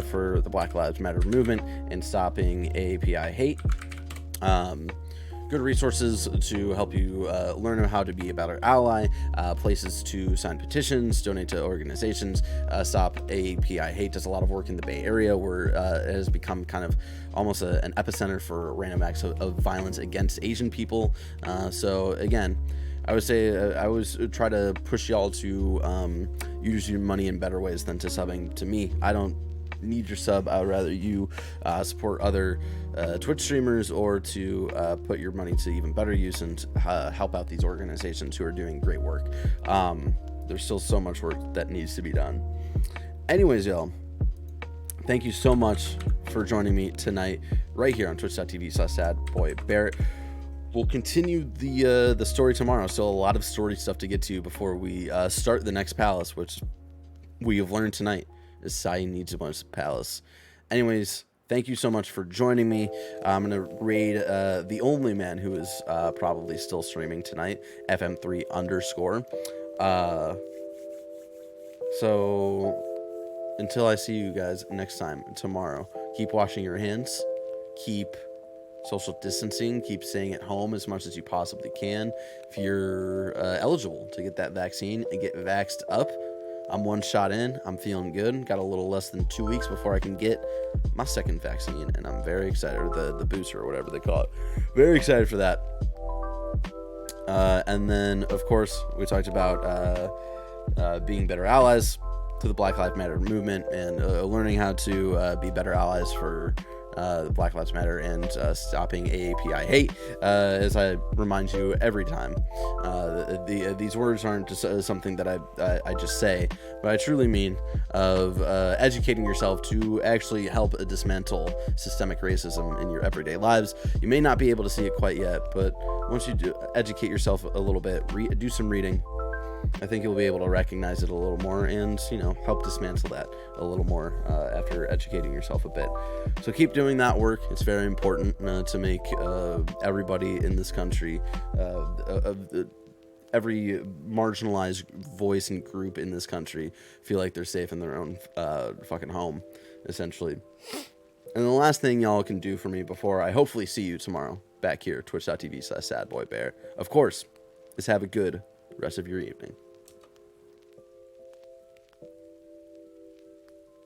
for the Black Lives Matter movement and stopping API hate. Good resources to help you learn how to be a better ally, places to sign petitions, donate to organizations. Stop API hate does a lot of work in the Bay Area, where it has become kind of almost an epicenter for random acts of violence against Asian people. So again, I would say I always try to push y'all to use your money in better ways than to subbing to me. I don't need your sub. I would rather you support other Twitch streamers, or to put your money to even better use and help out these organizations who are doing great work. There's still so much work that needs to be done. Anyways, y'all, thank you so much for joining me tonight right here on twitch.tv/SadBoyBarrett. We'll continue the story tomorrow. Still a lot of story stuff to get to before we start the next palace, which we have learned tonight is Sai needs a bunch of palace. Anyways, thank you so much for joining me. I'm going to raid the only man who is probably still streaming tonight, FM3_. So until I see you guys next time tomorrow, keep washing your hands, keep social distancing, keep staying at home as much as you possibly can. If you're eligible to get that vaccine and get vaxxed up, I'm 1 shot in. I'm feeling good. Got a little less than 2 weeks before I can get my second vaccine, and I'm very excited, or the booster or whatever they call it. Very excited for that. And then, of course, we talked about being better allies to the Black Lives Matter movement, and learning how to be better allies for the Black Lives Matter and stopping AAPI hate, as I remind you every time. These words aren't just something that I just say, but I truly mean of educating yourself to actually help dismantle systemic racism in your everyday lives. You may not be able to see it quite yet, but once you do educate yourself a little bit, do some reading, I think you'll be able to recognize it a little more and, help dismantle that a little more after educating yourself a bit. So keep doing that work. It's very important to make everybody in this country, every marginalized voice and group in this country feel like they're safe in their own fucking home, essentially. And the last thing y'all can do for me before I hopefully see you tomorrow back here, twitch.tv/sadboybear, of course, is have a good rest of your evening.